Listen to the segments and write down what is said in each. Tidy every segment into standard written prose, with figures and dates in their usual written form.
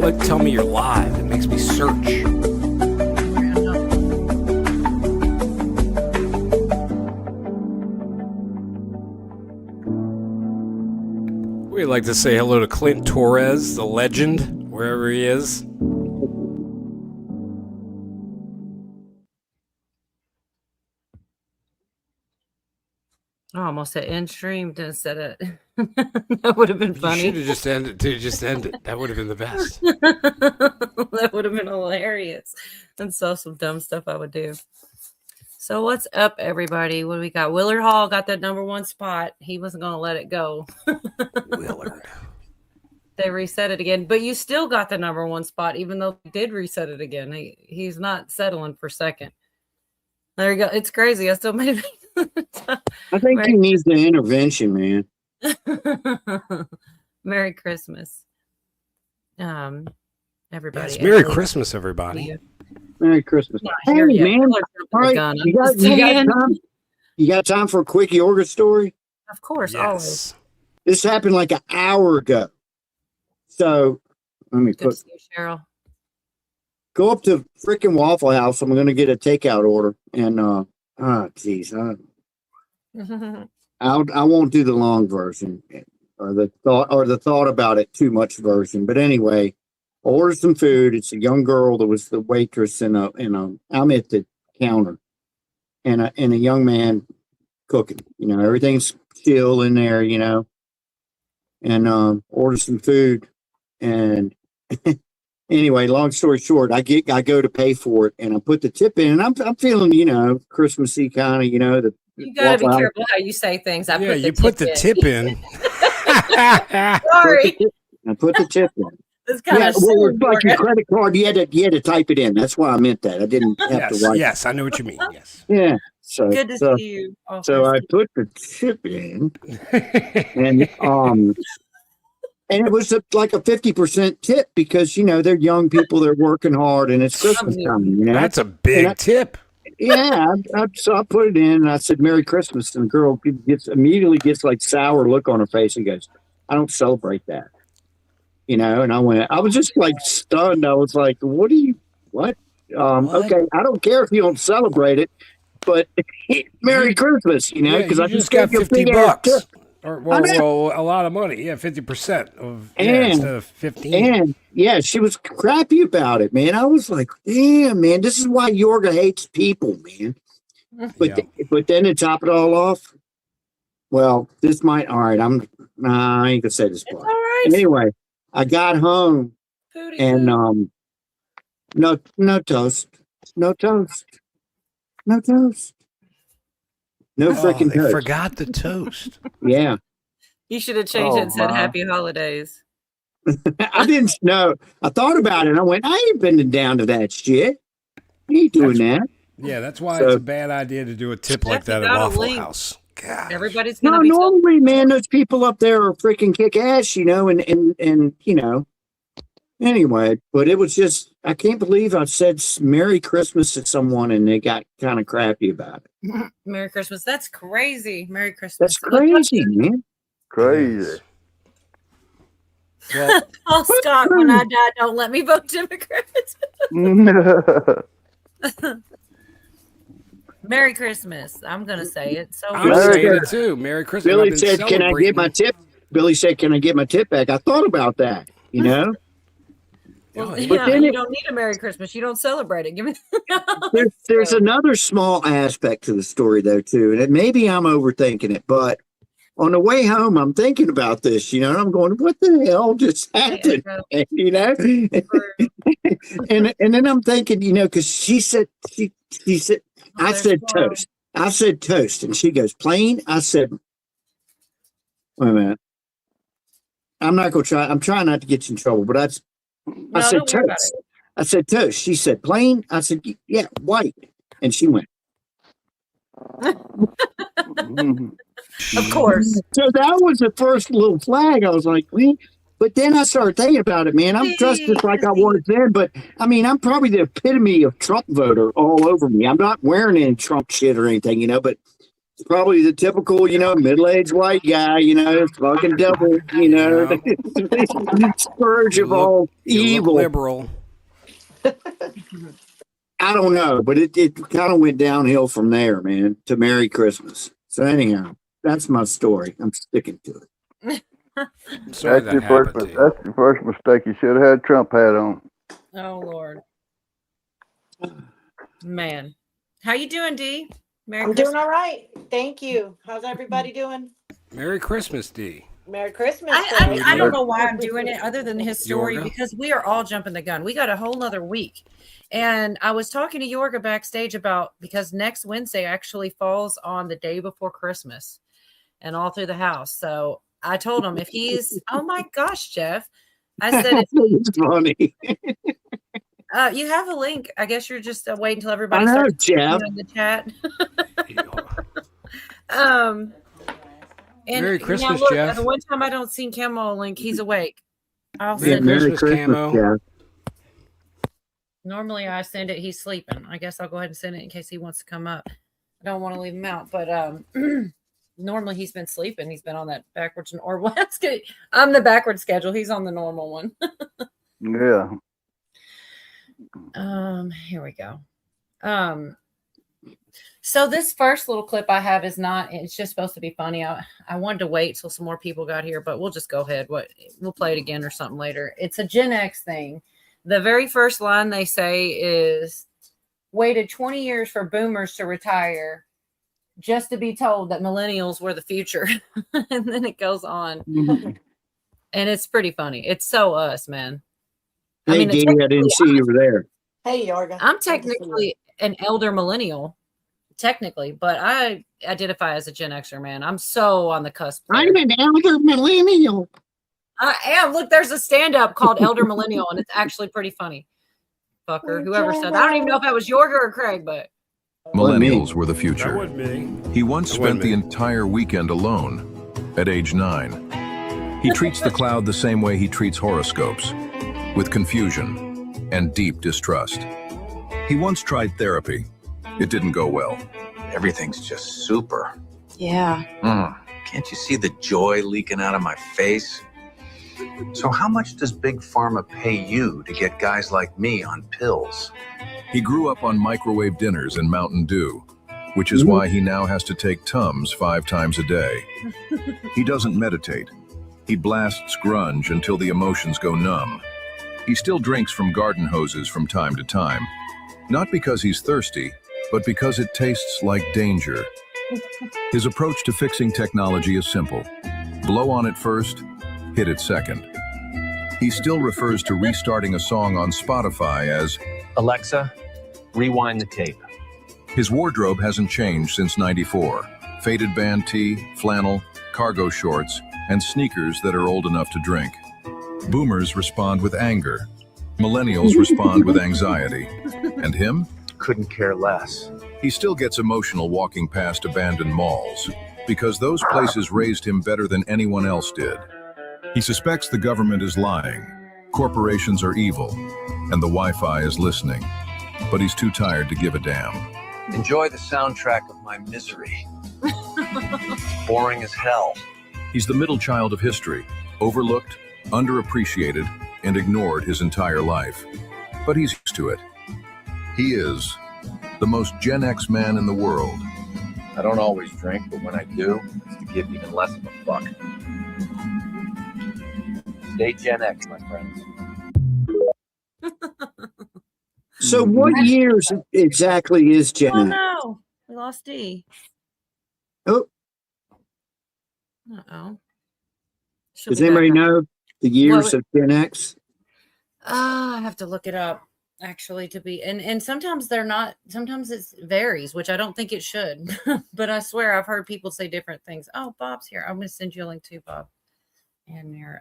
like to tell me you're live. It makes me search. We'd like to say hello to Clint Torres, the legend, wherever he is. I almost hit end streamed instead of that would have been funny. You should have just ended, dude. Just end it. That would have been the best. That would have been hilarious. And so some dumb stuff I would do. So what's up, everybody? What do we got? Willard Hall got that #1 spot. He wasn't going to let it go. Willard. They reset it again, but you still got the #1 spot, even though they did reset it again. He's not settling for second. There you go. It's crazy. I still made it. I think he needs the intervention, man. Merry Christmas. Everybody. Yes, Merry Christmas, everybody. Merry Christmas. Hey, man. All right. You got time for a quick Yorga story? Of course, Yes. always. This happened like an hour ago. So let me Good to see you, Cheryl. go up to freaking Waffle House. I'm going to get a takeout order. And, I won't do the long version or the thought about it too much version. But anyway, I ordered some food. It's a young girl that was the waitress I'm at the counter and a young man cooking, everything's chill in there, and ordered some food. And anyway, long story short, I go to pay for it and I put the tip in and I'm feeling, Christmassy kind of, You got to be careful how you say things. You put the tip in. Sorry. I put the tip in. It's kind of it's like your credit card. You had to type it in. That's why I meant that. I didn't have to write. Yes, I know what you mean. Yes. Yeah. So good to see you. So I put the tip in, and it was like a 50% tip because they're young people, they're working hard, and it's Christmas time. That's a big tip. Yeah. So I put it in, and I said "Merry Christmas," and the girl immediately gets like sour look on her face and goes, "I don't celebrate that." And I was just like stunned. I was like, what? Okay, I don't care if you don't celebrate it, but Merry Christmas, because I just got $50. Or a lot of money. Yeah, 50% of instead of 15. And yeah, she was crappy about it, man. I was like, damn, man, this is why Yorga hates people, man. But then to top it all off, well, all right, I ain't gonna say this part. All right. Anyway, I got home and no toast. No toast. No toast. No freaking toast. Forgot the toast. Yeah. You should have changed it and said Happy Holidays. I didn't know. I thought about it. I went, I ain't been down to that shit. I ain't doing that. Yeah, that's why it's a bad idea to do a tip like that at Waffle House. God. Everybody's gonna be normally, man, those people up there are freaking kick ass, and anyway, but it was just, I can't believe I said Merry Christmas to someone and they got kind of crappy about it. Merry Christmas. That's crazy. Merry Christmas. That's crazy, man. Crazy. Well, oh, Scott, when I die, don't let me vote Democrat. Merry Christmas. I'm going to say it. So I'm saying it too. Merry Christmas. Billy said, can I get my tip? Billy said, can I get my tip back? I thought about that, Well, But then you don't need a Merry Christmas. You don't celebrate it. Give me. There's another small aspect to the story, though, too. And maybe I'm overthinking it, but on the way home, I'm thinking about this, and I'm going, what the hell just happened? And then I'm thinking, because she said, I said toast. I said toast. And she goes, plain? I said, wait a minute. I'm not going to try. I'm trying not to get you in trouble, but I said toast. I said toast. She said plain. I said, yeah, white. And she went. Of course. So that was the first little flag. I was like, but then I started thinking about it, man. I'm dressed just like I was then, but I mean, I'm probably the epitome of Trump voter all over me. I'm not wearing any Trump shit or anything, but probably the typical, middle-aged white guy, fucking devil, scourge You of look, all you look evil. liberal. I don't know, but it kind of went downhill from there, man, to Merry Christmas. So anyhow, that's my story. I'm sticking to it. I'm sorry That's that happened to you. that's your first mistake. You should have had a Trump hat on. Oh Lord, man, how you doing, D? Merry I'm Christmas. doing all right. Thank you. How's everybody doing? Merry Christmas, D. Merry Christmas. I don't know why I'm doing it other than his story Yorga? because we are all jumping the gun. We got a whole nother week. And I was talking to Yorga backstage about because next Wednesday actually falls on the day before Christmas and all through the house. So I told him if he's, oh my gosh, Jeff. I said, It's funny. you have a link. I guess you're just waiting until everybody I know, starts Jeff. in the chat. And Merry Christmas, look, Jeff. The one time I don't see Camo link, he's awake. I'll Merry send Merry Christmas, Christmas, Camo. Jeff. Normally I send it. He's sleeping. I guess I'll go ahead and send it in case he wants to come up. I don't want to leave him out, but normally he's been sleeping. He's been on that backwards or I'm the backward schedule. He's on the normal one. Yeah. Here we go. So this first little clip I have is not, it's just supposed to be funny. I wanted to wait till some more people got here, but we'll just go ahead. We'll play it again or something later. It's a Gen X thing. The very first line they say is, waited 20 years for boomers to retire just to be told that millennials were the future. And then it goes on. And it's pretty funny. It's so us, man. Hey, Dee, I didn't see you were there. Hey, Yorga. I'm technically an elder millennial, technically, but I identify as a Gen Xer, man. I'm so on the cusp. I'm an elder millennial. I am. Look, there's a stand-up called Elder Millennial, and it's actually pretty funny. Fucker, whoever said that. I don't even know if that was Yorga or Craig, but Millennials were the That future. would be. He once That spent would the be. entire weekend alone at age 9. He treats the cloud the same way he treats horoscopes, with confusion and deep distrust. He once tried therapy. It didn't go well. Everything's just super. yeah. Can't you see the joy leaking out of my face? So how much does Big Pharma pay you to get guys like me on pills? He grew up on microwave dinners and Mountain Dew, which is why he now has to take Tums 5 times a day. He doesn't meditate. He blasts grunge until the emotions go numb. He still drinks from garden hoses from time to time, not because he's thirsty, but because it tastes like danger. His approach to fixing technology is simple. Blow on it first, hit it second. He still refers to restarting a song on Spotify as Alexa, rewind the tape. his wardrobe hasn't changed since '94. Faded band tee, flannel, cargo shorts, and sneakers that are old enough to drink. Boomers respond with anger. Millennials respond with anxiety. And him? Couldn't care less. He still gets emotional walking past abandoned malls, because those places raised him better than anyone else did. He suspects the government is lying, corporations are evil, and the Wi-Fi is listening. But he's too tired to give a damn. Enjoy the soundtrack of my misery. Boring as hell. He's the middle child of history, overlooked, underappreciated, and ignored his entire life. But he's used to it. He is the most Gen X man in the world. I don't always drink, but when I do, it's to give even less of a fuck. Stay Gen X, my friends. So what years exactly is Gen Oh X? no, we lost D. Oh, Uh-oh. does anybody know the years of Gen X? I have to look it up actually to be and sometimes they're not, sometimes it varies, which I don't think it should. But I swear I've heard people say different things. Oh, Bob's here. I'm gonna send you a link too, Bob. And your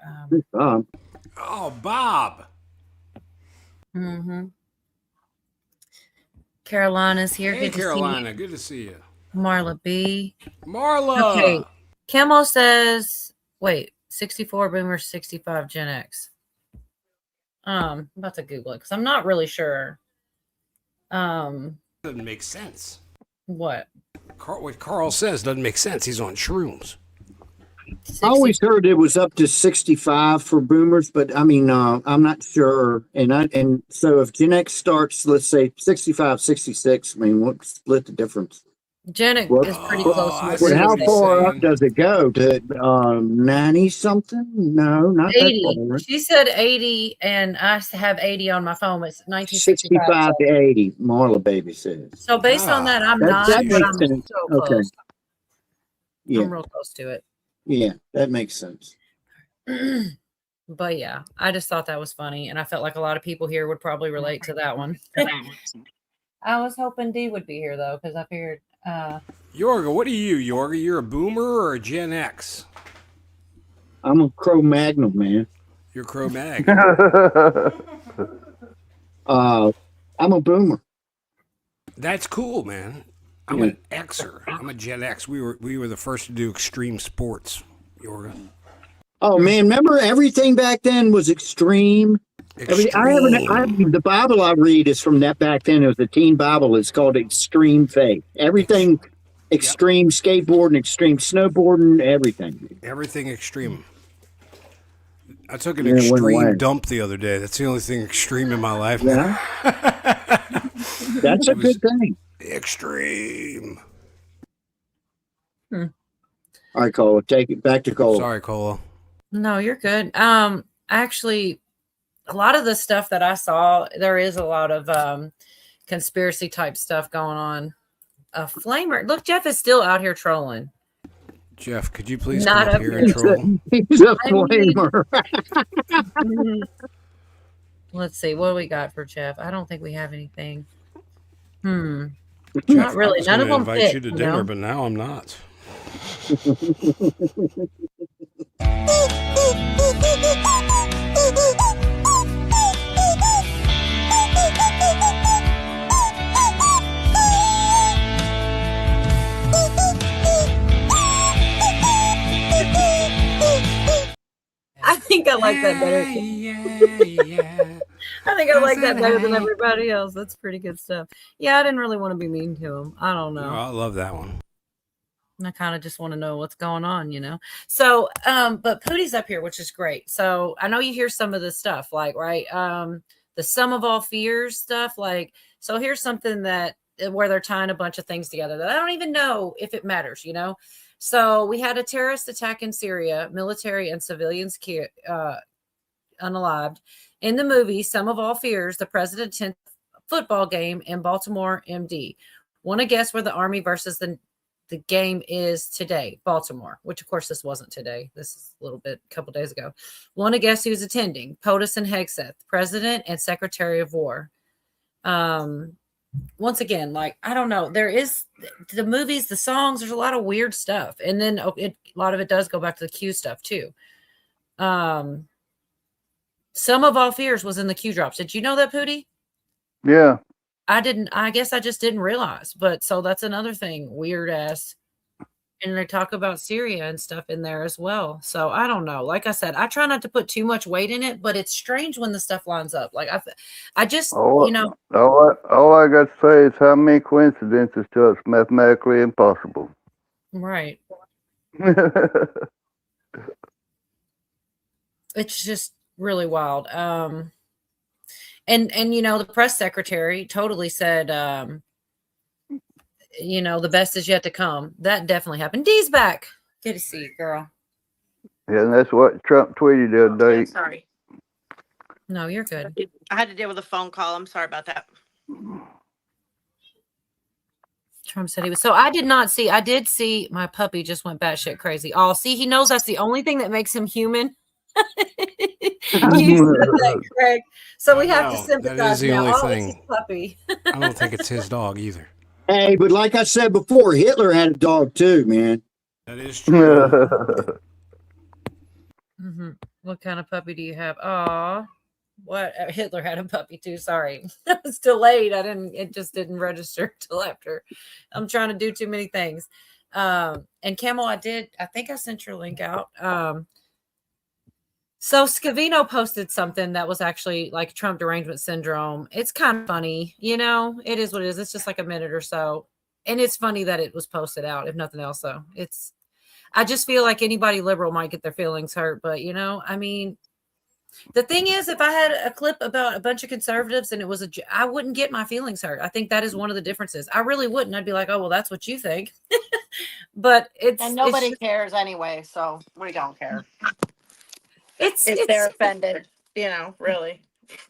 Oh, Bob. Carolina's here. Hey, Good to see you. Carolina. Good to see you. Marla B. Marla. Okay. Camo says, wait, 64 boomers, 65 Gen X. I'm about to Google it because I'm not really sure. Doesn't make sense. What? What Carl says doesn't make sense. He's on shrooms. I always heard it was up to 65 for boomers, but I mean, I'm not sure. And so if Gen X starts, let's say 65, 66, I mean, what split the difference? Gen X What, is pretty Oh, close. I to see how what he's far up saying. does it go? To 90 something? No, not that 80. far. She said 80, and I have 80 on my phone. It's 1965. 65 to 80, Marla baby says. So based on that, I'm That, not, that but makes I'm sense. so Okay. close. Yeah. I'm real close to it. Yeah, that makes sense. But yeah, I just thought that was funny, and I felt like a lot of people here would probably relate to that one. I was hoping Dee would be here though, because I figured. Yorga, what are you, Yorga? You're a boomer or a Gen X? I'm a Cro-Magnon, man. You're Cro-Mag. I'm a boomer. That's cool, man. I'm an Xer. I'm a Gen X. We were the first to do extreme sports, Yorga. Oh man, remember everything back then was extreme. The Bible I read is from that back then. It was a teen Bible. It's called Extreme Faith. Everything extreme, skateboarding, extreme snowboarding, everything. Everything extreme. I took an Yeah, it went away. extreme dump the other day. That's the only thing extreme in my life. Yeah. That's a good thing. Extreme. All right, Cola, take it back to Cola. Sorry, Cola. No, you're good. Actually, a lot of the stuff that I saw, there is a lot of conspiracy type stuff going on. A flamer. Look, Jeff is still out here trolling. Jeff, could you please Not come up up here and troll? He's a flamer. Let's see. What do we got for Jeff? I don't think we have anything. Not Jeff, really. I was None of gonna them invite fit, you to you dinner, know? but now I'm not. I think I like that better. Yeah. I think I like that better than everybody else. That's pretty good stuff. Yeah, I didn't really want to be mean to him. I don't know. No, I love that one. I kind of just want to know what's going on, you know? So, but Pootie's up here, which is great. So I know you hear some of this stuff, like, right? The sum of all fears stuff. Like, so here's something that where they're tying a bunch of things together that I don't even know if it matters, you know? So we had a terrorist attack in Syria, military and civilians unalived. In the movie, Sum of All Fears, the president attended a football game in Baltimore, MD. Want to guess where the Army versus the game is today? Baltimore, which of course this wasn't today. This is a couple days ago. Want to guess who's attending? POTUS and Hegseth, President and Secretary of War. Once again, like, I don't know. There is the movies, the songs, there's a lot of weird stuff. And then a lot of it does go back to the Q stuff too. Sum of All Fears was in the Q drops. Did you know that, Pootie? Yeah. I didn't. I guess I just didn't realize. But so that's another thing, weird ass. And they talk about Syria and stuff in there as well. So I don't know. Like I said, I try not to put too much weight in it, but it's strange when the stuff lines up. Like I just, you know. All I got to say is how many coincidences till it's mathematically impossible. Right. It's just really wild. And you know, the press secretary totally said, you know, the best is yet to come. That definitely happened. Dee's back. Good to see you, girl. Yeah, and that's what Trump tweeted the other day. Sorry. No, you're good. I had to deal with a phone call. I'm sorry about that. Trump said he was. So I did see my puppy just went batshit crazy. Oh, see, he knows that's the only thing that makes him human. You said that, Craig. So we have to sympathize. That is the now. only It's thing. his puppy. I don't think it's his dog either. Hey, but like I said before, Hitler had a dog too, man. That is true. Mm-hmm. What kind of puppy do you have? Oh, what? Hitler had a puppy too. Sorry, it's delayed. It just didn't register till after. I'm trying to do too many things. And Camel, I think I sent your link out. So Scavino posted something that was actually like Trump derangement syndrome. It's kind of funny, you know, it is what it is. It's just like a minute or so. and it's funny that it was posted out, if nothing else. Though I just feel like anybody liberal might get their feelings hurt, but I mean, the thing is, if I had a clip about a bunch of conservatives and it was I wouldn't get my feelings hurt. I think that is one of the differences. I really wouldn't. I'd be like, oh, well, that's what you think. But And nobody cares anyway, so we don't care. It's If they're offended, really.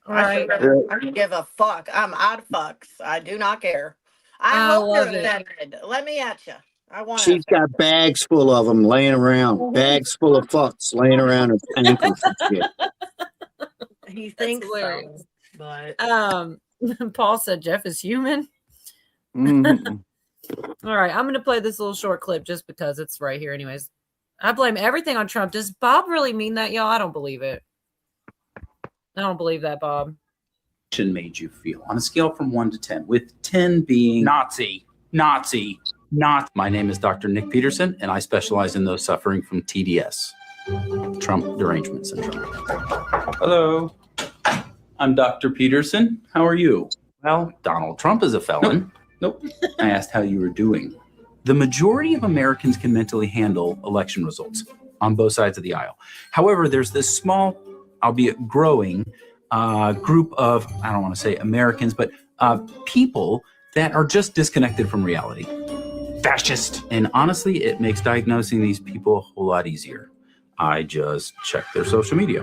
right. I don't give a fuck. I'm out of fucks. I do not care. I hope you're offended. Let me at you. I want She's got bags full of them laying around, bags full of fucks laying around her ankles and shit. He thinks so, but Paul said Jeff is human. Mhm. All right, I'm going to play this little short clip just because it's right here. Anyways, I blame everything on Trump. Does Bob really mean that, y'all? I don't believe it. I don't believe that, Bob. Made you feel on a scale from 1 to 10, with 10 being Nazi. My name is Dr. Nick Peterson, and I specialize in those suffering from TDS, Trump Derangement Syndrome. Hello, I'm Dr. Peterson. How are you? Well, Donald Trump is a felon. Nope. I asked how you were doing. The majority of Americans can mentally handle election results on both sides of the aisle. However, there's this small, albeit growing, group of, I don't want to say Americans, but people that are just disconnected from reality. Fascist. And honestly, it makes diagnosing these people a whole lot easier. I just check their social media.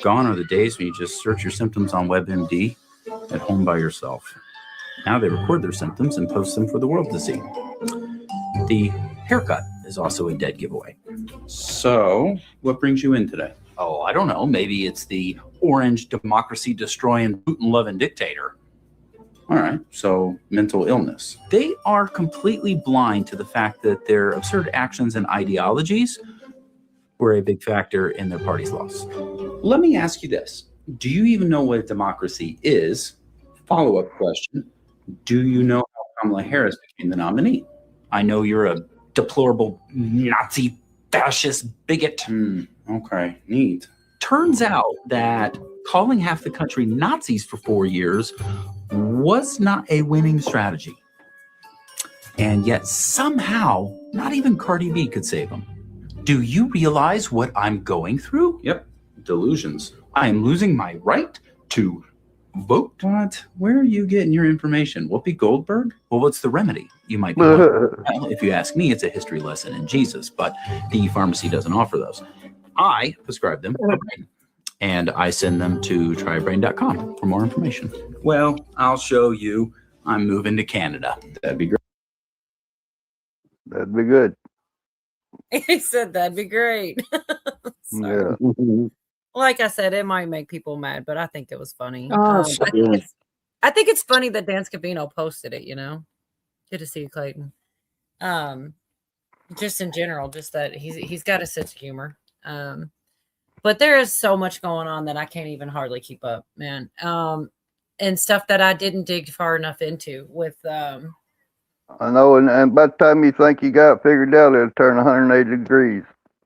Gone are the days when you just search your symptoms on WebMD at home by yourself. Now they record their symptoms and post them for the world to see. The haircut is also a dead giveaway. So, what brings you in today? Oh, I don't know. Maybe it's the orange democracy-destroying, Putin-loving dictator. All right, so mental illness. They are completely blind to the fact that their absurd actions and ideologies were a big factor in their party's loss. Let me ask you this. Do you even know what a democracy is? Follow-up question. Do you know how Kamala Harris became the nominee? I know you're a deplorable Nazi fascist bigot. Okay, neat. Turns out that calling half the country Nazis for 4 years was not a winning strategy. And yet somehow, not even Cardi B could save him. Do you realize what I'm going through? Yep, delusions. I am losing my right to vote. What? Where are you getting your information? Whoopi Goldberg? Well, what's the remedy? You might be wondering. Well, if you ask me, it's a history lesson in Jesus, but the pharmacy doesn't offer those. I prescribe them, and I send them to trybrain.com for more information. Well, I'll show you. I'm moving to Canada. That'd be great. That'd be good. He said that'd be great. Yeah. Like I said, it might make people mad, but I think it was funny. Oh, I think it's funny that Dan Scavino posted it, Good to see you, Clayton. Just in general, just that he's got a sense of humor. But there is so much going on that I can't even hardly keep up, man. And stuff that I didn't dig far enough into with I know, and by the time you think you got it figured out, it'll turn 180 degrees.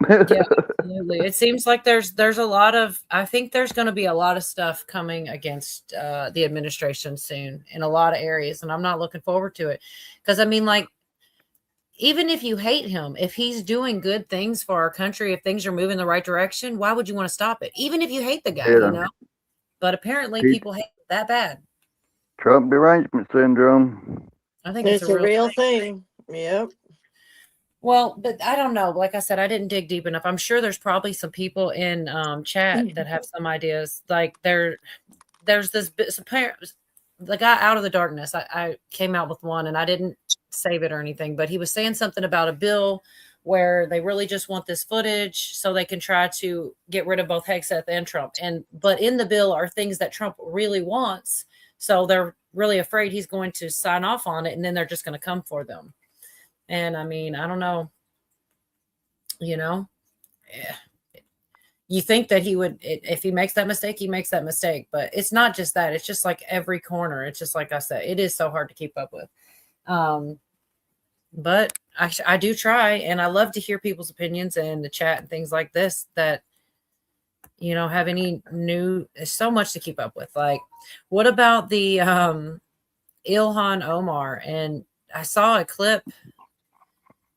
Yeah, absolutely. It seems like there's a lot of, I think there's going to be a lot of stuff coming against the administration soon in a lot of areas, and I'm not looking forward to it because I mean, like, even if you hate him, if he's doing good things for our country, if things are moving the right direction, why would you want to stop it? Even if you hate the guy, But apparently, people hate it that bad. Trump derangement syndrome. I think it's a real thing. Yep. Well, but I don't know. Like I said, I didn't dig deep enough. I'm sure there's probably some people in chat that have some ideas. Like there's this the guy Out of the Darkness. I came out with one and I didn't save it or anything, but he was saying something about a bill where they really just want this footage so they can try to get rid of both Hegseth and Trump. But in the bill are things that Trump really wants. So they're really afraid he's going to sign off on it and then they're just going to come for them. And I mean, I don't know, you think that he would, if he makes that mistake, he makes that mistake, but it's not just that. It's just like every corner. It's just, like I said, it is so hard to keep up with. But I do try, and I love to hear people's opinions and the chat and things like this that, have any new, so much to keep up with. Like, what about the, Ilhan Omar, and I saw a clip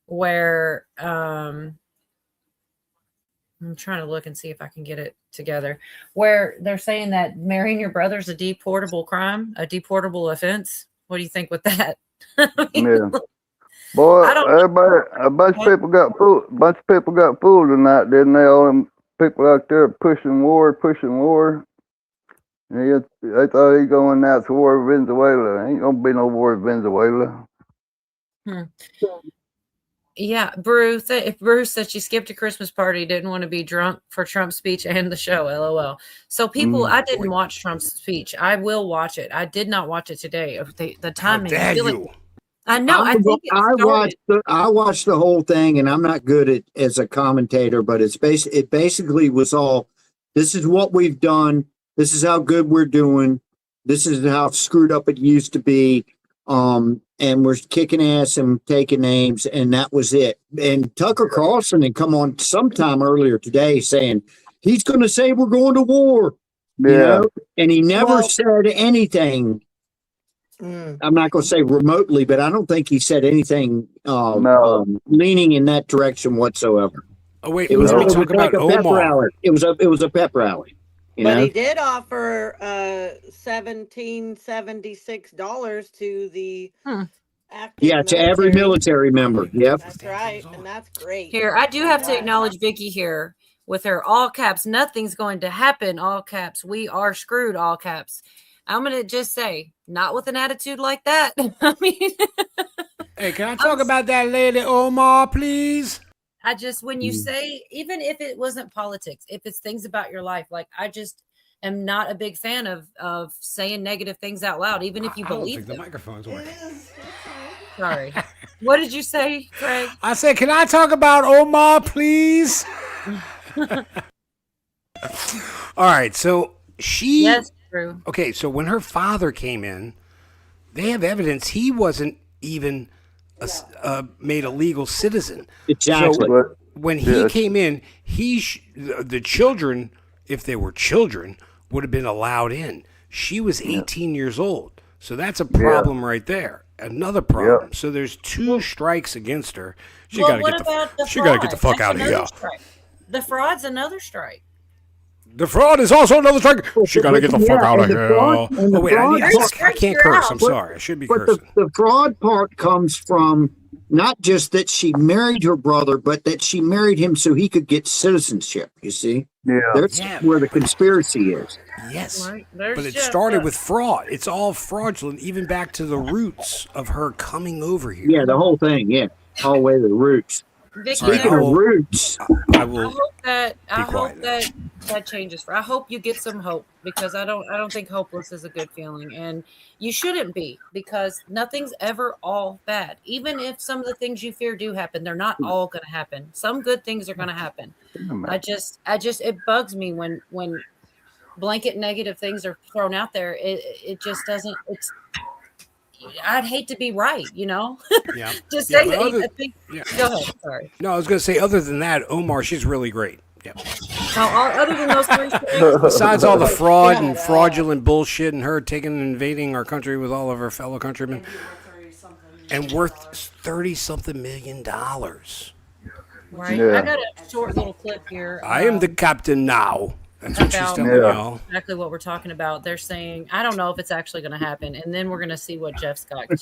where I'm trying to look and see if I can get it together, where they're saying that marrying your brother is a deportable crime, a deportable offense. What do you think with that? Yeah. Boy, I don't everybody, a bunch of people got fooled. Bunch of people got fooled tonight, didn't they? All them people out there pushing war. They thought he going announce war with Venezuela. Ain't gonna be no war with Venezuela. Yeah, Bruce. If Bruce said she skipped a Christmas party, didn't want to be drunk for Trump's speech and the show. LOL. So people, I didn't watch Trump's speech. I will watch it. I did not watch it today. The timing. How dare you? I know. I think I watched the whole thing, and I'm not good as a commentator, but it basically was all, this is what we've done. This is how good we're doing. This is how screwed up it used to be. And we're kicking ass and taking names, and that was it. And Tucker Carlson had come on sometime earlier today saying he's going to say we're going to war, you know, and he never said anything. I'm not going to say remotely, but I don't think he said anything leaning in that direction whatsoever. Oh wait, it was let me talk like about a pep Omar. rally. It was a pep rally. But he did offer $1,776 to the active to every military member. Yep. That's right, and that's great. Here, I do have to acknowledge Vicky here with her all caps. Nothing's going to happen. All caps. We are screwed. All caps. I'm gonna just say, not with an attitude like that. I mean, hey, can I talk about that lady Omar, please? I just, when you say, even if it wasn't politics, if it's things about your life, like I just am not a big fan of saying negative things out loud, even if you believe them. The microphone's working. Sorry. What did you say, Craig? I said, can I talk about Omar, please? All right, so she. Yes, true. Okay, so when her father came in, they have evidence he wasn't even made a legal citizen. Exactly. So when he came in, the children, if they were children, would have been allowed in. She was 18 years old, so that's a problem right there. Another problem. Yep. So there's 2 strikes against her. She Well, got to what get about the she got to get the fuck fraud? out of That's here. another strike. The fraud's another strike. The fraud is also another strike. She got to get the fuck out of here. Oh wait, I can't curse. I'm sorry. I should be cursing. The fraud part comes from not just that she married her brother, but that she married him so he could get citizenship. You see, that's where the conspiracy is. Yes, Right. but it started with fraud. It's all fraudulent, even back to the roots of her coming over here. Yeah, the whole thing. Yeah, all the way to the roots. Vicky, Speaking of roots, I hope that changes. I hope you get some hope, because I don't think hopeless is a good feeling, and you shouldn't be, because nothing's ever all bad. Even if some of the things you fear do happen, they're not all going to happen. Some good things are going to happen. I just it bugs me when blanket negative things are thrown out there. It just doesn't. I'd hate to be right, you know. Yeah. Just say that. Go ahead. Sorry. No, I was going to say, other than that, Omar, she's really great. Yeah. Other than those 3 things, besides all the fraud and fraudulent bullshit and her taking and invading our country with all of her fellow countrymen, and worth $30-something million. Right. Yeah. I got a short little clip here. I am the captain now. That's what she's telling y'all. Exactly what we're talking about. They're saying, I don't know if it's actually going to happen, and then we're going to see what Jeff's got. bye,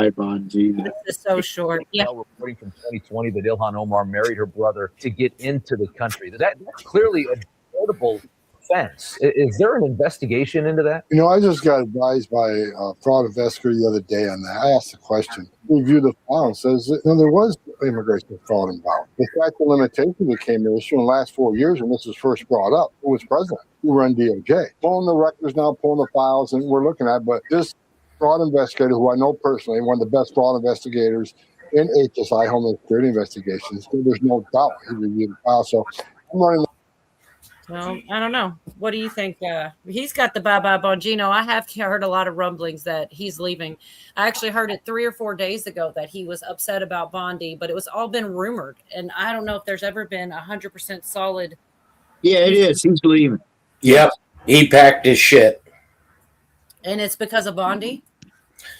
Bonji. This is so short. Yeah. Reporting from 2020 that Ilhan Omar married her brother to get into the country. That's clearly a notable offense. Is there an investigation into that? You know, I just got advised by a fraud investigator the other day on that. I asked the question. Reviewed the file and says that, there was immigration fraud involved. The fact the limitation became an issue in the last 4 years when this was first brought up. Who was president? Who run DOJ? Pulling the records now, pulling the files, and we're looking at. But this fraud investigator, who I know personally, one of the best fraud investigators in HSI, Homeland Security Investigations, there's no doubt he reviewed the file. So I'm learning. Well, I don't know. What do you think? He's got the bye-bye Bongino. I have heard a lot of rumblings that he's leaving. I actually heard it 3 or 4 days ago that he was upset about Bondi, but it was all been rumored. And I don't know if there's ever been 100% solid. Yeah, it is. He's leaving. Yep. He packed his shit. And it's because of Bondi?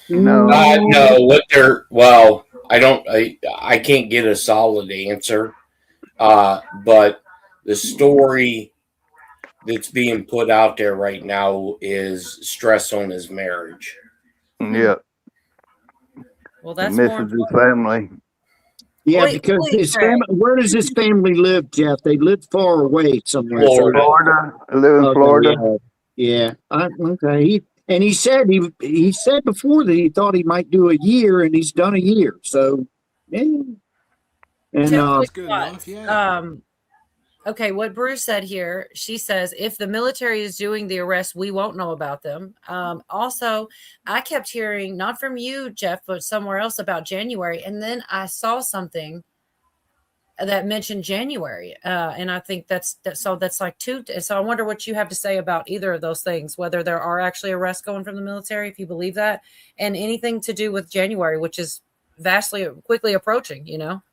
No. No, what they're well, I can't get a solid answer. But the story that's being put out there right now is stress on his marriage. Yeah. Well, He that's more misses his family. Yeah, Wait, because wait, his Craig. family. Where does his family live, Jeff? They live far away somewhere. Florida. Florida. I live in Okay, Florida. yeah. Okay. He said he said before that he thought he might do a year, and he's done a year. So, yeah. And Two quick good thoughts. enough, yeah. Okay, what Bruce said here, she says, if the military is doing the arrests, we won't know about them. Also, I kept hearing, not from you, Jeff, but somewhere else about January. And then I saw something that mentioned January. And I think that's like two. So I wonder what you have to say about either of those things, whether there are actually arrests going from the military, if you believe that, and anything to do with January, which is quickly approaching, you know?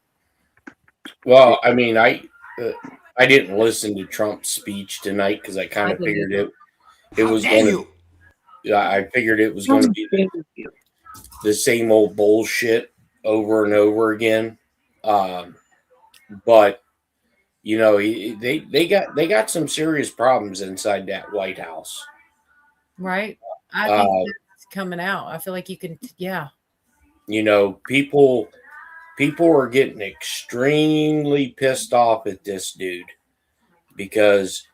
Well, I mean, I didn't listen to Trump's speech tonight because I kind I of didn't figured either. it was going to. Yeah, I figured it was going to be the same old bullshit over and over again. But you know, they got some serious problems inside that White House. Right. I think that's coming out. I feel like you can, yeah. You know, people are getting extremely pissed off at this dude because,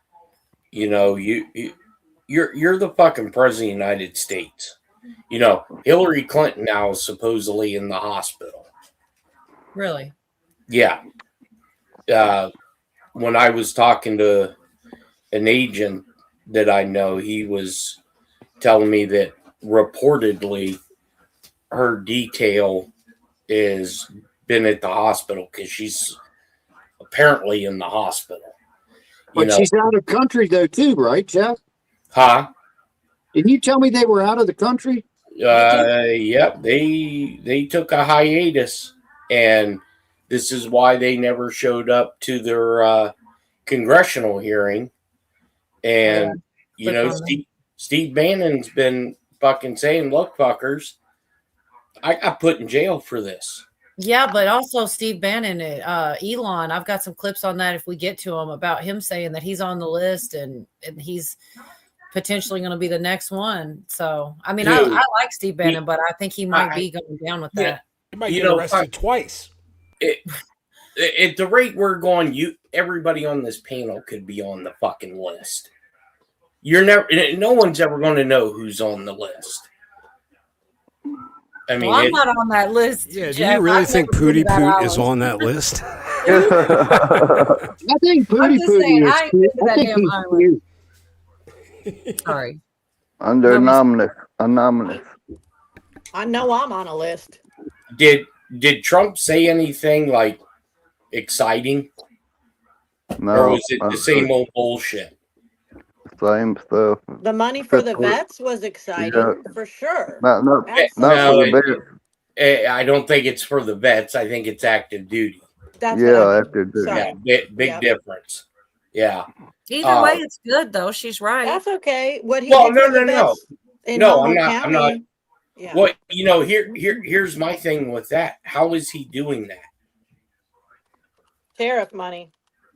you know, you're the fucking president of the United States. You know, Hillary Clinton now is supposedly in the hospital. Really? Yeah. When I was talking to an agent that I know, he was telling me that reportedly her detail is been at the hospital because she's apparently in the hospital. But she's out of country though too, right, Jeff? Huh? Didn't you tell me they were out of the country? Yep. They took a hiatus, and this is why they never showed up to their congressional hearing. And you know, Steve Bannon's been fucking saying, "Look, fuckers, I got put in jail for this." Yeah, but also Steve Bannon, Elon, I've got some clips on that if we get to him about him saying that he's on the list and he's potentially going to be the next one. So, I mean, I like Steve Bannon, but I think he might be going down with that. He might get arrested twice. At the rate we're going, everybody on this panel could be on the fucking list. No one's ever going to know who's on the list. I mean, I'm not on that list. Yeah, Jeff. do you really think Pootie Poot is on that list? I think Pootie Poot is. Sorry. Under anonymous. I know I'm on a list. Did Trump say anything like exciting? No. Or was it the same old bullshit? Same stuff. The money for the vets was exciting for sure. Not for the vets. I don't think it's for the vets. I think it's active duty. That's active duty. Yeah, big difference. Yeah. Either way, it's good though. She's right. That's okay. What he no. I'm not. Yeah. What here's my thing with that. How is he doing that? Tariff money.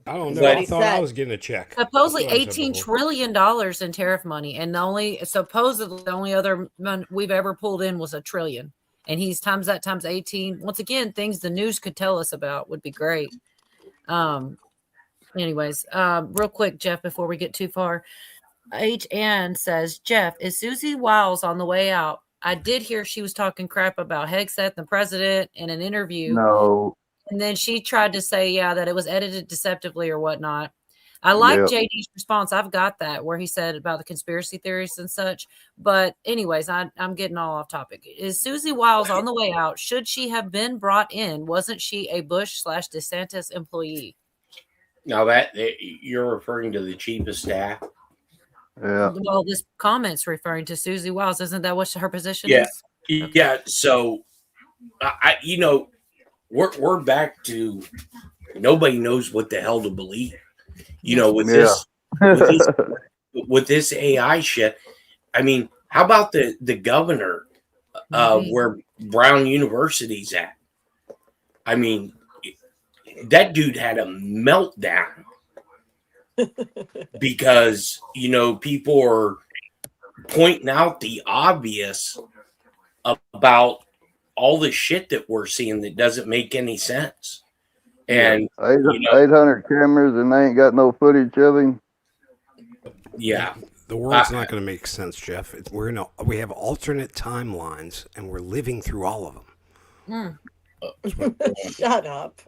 I don't know. I thought I was getting a check. Supposedly $18 trillion in tariff money, and supposedly the only other money we've ever pulled in was $1 trillion, and he's times that times 18. Once again, things the news could tell us about would be great. Anyways, real quick, Jeff, before we get too far, HN says, Jeff, is Susie Wiles on the way out? I did hear she was talking crap about Hegseth, the president, in an interview. No. And then she tried to say, that it was edited deceptively or whatnot. I like JD's response. I've got that where he said about the conspiracy theories and such. But anyways, I'm getting all off topic. Is Susie Wiles on the way out? Should she have been brought in? Wasn't she a Bush/DeSantis employee? Now that you're referring to the chief of staff. Yeah. Well, this comment's referring to Susie Wiles. Isn't that what her position is? Okay. Yeah. So, we're back to nobody knows what the hell to believe. You know, with this AI shit. I mean, how about the governor where Brown University's at. I mean, that dude had a meltdown because, you know, people are pointing out the obvious about all the shit that we're seeing that doesn't make any sense. And 800 cameras and they ain't got no footage of him. Yeah. The world's not going to make sense, Jeff. We have alternate timelines, and we're living through all of them. Shut up.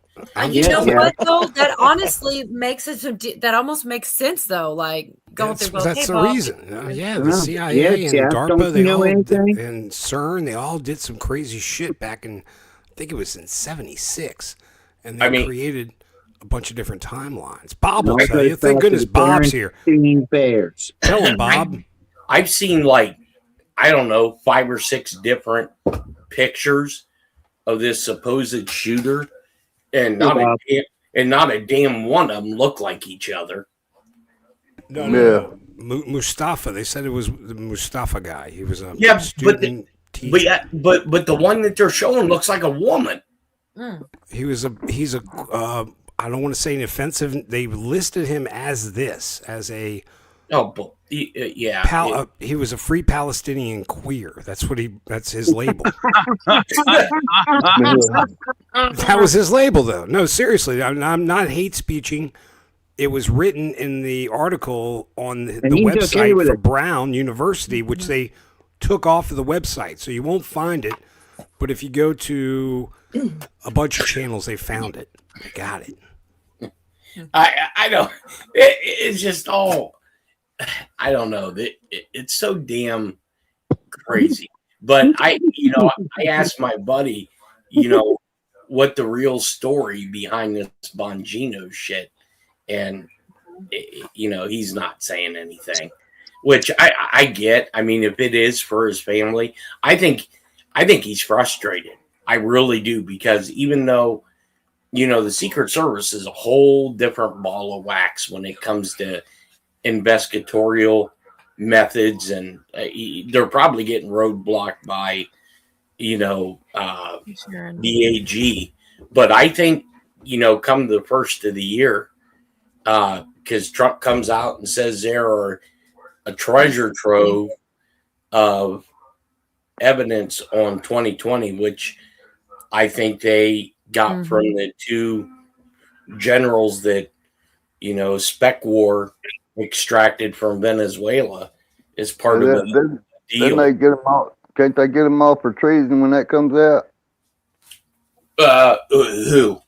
You know what though? That honestly makes it. That almost makes sense though. Like going through. That's the reason. The CIA and DARPA, and CERN, they all did some crazy shit back in. I think it was in '76, and they created a bunch of different timelines. Bob will tell you. Thank goodness Bob's here. Bears. Tell him, Bob. I've seen like, I don't know, 5 or 6 different pictures of this supposed shooter, and not a damn one of them look like each other. No. Mustafa. They said it was the Mustafa guy. He was a student teacher. But the one that they're showing looks like a woman. He's a I don't want to say an offensive. They listed him as a. He was a free Palestinian queer. That's his label. That was his label, though. No, seriously, I'm not hate speeching. It was written in the article on the website for Brown University, which they took off of the website, so you won't find it. But if you go to a bunch of channels, they found it. They got it. I don't. It's just all. I don't know. It's so damn crazy. But I asked my buddy, what the real story behind this Bongino shit, and he's not saying anything, which I get. I mean, if it is for his family, I think he's frustrated. I really do, because even though the Secret Service is a whole different ball of wax when it comes to investigatorial methods, and they're probably getting roadblocked by BAG. But I think come the first of the year, because Trump comes out and says there are a treasure trove of evidence on 2020, which I think they got from the 2 generals that spec war extracted from Venezuela as part of the deal. Then they get them out. Can't they get them off for treason when that comes out? Who?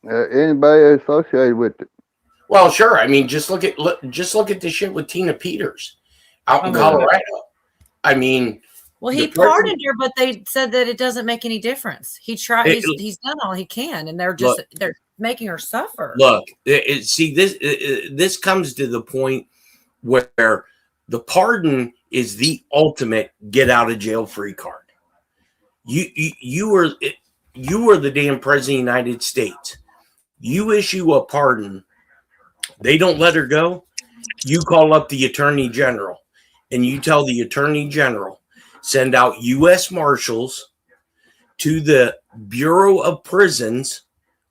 Anybody associated with it. Well, sure. I mean, just look at the shit with Tina Peters out in Colorado. I mean, well, he pardoned her, but they said that it doesn't make any difference. He tried. He's done all he can, and they're making her suffer. Look, this comes to the point where the pardon is the ultimate get out of jail free card. You were the damn president of the United States. You issue a pardon, they don't let her go. You call up the attorney general, and you tell the attorney general, send out U.S. Marshals to the Bureau of Prisons,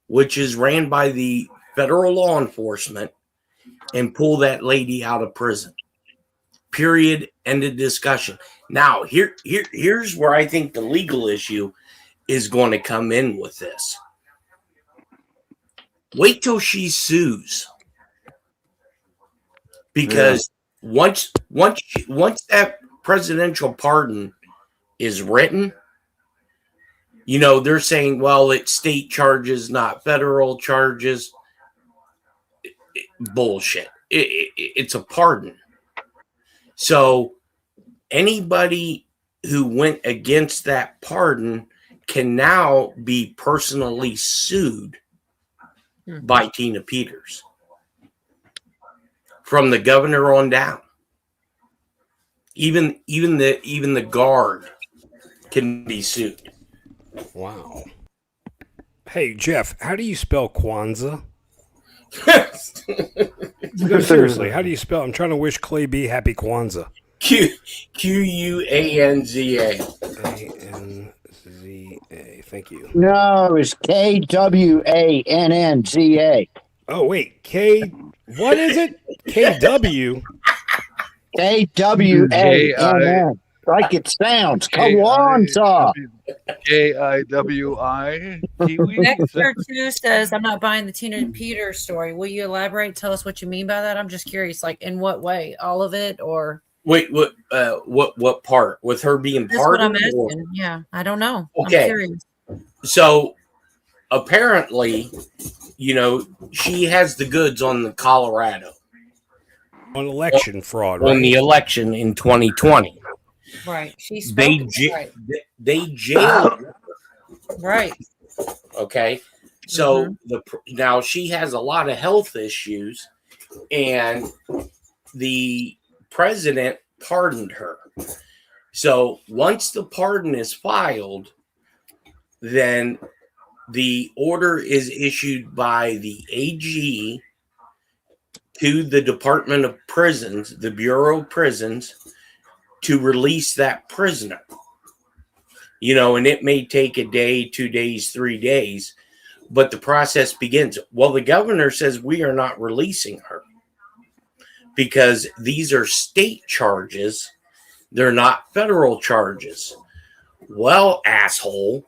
which is ran by the federal law enforcement, and pull that lady out of prison. Period. End of discussion. Now, here's where I think the legal issue is going to come in with this. Wait till she sues. Because once that presidential pardon is written, they're saying, well, it's state charges, not federal charges. Bullshit. It's a pardon. So anybody who went against that pardon can now be personally sued by Tina Peters, from the governor on down. Even the guard can be sued. Wow. Hey, Jeff, how do you spell Kwanzaa? No, seriously, how do you spell? I'm trying to wish Clay B happy Kwanzaa. Quanza. A-N-Z-A. Thank you. No, it's KWANNZA. Oh, wait. What is it? KW? K-I- KWANN. Like it sounds. Come on, saw. K-I-W-I. Kiwi. Dexter 2 says, I'm not buying the Tina Peter story. Will you elaborate? Tell us what you mean by that. I'm just curious, like in what way? All of it or Wait, what part? With her being that's what I'm pardoned? asking. Yeah, I don't know. Okay. I'm curious. So apparently, she has the goods on the Colorado. On election fraud, On right? the election in 2020. Right. She's They jailed her. Right. Okay. So now she has a lot of health issues, and the president pardoned her. So once the pardon is filed, then the order is issued by the AG to the Department of Prisons, the Bureau of Prisons, to release that prisoner. And it may take a day, 2 days, 3 days, but the process begins. Well, the governor says we are not releasing her because these are state charges. They're not federal charges. Well, asshole,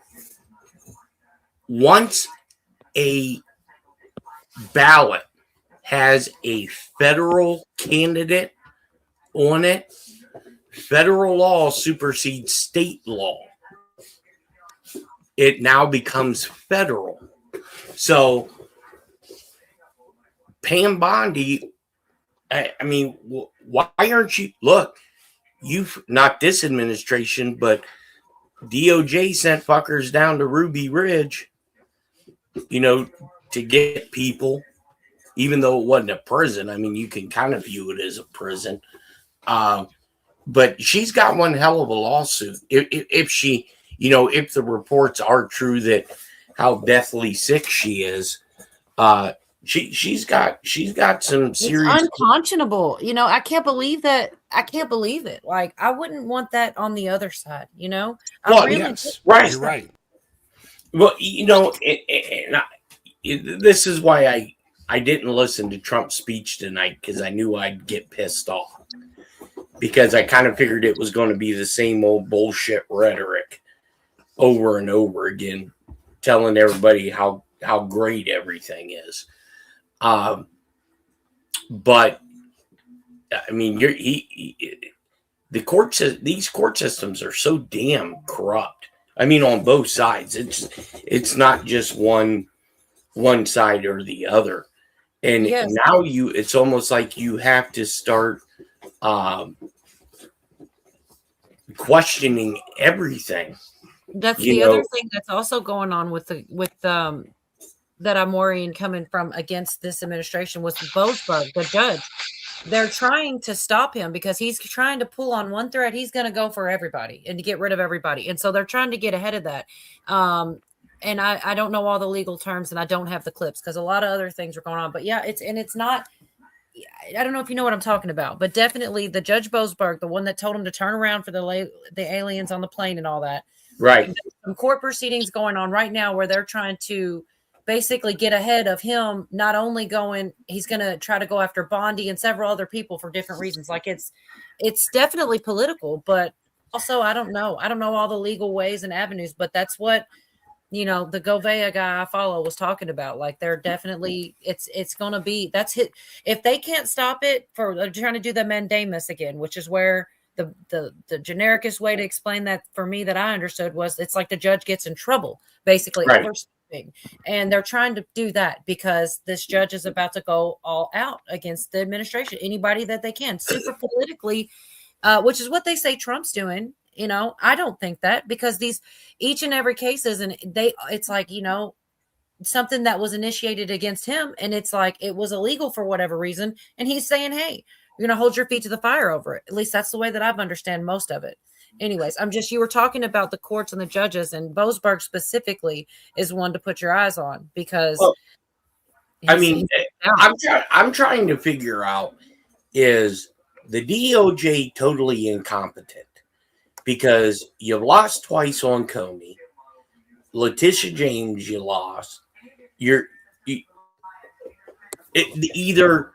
once a ballot has a federal candidate on it, federal law supersedes state law. It now becomes federal. So Pam Bondi, I mean, why aren't you, look, you've not this administration, but DOJ sent fuckers down to Ruby Ridge, to get people, even though it wasn't a prison. I mean, you can kind of view it as a prison. But she's got one hell of a lawsuit. If she, if the reports are true that how deathly sick she is, she's got some serious. It's unconscionable. I can't believe that. I can't believe it. Like, I wouldn't want that on the other side. Well, yes, right. You're right. Well, this is why I didn't listen to Trump's speech tonight, because I knew I'd get pissed off, because I kind of figured it was going to be the same old bullshit rhetoric over and over again, telling everybody how great everything is. But I mean, these court systems are so damn corrupt. I mean, on both sides. It's not just one side or the other. And now it's almost like you have to start questioning everything. That's the other thing that's also going on with that I'm worrying coming from against this administration was Boasberg, the judge. They're trying to stop him because he's trying to pull on one thread. He's going to go for everybody and to get rid of everybody. And so they're trying to get ahead of that. And I don't know all the legal terms, and I don't have the clips because a lot of other things are going on. But yeah, it's not. I don't know if you know what I'm talking about, but definitely the Judge Boasberg, the one that told him to turn around for the aliens on the plane and all that. Right. There's some court proceedings going on right now where they're trying to basically get ahead of him. Not only he's going to try to go after Bondi and several other people for different reasons. Like it's definitely political, but also I don't know all the legal ways and avenues, but that's what, the Govea guy I follow was talking about. Like they're definitely, it's going to be, that's hit. If they can't stop it they're trying to do the mandamus again, which is where the genericest way to explain that for me that I understood was it's like the judge gets in trouble basically. Right. And they're trying to do that because this judge is about to go all out against the administration, anybody that they can, super politically, which is what they say Trump's doing. I don't think that, because each and every cases, and it's like, something that was initiated against him, and it's like it was illegal for whatever reason, and he's saying, hey, you're gonna hold your feet to the fire over it. At least that's the way that I've understand most of it. Anyways, you were talking about the courts and the judges, and Boasberg specifically is one to put your eyes on because I'm trying to figure out is the DOJ totally incompetent because you lost twice on Comey. Letitia James, you lost. Either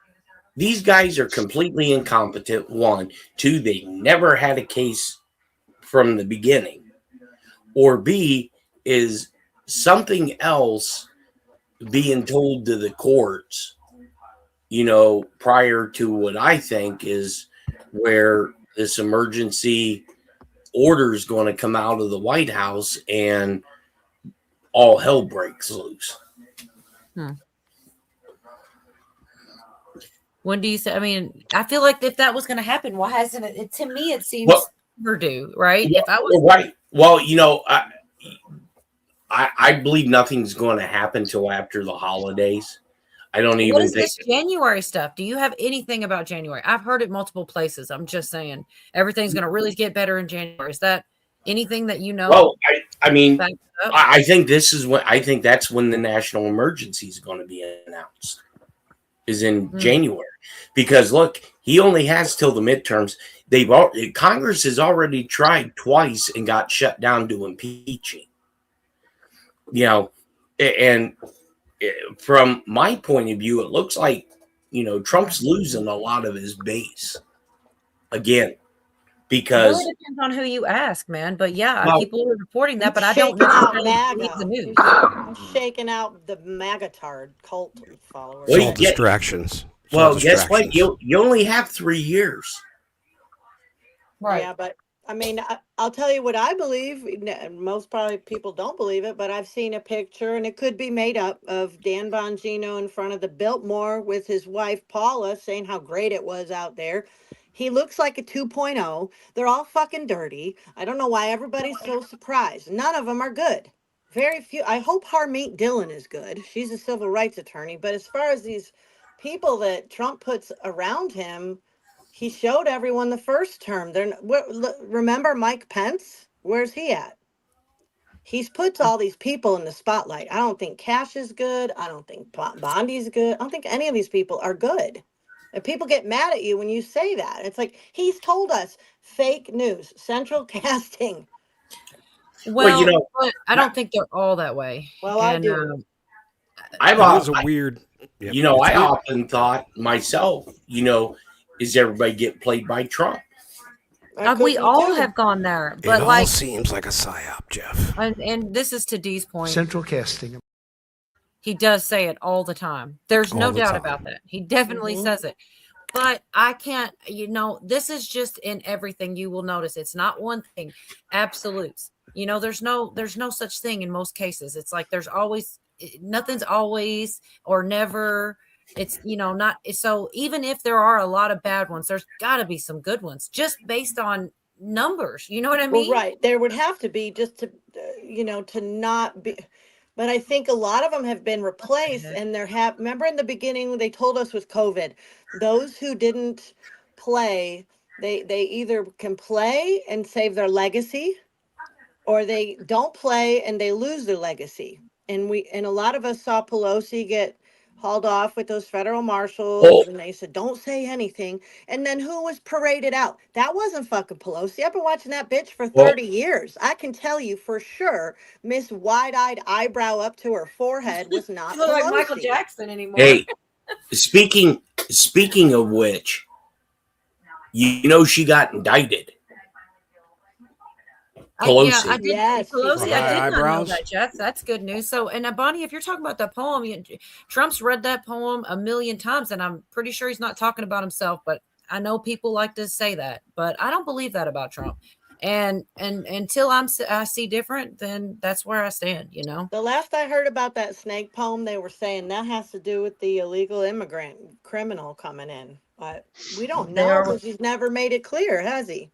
these guys are completely incompetent. One, two, they never had a case from the beginning, or B, is something else being told to the courts, prior to what I think is where this emergency order is going to come out of the White House and all hell breaks loose. When do you say? I mean, I feel like if that was going to happen, why hasn't it? To me, it seems overdue, right? Well, if I was right. Well, I believe nothing's going to happen till after the holidays. I don't even what is think this January stuff? Do you have anything about January? I've heard it multiple places. I'm just saying everything's going to really get better in January. Is that anything that you know? Well, I think that's when the national emergency is going to be announced. Is in January, because look, he only has till the midterms. Congress has already tried twice and got shut down to impeaching. And from my point of view, it looks like Trump's losing a lot of his base again, because it really depends on who you ask, man. But people are reporting that, but I don't Shaking out necessarily believe the news. I'm shaking out the MAGA-tard cult followers. It's all distractions. Guess what? You only have 3 years. Right. Yeah, but I mean, I'll tell you what I believe. Most probably people don't believe it, but I've seen a picture, and it could be made up, of Dan Bongino in front of the Biltmore with his wife Paula, saying how great it was out there. He looks like a 2.0. They're all fucking dirty. I don't know why everybody's so surprised. None of them are good. Very few. I hope Harmeet Dillon is good. She's a civil rights attorney. But as far as these people that Trump puts around him, he showed everyone the first term. Remember Mike Pence? Where's he at? He's put all these people in the spotlight. I don't think Cash is good. I don't think Bondi's good. I don't think any of these people are good. And people get mad at you when you say that. It's like, he's told us fake news, central casting. Well, but I don't think they're all that way. Well, I do. I weird. often thought myself, is everybody getting played by Trump? We all have gone there, but it all seems like a psyop, Jeff. And this is to Dee's point. Central casting. He does say it all the time. There's no doubt about that. He definitely says it. But I can't, this is just in everything you will notice. It's not one thing. Absolutes. There's no such thing in most cases. It's like nothing's always or never. It's, not. So even if there are a lot of bad ones, there's got to be some good ones just based on numbers. You know what I mean? Well, right. There would have to be, just to, to not be. But I think a lot of them have been replaced, and remember in the beginning, they told us with COVID, those who didn't play, they either can play and save their legacy, or they don't play and they lose their legacy. And a lot of us saw Pelosi get hauled off with those federal marshals, and they said, don't say anything. And then who was paraded out? That wasn't fucking Pelosi. I've been watching that bitch for 30 years. I can tell you for sure, Miss Wide-Eyed Eyebrow up to her forehead was not Pelosi. Like Michael Jackson anymore. Hey, speaking of which, she got indicted. Pelosi. I did. Pelosi, I did not know that, Jeff. That's good news. So, and Bonnie, if you're talking about that poem, Trump's read that poem a million times, and I'm pretty sure he's not talking about himself. But I know people like to say that, but I don't believe that about Trump. And until I see different, then that's where I stand. The last I heard about that snake poem, they were saying that has to do with the illegal immigrant criminal coming in, but we don't know because he's never made it clear, has he?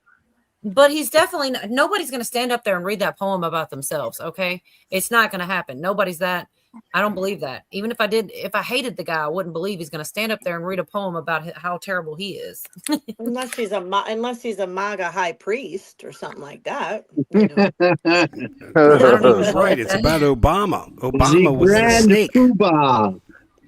But he's definitely nobody's going to stand up there and read that poem about themselves. Okay. It's not going to happen. Nobody's that. I don't believe that. Even if I hated the guy, I wouldn't believe he's going to stand up there and read a poem about how terrible he is. unless he's a MAGA high priest or something like that. He was right. It's about Obama. Obama was the snake.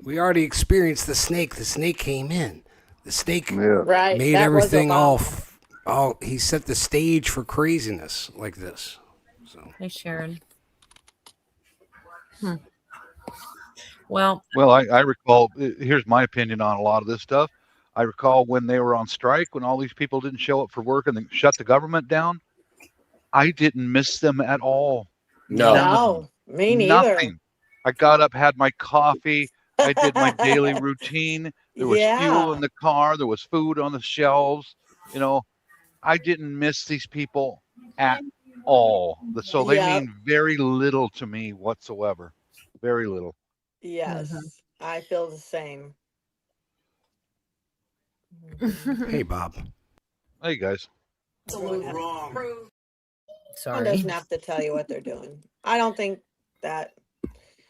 We already experienced the snake. The snake came in. The steak Right. made That was everything Obama. all. He set the stage for craziness like this. So Hey, Sharon. Well, I recall, here's my opinion on a lot of this stuff. I recall when they were on strike, when all these people didn't show up for work and they shut the government down. I didn't miss them at all. No. None of them. No, me neither. Nothing. I got up, had my coffee. I did my daily routine. There was fuel in the car. There was food on the shelves. You know, I didn't miss these people at all. So they Yep. mean very little to me whatsoever. Very little. Yes. I feel the same. hey, Bob. Hey guys. Wrong. Sorry. One doesn't have to tell you what they're doing. I don't think that.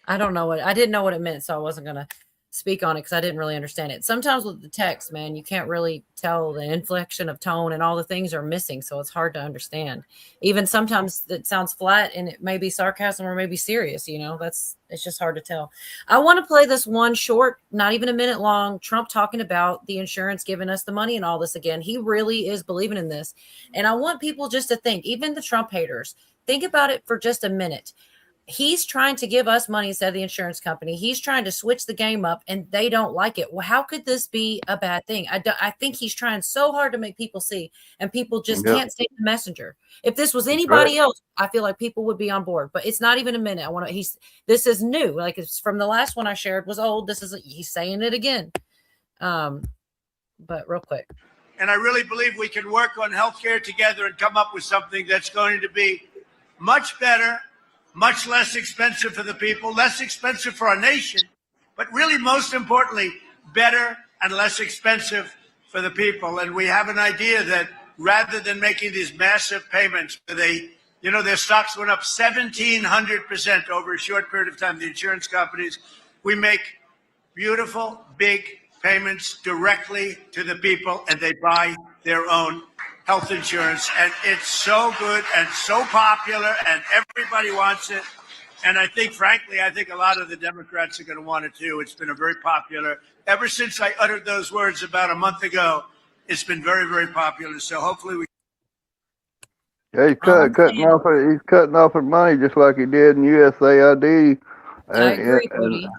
I don't know I didn't know what it meant, so I wasn't going to speak on it because I didn't really understand it. Sometimes with the text, man, you can't really tell the inflection of tone and all the things are missing. So it's hard to understand. Even sometimes it sounds flat and it may be sarcasm or maybe serious, it's just hard to tell. I want to play this one short, not even a minute long, Trump talking about the insurance giving us the money and all this again. He really is believing in this. And I want people just to think, even the Trump haters, think about it for just a minute. He's trying to give us money instead of the insurance company. He's trying to switch the game up and they don't like it. Well, how could this be a bad thing? I think he's trying so hard to make people see and people just can't stay the messenger. If this was anybody else, I feel like people would be on board, but it's not even a minute. This is new. Like it's from the last one I shared was old. He's saying it again. But real quick. And I really believe we can work on healthcare together and come up with something that's going to be much better, much less expensive for the people, less expensive for our nation, but really most importantly, better and less expensive for the people. And we have an idea that rather than making these massive payments, their stocks went up 1,700% over a short period of time, the insurance companies, we make beautiful, big payments directly to the people and they buy their own health insurance, and it's so good and so popular and everybody wants it. And I think, frankly, a lot of the Democrats are going to want it too. It's been a very popular, ever since I uttered those words about a month ago, it's been very, very popular. So hopefully we. Yeah, he's cutting off his money just like he did in USAID. I agree, Woody.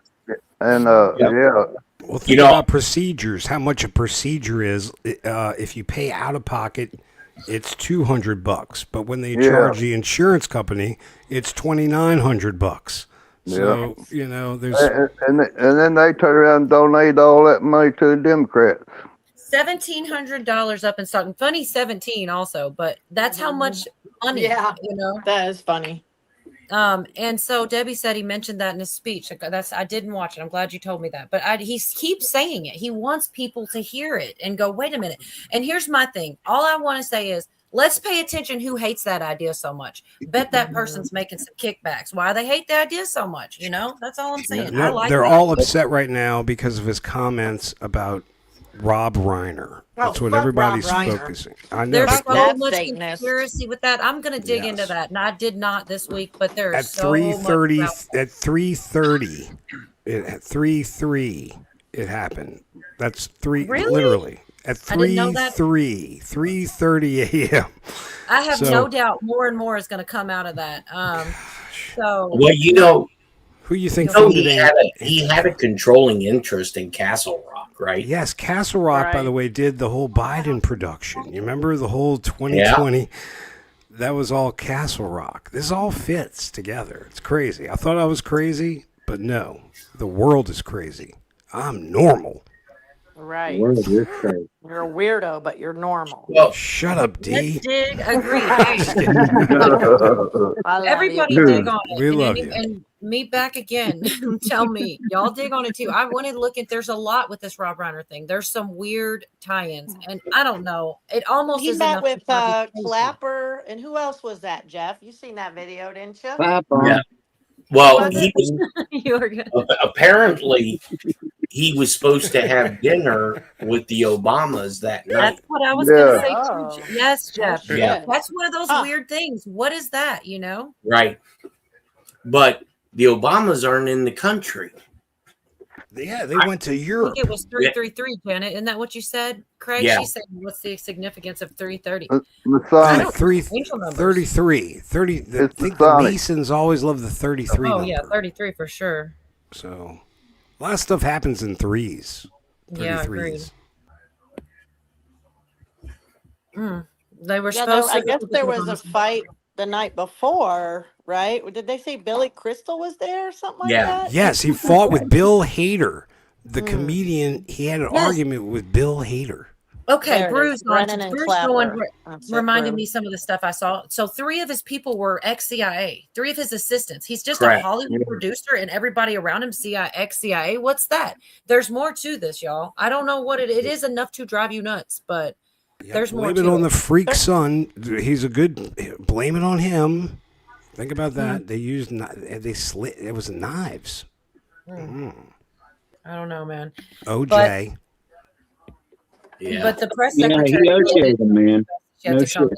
Yeah. Well, think about procedures. How much a procedure is? If you pay out of pocket, it's $200. But when they charge the insurance company, it's $2,900. So there's and then they turn around and donate all that money to the Democrats. $1,700 up in stock. And funny 17 also, but that's how much money. Yeah, that is funny. And so Debbie said he mentioned that in his speech. I didn't watch it. I'm glad you told me that. But he keeps saying it. He wants people to hear it and go, wait a minute. And here's my thing. All I want to say is let's pay attention who hates that idea so much. Bet that person's making some kickbacks. Why they hate the idea so much. That's all I'm saying. They're all upset right now because of his comments about Rob Reiner. That's what everybody's focusing. I know. There's so much conspiracy with that. I'm going to dig into that, and I did not this week. But there's at 3:30. At 3:30. At 3:03. It happened. That's literally at 3:30 a.m. I have no doubt more and more is going to come out of that. Who you think he had a controlling interest in Castle Rock, right? Yes, Castle Rock, by the way, did the whole Biden production. You remember the whole 2020? Yeah. That was all Castle Rock. This all fits together. It's crazy. I thought I was crazy, but no. The world is crazy. I'm normal. Right. You're a weirdo, but you're normal. Well, shut up, D. Let's dig. Agree. Everybody dig on it. We love you. And me back again. Tell me. Y'all dig on it too. I want to look at, there's a lot with this Rob Reiner thing. There's some weird tie-ins. And I don't know. It almost he is met with Clapper. And who else was that, Jeff? You seen that video, didn't you? Clapper. Yeah. Well, he was you were good. Apparently he was supposed to have dinner with the Obamas that night. That's what I was going to say too. Yes, Jeff. Yeah. That's one of those weird things. What is that, Right. But the Obamas aren't in the country. Yeah, they went to I Europe. think it was 333, Janet. Isn't that what you said, Craig? Yeah. She said, "What's the significance of 330?" Masonic. 33. I It's think the Masonic. Masons always love the 33 Oh number. yeah, 33 for sure. So a lot of stuff happens in threes. Yeah, agreed. 33s. They were Yeah, supposed I to. guess there was a fight the night before, right? Did they say Billy Crystal was there or something like Yeah. that? Yes, he fought with Bill Hader, the Hmm. comedian. He had an Yes. argument with Bill Hader. Okay, There it Bruce, is. Brennan and Clapper. That's it, reminded Bruce. me some of the stuff I saw. So 3 of his people were ex-CIA, 3 of his assistants. He's just a Correct. Hollywood producer, and everybody around him CIA, ex-CIA. What's that? There's more to this, y'all. I don't know what it is enough to drive you nuts, but there's more Blame to it on it. the freak son. He's a good. Blame it on him. Think about that. They used. They slit. It was knives. I don't know, man. OJ. But the press Yeah, secretary he OJ'd him, man. she had No to come shit. in.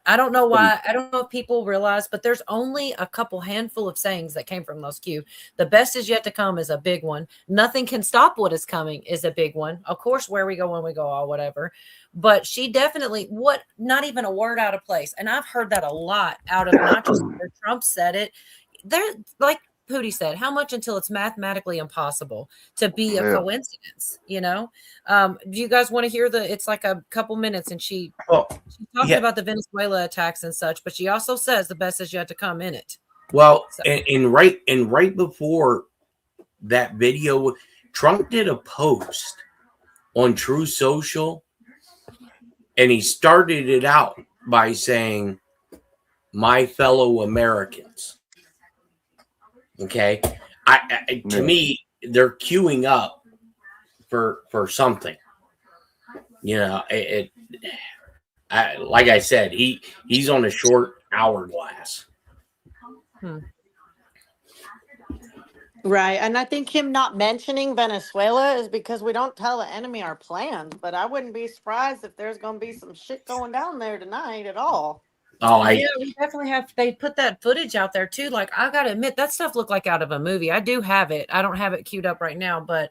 I don't know why. I don't know if people realize, but there's only a couple handful of sayings that came from those Q. The best is yet to come is a big one. Nothing can stop what is coming is a big one. Of course, where we go when we go, all whatever. But she definitely not even a word out of place. And I've heard that a lot out of not just where Trump said it. They're like Pootie said, how much until it's mathematically impossible to be a coincidence, you know? Do you guys want to hear it's like a couple minutes and she talks about the Venezuela attacks and such, but she also says the best is yet to come in it. Well, and right before that video, Trump did a post on True Social, and he started it out by saying, "My fellow Americans." Okay, to me, they're queuing up for something. You know, like I said, he's on a short hourglass. Right. And I think him not mentioning Venezuela is because we don't tell the enemy our plans. But I wouldn't be surprised if there's going to be some shit going down there tonight at all. Yeah, we definitely have. They put that footage out there too. Like, I gotta admit, that stuff looked like out of a movie. I do have it. I don't have it queued up right now, but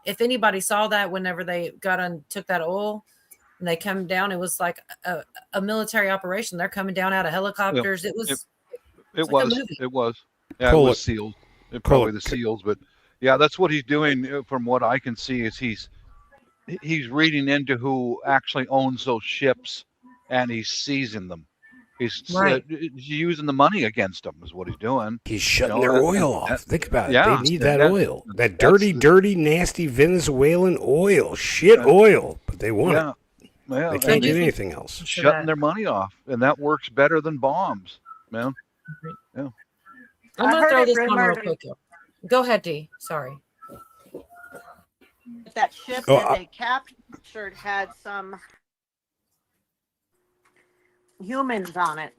if anybody saw that, whenever they took that oil and they come down, it was like a military operation. They're coming down out of helicopters. It was. It like a was. movie. It was. Yeah, it was SEALs. Probably the SEALs, but yeah, that's what he's doing. From what I can see, is he's reading into who actually owns those ships, and he's seizing them. He's using the money against them, is what he's doing. He's shutting their oil off. Think about it. Yeah, They need that oil. That dirty, nasty Venezuelan oil. Shit oil. But they want it. Yeah, they can't get anything else. Shutting their money off. And that works better than bombs, man. Yeah. I'm going to throw this on real quick. Go ahead, Dee. Sorry. That ship that they captured had some humans on it,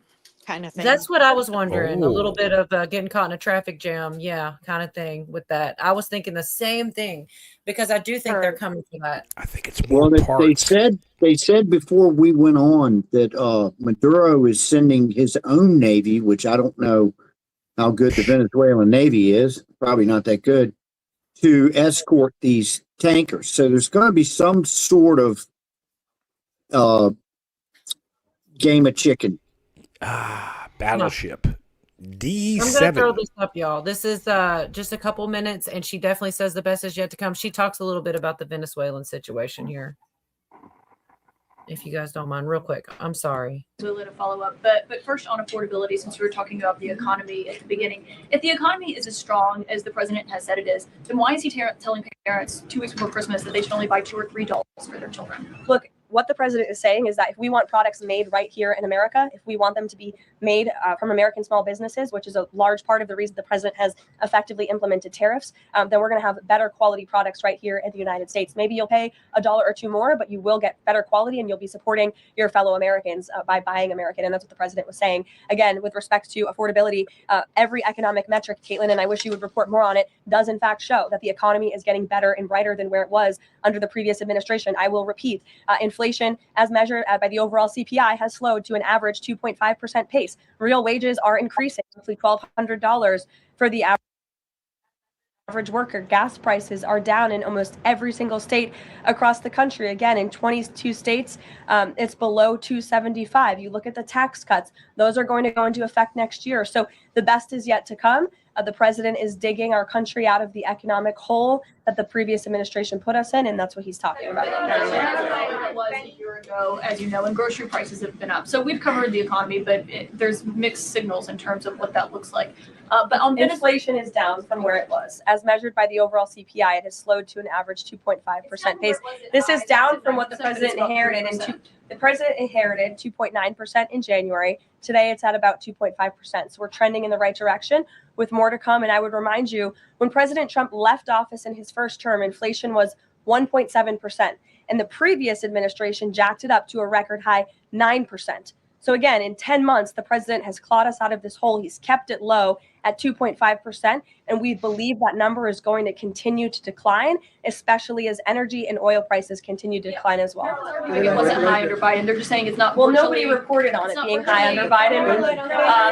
kind of thing. That's what I was wondering. A little bit of getting caught in a traffic jam, kind of thing with that. I was thinking the same thing because I do think they're coming for that. I think it's more parts. They said before we went on that Maduro is sending his own navy, which I don't know how good the Venezuelan Navy is, probably not that good, to escort these tankers. So there's going to be some sort of game of chicken. Battleship. D7. I'm going to throw this up, y'all. This is just a couple minutes, and she definitely says the best is yet to come. She talks a little bit about the Venezuelan situation here. If you guys don't mind, real quick. I'm sorry. To follow up, but first on affordability, since we were talking about the economy at the beginning, if the economy is as strong as the president has said it is, then why is he telling parents 2 weeks before Christmas that they should only buy $2 or $3 for their children? Look, what the president is saying is that if we want products made right here in America, if we want them to be made from American small businesses, which is a large part of the reason the president has effectively implemented tariffs, then we're going to have better quality products right here in the United States. Maybe you'll pay $1 or $2 more, but you will get better quality and you'll be supporting your fellow Americans by buying American. And that's what the president was saying. Again, with respect to affordability, every economic metric, Caitlin, and I wish you would report more on it, does in fact show that the economy is getting better and brighter than where it was under the previous administration. I will repeat, inflation as measured by the overall CPI has slowed to an average 2.5% pace. Real wages are increasing, roughly $1,200 for the average. average worker. Gas prices are down in almost every single state across the country. Again, in 22 states, it's below 275. You look at the tax cuts, those are going to go into effect next year. So the best is yet to come. The president is digging our country out of the economic hole that the previous administration put us in, and that's what he's talking about. It was a year ago, as you know, and grocery prices have been up. So we've covered the economy, but there's mixed signals in terms of what that looks like. But on inflation is down from where it was. As measured by the overall CPI, it has slowed to an average 2.5% pace. This is down from what the president inherited. The president inherited 2.9% in January. Today, it's at about 2.5%. So we're trending in the right direction with more to come. And I would remind you, when President Trump left office in his first term, inflation was 1.7%. And the previous administration jacked it up to a record high 9%. So again, in 10 months, the president has clawed us out of this hole. He's kept it low at 2.5%. And we believe that number is going to continue to decline, especially as energy and oil prices continue to decline as well. It wasn't high under Biden. They're just saying it's not. Well, nobody reported on it being high under Biden.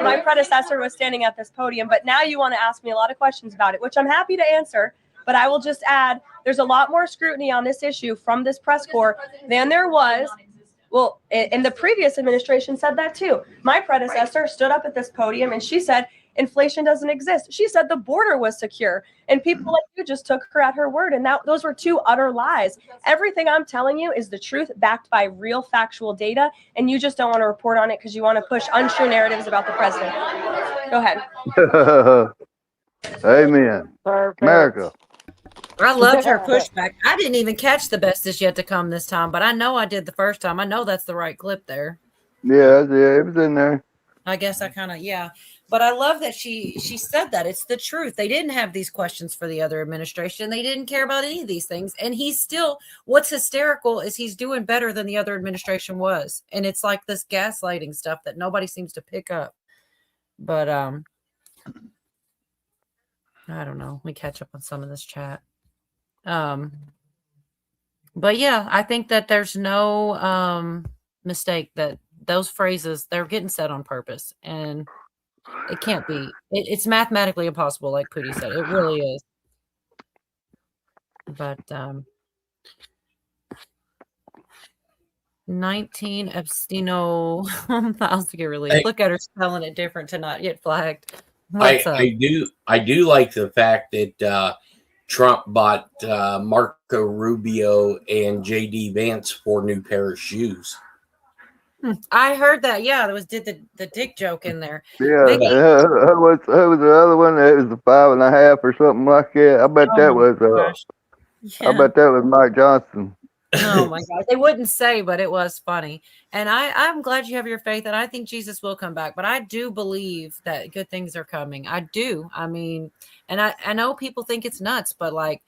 My predecessor was standing at this podium, but now you want to ask me a lot of questions about it, which I'm happy to answer. But I will just add, there's a lot more scrutiny on this issue from this press corps than there was. Well, and the previous administration said that too. My predecessor stood up at this podium and she said, inflation doesn't exist. She said the border was secure. And people like you just took her at her word. And those were two utter lies. Everything I'm telling you is the truth backed by real factual data. And you just don't want to report on it because you want to push untrue narratives about the president. Go ahead. Amen. Perfect. America. I loved her pushback. I didn't even catch the best is yet to come this time, but I know I did the first time. I know that's the right clip there. Yeah, it was in there. I guess I kind of, yeah. But I love that she said that. It's the truth. They didn't have these questions for the other administration. They didn't care about any of these things. And he's still, what's hysterical is he's doing better than the other administration was. And it's like this gaslighting stuff that nobody seems to pick up. But I don't know. Let me catch up on some of this chat. But yeah, I think that there's no mistake that those phrases, they're getting said on purpose, and it can't be. It's mathematically impossible, like Pootie said. It really is. But 19 abstino files to get released. Look at her spelling it different to not get flagged. I do like the fact that Trump bought Marco Rubio and JD Vance 4 new pair of shoes. I heard that. Yeah, there was did the dick joke in there. Yeah, who was the other one? It was the 5.5 or something like that. I bet that was. Yeah. I bet that was Mike Johnson. Oh my God. They wouldn't say, but it was funny. And I'm glad you have your faith, and I think Jesus will come back. But I do believe that good things are coming. I do. I mean, and I know people think it's nuts, but like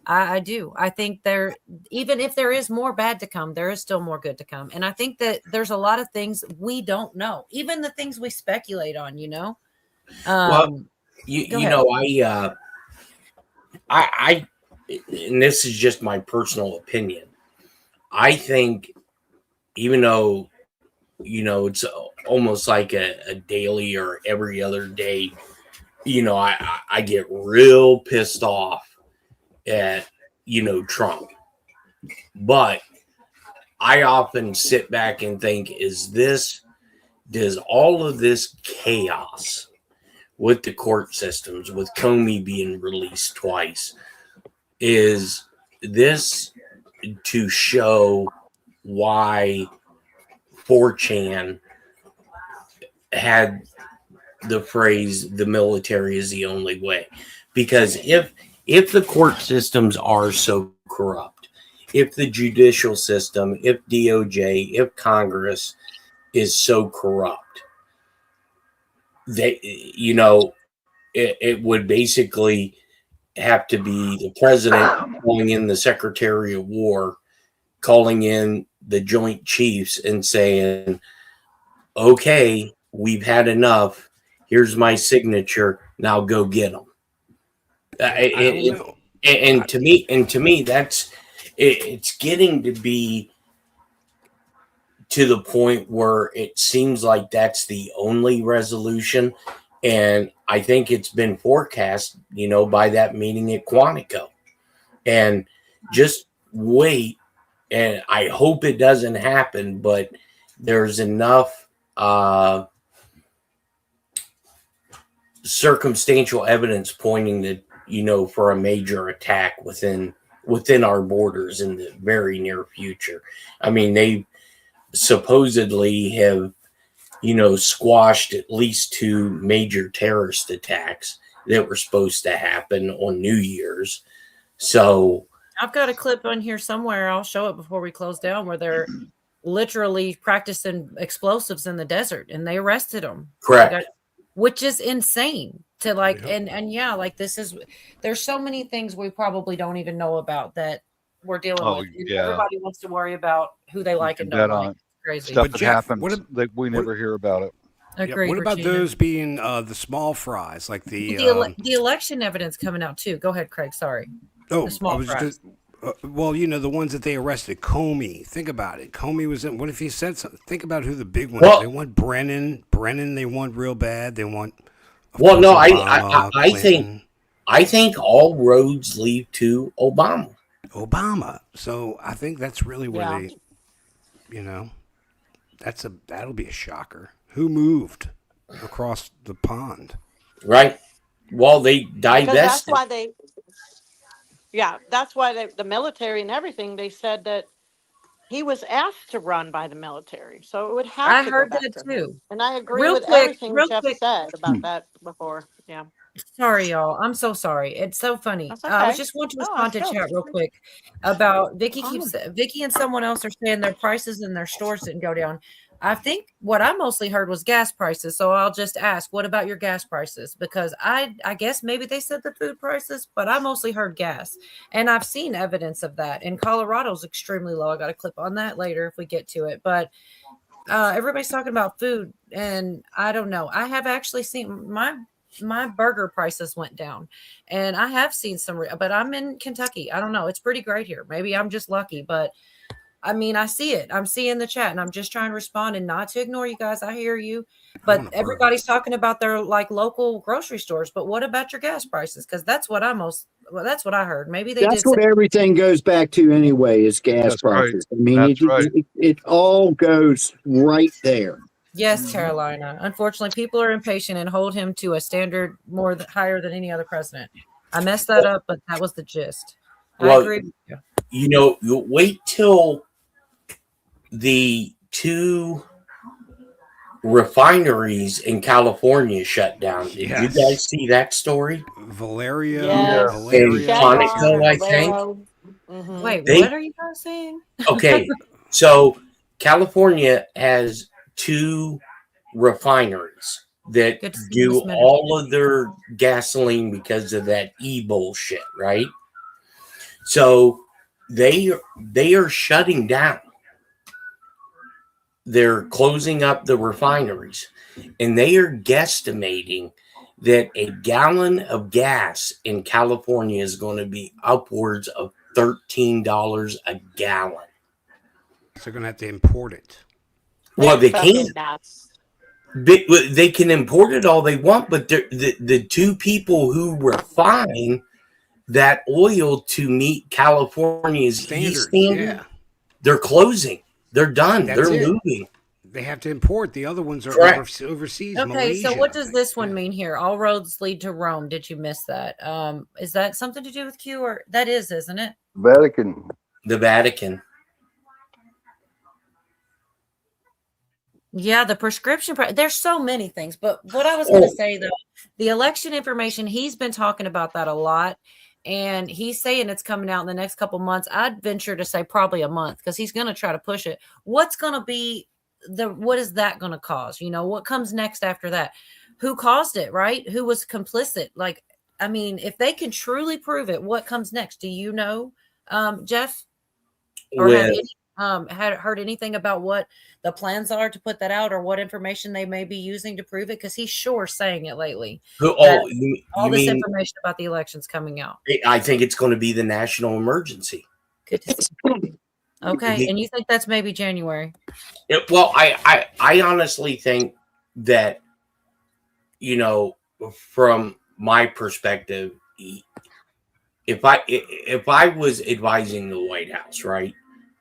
I do. I think even if there is more bad to come, there is still more good to come. And I think that there's a lot of things we don't know, even the things we speculate on, you know? Well, you know, I and this is just my personal opinion. I think even though, you know, it's almost like a daily or every other day, you know, I get real pissed off at, you know, Trump. But I often sit back and think, does all of this chaos with the court systems, with Comey being released twice, is this to show why 4chan had the phrase "the military is the only way"? Because if the court systems are so corrupt, if the judicial system, if DOJ, if Congress is so corrupt, they, you know, it would basically have to be the president calling in the Secretary of War, calling in the Joint Chiefs and saying, okay, we've had enough. Here's my signature. Now go get them. And to me, that's it's getting to be to the point where it seems like that's the only resolution. And I think it's been forecast, by that meeting at Quantico. And just wait, and I hope it doesn't happen, but there's enough circumstantial evidence pointing that, for a major attack within our borders in the very near future. I mean, they supposedly have, squashed at least 2 major terrorist attacks that were supposed to happen on New Year's. So I've got a clip on here somewhere. I'll show it before we close down, where they're literally practicing explosives in the desert, and they arrested them. correct. Which is insane to and yeah, like there's so many things we probably don't even know about that we're dealing with. And everybody wants to worry about who they like and don't like. Crazy stuff that Jeff, happens that we never hear about it. Agreed, what about Regina. those being the small fries, like the election evidence coming out too? Go ahead, Craig. Sorry. Oh, the small I was fries. just well, the ones that they arrested. Comey. Think about it. Comey was in. What if he said something? Think about who the big ones. Well, they want Brennan. They want real bad. They want. Well, no, Obama, I think all roads lead to Obama. So I think that's really where they, that'll be a shocker. Who moved across the pond? Right. Well, they divested. That's why that's why the military and everything, they said that he was asked to run by the military. So it would have to heard go back that to him. too. And I agree Real with quick, everything Jeff said about that before. Yeah. Sorry, y'all. I'm so sorry. It's so funny. That's I was okay. just want to No, respond to that's chat good. real quick about Vicky and someone else are saying their prices in their stores didn't go down. I think what I mostly heard was gas prices. So I'll just ask, what about your gas prices? Because I guess maybe they said the food prices, but I mostly heard gas. And I've seen evidence of that. And Colorado's extremely low. I got a clip on that later if we get to it. But everybody's talking about food, and I don't know. I have actually seen my burger prices went down, and I have seen some, but I'm in Kentucky. I don't know. It's pretty great here. Maybe I'm just lucky, but I mean, I see it. I'm seeing the chat, and I'm just trying to respond and not to ignore you guys. I hear you, but everybody's talking about their local grocery stores. But what about your gas prices? Because that's what that's what I heard. Maybe That's what everything goes back to anyway, is gas prices. I mean, it all goes right there. Yes, Carolina. Unfortunately, people are impatient and hold him to a standard higher than any other president. I messed that up, but that was the gist. I agree with you. You wait till the 2 refineries in California shut down. Did you guys see that story? Valeria and Quantico, I think. Mm-hmm. Wait, what are you guys saying? Okay, so California has 2 refineries that do all of their gasoline because of that bullshit, right? So they are shutting down. They're closing up the refineries, and they are guesstimating that a gallon of gas in California is going to be upwards of $13 a gallon. So they're going to have to import it. Well, they can't. They can import it all they want, but the 2 people who refine that oil to meet California's standard, they're closing. They're done. They're moving. They have to import. The other ones are overseas. Okay, Malaysia. so what does this one mean here? All roads lead to Rome. Did you miss that? Is that something to do with Q, or that is, isn't it? Vatican. The Vatican. Yeah, the prescription. There's so many things, but what I was going to say though, the election information, he's been talking about that a lot. And he's saying it's coming out in the next couple months. I'd venture to say probably a month, because he's going to try to push it. What's going to be what is that going to cause? What comes next after that? Who caused it, right? Who was complicit? I mean, if they can truly prove it, what comes next? Do you know, Jeff? Or had heard anything about what the plans are to put that out, or what information they may be using to prove it? Because he's sure saying it lately. All this information about the elections coming out. I think it's going to be the national emergency. Good to see. Okay, and you think that's maybe January? Well, I honestly think that you know, from my perspective, if I was advising the White House, right,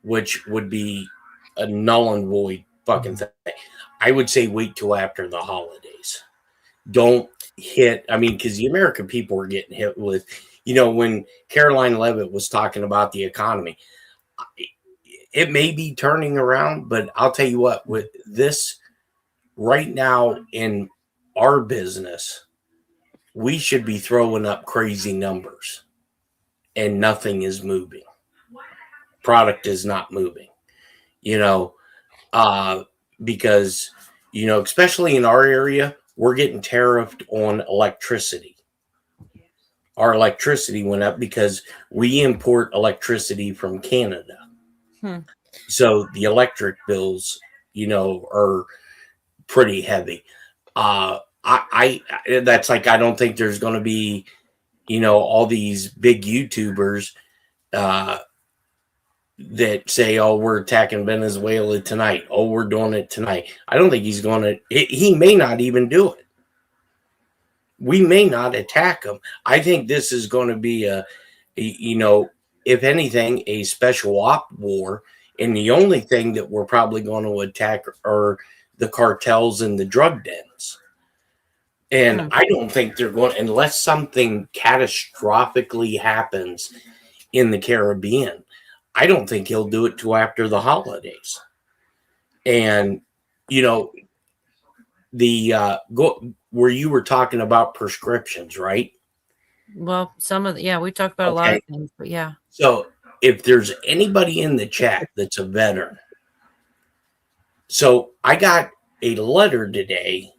which would be a null and void fucking thing, I would say wait till after the holidays. Don't hit. I mean, because the American people are getting hit with, when Caroline Levitt was talking about the economy, it may be turning around, but I'll tell you what, with this right now in our business, we should be throwing up crazy numbers and nothing is moving. Product is not moving, you know, because, especially in our area, we're getting tariffed on electricity. Our electricity went up because we import electricity from Canada. So the electric bills, are pretty heavy. I that's like, I don't think there's going to be, all these big YouTubers that say, "Oh, we're attacking Venezuela tonight. Oh, we're doing it tonight." I don't think he's going to. He may not even do it. We may not attack him. I think this is going to be if anything, a special op war. And the only thing that we're probably going to attack are the cartels and the drug dens. And I don't think they're going, unless something catastrophically happens in the Caribbean, I don't think he'll do it till after the holidays. And, where you were talking about prescriptions, right? Well, we talked about a lot of things, but yeah. So if there's anybody in the chat that's a veteran, so I got a letter today.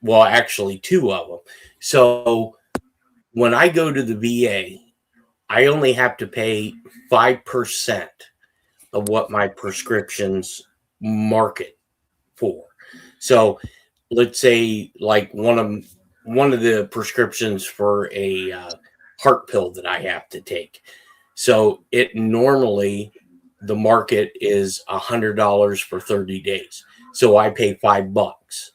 Well, actually, two of them. So when I go to the VA, I only have to pay 5% of what my prescriptions market for. So let's say like one of the prescriptions for a heart pill that I have to take. So it normally, the market is $100 for 30 days. So I pay $5.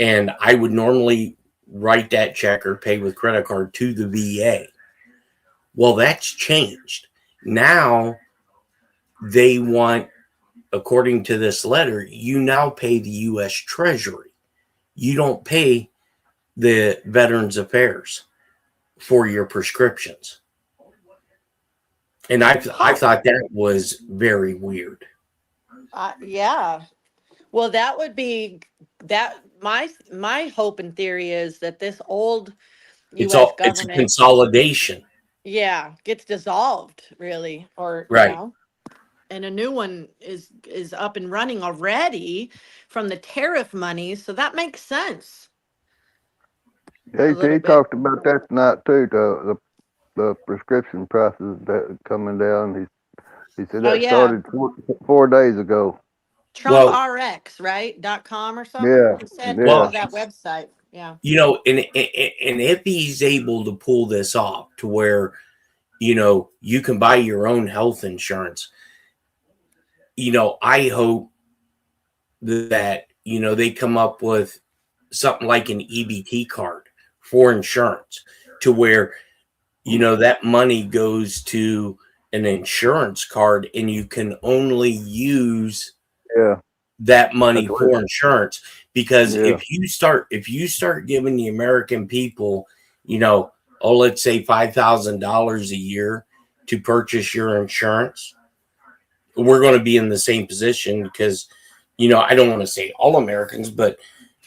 And I would normally write that check or pay with credit card to the VA. Well, that's changed. Now they want, according to this letter, you now pay the U.S. Treasury. You don't pay the Veterans Affairs for your prescriptions. And I thought that was very weird. Yeah. Well, that would be that. My hope and theory is that this old U.S. It's a government, consolidation. gets dissolved, really, or Right. And a new one is up and running already from the tariff money, so that makes sense. JT talked about that tonight too. The prescription prices that coming down. He said that started 4 days ago. Trump RX, right? .com or something. Yeah. He said that website. Yeah. And if he's able to pull this off to where, you can buy your own health insurance, I hope that, they come up with something like an EBT card for insurance to where, that money goes to an insurance card and you can only use that money for insurance. Because if you start giving the American people, let's say $5,000 a year to purchase your insurance, we're going to be in the same position because, I don't want to say all Americans, but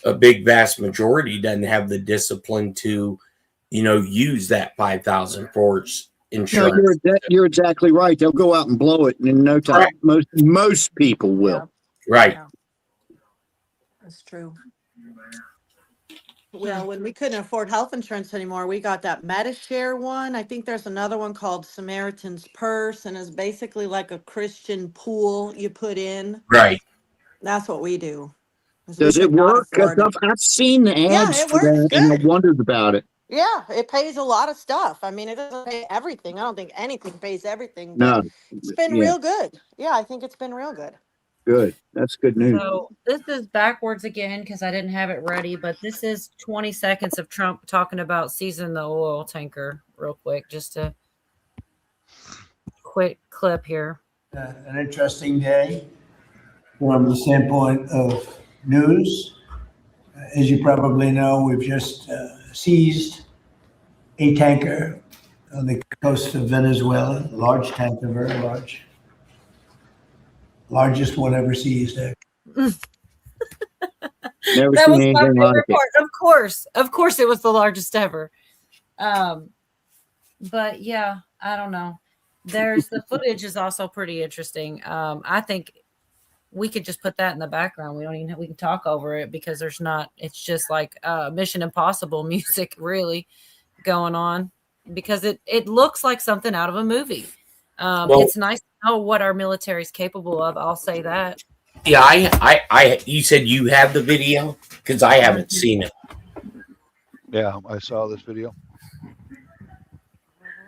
a big vast majority doesn't have the discipline to, use that $5,000 for insurance. No, you're exactly right. They'll go out and blow it in no time. Right. Most people will. Right. Yeah. That's true. Well, when we couldn't afford health insurance anymore, we got that MediShare one. I think there's another one called Samaritan's Purse, and it's basically like a Christian pool you put in. Right. That's what we do. Does it work? I've seen the ads for that, and I wondered about it. Yeah, it pays a lot of stuff. I mean, it doesn't pay everything. I don't think anything pays everything, but No, it's been real good. Yeah, I think it's been real good. Good. That's good news. So this is backwards again because I didn't have it ready, but this is 20 seconds of Trump talking about seizing the oil tanker real quick. Just a quick clip here. An interesting day from the standpoint of news. As you probably know, we've just seized a tanker on the coast of Venezuela, a large tanker, very large. Largest one ever seized. Never That seen was my anything like favorite it. part. Of course, it was the largest ever. But yeah, I don't know. There's the footage is also pretty interesting. I think we could just put that in the background. We can talk over it because it's just like Mission Impossible music really going on because it looks like something out of a movie. It's nice to know what our military is capable of. I'll say that. Yeah, I you said you have the video because I haven't seen it. Yeah, I saw this video.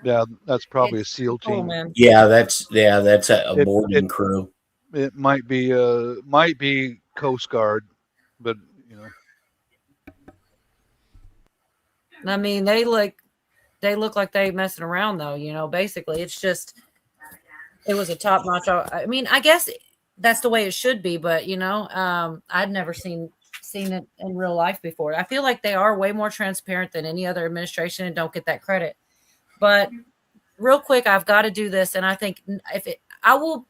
Yeah, that's probably a SEAL team. Man. Yeah, that's a boarding crew. It might be Coast Guard, but you know. I mean, they look like they messing around though. You know, basically, it's just it was a top notch. I mean, I guess that's the way it should be, but you know, I'd never seen it in real life before. I feel like they are way more transparent than any other administration and don't get that credit. But real quick, I've got to do this, and I think I was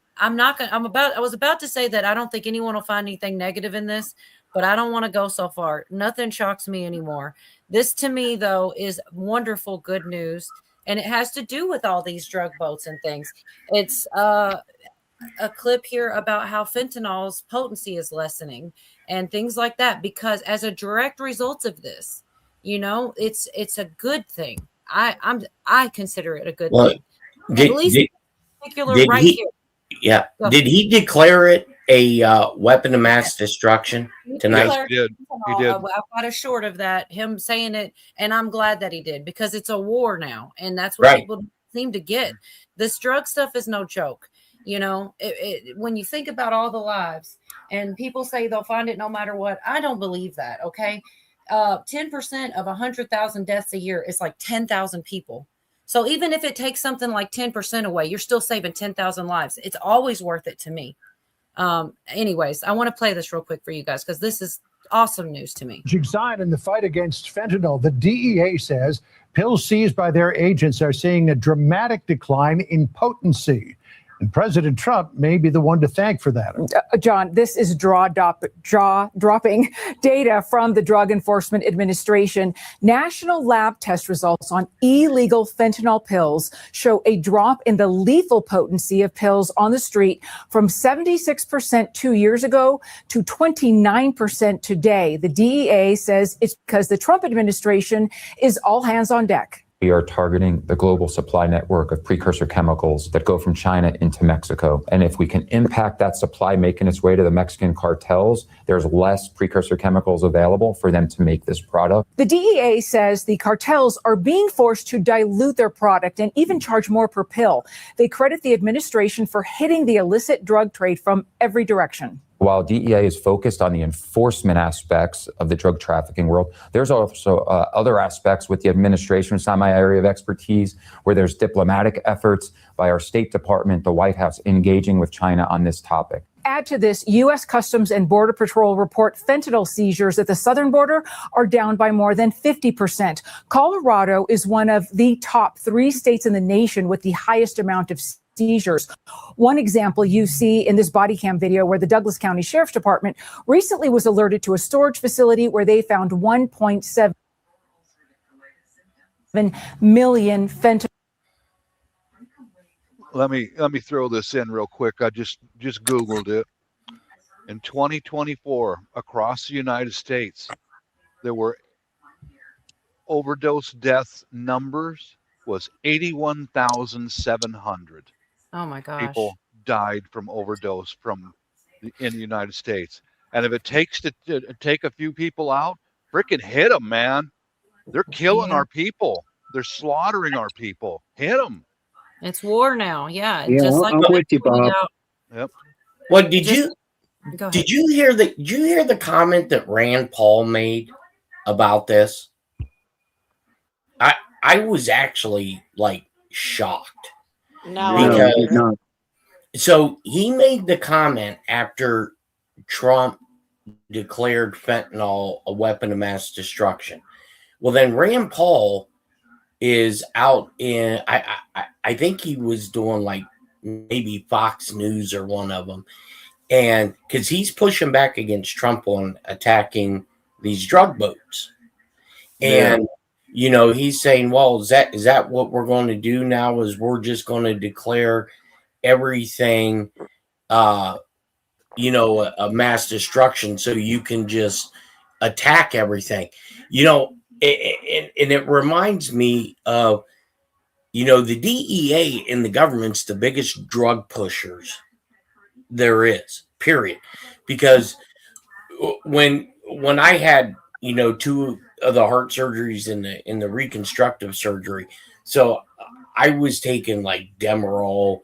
about to say that I don't think anyone will find anything negative in this, but I don't want to go so far. Nothing shocks me anymore. This to me though is wonderful good news, and it has to do with all these drug boats and things. It's a clip here about how fentanyl's potency is lessening and things like that, because as a direct result of this, you know, it's a good thing. I consider it a good thing. At least right here. Yeah. Did he declare it a weapon of mass destruction tonight? Yes, he did. I got a short of that, him saying it, and I'm glad that he did because it's a war now, and that's what people seem to get. This drug stuff is no joke. You know, when you think about all the lives, and people say they'll find it no matter what, I don't believe that. Okay, 10% of 100,000 deaths a year is like 10,000 people. So even if it takes something like 10% away, you're still saving 10,000 lives. It's always worth it to me. Anyways, I want to play this real quick for you guys because this is awesome news to me. Sign in the fight against fentanyl, the DEA says pills seized by their agents are seeing a dramatic decline in potency. And President Trump may be the one to thank for that. John, this is jaw-dropping data from the Drug Enforcement Administration. National lab test results on illegal fentanyl pills show a drop in the lethal potency of pills on the street from 76% 2 years ago to 29% today. The DEA says it's because the Trump administration is all hands on deck. We are targeting the global supply network of precursor chemicals that go from China into Mexico. And if we can impact that supply making its way to the Mexican cartels, there's less precursor chemicals available for them to make this product. The DEA says the cartels are being forced to dilute their product and even charge more per pill. They credit the administration for hitting the illicit drug trade from every direction. While DEA is focused on the enforcement aspects of the drug trafficking world, there's also other aspects with the administration. It's not my area of expertise, where there's diplomatic efforts by our State Department, the White House, engaging with China on this topic. Add to this, U.S. Customs and Border Patrol report fentanyl seizures at the southern border are down by more than 50%. Colorado is one of the top 3 states in the nation with the highest amount of seizures. One example you see in this body cam video where the Douglas County Sheriff's Department recently was alerted to a storage facility where they found 1.7 million fentanyl. Let me throw this in real quick. I just Googled it. In 2024, across the United States, there were overdose death numbers was 81,700. Oh my gosh. People died from overdose in the United States. And if it takes to take a few people out, freaking hit them, man. They're killing our people. They're slaughtering our people. Hit them. It's war now. Yeah. Yeah, just like I'm with you, Bob. Yep. What did you? Go ahead. Did you hear the comment that Rand Paul made about this? I was actually like shocked. No, No, I I because did not. so he made the comment after Trump declared fentanyl a weapon of mass destruction. Well, then Rand Paul is out in I think he was doing like maybe Fox News or one of them, and because he's pushing back against Trump on attacking these drug boats, Yeah. and he's saying, well, is that what we're going to do now? Is we're just going to declare everything a mass destruction so you can just attack everything. And it reminds me of the DEA in the government's the biggest drug pushers there is, period. Because when I had two of the heart surgeries in the reconstructive surgery, so I was taking like Demerol,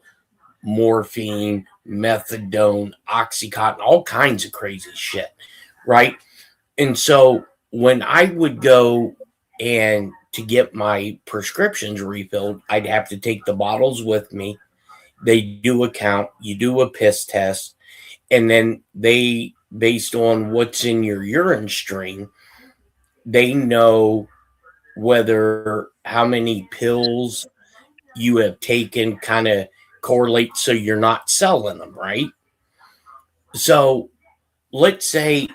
morphine, methadone, Oxycontin, all kinds of crazy shit, right? And so when I would go and to get my prescriptions refilled, I'd have to take the bottles with me. They do a count, you do a piss test, and then they, based on what's in your urine stream, they know whether how many pills you have taken kind of correlate so you're not selling them, right? So let's say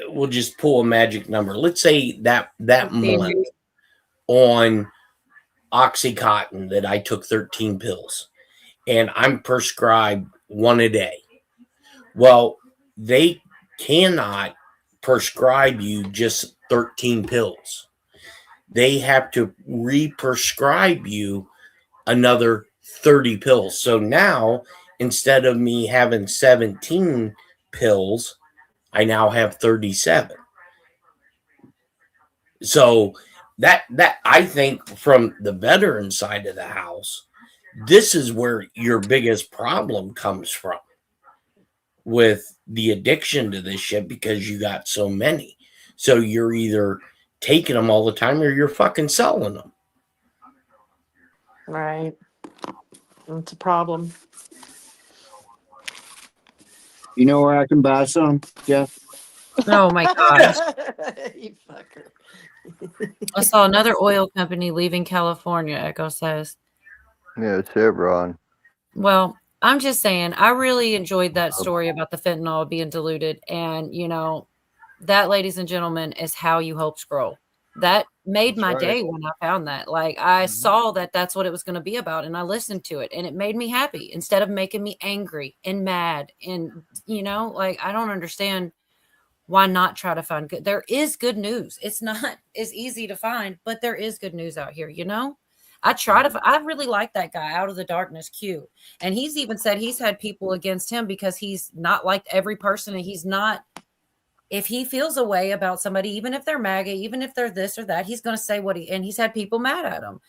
we'll just pull a magic number. Let's say that month on Oxycontin that I took 13 pills and I'm prescribed one a day. Well, they cannot prescribe you just 13 pills. They have to re-prescribe you another 30 pills. So now, instead of me having 17 pills, I now have 37. So that I think from the veteran side of the house, this is where your biggest problem comes from with the addiction to this shit, because you got so many. So you're either taking them all the time or you're fucking selling them. Right. It's a problem. You know where I can buy some, Jeff? Oh my gosh. You fucker. I saw another oil company leaving California, Echo says. Yeah, Chevron. Well, I'm just saying, I really enjoyed that story about the fentanyl being diluted. And, that, ladies and gentlemen, is how you hope scroll. That made my day when I found that. Like, I saw that that's what it was going to be about, and I listened to it, and it made me happy instead of making me angry and mad. And, I don't understand why not try to find good. There is good news. It's not as easy to find, but there is good news out here, I really like that guy, Out of the Darkness Q. And he's even said he's had people against him because he's not liked every person. And he's not, if he feels a way about somebody, even if they're MAGA, even if they're this or that, he's going to say and he's had people mad at him.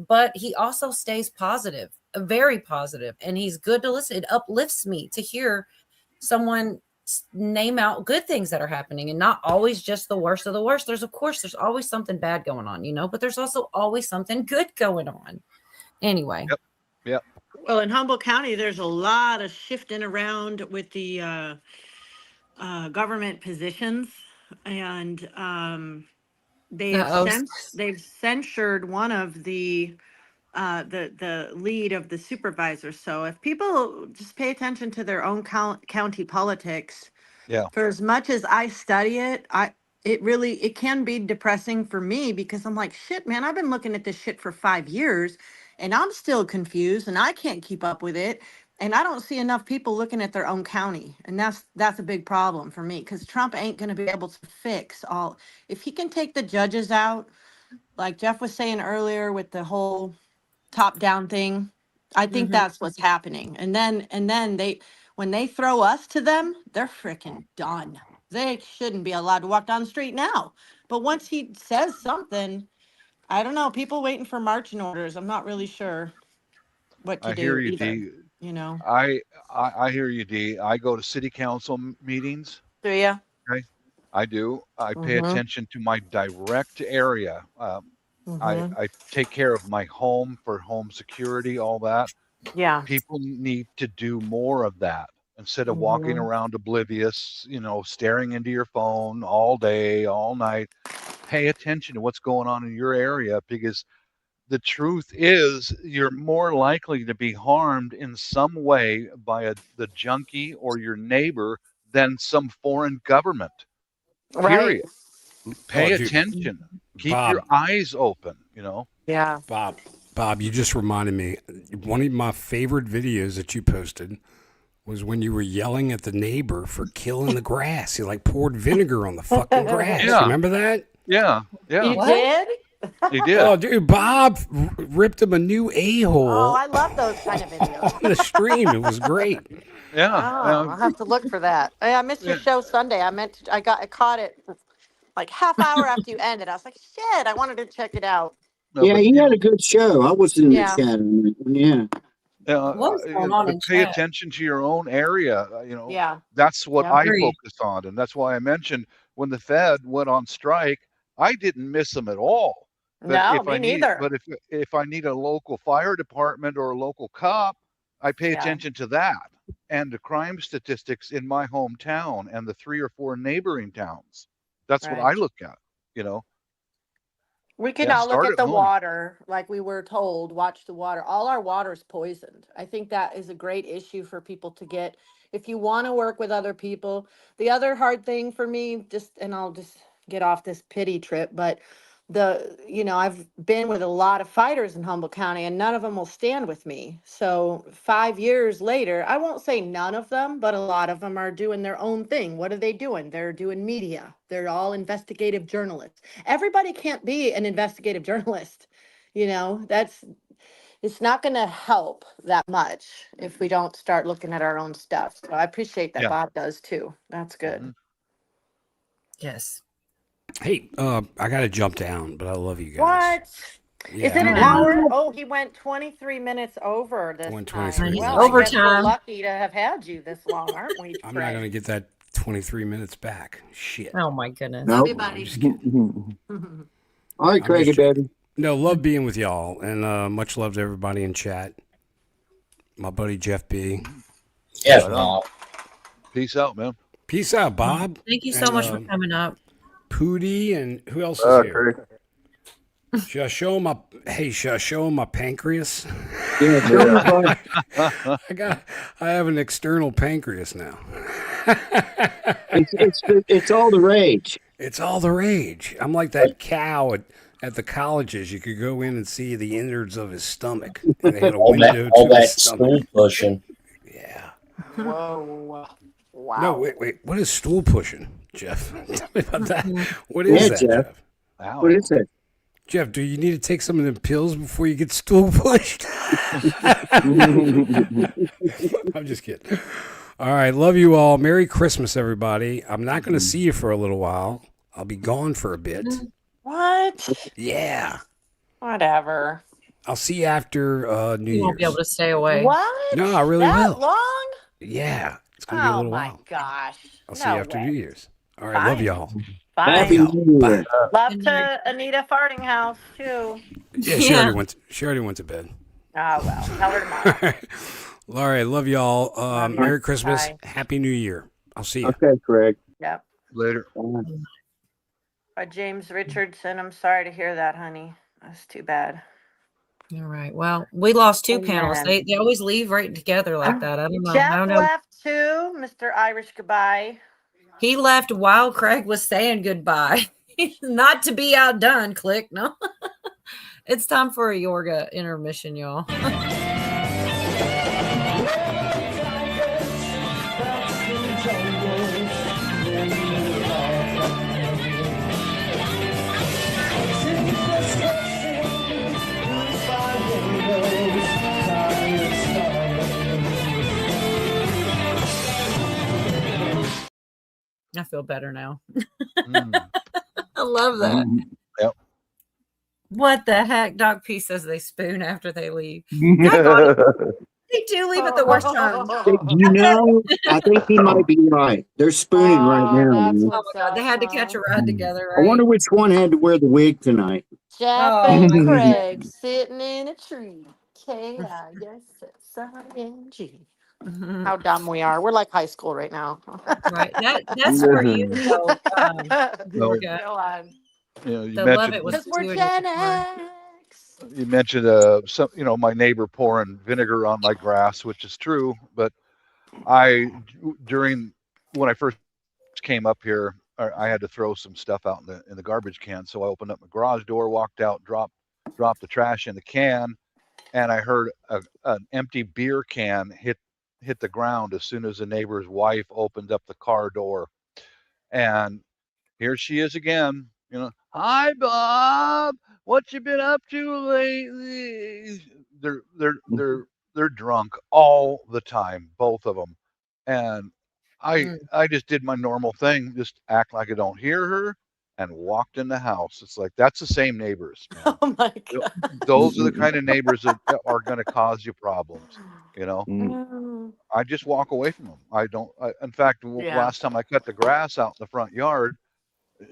But he also stays positive, very positive, and he's good to listen. It uplifts me to hear someone name out good things that are happening and not always just the worst of the worst. There's always something bad going on, but there's also always something good going on. Anyway. Yep. Well, in Humboldt County, there's a lot of shifting around with the government positions, and they've censured one of the lead of the supervisor. So if people just pay attention to their own county politics, for as much as I study it, it can be depressing for me, because I'm like, shit, man, I've been looking at this shit for 5 years and I'm still confused and I can't keep up with it. And I don't see enough people looking at their own county. And that's a big problem for me, because Trump ain't going to be able to fix all. If he can take the judges out, like Jeff was saying earlier with the whole top down thing, I think that's what's happening. And then when they throw us to them, they're freaking done. They shouldn't be allowed to walk down the street now. But once he says something, I don't know, people waiting for marching orders. I'm not really sure what to I do hear you, either. D. you know. I hear you, D. I go to city council meetings. Do you? Okay, I do. I pay Mm-hmm. attention to my direct area. Mm-hmm. I take care of my home for home security, all that. Yeah. People need to do more of that instead of walking Mm-hmm. around oblivious, staring into your phone all day, all night. Pay attention to what's going on in your area, because the truth is you're more likely to be harmed in some way by the junkie or your neighbor than some foreign government. Right. Period. Oh, Pay dude, attention. Keep your Bob, eyes open, Yeah. Bob, you just reminded me. One of my favorite videos that you posted was when you were yelling at the neighbor for killing the grass. He like poured vinegar on the fucking grass. You Yeah. remember that? Yeah. Yeah. You did? He did. Oh, dude, Bob ripped him a new Oh, a-hole I love those kind of videos. on the stream. It was great. Yeah. Oh, I'll have to look for that. Hey, I missed your Yeah. show Sunday. I caught it like half hour after you ended. I was like, shit, I wanted to check it out. No, Yeah, but he had a good show. I was in the Yeah. chat on that one. Yeah. What is going on But in pay chat? attention to your own area. Yeah. That's what Yeah. I Agreed. focus on, and that's why I mentioned when the Fed went on strike, I didn't miss them at all. But No, if me I need, neither. but if I need a local fire department or a local cop, I pay Yeah. attention to that and the crime statistics in my hometown and the 3 or 4 neighboring towns. That's what I Right. look at. You know, We can Yeah. all look Start at at the home. water like we were told, watch the water. All our water is poisoned. I think that is a great issue for people to get. If you want to work with other people, the other hard thing for me, and I'll just get off this pity trip, but I've been with a lot of fighters in Humboldt County and none of them will stand with me. So 5 years later, I won't say none of them, but a lot of them are doing their own thing. What are they doing? They're doing media. They're all investigative journalists. Everybody can't be an investigative journalist. It's not going to help that much if we don't start looking at our own stuff. So I appreciate that Yeah. Bob does too. That's good. Mhm. Yes. Hey, I got to jump down, but I love you guys. What? Yeah, Is it an I'm hour? gonna- Oh, he went 23 minutes over this Went time. 23 Well, minutes. I guess we're Overtime. lucky to have had you this long, aren't we? I'm not going to get that 23 minutes back. Shit. Oh my goodness. Love Nope. you, I'm buddy. just kidding. All right, I'm Craigie, just- baby. No, love being with y'all, and much love to everybody in chat. My buddy Jeff B. Yes, Right on. Bob. Peace out, man. Peace out, Bob. Thank you so And, much for coming up. Pootie, and who else is here? Craig. Should I show him my pancreas? Yeah, sure. I have an external pancreas now. It's all the rage. It's all the rage. I'm like that cow at the colleges. You could go in and see the innards of his stomach. And they had a All window that to his stool stomach. pushing. Yeah. Whoa. Wow. No, wait. What is stool pushing, Jeff? Tell me about that. What Yeah, is that, Jeff. Jeff? Wow. What is it? Jeff, do you need to take some of the pills before you get stool pushed? I'm just kidding. All right, love you all. Merry Christmas, everybody. I'm not going to see you for a little while. I'll be gone for a bit. What? Yeah. Whatever. I'll see you after New You won't be Year's. able to stay away. What? No, I really that will. long? Yeah, it's going to be a Oh little my while. gosh. I'll see you after New Year's. All right, love Fine. y'all. Happy Bye. New Year. Love to Anita Farting House too. Yeah, she already went to bed. Oh well. Tell her tomorrow. All right, love y'all. Love you. Merry Christmas. Bye. Happy New Year. I'll see you. Okay, Craig. Yep. Later. By James Richardson. I'm sorry to hear that, honey. That's too bad. All right. Well, we lost two Amen. panelists. They always leave right together like that. I don't know. I Jeff don't know. left too. Mr. Irish goodbye. He left while Craig was saying goodbye. Not to be outdone. Click. No. It's time for a Yorga intermission, y'all. I feel better now. I love that. Yep. What the heck? Doc P says they spoon after they leave. They do leave at the worst time. You know, I think he might be right. They're spooning right now. That's Man. Oh what's my God, they up, had to huh? catch a ride together, I right? wonder which one had to wear the wig tonight. Jeff Oh, and I can Craig sitting in a tree. K-I-S-S-I-N-G. imagine. How dumb we are. We're like high school right now. Right. That's for you though, No, Georgia. Go on. you The love mentioned it was Because we're you and your Gen car. X. you mentioned some my neighbor pouring vinegar on my grass, which is true. But during when I first came up here, I had to throw some stuff out in the garbage can. So I opened up my garage door, walked out, dropped the trash in the can, and I heard an empty beer can hit the ground as soon as the neighbor's wife opened up the car door. And here she is again, hi Bob, what you been up to lately? They're drunk all the time, both of them. And I just did my normal thing, just act like I don't hear her, and walked in the house. It's like, that's the same neighbors, man. Oh my God. Those are the kind of neighbors that are going to cause you problems. I just walk away from them. In fact, Yeah. last time I cut the grass out in the front yard,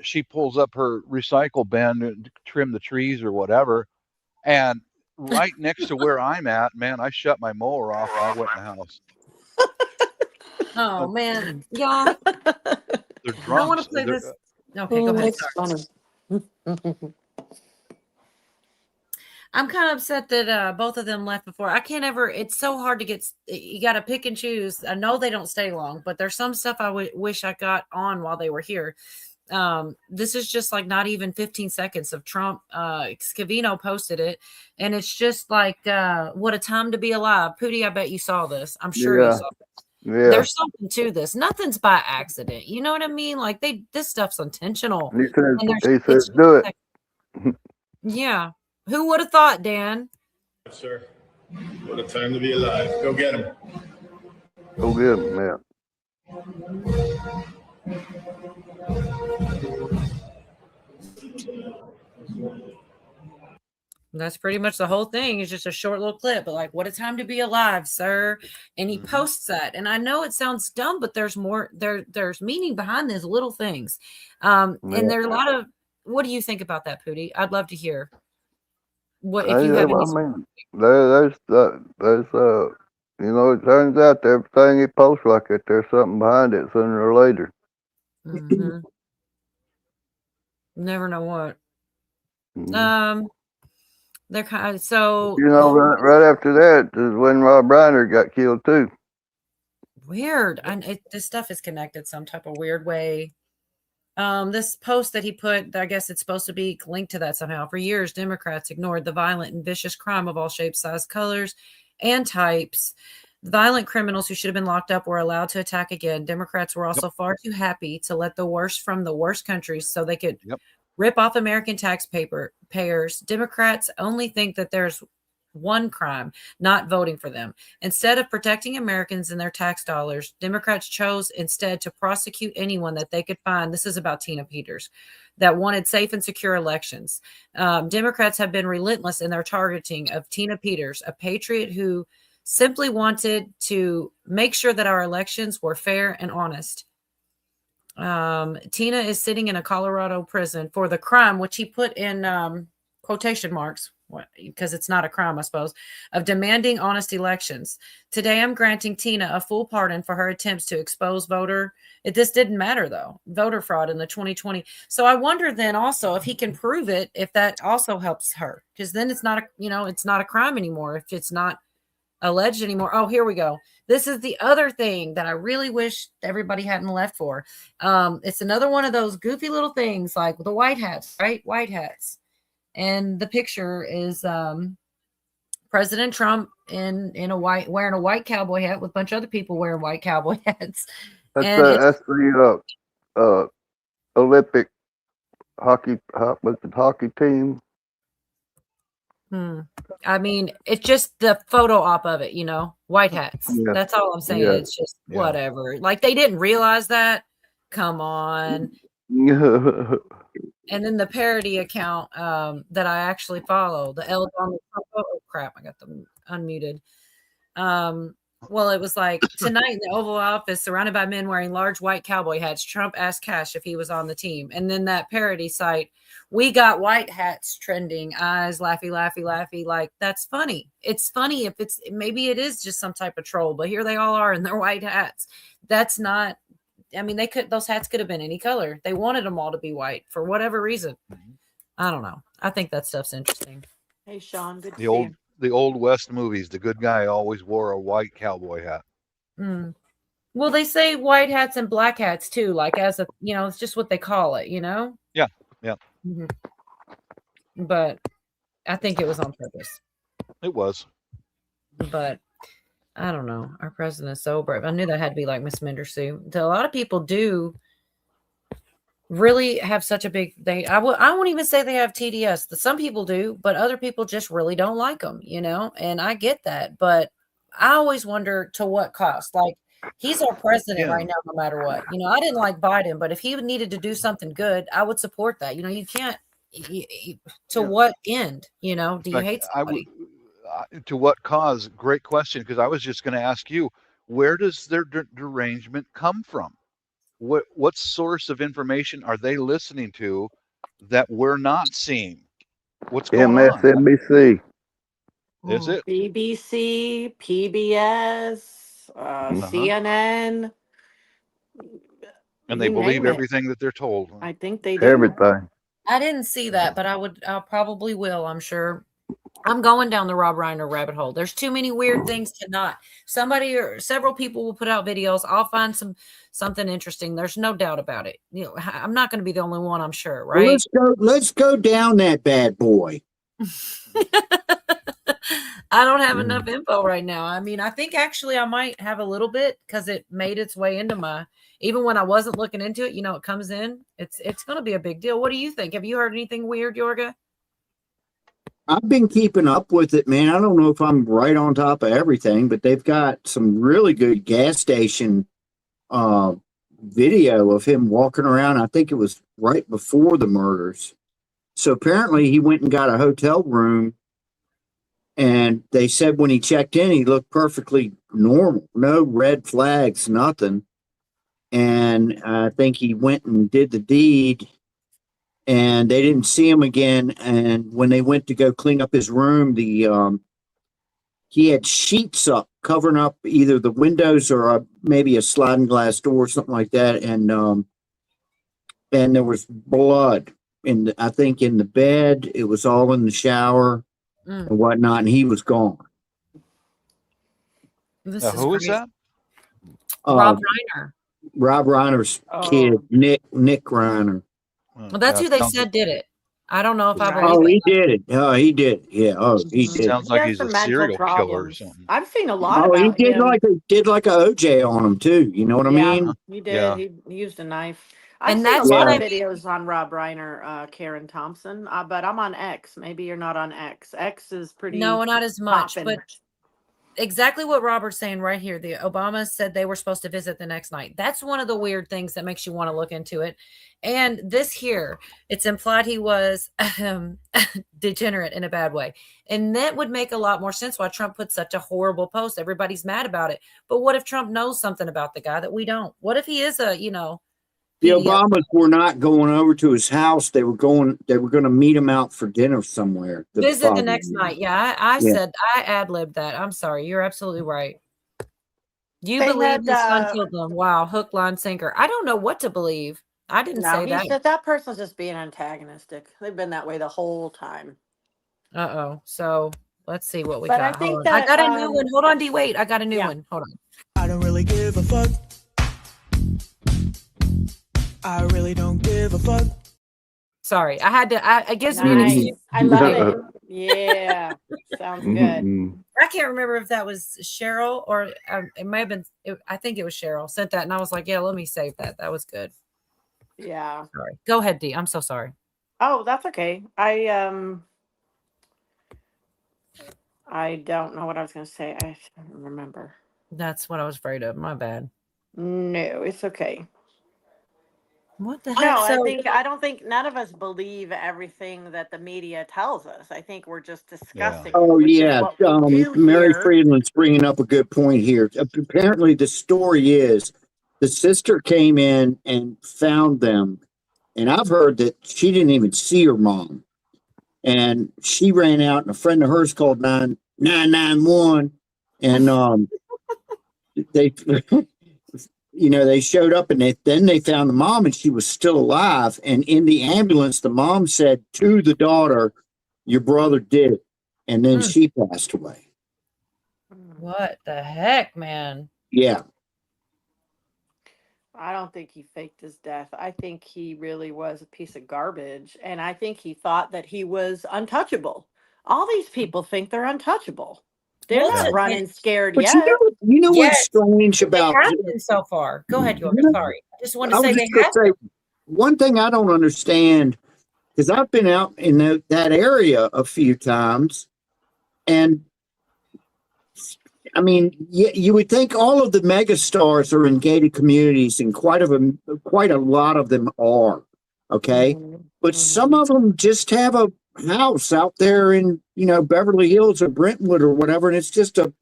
she pulls up her recycle bin to trim the trees or whatever. And right next to where I'm at, man, I shut my mower off and I went in the house. Oh man, y'all. They're I want drunks. to play this. Okay, go ahead. It's funny. I'm kind of upset that both of them left before. I can't ever. It's so hard to get. You got to pick and choose. I know they don't stay long, but there's some stuff I wish I got on while they were here. This is just like not even 15 seconds of Trump. Scavino posted it, and it's just like, what a time to be alive. Pootie, I bet you saw this. I'm sure you saw this. Yeah. There's something to this. Nothing's by accident. You know what I mean? Like this stuff's intentional. He And says, do it. Yeah. Who would have thought, Dan? Sir, what a time to be alive. Go get him. Go get him, man. That's pretty much the whole thing. It's just a short little clip, but like, what a time to be alive, sir. And he posts that. And I know it sounds dumb, but there's more, there's meaning behind these little things. And there's a lot of, what do you think about that, Pootie? I'd love to hear what, if you have any. I mean, there's it turns out that everything he posts like it, there's something behind it sooner or later. Mm-hmm. Never know what. Mm-hmm. They're kind of, so right after that is when Rob Reiner got killed too. Weird. This stuff is connected some type of weird way. This post that he put, I guess it's supposed to be linked to that somehow. For years, Democrats ignored the violent and vicious crime of all shapes, sizes, colors, and types. Violent criminals who should have been locked up were allowed to attack again. Democrats were also far too happy to let the worst from the worst countries so they could rip off American taxpayers. Democrats only think that there's one crime, not voting for them. Instead of protecting Americans and their tax dollars, Democrats chose instead to prosecute anyone that they could find. This is about Tina Peters, that wanted safe and secure elections. Democrats have been relentless in their targeting of Tina Peters, a patriot who simply wanted to make sure that our elections were fair and honest. Tina is sitting in a Colorado prison for the crime, which he put in quotation marks, because it's not a crime, I suppose, of demanding honest elections. Today, I'm granting Tina a full pardon for her attempts to expose this didn't matter, though, voter fraud in the 2020. So I wonder then also if he can prove it, if that also helps her, because then it's not it's not a crime anymore if it's not alleged anymore. Oh, here we go. This is the other thing that I really wish everybody hadn't left for. It's another one of those goofy little things like the white hats, right? White hats. And the picture is President Trump wearing a white cowboy hat with a bunch of other people wearing white cowboy hats. That's the Olympic hockey team. I mean, it's just the photo op of it, white hats. Yeah. That's all I'm saying. Yeah. It's just whatever. Like they didn't realize that. Come on. And then the parody account that I actually follow, the El Donald Trump. Oh crap! I got them unmuted. Well, it was like tonight in the Oval Office, surrounded by men wearing large white cowboy hats. Trump asked Cash if he was on the team, and then that parody site, "We got white hats trending." Eyes, laughy, laughy, laughy. Like, that's funny. It's funny if it's maybe it is just some type of troll, but here they all are in their white hats. That's not. I mean, those hats could have been any color. They wanted them all to be white for whatever reason. I don't know. I think that stuff's interesting. Hey, Sean, good to The see old you. the old West movies, the good guy always wore a white cowboy hat. Mm. Well, they say white hats and black hats too, like as a, it's just what they call it, Yeah, yeah, Mhm. But I think it was on purpose. it was. But I don't know. Our president is so brave. I knew that had to be like Miss Mindersue. A lot of people do really have such a big I won't even say they have TDS. Some people do, but other people just really don't like them, and I get that. But I always wonder to what cost. Like, he's our president right now, no matter what. I didn't like Biden, but if he needed to do something good, I would support that. You can't to what end, do you Like, hate somebody? to what cause? Great question, because I was just going to ask you, where does their derangement come from? What source of information are they listening to that we're not seeing? What's going on? MSNBC. Is it? BBC, PBS, CNN. And they You believe name it. everything that they're told. I think they do. Everything. I didn't see that, but I probably will, I'm sure. I'm going down the Rob Reiner rabbit hole. There's too many weird things to not. Somebody or several people will put out videos. I'll find something interesting. There's no doubt about it. I'm not going to be the only one, I'm sure, Well, right? let's go down that bad boy. I don't have enough info right now. I mean, I think actually I might have a little bit because it made its way into even when I wasn't looking into it, it comes in. It's going to be a big deal. What do you think? Have you heard anything weird, Yorga? I've been keeping up with it, man. I don't know if I'm right on top of everything, but they've got some really good gas station video of him walking around. I think it was right before the murders. So apparently he went and got a hotel room, and they said when he checked in, he looked perfectly normal. No red flags, nothing. And I think he went and did the deed, and they didn't see him again. And when they went to go clean up his room, he had sheets up covering up either the windows or maybe a sliding glass door or something like that. And there was blood I think in the bed. It was all in the shower and whatnot, and he was gone. This Who is that? Rob Reiner. Rob Reiner's kid, Nick Reiner. Well, that's who they said did it. I don't know if I believe Oh, it. he did it. Oh, he did. Yeah. Oh, he did. Sounds like He he's has a some mental serial killer or problems. something. I've seen a lot Oh, he about did him. did like a OJ on him too. You know what I mean? He did. Yeah. He used a knife. I've And seen a that's lot what of I videos on Rob Reiner, Karen Thompson, but I'm on X. Maybe you're not on X. X is pretty No, not as much, poppin'. but exactly what Robert's saying right here. The Obamas said they were supposed to visit the next night. That's one of the weird things that makes you want to look into it. And this here, it's implied he was degenerate in a bad way. And that would make a lot more sense why Trump put such a horrible post. Everybody's mad about it. But what if Trump knows something about the guy that we don't? What if he is The Obamas were not going over to his house. They were going to meet him out for dinner somewhere. Visit the next night. Yeah, I Yeah. said I ad-libbed that. I'm sorry. You're absolutely right. You They believe had, his son killed them. Wow, hook, line, sinker. I don't know what to believe. I didn't No, say he that. said that person's just being antagonistic. They've been that way the whole time. Uh-oh. So let's see what we But I got. think Hold on. I that, got a new one. Hold on, D. Wait. I got a new yeah. one. Hold on. I don't really give a fuck. I really don't give a fuck. Sorry. I had to. It gives me an Nice. excuse. I love it. Yeah. Sounds good. I can't remember if that was Cheryl or it might have been. I think it was Cheryl sent that, and I was like, "Yeah, let me save that. That was good." Yeah. Sorry. Go ahead, D. I'm so sorry. Oh, that's okay. I don't know what I was going to say. I don't remember. That's what I was afraid of. My bad. No, it's okay. What the No, heck? I don't think none of us believe everything that the media tells us. I think we're just discussing it, Oh which is yeah, what we do Mary here. Friedland's bringing up a good point here. Apparently, the story is the sister came in and found them, and I've heard that she didn't even see her mom, and she ran out, and a friend of hers called 911, and they, they showed up, and then they found the mom, and she was still alive, and in the ambulance, the mom said to the daughter, "Your brother did," and then she passed away. What the heck, man? Yeah. I don't think he faked his death. I think he really was a piece of garbage. And I think he thought that he was untouchable. All these people think they're untouchable. They're not running scared But yet. you know what's Yes, strange they about have been so far. Go ahead, York. Sorry. I just want to I was say they just going have to say one thing I don't understand because I've been out in that area a few times, and I mean, you would think all of the mega stars are in gated communities, and quite a lot of them are. Okay, but some of them just have a house out there in Beverly Hills or Brentwood or whatever, and it's just a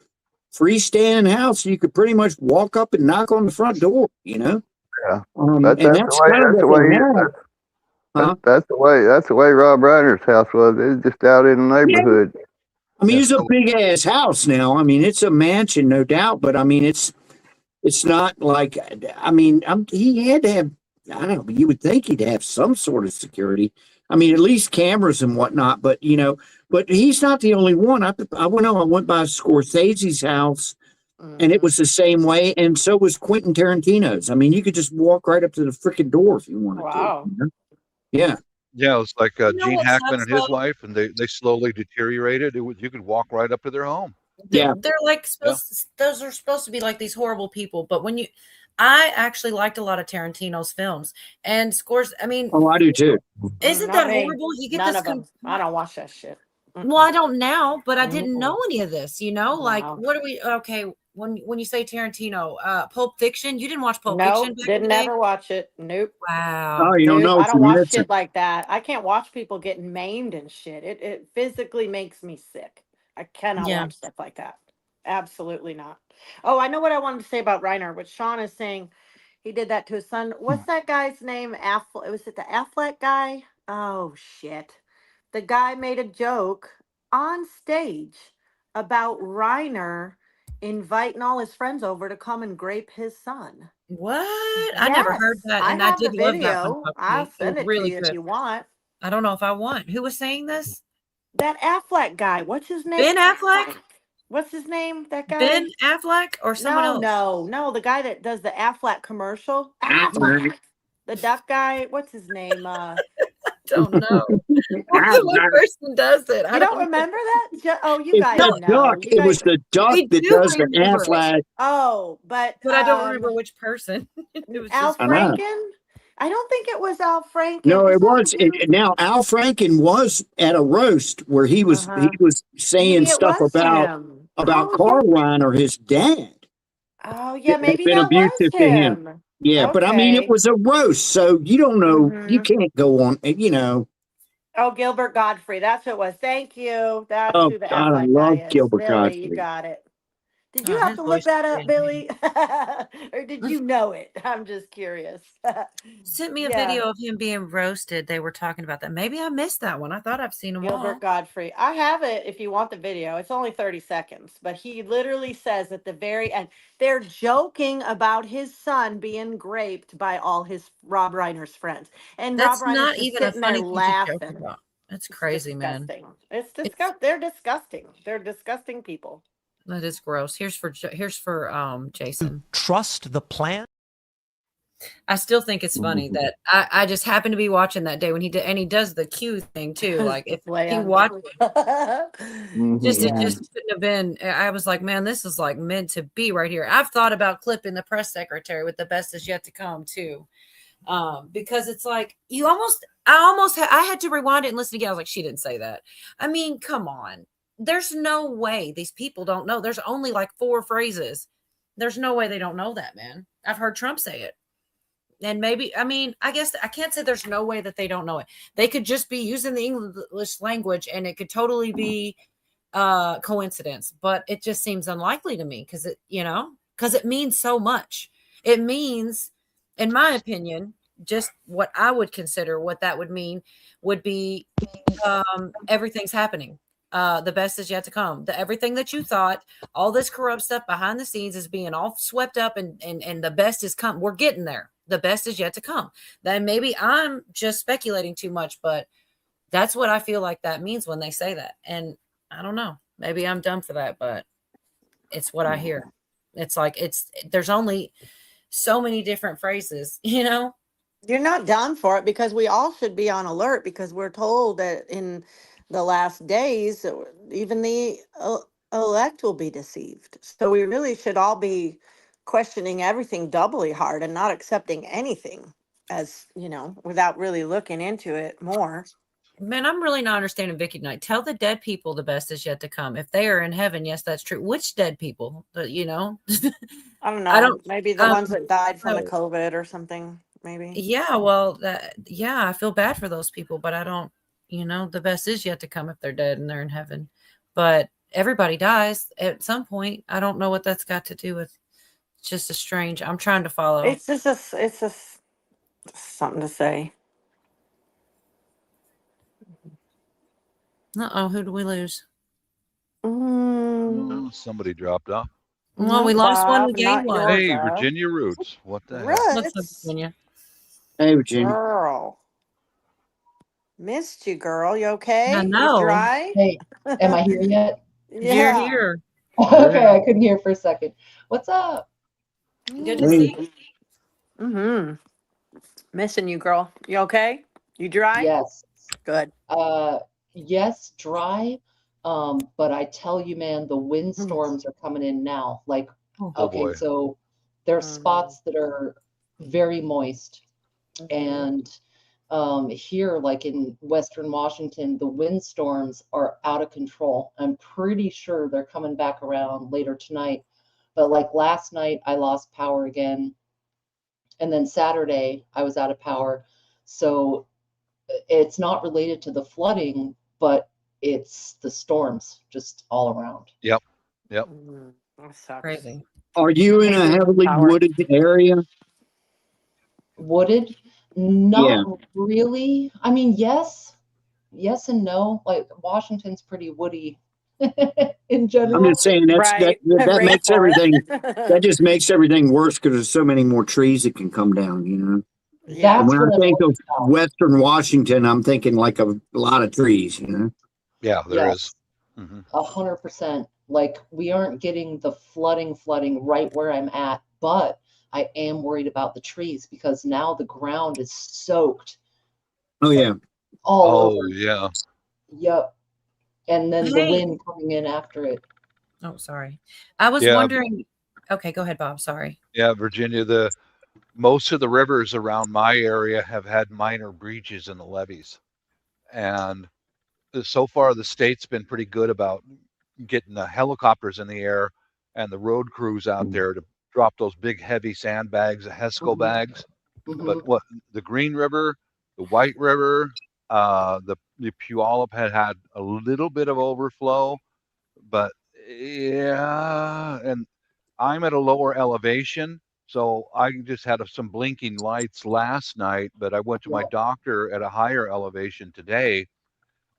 freestanding house. You could pretty much walk up and knock on the front door. Yeah, And that's that's the way. kind of That's the what they way. have. Huh? That's the way. That's the way Rob Reiner's house was. It was just out in the neighborhood. I mean, it's a big ass house now. I mean, it's a mansion, no doubt, but I mean, it's not like, I mean, he had to have, I don't know, you would think he'd have some sort of security. I mean, at least cameras and whatnot, but but he's not the only one. I went by Scorsese's house and it was the same way. And so was Quentin Tarantino's. I mean, you could just walk right up to the freaking door if you wanted Wow. to. Yeah. Yeah, it was like Gene what Hackman sucks, and his though? wife, and they slowly deteriorated. You could walk right up to their home. Yeah. They're like those are supposed to be like these horrible people, but I actually liked a lot of Tarantino's films and scores. I mean, Oh, I do too. isn't Not that me. horrible? You get None this. of them. I don't watch that shit. Well, I don't now, but I didn't know Mm-mm. any of this. Like No. what are we? Okay, when you say Tarantino, Pulp Fiction, you didn't watch Pulp Fiction Nope. back in Didn't the day. ever watch it. Nope. Wow. Oh, you don't Nope. know I what don't you're watch missing. shit like that. I can't watch people getting maimed and shit. It physically makes me sick. I cannot Yeah. watch stuff like that. Absolutely not. Oh, I know what I wanted to say about Reiner. What Sean is saying, he did that to his son. What's that guy's name? Was it the Affleck guy? Oh shit. The guy made a joke on stage about Reiner inviting all his friends over to come and grape his son. What? I never heard Yes, that, I and I have the did love that one. video. I'll Puppy. It was send it to really you if good. you want. I don't know if I want. Who was saying this? That Affleck guy. What's his name? Ben Affleck? Fuck. What's his name? That guy? Ben Affleck or someone No, else? no. The guy that does the Affleck commercial. Affleck. The duck guy. What's his name? Don't know. What person does it? You don't remember that? Oh, you It's guys the know. duck. It was the duck I that do does the remember it. Affleck. Oh, but I don't remember which person. It was Al just I know. Franken? I don't think it was Al Franken. No, Is it that was. Now Al Franken was at a roast where he was saying Maybe it stuff was about him. Carl Reiner, his dad, Oh, yeah, that had maybe been that was abusive to him. him. Yeah, but I mean, it Okay. was a roast, so you don't know. You Mhm. can't go on. Oh, Gilbert Godfrey. That's who it was. Thank you. That's Oh who the God, I Affleck love guy is. Gilbert Billy, you Godfrey. got it. Did you Oh, have his to voice look that is up, great. Billy? Or did you know it? I'm just curious. Sent me a Yeah. video of him being roasted. They were talking about that. Maybe I missed that one. I thought I've seen them all. Gilbert Godfrey. I have it if you want the video. It's only 30 seconds, but he literally says at the very end, they're joking about his son being raped by all his Rob Reiner's friends. And That's Rob Reiner's not just even a sitting there funny thing to joke laughing. about. That's It's crazy, man. disgusting. It's disgusting. They're disgusting. They're disgusting people. That is gross. Here's for Jason. Trust the plan. I still think it's funny that I just happened to be watching that day when he did, and he does the cue thing too. Like if he watched, it just couldn't have been. I was like, man, this is like meant to be right here. I've thought about clipping the press secretary with the best is yet to come too, because it's like I had to rewind it and listen again. I was like, she didn't say that. I mean, come on. There's no way these people don't know. There's only like 4 phrases. There's no way they don't know that, man. I've heard Trump say it. And maybe, I mean, I guess I can't say there's no way that they don't know it. They could just be using the English language and it could totally be coincidence, but it just seems unlikely to me because it means so much. It means, in my opinion, just what I would consider what that would mean would be everything's happening. The best is yet to come. Everything that you thought, all this corrupt stuff behind the scenes is being all swept up and the best is come. We're getting there. The best is yet to come. Then maybe I'm just speculating too much, but that's what I feel like that means when they say that. And I don't know. Maybe I'm dumb for that, but it's what I hear. It's like there's only so many different phrases, You're not done for it because we all should be on alert because we're told that in the last days, even the elect will be deceived. So we really should all be questioning everything doubly hard and not accepting anything as, without really looking into it more. Man, I'm really not understanding Vicky Knight. Tell the dead people the best is yet to come. If they are in heaven, yes, that's true. Which dead people? I don't know. Maybe the ones that died from the so- COVID or something, maybe. Yeah, well, I feel bad for those people, but I don't, the best is yet to come if they're dead and they're in heaven. But everybody dies at some point. I don't know what that's got to do with. It's just a strange. I'm trying to follow. It's just something to say. Uh-oh, who do we lose? Somebody dropped off. Well, we lost one, we gained one. Hey, Virginia Roots. What the heck? What's up, Virginia? Hey, Virginia. Girl. Missed you, girl. You okay? I know. You dry? Hey, am I here yet? You're here. Okay, I couldn't hear for a second. What's up? Good to see you. Mm-hmm. Missing you, girl. You okay? You dry? Yes. Good. Yes, dry. But I tell you, man, the windstorms are coming in now. Like, Oh, okay, boy. so there are spots that are very moist. And here, like in Western Washington, the windstorms are out of control. I'm pretty sure they're coming back around later tonight. But like last night, I lost power again. And then Saturday, I was out of power. So it's not related to the flooding, but it's the storms just all around. Yep. That sucks. Crazy. Are you in a heavily wooded area? Wooded? Not really. I mean, yes and no. Like Washington's pretty woody in general. I'm just saying that makes everything that just makes everything worse because there's so many more trees that can come down, And when I think of Western Washington, I'm thinking like a lot of trees, Yeah, there is. 100%. Like we aren't getting the flooding right where I'm at, but I am worried about the trees because now the ground is soaked. Oh yeah. All over. Yeah. Yep. And then the wind coming in after it. Oh, sorry. I was wondering. Okay, go ahead, Bob. Sorry. Yeah, Virginia, most of the rivers around my area have had minor breaches in the levees. And so far, the state's been pretty good about getting the helicopters in the air and the road crews out there to drop those big, heavy sandbags, the HESCO bags. But what the Green River, the White River, the Puyallup had a little bit of overflow, but yeah, and I'm at a lower elevation, so I just had some blinking lights last night, but I went to my doctor at a higher elevation today,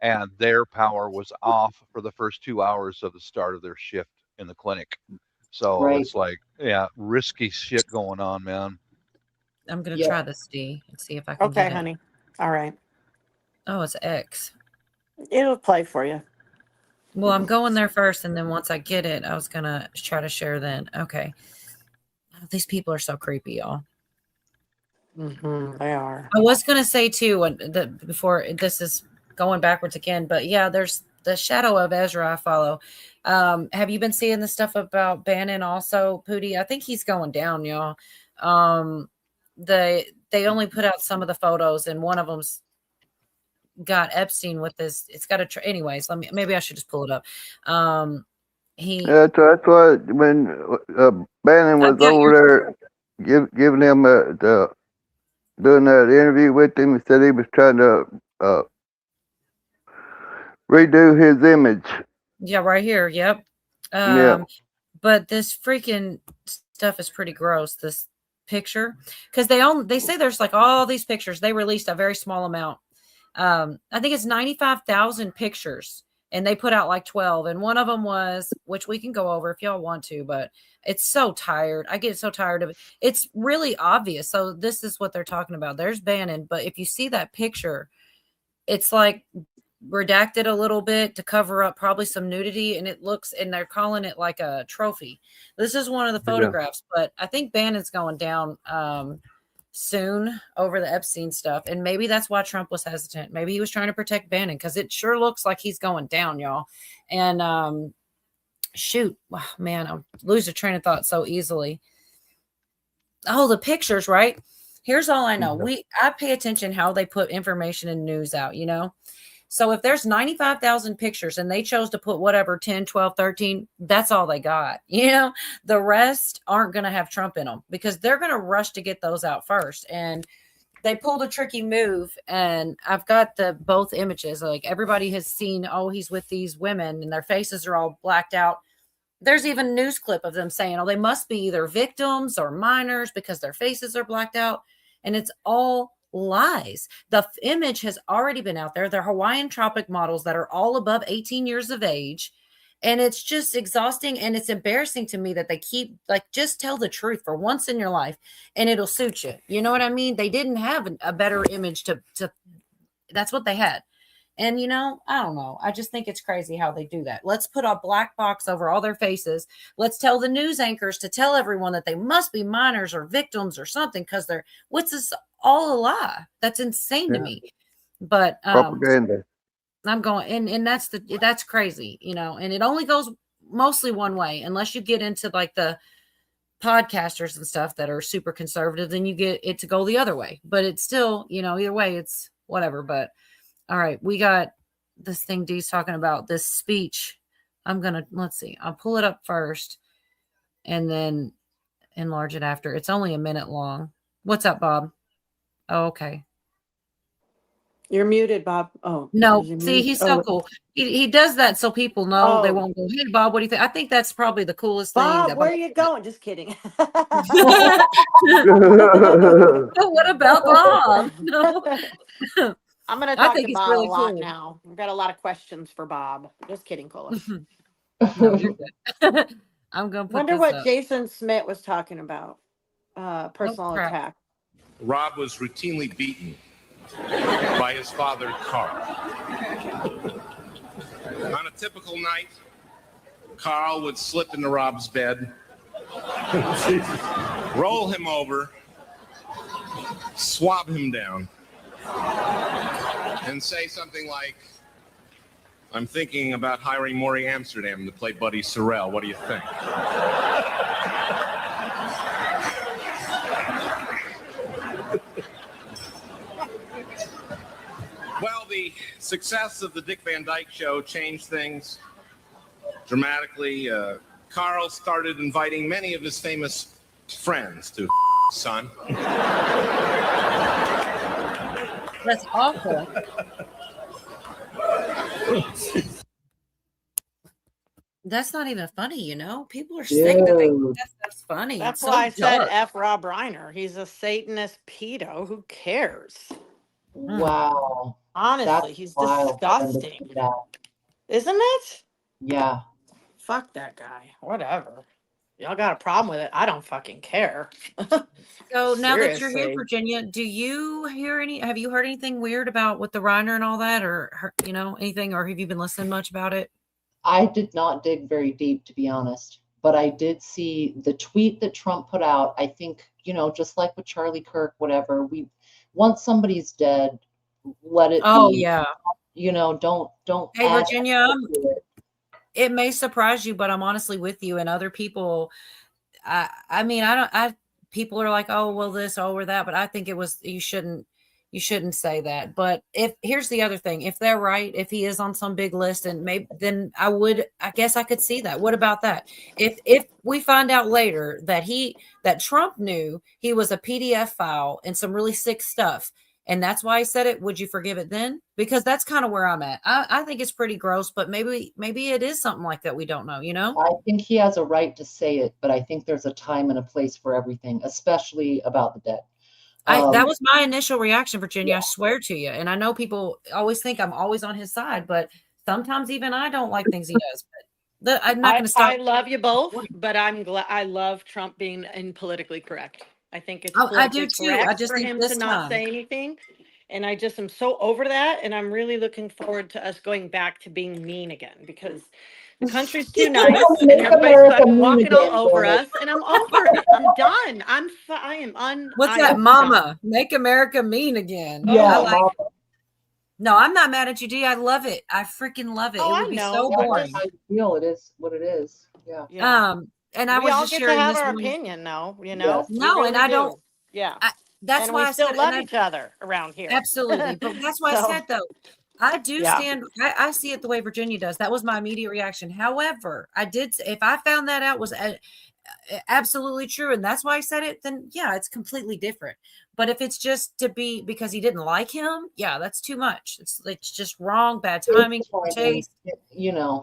and their power was off for the first 2 hours of the start of their shift in the clinic. So it's like, risky shit going on, man. I'm going to try this, D, and see if I can Okay, get it. honey. All right. Oh, it's X. It'll play for you. Well, I'm going there first, and then once I get it, I was going to try to share then. Okay. Oh, these people are so creepy, y'all. They are. I was going to say, too, before this is going backwards again, but yeah, there's the shadow of Ezra I follow. Have you been seeing the stuff about Bannon also, Pootie? I think he's going down, y'all. They only put out some of the photos, and one of them's got Epstein with this. It's got anyways. Maybe I should just pull it up. That's why when Bannon was over there giving them the doing that interview with him. He said he was trying to redo his image. Yeah, right here. Yep. Yeah. But this freaking stuff is pretty gross. This picture, because they say there's like all these pictures. They released a very small amount. I think it's 95,000 pictures, and they put out like 12. And one of them was, which we can go over if y'all want to, but it's so tired. I get so tired of it. It's really obvious. So this is what they're talking about. There's Bannon, but if you see that picture, it's like redacted a little bit to cover up probably some nudity, and it looks, and they're calling it like a trophy. This is one of the photographs, but I think Bannon's going down soon over the Epstein stuff, and maybe that's why Trump was hesitant. Maybe he was trying to protect Bannon, because it sure looks like he's going down, y'all. And shoot, oh, man, I lose a train of thought so easily. Oh, the pictures, right? Here's all I know. I pay attention how they put information and news out, you know. So if there's 95,000 pictures and they chose to put whatever 10, 12, 13, that's all they got. You know, the rest aren't going to have Trump in them, because they're going to rush to get those out first. And they pulled a tricky move, and I've got both images. Like, everybody has seen, oh, he's with these women and their faces are all blacked out. There's even a news clip of them saying, oh, they must be either victims or minors because their faces are blacked out. And it's all lies. The image has already been out there. They're Hawaiian tropic models that are all above 18 years of age. And it's just exhausting, and it's embarrassing to me that they keep, like, just tell the truth for once in your life and it'll suit you. You know what I mean? They didn't have a better image to that's what they had. And, you know, I don't know. I just think it's crazy how they do that. Let's put a black box over all their faces. Let's tell the news anchors to tell everyone that they must be minors or victims or something, because what's this, all a lie? That's insane to me. But Propaganda. I'm going, and that's crazy, you know, and it only goes mostly one way, unless you get into like the podcasters and stuff that are super conservative, then you get it to go the other way. But it's still, you know, either way, it's whatever. But all right, we got this thing Dee's talking about, this speech. Let's see, I'll pull it up first and then enlarge it after. It's only a minute long. What's up, Bob? Oh, okay. You're muted, Bob. Oh, no, see, muted? He's so cool. He does that so people know. They won't go, hey, Bob, what do you think? I think that's probably the coolest thing. Bob, where are you going? Just kidding. Oh, what about Bob? No. I'm going to I talk think to he's Bob really a lot cool. now. I've got a lot of questions for Bob. Just kidding, Cola. No, you're good. I'm going to put Wonder this what up. Jason Smith was talking about. Personal attack. Rob was routinely beaten by his father, Carl. On a typical night, Carl would slip into Rob's bed, roll him over, swab him down, and say something like, I'm thinking about hiring Maury Amsterdam to play Buddy Sorrell. What do you think? Well, the success of the Dick Van Dyke Show changed things dramatically. Carl started inviting many of his famous friends to son. That's awful. That's not even funny, you know? People are sick that they think that stuff's funny. That's It's so why I said dark. F. Rob Reiner. He's a Satanist pedo. Who cares? Wow. Honestly, That's he's wild for them to disgusting. do that. Isn't it? Yeah. Fuck that guy. Whatever. Y'all got a problem with it. I don't fucking care. So now that you're here, Seriously. Virginia, have you heard anything weird about with the Reiner and all that, or you know, anything, or have you been listening much about it? I did not dig very deep, to be honest, but I did see the tweet that Trump put out. I think, you know, just like with Charlie Kirk, whatever, once somebody's dead, let it be. Yeah. You know, don't Hey, add Virginia, extra to it. it may surprise you, but I'm honestly with you, and other people. I mean, people are like, oh, well, this, oh, or that, but I think you shouldn't. You shouldn't say that. But if here's the other thing, if they're right, if he is on some big list, and maybe then I guess I could see that. What about that? If we find out later that Trump knew he was a PDF file and some really sick stuff, and that's why he said it, would you forgive it then? Because that's kind of where I'm at. I think it's pretty gross, but maybe it is something like that we don't know, you know? I think he has a right to say it, but I think there's a time and a place for everything, especially about the debt. That was my initial reaction, Virginia. I swear to you. And I know people always think I'm always on his side, but sometimes even I don't like things he does. But I'm not going to stop. I love you both, but I'm glad. I love Trump being politically correct. I think it's I do politically too. I correct just for think him this to not time. say anything. And I just am so over that. And I'm really looking forward to us going back to being mean again, because the country's too nice and Make everybody's America fucking mean walking all again, over damn it. us. And I'm over it. I'm done. What's that, Mama? Make America mean again. Yeah, I like Mama. it. No, I'm not mad at you, D. I love it. I freaking love it. Oh, It would I be know. so Yeah, boring. that's how you feel. It is what it is. Yeah. And I We was all just get to sharing have this our one. opinion, though, you Yes. know? We No, and really I do. don't. Yeah. That's And why we I still said, love each other around here. absolutely. But that's why I So, said, though, I do yeah. stand. I see it the way Virginia does. That was my immediate reaction. However, if I found that out was absolutely true, and that's why I said it, then yeah, it's completely different. But if it's just to be because he didn't like him, yeah, that's too much. It's just wrong, bad timing, It's fine, taste.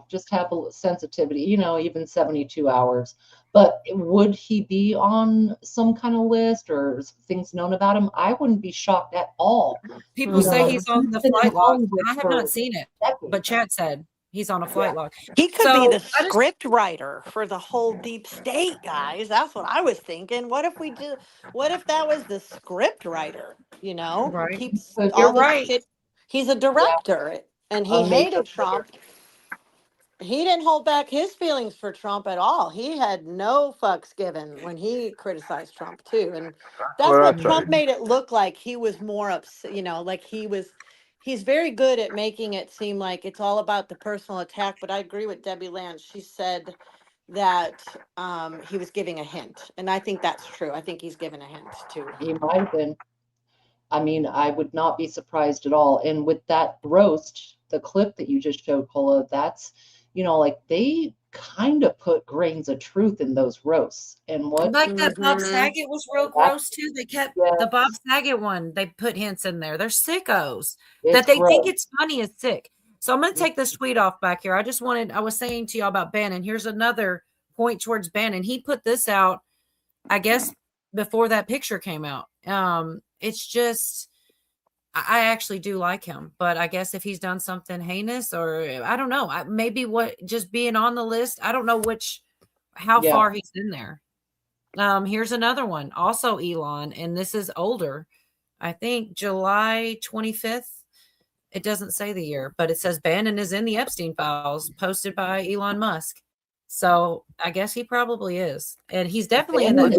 just have a sensitivity, even 72 hours. But would he be on some kind of list or things known about him? I wouldn't be shocked at all. People say he's on the been in flight log. Hollywood I have for not seen it, but Chad said he's on a flight log. He could So be the I just script writer for the whole deep state, guys. That's what I was thinking. What if that was the script writer, right. keeps So all You're the right. shit. He's a director and he a major hated Trump. He didn't hold back his feelings for Trump at all. He had no fucks given when he criticized Trump too. And that's What what I Trump say. made it look like. He was more upset, like he's very good at making it seem like it's all about the personal attack. But I agree with Debbie Land. She said that he was giving a hint. And I think that's true. I think he's given a hint too. He might have been. I mean, I would not be surprised at all. And with that roast, the clip that you just showed, Cola, that's, like they kind of put grains of truth in those roasts. And what Like that Bob Mhm. Saget was real gross too. They kept the Bob Saget one. They put hints in there. They're sickos that it's they think gross. it's funny is sick. So I'm going to take this tweet off back here. I was saying to y'all about Bannon. Here's another point towards Bannon. He put this out, I guess, before that picture came out. It's just, I actually do like him, but I guess if he's done something heinous or I don't know, maybe just being on the list. I don't know how Yeah. far he's in there. Here's another one, also Elon, and this is older. I think July 25th. It doesn't say the year, but it says Bannon is in the Epstein files posted by Elon Musk. So I guess he probably is. And he's definitely in that.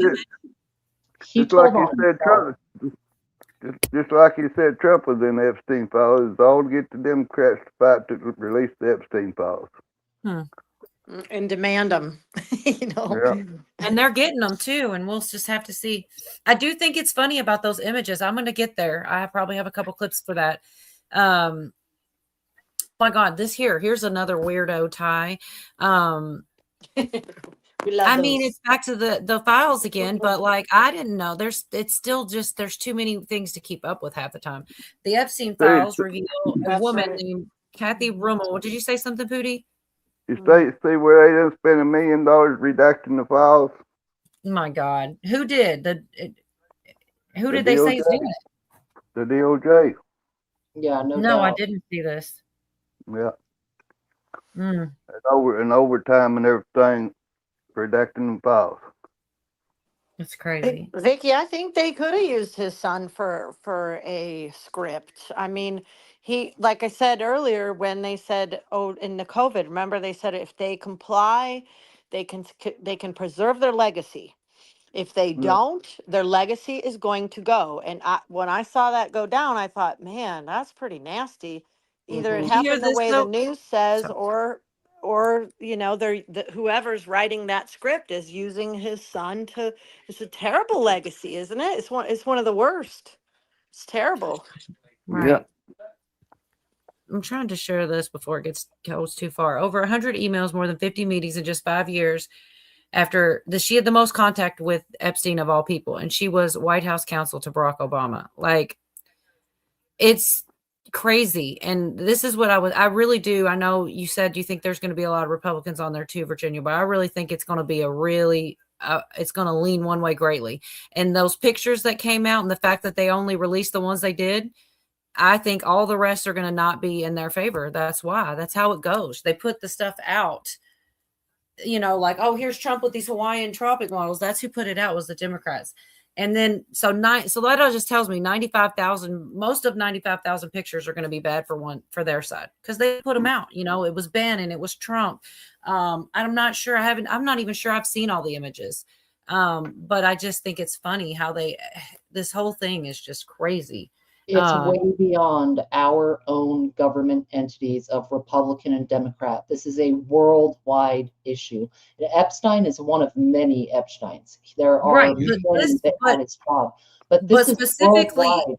Just like you said, Trump. Just like you said, Trump was in the Epstein files. It's all to get the Democrats to fight to release the Epstein files. And demand them, Yeah. And they're getting them too. And we'll just have to see. I do think it's funny about those images. I'm going to get there. I probably have a couple clips for that. My God, here's another weirdo tie. I mean, it's back to the files again, but like, I didn't know there's too many things to keep up with half the time. The Epstein files reveal a woman named Kathy Rummel. Did you say something, Pootie? You see where they done spent $1 million redacting the files? My God, who did who The did they say is DOJ. doing it? The DOJ. Yeah, no No, I doubt. didn't see this. Yeah. Mm. And overtime and everything, redacting the files. It's crazy. Vicky, I think they could have used his son for a script. I mean, he, like I said earlier, when they said, oh, in the COVID, remember they said if they comply, they can preserve their legacy. If they don't, their legacy is going to go. And when I saw that go down, I thought, man, that's pretty nasty. Either it Did you hear happened the this way the though? news says, or whoever's writing that script is using his son to. It's a terrible legacy, isn't it? It's one of the worst. It's terrible. Right. Yeah. I'm trying to share this before it goes too far. Over 100 emails, more than 50 meetings in just 5 years. After this, she had the most contact with Epstein of all people, and she was White House counsel to Barack Obama. Like, it's crazy. And this is what I really do. I know you said you think there's going to be a lot of Republicans on there too, Virginia, but I really think it's going to be it's going to lean one way greatly. And those pictures that came out and the fact that they only released the ones they did, I think all the rest are going to not be in their favor. That's why. That's how it goes. They put the stuff out, like, oh, here's Trump with these Hawaiian tropic models. That's who put it out, was the Democrats. And then, so that just tells me 95,000, most of 95,000 pictures are going to be bad for their side because they put them out. It was Bannon, it was Trump. I'm not sure. I'm not even sure I've seen all the images. But I just think it's funny how this whole thing is just crazy. It's way beyond our own government entities of Republican and Democrat. This is a worldwide issue. Epstein is one of many Epsteins. There are right, many that had his job, but this is specifically, worldwide.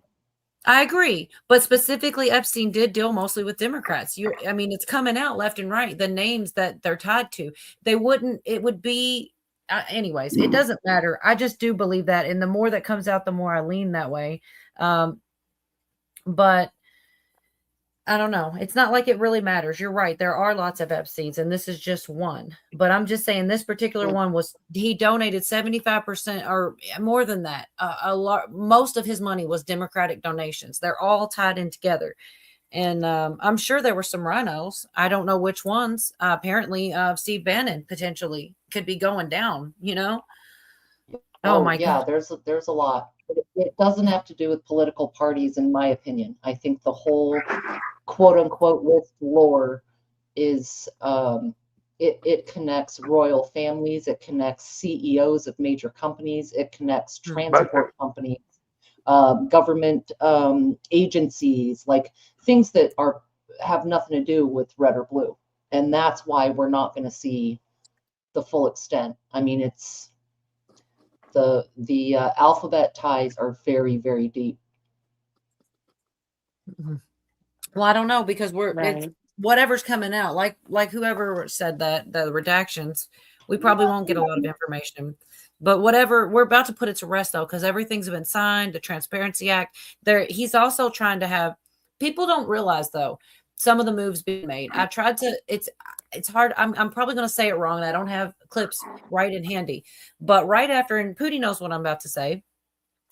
I agree, but specifically, Epstein did deal mostly with Democrats. It's coming out left and right. The names that they're tied to, it would be. Anyways, it doesn't matter. I just do believe that, and the more that comes out, the more I lean that way. But I don't know. It's not like it really matters. You're right. There are lots of Epsteins, and this is just one. But I'm just saying this particular one he donated 75% or more than that. Most of his money was Democratic donations. They're all tied in together. And I'm sure there were some rhinos. I don't know which ones. Apparently, Steve Bannon potentially could be going down, Oh my yeah, God. there's a lot. But it doesn't have to do with political parties, in my opinion. I think the whole quote unquote list lore is it connects royal families, it connects CEOs of major companies, it connects transport companies, government agencies, like things that have nothing to do with red or blue. And that's why we're not going to see the full extent. I mean, it's the alphabet ties are very, very deep. Well, I don't know because it's whatever's coming out, like whoever said that, the redactions, we probably won't get a lot of information. But whatever, we're about to put it to rest though, because everything's been signed, the Transparency Act. He's also trying to have people don't realize though some of the moves being made. I tried to. It's hard. I'm probably going to say it wrong, and I don't have clips right in handy. But right after, and Pootie knows what I'm about to say,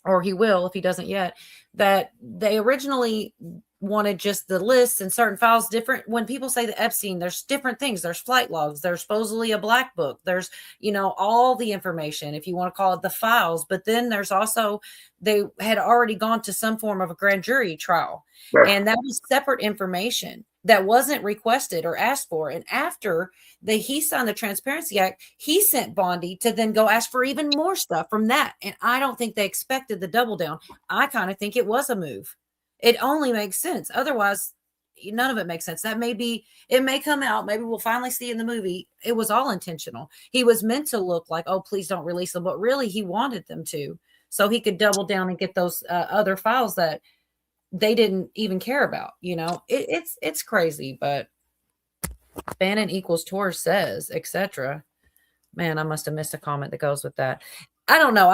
or he will if he doesn't yet. That they originally wanted just the lists and certain files different. When people say the Epstein, there's different things. There's flight logs. There's supposedly a black book. There's, all the information, if you want to call it the files. But then there's also, they had already gone to some form of a grand jury trial. And that was separate information that wasn't requested or asked for. And after he signed the Transparency Act, he sent Bondi to then go ask for even more stuff from that. And I don't think they expected the double down. I kind of think it was a move. It only makes sense. Otherwise, none of it makes sense. It may come out. Maybe we'll finally see in the movie. It was all intentional. He was meant to look like, oh, please don't release them. But really, he wanted them to. So he could double down and get those other files that they didn't even care about. It's crazy. But Bannon equals Torres says, etc. Man, I must have missed a comment that goes with that. I don't know.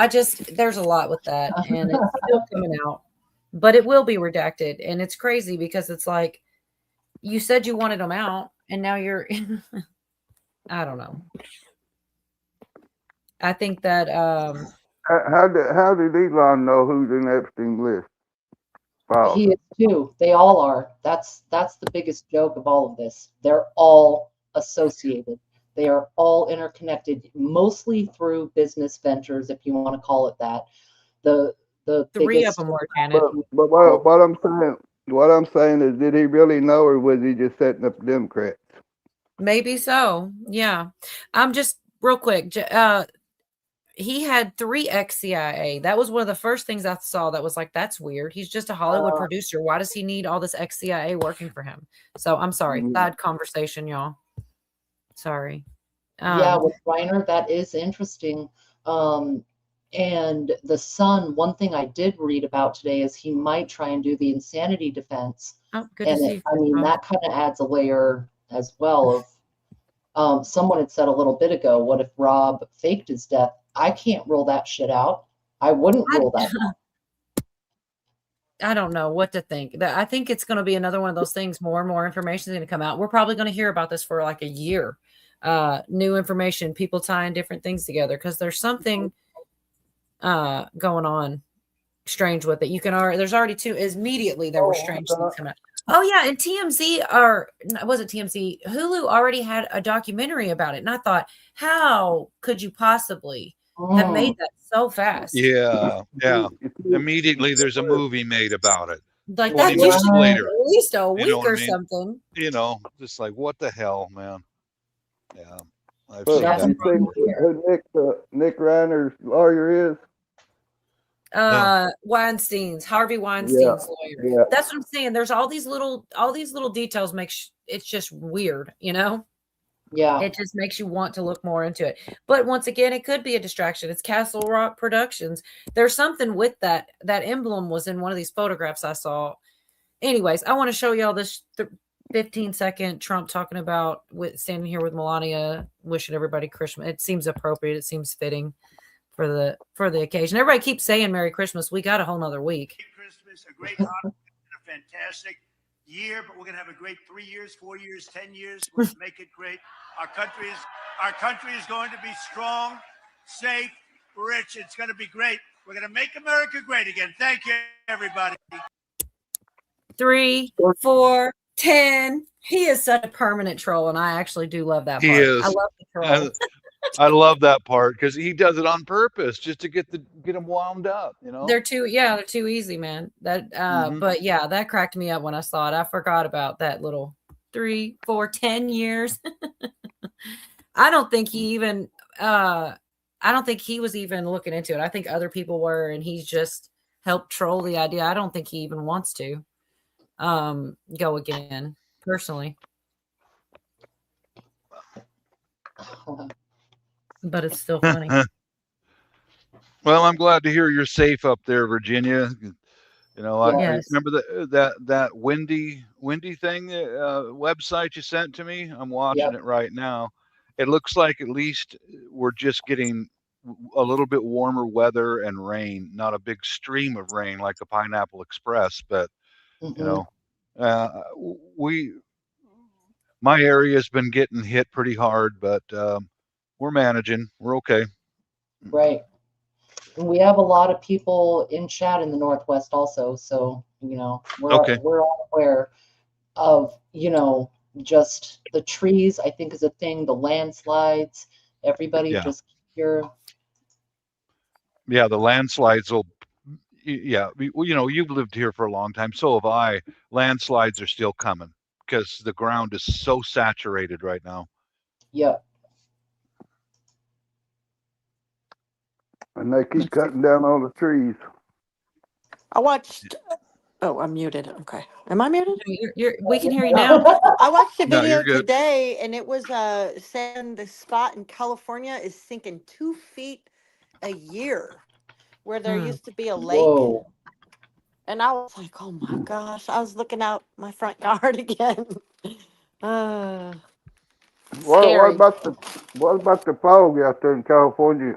There's a lot with that. And it's still coming out. But it will be redacted. And it's crazy because it's like, you said you wanted them out, and now you're, I don't know. I think that, how did Elon know who's in Epstein list? Wow. He is too. They all are. That's the biggest joke of all of this. They're all associated. They are all interconnected, mostly through business ventures, if you want to call it that. The three biggest, of them were, Janet. But what I'm saying is, did he really know, or was he just setting up Democrats? Maybe so. Yeah. I'm just real quick. He had 3 ex-CIA. That was one of the first things I saw that was like, that's weird. He's just a Hollywood producer. Why does he need all this ex-CIA working for him? So I'm sorry. Bad conversation, y'all. Sorry. Yeah, with Reiner, that is interesting. And the son, one thing I did read about today is he might try and do the insanity defense. Oh, good to And see you. I mean, that kind of adds a layer as well of someone had said a little bit ago, what if Rob faked his death? I can't rule that shit out. I wouldn't rule that out. I don't know what to think. I think it's going to be another one of those things. More and more information is going to come out. We're probably going to hear about this for like a year. New information, people tying different things together because there's something going on strange with it. You can already there's already two immediately there were strange things coming out. Oh yeah, and TMZ was it TMZ? Hulu already had a documentary about it, and I thought, how could you possibly have made that so fast? Yeah. Immediately, there's a movie made about it. Like 20 that used minutes to be later. at least a You know week what I or mean? something. You know, just like, what the hell, man? Yeah. I've But seen have that. you seen who Nick Reiner's lawyer is? Weinstein's Harvey Weinstein's lawyer. Yeah. That's what I'm saying. There's all these little details it's just weird, you know? Yeah. It just makes you want to look more into it. But once again, it could be a distraction. It's Castle Rock Productions. There's something with that. That emblem was in one of these photographs I saw. Anyways, I want to show y'all this 15-second Trump talking about standing here with Melania, wishing everybody Christmas. It seems appropriate. It seems fitting for the occasion. Everybody keeps saying Merry Christmas. We got a whole nother week. Christmas, a great holiday, a fantastic year, but we're going to have a great 3 years, 4 years, 10 years. We're going to make it great. Our country is going to be strong, safe, rich. It's going to be great. We're going to make America great again. Thank you, everybody. 3, 4, 10. He is such a permanent troll, and I actually do love that part. He is. I love the troll. I love that part because he does it on purpose just to get them wound up, you know. They're too easy, man. That but yeah, that cracked me up when I saw it. I forgot about that little 3, 4, 10 years. I don't think he was even looking into it. I think other people were, and he's just helped troll the idea. I don't think he even wants to go again, personally. But it's still funny. Well, I'm glad to hear you're safe up there, Virginia. You know, I remember that windy thing website you sent to me. I'm watching it right now. It looks like at least we're just getting a little bit warmer weather and rain, not a big stream of rain like the Pineapple Express, but you know, my area has been getting hit pretty hard, but we're managing. We're okay. Right. And we have a lot of people in chat in the Northwest also. So, you know, we're all aware of, you know, just the trees, I think is a thing, the landslides, everybody just here. Yeah, the landslides will, you know, you've lived here for a long time. So have I. Landslides are still coming because the ground is so saturated right now. Yep. And they keep cutting down all the trees. I watched. Oh, I'm muted. Okay. Am I muted? We can hear you now. I watched a No, video you're good. today, and it was saying the spot in California is sinking 2 feet a year, where there used to be a lake. Whoa. And I was like, oh my gosh! I was looking out my front yard again. What about the fog out there in California?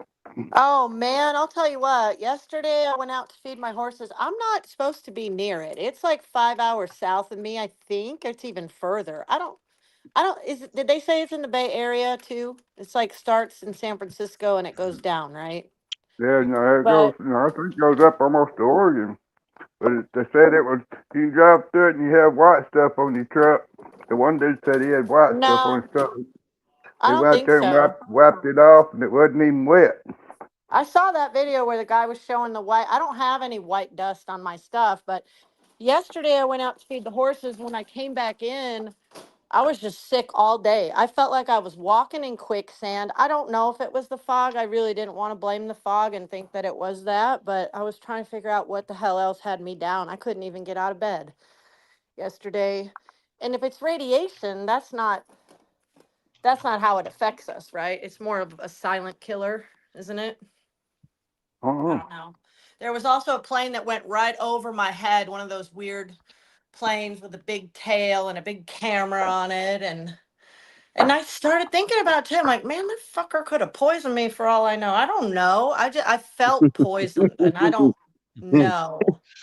Oh man, I'll tell you what. Yesterday I went out to feed my horses. I'm not supposed to be near it. It's like 5 hours south of me, I think. It's even further. Did they say it's in the Bay Area too? It's like starts in San Francisco and it goes down, right? Yeah, no, I think it goes up almost to Oregon. But they said it was, you drive through it and you have white stuff on your truck. The one dude said he had white stuff on his truck. I don't went out think there so. and wiped it off, and it wasn't even wet. I saw that video where the guy was showing the white. I don't have any white dust on my stuff, but yesterday I went out to feed the horses. When I came back in, I was just sick all day. I felt like I was walking in quicksand. I don't know if it was the fog. I really didn't want to blame the fog and think that it was that, but I was trying to figure out what the hell else had me down. I couldn't even get out of bed yesterday. And if it's radiation, that's not how it affects us, right? It's more of a silent killer, isn't it? I don't know. There was also a plane that went right over my head, one of those weird planes with a big tail and a big camera on it, and I started thinking about it too. I'm like, man, that fucker could have poisoned me for all I know. I don't know. I felt poisoned, and I don't know.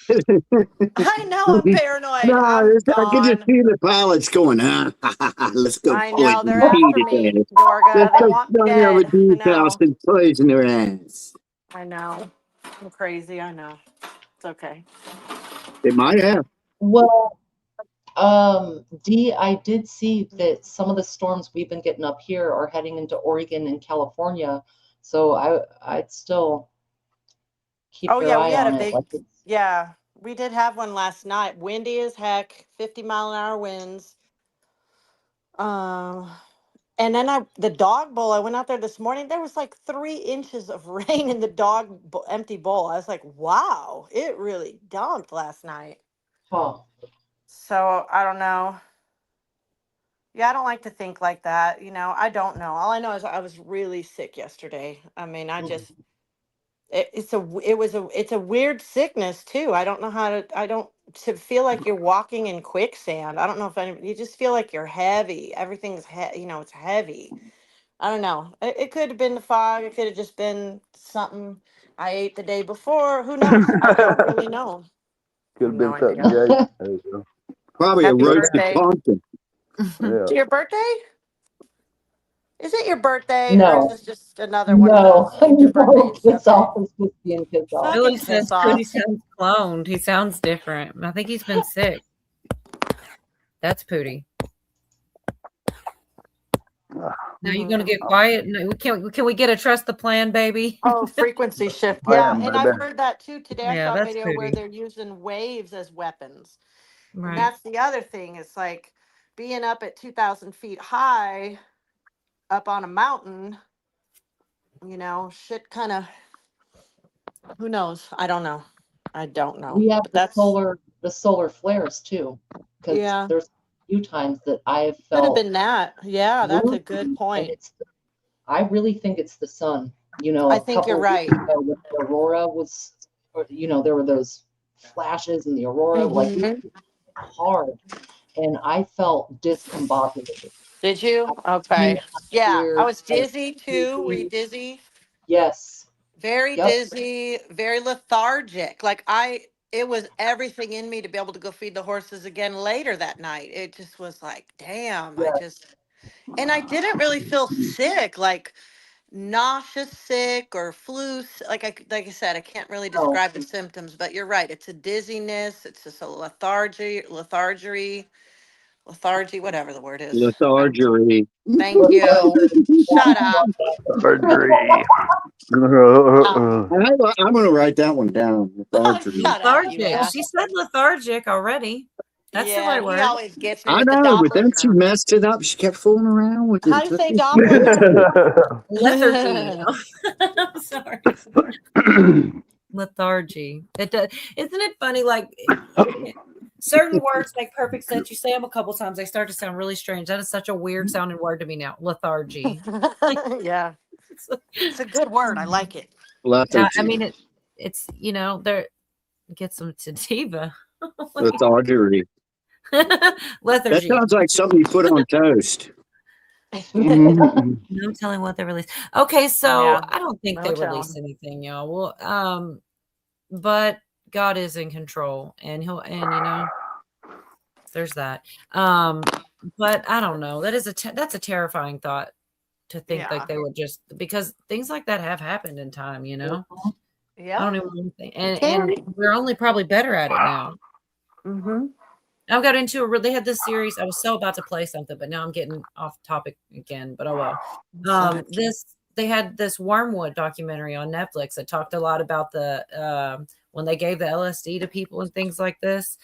I know I'm paranoid. I'm I can just gone. see the pilots going, let's go I know poison they're after Pete me, today. Dorga. Let's They go want me down there dead. with I Dee's house know. and poison their ass. I know. I'm crazy. I know. It's okay. They might have. Well, Dee, I did see that some of the storms we've been getting up here are heading into Oregon and California. So I'd still keep Oh your yeah, we eye had a on it. big. Like it's, Yeah, we did have one last night. Windy as heck, 50-mile-an-hour winds. Um, and then the dog bowl. I went out there this morning. There was like 3 inches of rain in the empty bowl. I was like, wow, it really dumped last night. huh. So I don't know. Yeah, I don't like to think like that. I don't know. All I know is I was really sick yesterday. I mean, I just it's a weird sickness too. I don't know how to feel like you're walking in quicksand. I don't know if you just feel like you're heavy. Everything's it's heavy. I don't know. It could have been the fog. It could have just been something I ate the day before. Who knows? I don't really know. Could have No been something idea. you ate. There you go. Probably a Happy roasted birthday. pumpkin. Yeah. Is it your birthday? Is it your birthday, or is No, this just another one of no, those ancient no, birthdays? kiss Okay. off is just being kissed off. Philip Fucking says piss off. Cody sounds cloned. He sounds different. I think he's been sick. That's Pooty. Now you're gonna get quiet. No, can we get a trust the plan, baby? Oh, frequency shift. Yeah, Plan, and I've baby. heard that too. Today I Yeah, saw a that's video where Pooty. they're using waves as weapons. And Right. that's the other thing. It's like being up at 2,000 feet high, up on a mountain, shit kind of, who knows? I don't know. I don't know. We have But the that's, solar flares too, because yeah, there's a few times that I've could have felt been that. Yeah, that's a good and point. I really think it's the sun. I A think you're couple of right. weeks ago with the aurora there were those flashes in the aurora, like it Mhm. was hard, and I felt discombobulated. Did you? I Okay. Yeah, I weird, was dizzy too. Were you dizzy? yes, Very yep, dizzy, very lethargic. It was everything in me to be able to go feed the horses again later that night. It just was like, damn, yes, and I didn't really feel sick, like nauseous sick or like I said, I can't really no, describe the symptoms, but you're right. It's a dizziness. It's just a lethargy, whatever the word is. Lethargy. Thank you. Shut up. Surgery. Um, I'm going to write that one down. Lethargy. Shut up, you Lethargic. ass. She said lethargic already. That's the Yeah, right he word. always gets me I with the know, but then she Doppler. messed it up. She kept fooling around with How it. do you say Doppler? Lethargy. I'm sorry. Lethargy. It does. Isn't it funny? Like certain words make perfect sense. You say them a couple times, they start to sound really strange. That is such a weird sounding word to me now. Lethargy. Yeah, it's a good word. I like it. I Lethargy. mean, it's there. Get some sativa. Lethargy. That Lethargy. sounds like something you put on toast. No telling what they released. Okay, so Yeah, I don't think no they telling. released anything, y'all. Well, but God is in control, and there's that. But I don't know. That is that's a terrifying thought to think Yeah. like they would just because things like that have happened in time. I Yeah. don't even want to think, Can. and we're only probably better at it now. Mm-hmm. I got into they had this series. I was so about to play something, but now I'm getting off topic again. But oh well. They had this Wormwood documentary on Netflix that talked a lot about the when they gave the LSD to people and things like this.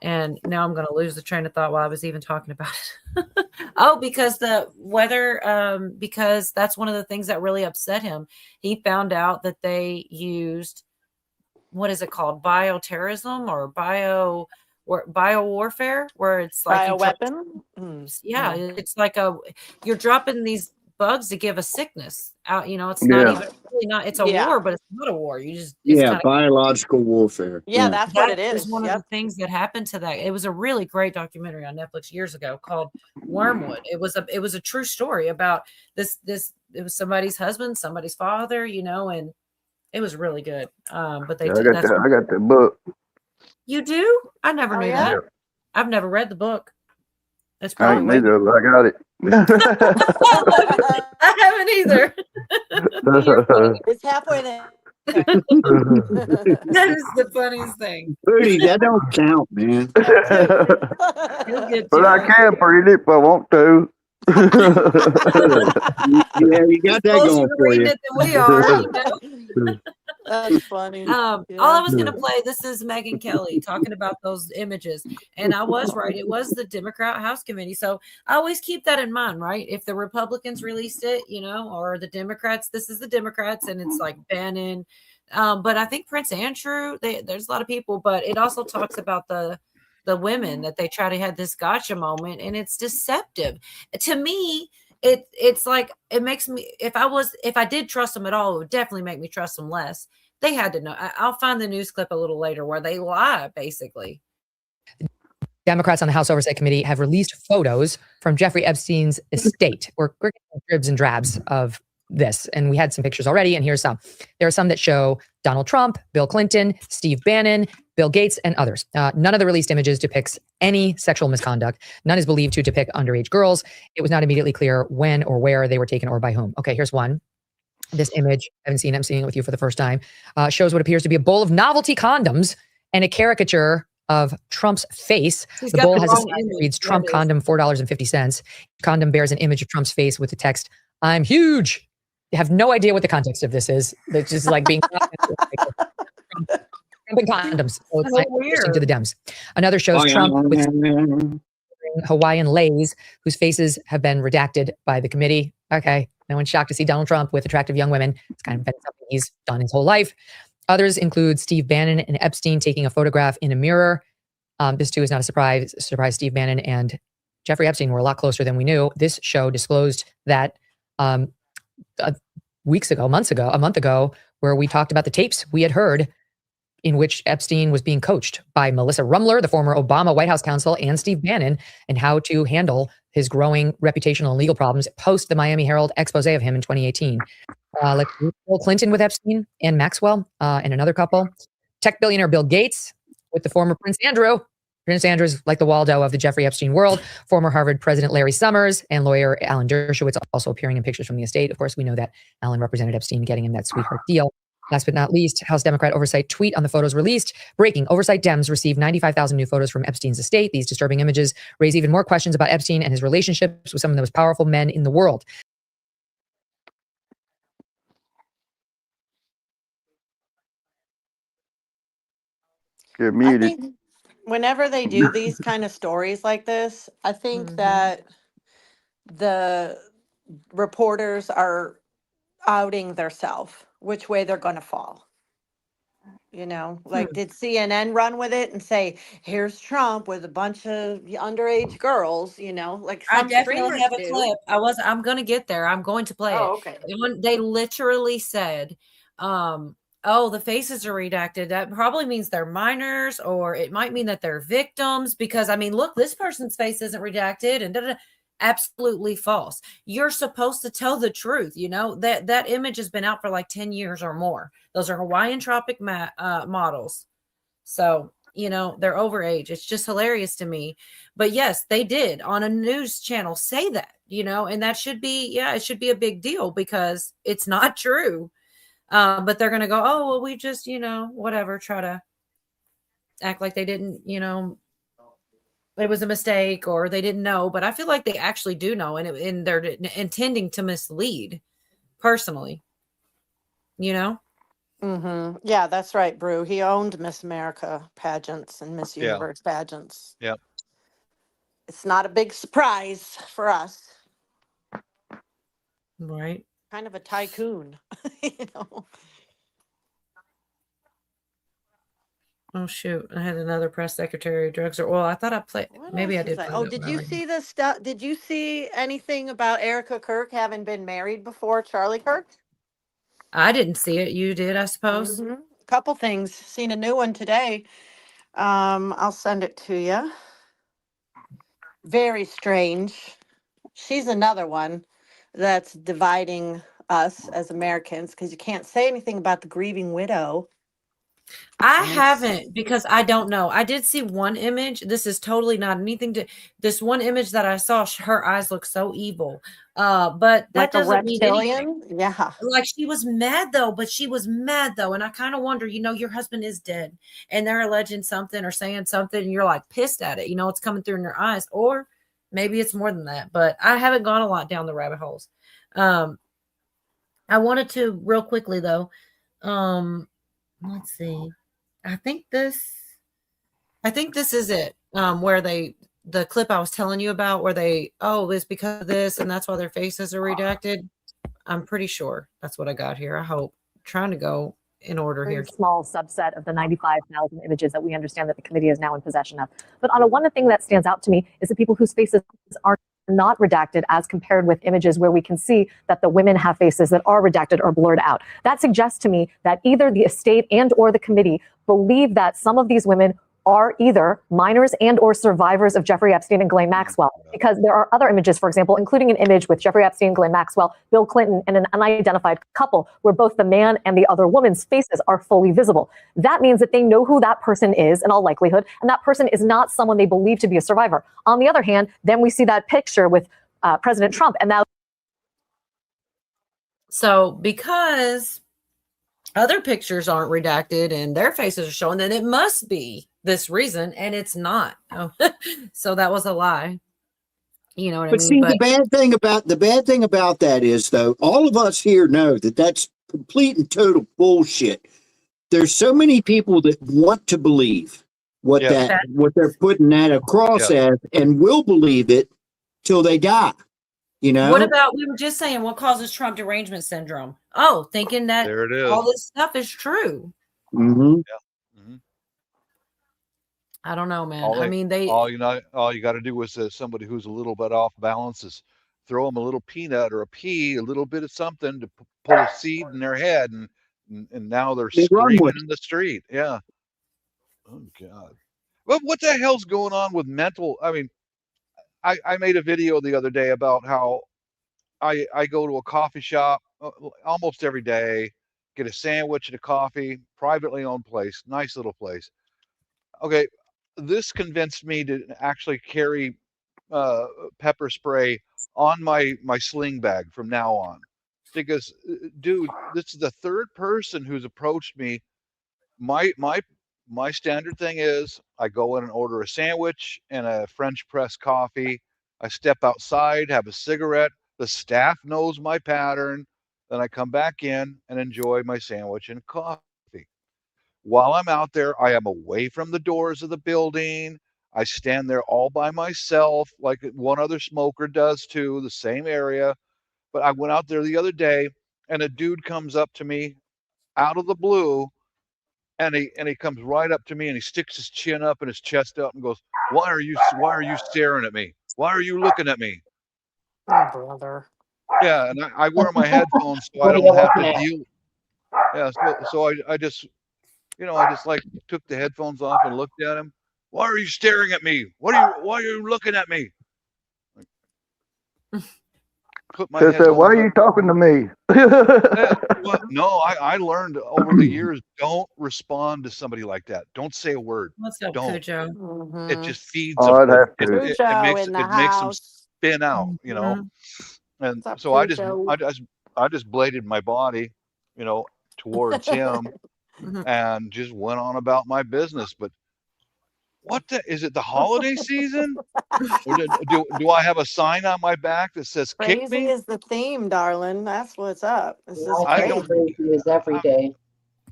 And now I'm going to lose the train of thought while I was even talking about it. Oh, because the weather, because that's one of the things that really upset him. He found out that they used, what is it called? Bioterrorism or bio warfare, where it's like Bioweapon? yeah, it's like you're dropping these bugs to give a sickness out. It's Yeah. not even really not. It's a Yeah. war, but it's not a war. You just it's Yeah, kind of biological warfare. Yeah, that's what it was is. one of Yep. the things that happened to that. It was a really great documentary on Netflix years ago called Wormwood. It was a true story about this it was somebody's husband, somebody's father, and it was really good. But Yeah, I got that book. You do? I never Oh, knew yeah? that. I've never read the book. It's I probably ain't way neither, but I got it. I haven't either. You're funny. It's halfway there. That is the funniest thing. Booty, that don't count, man. You'll get But to I it. can read it if I want to. Yeah, you got that Closer going to for reading you. it than we are. That's funny. All I was going to play, this is Megyn Kelly talking about those images. And I was right. It was the Democrat House Committee. So I always keep that in mind, right? If the Republicans released it, or the Democrats, this is the Democrats, and it's like Bannon. But I think Prince Andrew, there's a lot of people, but it also talks about the women that they try to have this gotcha moment, and it's deceptive. To me, it's like it makes me if I did trust them at all, it would definitely make me trust them less. They had to know. I'll find the news clip a little later where they lie, basically. Democrats on the House Oversight Committee have released photos from Jeffrey Epstein's estate. We're getting dribs and drabs of this, and we had some pictures already, and here's some. There are some that show Donald Trump, Bill Clinton, Steve Bannon, Bill Gates, and others. None of the released images depicts any sexual misconduct. None is believed to depict underage girls. It was not immediately clear when or where they were taken or by whom. Okay, here's one. This image, I'm seeing it with you for the first time, shows what appears to be a bowl of novelty condoms and a caricature of Trump's face. He's The got bowl the has a wrong sign that image. reads That Trump is. condom, $4.50. Condom bears an image of Trump's face with the text, "I'm huge." I have no idea what the context of this is. It's just like being Trump and condoms. So it's So like interesting to the weird. Dems. Another shows Trump with Hawaiian leis whose faces have been redacted by the committee. Okay, no one's shocked to see Donald Trump with attractive young women. It's kind of been something he's done his whole life. Others include Steve Bannon and Epstein taking a photograph in a mirror. This too is not a surprise. Steve Bannon and Jeffrey Epstein were a lot closer than we knew. This show disclosed that a month ago, where we talked about the tapes we had heard in which Epstein was being coached by Melissa Rumler, the former Obama White House counsel, and Steve Bannon, and how to handle his growing reputational and legal problems post the Miami Herald expose of him in 2018. Like Bill Clinton with Epstein and Maxwell and another couple. Tech billionaire Bill Gates with the former Prince Andrew. Prince Andrew's like the Waldo of the Jeffrey Epstein world. Former Harvard president Larry Summers and lawyer Alan Dershowitz also appearing in pictures from the estate. Of course, we know that Alan represented Epstein getting him that sweetheart deal. Last but not least, House Democrat Oversight tweet on the photos released. Breaking: Oversight Dems received 95,000 new photos from Epstein's estate. These disturbing images raise even more questions about Epstein and his relationships with some of the most powerful men in the world. Get I muted. think whenever they do these kind of stories like this, I think that the reporters are outing theirself, which way they're going to fall. Like did CNN run with it and say, here's Trump with a bunch of underage girls, like I some definitely streamers have a do. clip. I'm going to get there. I'm going to play it. Oh, okay. They literally said, oh, the faces are redacted. That probably means they're minors, or it might mean that they're victims because, look, this person's face isn't redacted and da-da-da. Absolutely false. You're supposed to tell the truth. That image has been out for like 10 years or more. Those are Hawaiian Tropic models. So, they're overage. It's just hilarious to me. But yes, they did on a news channel say that, and that should be, it should be a big deal because it's not true. But they're going to go, oh, well, we just, whatever, try to act like they didn't, it was a mistake or they didn't know. But I feel like they actually do know, and they're intending to mislead personally, Mm-hmm. Yeah, that's right, Brew. He owned Miss America pageants and Miss Yeah. Universe pageants. Yep. It's not a big surprise for us. Right. Kind of a tycoon, Oh shoot! I had another press secretary. Drugs are. Well, I thought I played. What Maybe I else was did. I- Play Oh, that did one you already. see the stuff? Did you see anything about Erica Kirk having been married before Charlie Kirk? I didn't see it. You did, I suppose. Couple things. Seen a new one today. I'll send it to you. Very strange. She's another one that's dividing us as Americans because you can't say anything about the grieving widow. I haven't because I don't know. I did see one image. This is totally not anything to this one image that I saw. Her eyes look so evil. But that Like a doesn't mean anything. reptilian? Yeah. Like she was mad though, but she was mad though. And I kind of wonder, your husband is dead and they're alleging something or saying something and you're like pissed at it. It's coming through in your eyes. Or maybe it's more than that. But I haven't gone a lot down the rabbit holes. I wanted to real quickly though. Let's see. I think this is it. Where the clip I was telling you about where it's because of this and that's why their faces are redacted. I'm pretty sure that's what I got here. I hope. I'm trying to go in order Very here. small subset of the 95,000 images that we understand that the committee is now in possession of. But Anna, one thing that stands out to me is the people whose faces are not redacted as compared with images where we can see that the women have faces that are redacted or blurred out. That suggests to me that either the estate and or the committee believe that some of these women are either minors and or survivors of Jeffrey Epstein and Ghislaine Maxwell, because there are other images, for example, including an image with Jeffrey Epstein, Ghislaine Maxwell, Bill Clinton, and an unidentified couple where both the man and the other woman's faces are fully visible. That means that they know who that person is in all likelihood, and that person is not someone they believe to be a survivor. On the other hand, then we see that picture with President Trump, and now. So because other pictures aren't redacted and their faces are showing, then it must be this reason, and it's not. Oh, so that was a lie. You know what I mean? See, the bad thing about that is, though, all of us here know that that's complete and total bullshit. There's so many people that want to believe what they're putting that across as, and will believe it till they die. What about, we were just saying, what causes Trump derangement syndrome? Oh, thinking that There it is. all this stuff is true. Mm-hmm. I don't know, man. All you got to do is somebody who's a little bit off balance is throw them a little peanut or a pea, a little bit of something to put a seed in their head, and now they're screaming in the street. Yeah. Oh God. Well, what the hell's going on with mental? I mean, I made a video the other day about how I go to a coffee shop almost every day, get a sandwich and a coffee, privately owned place, nice little place. Okay, this convinced me to actually carry pepper spray on my sling bag from now on, because dude, this is the third person who's approached me. My standard thing is I go in and order a sandwich and a French press coffee. I step outside, have a cigarette. The staff knows my pattern. Then I come back in and enjoy my sandwich and coffee. While I'm out there, I am away from the doors of the building. I stand there all by myself, like one other smoker does too, the same area. But I went out there the other day, and a dude comes up to me out of the blue, and he comes right up to me, and he sticks his chin up and his chest up and goes, why are you staring at me? Why are you looking at me? Oh, brother. Yeah, and I wear my headphones so I don't have to deal. Yeah, so I just, I just like took the headphones off and looked at him. Why are you staring at me? Why are you looking at me? Put my Said, why are you talking to me? Well, no, I learned over the years, don't respond to somebody like that. Don't say a word. What's up, Don't. Cujo? It just feeds Oh, them. I'd have to. It makes them spin out, And What's up, so Cujo? I just bladed my body, towards him, and just went on about my business. But is it the holiday season? Or do I have a sign on my back that says "kick Crazy me"? is the theme, darling. That's what's up. This is I crazy. don't. Is every day.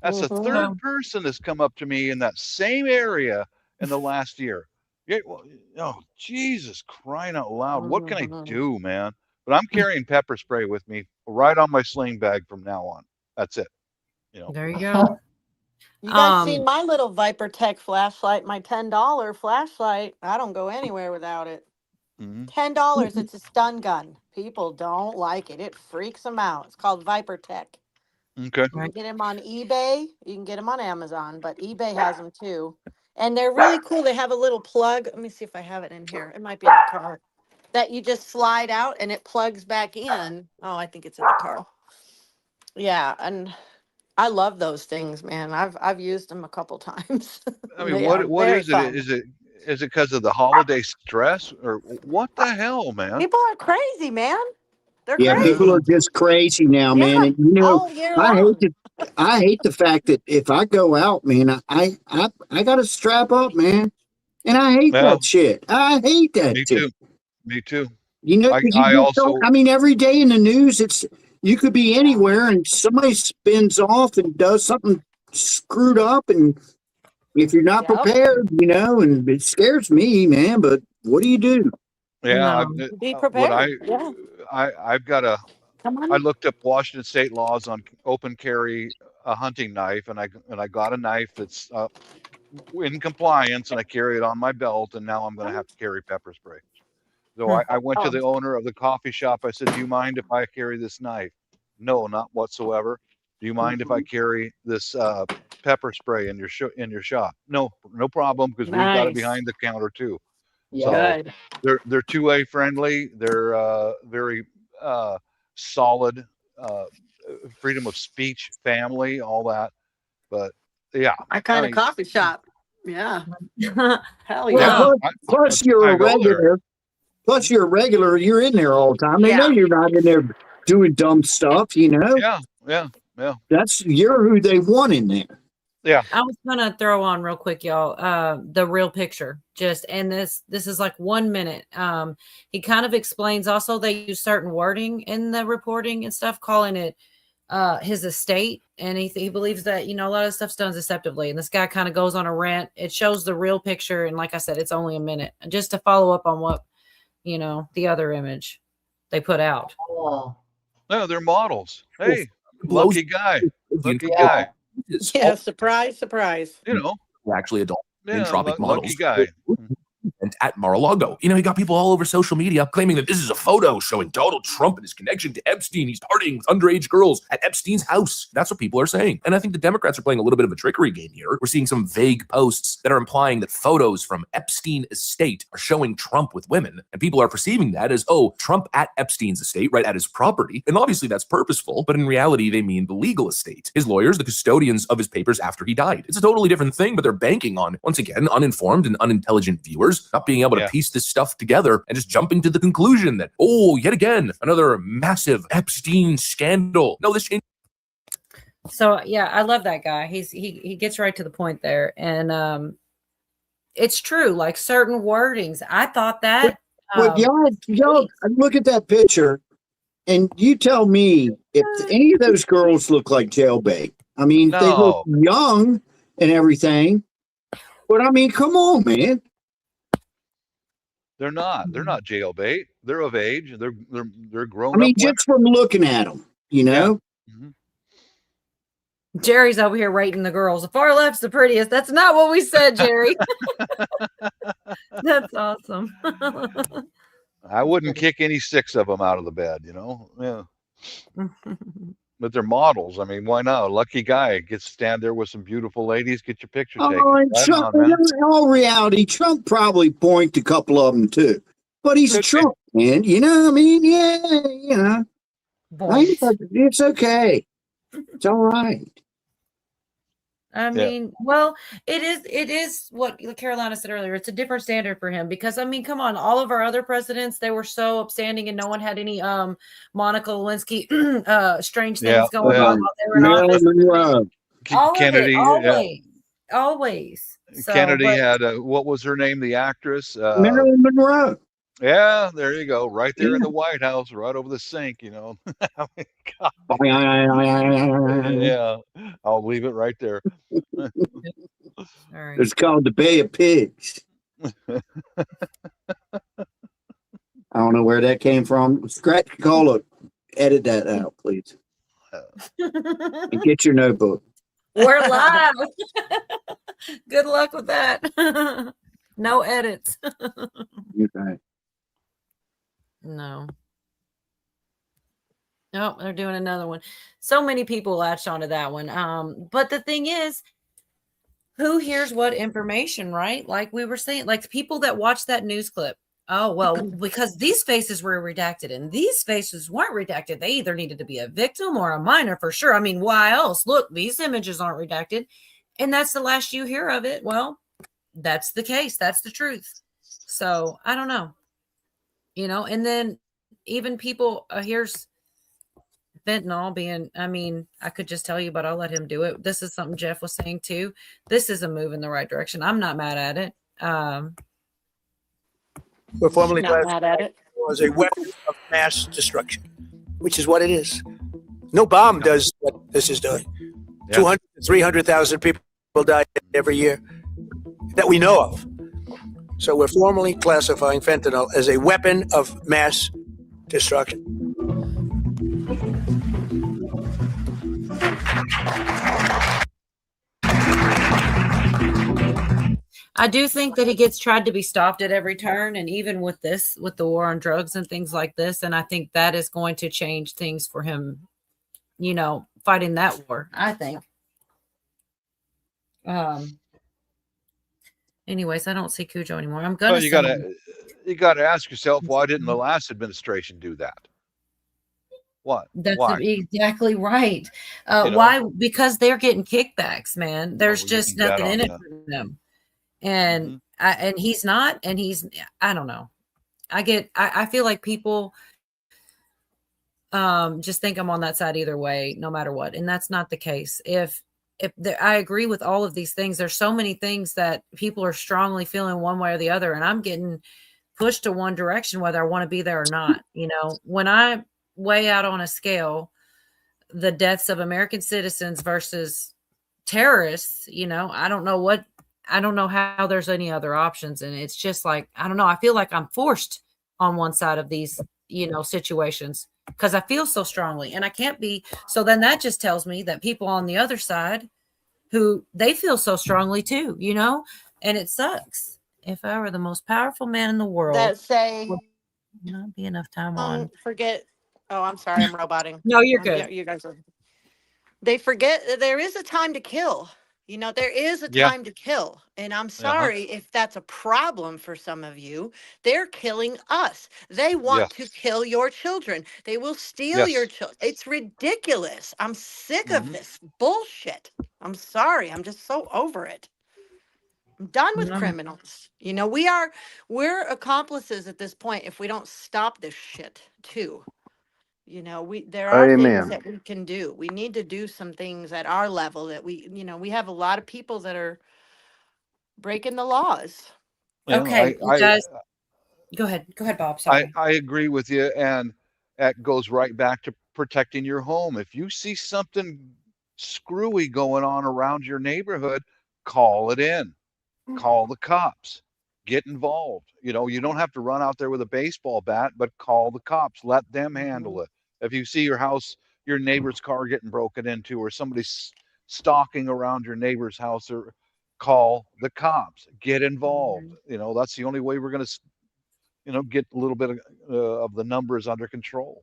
That's the third person that's come up to me in that same area in the last year. Yeah, well, oh, Jesus, crying out loud! What can I do, man? But I'm carrying pepper spray with me right on my sling bag from now on. That's it. There you go. You guys see my little Viper Tech flashlight, my $10 flashlight. I don't go anywhere without it. $10. It's a stun gun. People don't like it. It freaks them out. It's called Viper Tech. Okay. You can get them on eBay. You can get them on Amazon, but eBay has them too. And they're really cool. They have a little plug. Let me see if I have it in here. It might be in the car. That you just slide out and it plugs back in. Oh, I think it's in the car. Yeah, and I love those things, man. I've used them a couple times. I mean, They are what very is it? fun. Is it because of the holiday stress, or what the hell, man? People are crazy, man. They're Yeah, people are crazy. just crazy now, man. Yeah, And you know, all year I hate long. to, I hate the fact that if I go out, man, I got to strap up, man, and I hate Yeah, that shit. I hate that me shit. too. Me too. You know, 'cause you I just don't. also I mean, every day in the news, it's you could be anywhere and somebody spins off and does something screwed up, and if you're not Yep. prepared, you know, and it scares me, man. But what do you do? yeah. No, be What prepared. Yeah, I've got a. come I on. looked up Washington state laws on open carry a hunting knife, and I got a knife that's in compliance, and I carry it on my belt, and now I'm going to have to carry pepper spray. So I went to Oh, the owner of the coffee shop. I said, "Do you mind if I carry this knife?" No, not whatsoever. Do you mind if I carry this pepper spray in your shop? No, no problem, because we've got it nice. behind the counter too. Yes. So Good. they're 2A friendly. They're very solid, uh, freedom of speech, family, all that. But yeah, My I kind of mean, coffee shop. Yeah. Hell Well, yeah, yeah. plus that's you're why a I go there. regular. Plus you're a regular. You're in there all the time. They know Yeah. you're not in there doing dumb stuff. You know, Yeah, yeah, yeah, you're who they want in there. yeah. I was gonna throw on real quick, y'all, the real picture. Just and this is like 1 minute. He kind of explains also they use certain wording in the reporting and stuff, calling it his estate, and he believes that, you know, a lot of stuff's done deceptively, and this guy kind of goes on a rant. It shows the real picture, and like I said, it's only a minute. Just to follow up on what, you know, the other image they put out. Oh, No, they're models. Well, Hey, blows lucky guy, the lucky entire guy. is Yeah. Surprise, surprise. You know, actually adult yeah, entropic lucky models. guy. And at Mar-a-Lago, you know, he got people all over social media claiming that this is a photo showing Donald Trump and his connection to Epstein. He's partying with underage girls at Epstein's house. That's what people are saying. And I think the Democrats are playing a little bit of a trickery game here. We're seeing some vague posts that are implying that photos from Epstein estate are showing Trump with women. And people are perceiving that as, oh, Trump at Epstein's estate, right, at his property. And obviously that's purposeful, but in reality, they mean the legal estate. His lawyers, the custodians of his papers after he died. It's a totally different thing, but they're banking on, once again, uninformed and unintelligent viewers not being able to piece this stuff together and just jumping to the conclusion that, oh, yet again, another massive Epstein scandal. No, this. So yeah, I love that guy. He gets right to the point there, and it's true. Like certain wordings, I thought that. But y'all look at that picture, and you tell me if any of those girls look like jailbait. I mean, they look No, young and everything, but I mean, come on, man. they're not. They're not jailbait. They're of age. They're I grown mean, up women. just from looking at them, you know. Mhm. Jerry's over here rating the girls. The far left's the prettiest. That's not what we said, Jerry. That's awesome. I wouldn't kick any 6 of them out of the bed, you know. Yeah, but they're models. I mean, why not? A lucky guy gets to stand there with some beautiful ladies, get your picture taken. Oh, and Right Trump, on, man. in all reality, Trump probably pointed a couple of them too. But he's Trump, man. You know what I mean? Yeah, you know. It's okay. It's all right. I mean, well, it is what Carolina said earlier. It's a different standard for him because, I mean, come on, all of our other presidents, they were so upstanding and no one had any Monica Lewinsky strange things going on while they were in office. Marilyn Monroe. All Kennedy, of it, always. So, Kennedy but, had what was her name? The actress. Marilyn Monroe. Yeah, there you go. Right there in the White House, right over the sink. You know. I mean, God. Yeah, I'll leave it right there. It's called the Bay of Pigs. I don't know where that came from. Scratch Cola, edit that out, please. And get your notebook. we're live. Good luck with that. No edits. Okay. No. Oh, they're doing another one. So many people latched onto that one. But the thing is, who hears what information, right? Like we were saying, like people that watch that news clip. Oh, well, because these faces were redacted and these faces weren't redacted. They either needed to be a victim or a minor for sure. I mean, why else? Look, these images aren't redacted. And that's the last you hear of it. Well, that's the case. That's the truth. So I don't know. And then even people, here's fentanyl being, I mean, I could just tell you, but I'll let him do it. This is something Jeff was saying too. This is a move in the right direction. I'm not mad at it. We're formally Not mad at it. as a weapon of mass destruction, which is what it is. No bomb does what this is doing. 200 to 300,000 people die every year that we know of. So we're formally classifying fentanyl as a weapon of mass destruction. I do think that he gets tried to be stopped at every turn. And even with this, with the war on drugs and things like this, and I think that is going to change things for him, fighting that war, I think. Anyways, I don't see Cujo anymore. I'm gonna. Well, you gotta ask yourself, why didn't the last administration do that? What? That's Why? exactly right. Why? Because they're getting kickbacks, man. There's just nothing in it for them. And and he's not, and I don't know. I feel like people just think I'm on that side either way, no matter what. And that's not the case. If I agree with all of these things, there's so many things that people are strongly feeling one way or the other, and I'm getting pushed to one direction, whether I want to be there or not. When I weigh out on a scale the deaths of American citizens versus terrorists, I don't know how there's any other options. And it's just like, I don't know. I feel like I'm forced on one side of these, situations because I feel so strongly and I can't be. So then that just tells me that people on the other side who they feel so strongly too, and it sucks. If I were the most powerful man in the world, That say, would not be enough time on. forget. Oh, I'm sorry. I'm roboting. No, you're good. You guys are. They forget that there is a time to kill. There is a time to kill. And I'm sorry if that's a problem for some of you. They're killing us. They want to kill your children. They will steal your children. It's ridiculous. I'm sick of this bullshit. I'm sorry. I'm just so over it. I'm done with criminals. We're accomplices at this point if we don't stop this shit too. There are things that we can do. We need to do some things at our level that we have a lot of people that are breaking the laws. Okay, guys, go ahead, Bob. Sorry. I agree with you, and that goes right back to protecting your home. If you see something screwy going on around your neighborhood, call it in, call the cops, get involved. You don't have to run out there with a baseball bat, but call the cops, let them handle it. If you see your neighbor's car getting broken into, or somebody's stalking around your neighbor's house, or call the cops, get involved. That's the only way we're going to, get a little bit of the numbers under control.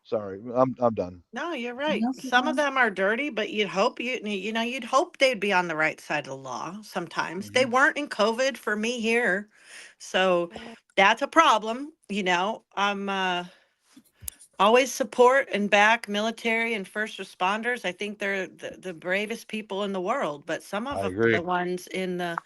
Sorry, I'm done. No, you're right. Some of them are dirty, but you'd hope you'd hope they'd be on the right side of the law. Sometimes they weren't in COVID for me here, so that's a problem. I'm always support and back military and first responders. I think they're the bravest people in the world, but some of the ones in the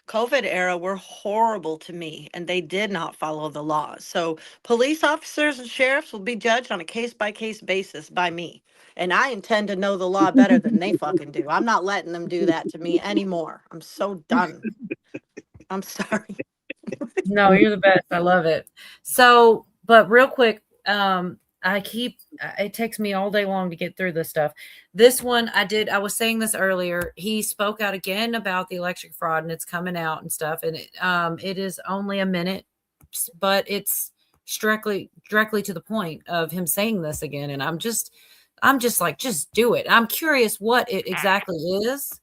COVID era were horrible to me, and they did not follow the laws. So police officers and sheriffs will be judged on a case-by-case basis by me. And I intend to know the law better than they fucking do. I'm not letting them do that to me anymore. I'm so done. I'm sorry. No, you're the best. I love it. So, but real quick, it takes me all day long to get through this stuff. This one I was saying this earlier. He spoke out again about the election fraud, and it's coming out and stuff. And it is only a minute, but it's directly to the point of him saying this again. And I'm just like, just do it. I'm curious what it exactly is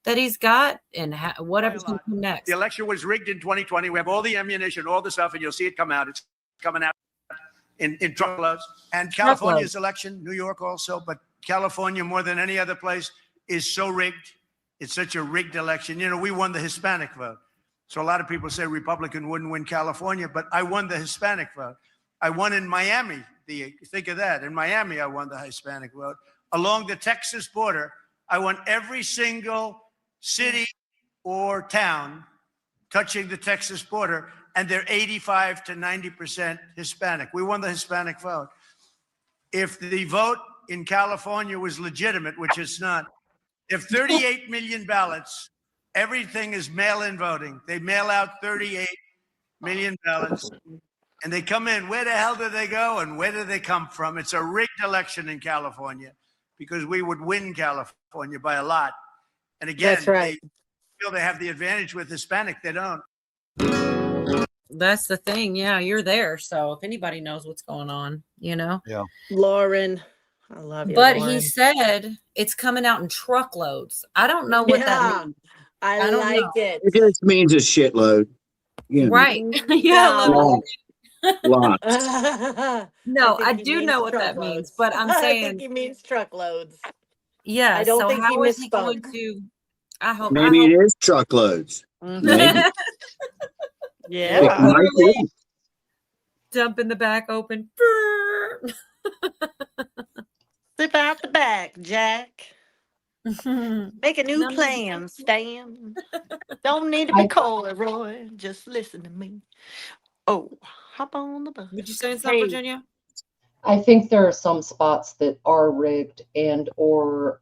that he's got and whatever's going to come next. The election was rigged in 2020. We have all the ammunition, all the stuff, and you'll see it come out. It's coming out in truckloads. And California's election, New York also, but California more than any other place is so rigged. It's such a rigged election. You know, we won the Hispanic vote. So a lot of people say Republican wouldn't win California, but I won the Hispanic vote. I won in Miami. Think of that. In Miami, I won the Hispanic vote. Along the Texas border, I won every single city or town touching the Texas border, and they're 85 to 90% Hispanic. We won the Hispanic vote. If the vote in California was legitimate, which it's not, if 38 million ballots, everything is mail-in voting. They mail out 38 million ballots, and they come in. Where the hell do they go, and where do they come from? It's a rigged election in California because we would win California by a lot. And again, That's right. they feel they have the advantage with Hispanic. They don't. That's the thing. Yeah, you're there. So if anybody knows what's going on, you know. Yeah. Lauren, I love you. But Lauren. he said it's coming out in truckloads. I don't know what that means. I don't like know. it. It just means a shitload. You know, Right. Yeah. No. lots. No, I think he do means know what that means, truckloads. but I'm I saying, think he means truckloads. yeah. I don't So think he how is he going misspoke. to? I hope. Maybe it is truckloads. Maybe. Yeah. It might be. Dump in the back open. Slip out the back, Jack. Make a new No. plan, Stan. Don't need to be coy, Roy. Just listen to me. Oh, hop on the bus. Would you say something, Virginia? I think there are some spots that are rigged and or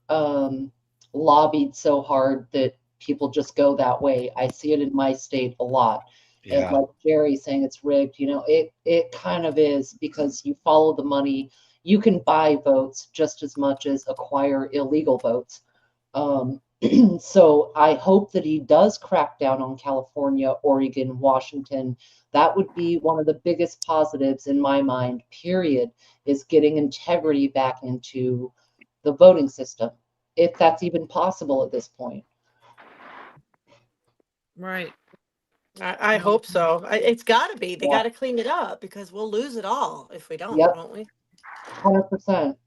lobbied so hard that people just go that way. I see it in my state a lot. Yeah. And like Jerry saying it's rigged, you know, it kind of is because you follow the money. You can buy votes just as much as acquire illegal votes. So I hope that he does crack down on California, Oregon, Washington. That would be one of the biggest positives in my mind, period, is getting integrity back into the voting system, if that's even possible at this point. Right. I hope so. It's got to be. They got to clean it up because we'll lose it all if we don't, Yep. won't we? 100%.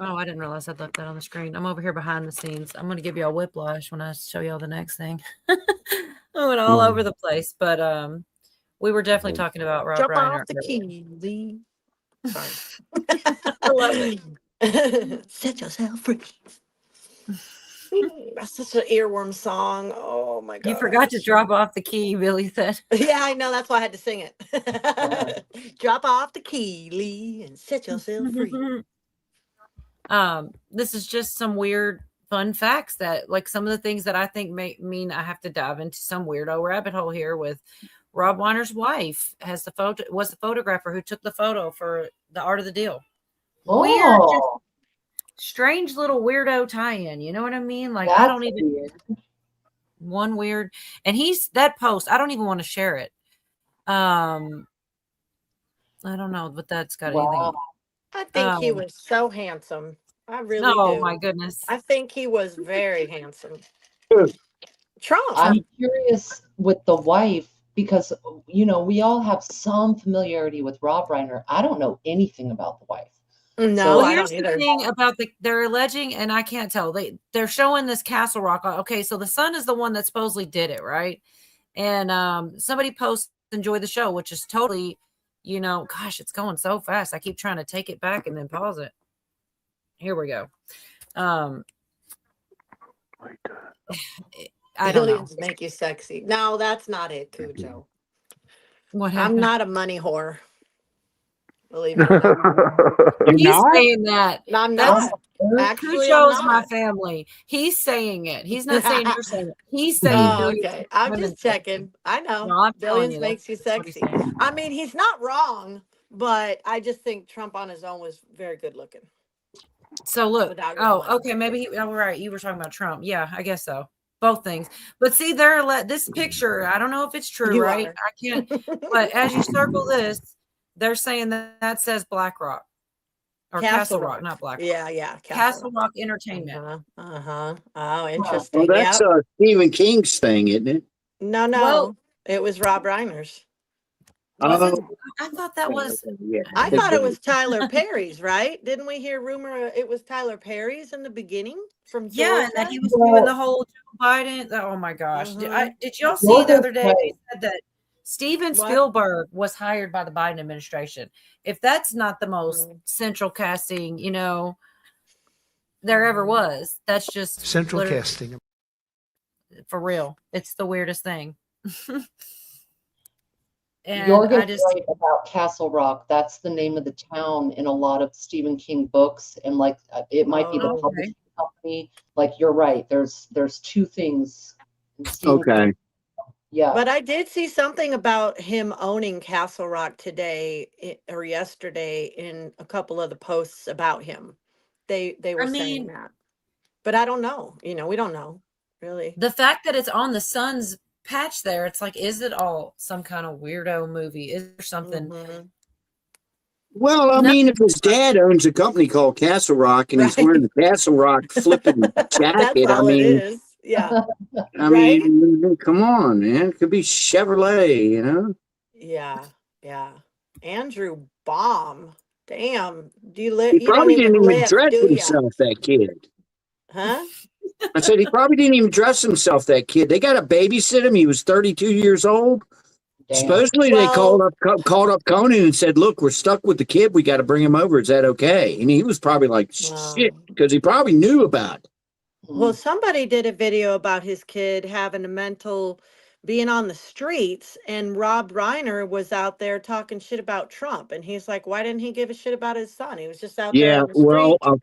Oh, I didn't realize I'd left that on the screen. I'm over here behind the scenes. I'm going to give you a whiplash when I show y'all the next thing. I went all over the place, but we were definitely talking about Rob Jump Reiner. off the key, Lee. Sorry. I love it. Set yourself free. That's such an earworm song. Oh my god. You forgot to drop off the key, Billy said. Yeah, I know. That's why I had to sing it. Drop off the key, Lee, and set yourself free. This is just some weird fun facts that, like, some of the things that I think mean I have to dive into some weirdo rabbit hole here with Rob Weiner's wife was the photographer who took the photo for the Art of the Deal. Weird, just strange little weirdo tie-in. You know what I mean? Like, I don't even one weird, and that post, I don't even want to share it. I don't know, but that's got anything. I think he was so handsome. I really do. Oh my goodness. I think he was very handsome. Trump. I'm curious with the wife because, you know, we all have some familiarity with Rob Reiner. I don't know anything about the wife. No, I here's don't the either. thing about they're alleging, and I can't tell. They're showing this Castle Rock. Okay, so the son is the one that supposedly did it, right? And somebody posts enjoy the show, which is totally, you know, gosh, it's going so fast. I keep trying to take it back and then pause it. Here we go. I don't know. Billions make you sexy. No, that's not it, Cujo. What I'm happened? not a money whore. Believe it or not. He's saying that. I'm not. Actually, I'm Cujo's my not. family. He's saying it. He's not saying you're saying it. He's saying Oh, billions okay. of I'm women just checking. I know. No, I'm telling Billions you, makes you that's what he's sexy. saying. I mean, he's not wrong, but I just think Trump on his own was very good looking. So look. Without Oh, going. okay. Maybe right. You were talking about Trump. Yeah, I guess so. Both things. But see, this picture, I don't know if it's true, You right? are. I can't. But as you circle this, they're saying that says Black Rock. Or Castle Rock, not Black Rock. Yeah. Castle Rock Entertainment. Oh, interesting. Well, that's Stephen King's thing, isn't it? No. Well, it was Rob Reiner's. I thought that was. Yeah. I thought it was Tyler Perry's, right? Didn't we hear rumor it was Tyler Perry's in the beginning from Georgia? Yeah, and that he was doing the whole Joe Biden. Oh my gosh! Did y'all see the other day they said that Steven Spielberg was hired by the Biden administration? If that's not the most central casting, there ever was, that's just Central casting. for real. It's the weirdest thing. And Jorgen's right about Castle Rock. That's the name of the town in a lot of Stephen King books, and like it might be the publishing company. Like you're right. There's two things. Okay. Yeah. But I did see something about him owning Castle Rock today or yesterday in a couple of the posts about him. They were saying that. But I don't know. We don't know, really. The fact that it's on the Sun's patch there, it's like, is it all some kind of weirdo movie? Is there something? Well, I mean, if his dad owns a company called Castle Rock and he's wearing the Castle Rock flipping jacket, I mean, yeah. I mean, come on, man. It could be Chevrolet, Yeah, yeah. Andrew Baum. Damn. He You probably don't didn't even lift, dress do ya? himself, that kid. Huh? I said he probably didn't even dress himself, that kid. They got to babysit him. He was 32 years old. Supposedly they called up Conan and said, "Look, we're stuck with the kid. We got to bring him over. Is that okay?" And he was probably like, "Shit," because he probably knew about it. Well, somebody did a video about his kid having being on the streets, and Rob Reiner was out there talking shit about Trump, and he's like, "Why didn't he give a shit about his son? He was just out there Yeah, on the street." well, I'll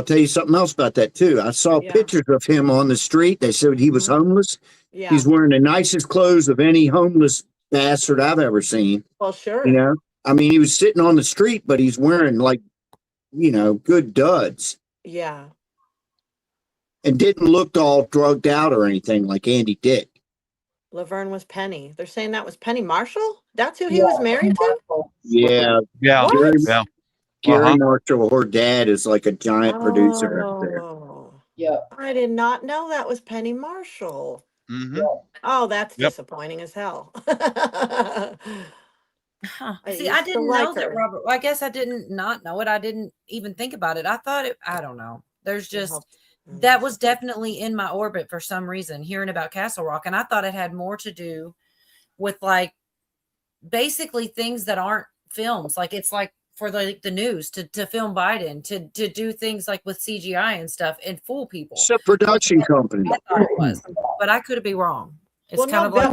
tell you something else about that too. I saw pictures of him on the street. They said he was homeless. Yeah. He's wearing the nicest clothes of any homeless bastard I've ever seen. Well, sure. I mean, he was sitting on the street, but he's wearing good duds Yeah. and didn't look all drugged out or anything like Andy Dick. Laverne was Penny. They're saying that was Penny Marshall? That's who he was married to? Yeah. Yeah. Gary, Yeah. Gary Marshall, her dad is like a giant producer out there. Yeah. I did not know that was Penny Marshall. Mm-hmm. Oh, that's Yep. disappointing as hell. See, I didn't know that Robert. Well, I guess I didn't not know it. I didn't even think about it. I thought I don't know. There's just that was definitely in my orbit for some reason, hearing about Castle Rock, and I thought it had more to do with like basically things that aren't films. Like it's like for the news to film Biden, to do things like with CGI and stuff and fool people. It's a production company. I thought it was, but I could be wrong. It's kind of like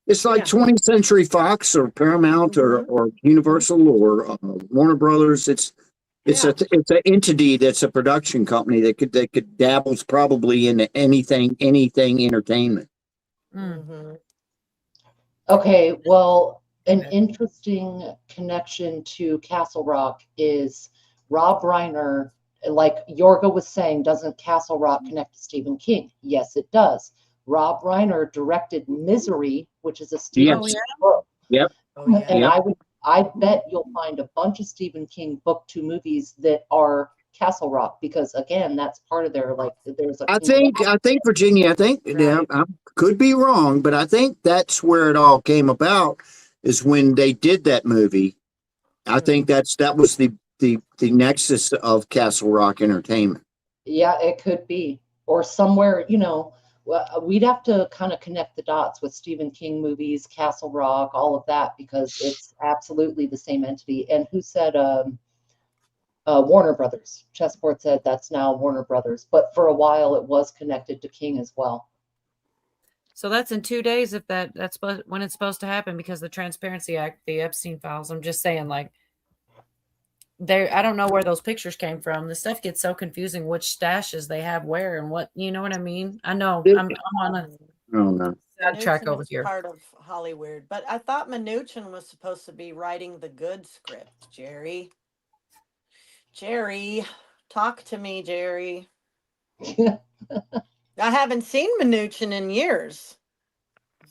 It's like 20th Century Fox or Paramount or Universal or Warner Brothers. It's an entity that's a production company that could dabbles probably into anything entertainment. Okay, well, an interesting connection to Castle Rock is Rob Reiner, like Yorga was saying, doesn't Castle Rock connect to Stephen King? Yes, it does. Rob Reiner directed Misery, which is a Stephen King book. Yep. And I bet you'll find a bunch of Stephen King book to movies that are Castle Rock, because again, that's part of their there's a I think Virginia, I could be wrong, but I think that's where it all came about, is when they did that movie. I think that was the nexus of Castle Rock Entertainment. Yeah, it could be. Or somewhere, we'd have to kind of connect the dots with Stephen King movies, Castle Rock, all of that, because it's absolutely the same entity. And who said Warner Brothers? Chessboard said that's now Warner Brothers, but for a while it was connected to King as well. So that's in 2 days if that's when it's supposed to happen, because the Transparency Act, the Epstein files. I'm just saying, like, I don't know where those pictures came from. The stuff gets so confusing, which stashes they have where and what, you know what I mean? I know I'm on a sidetrack over here. Part of Hollywood, but I thought Mnuchin was supposed to be writing the good script. Jerry, talk to me, Jerry. I haven't seen Mnuchin in years.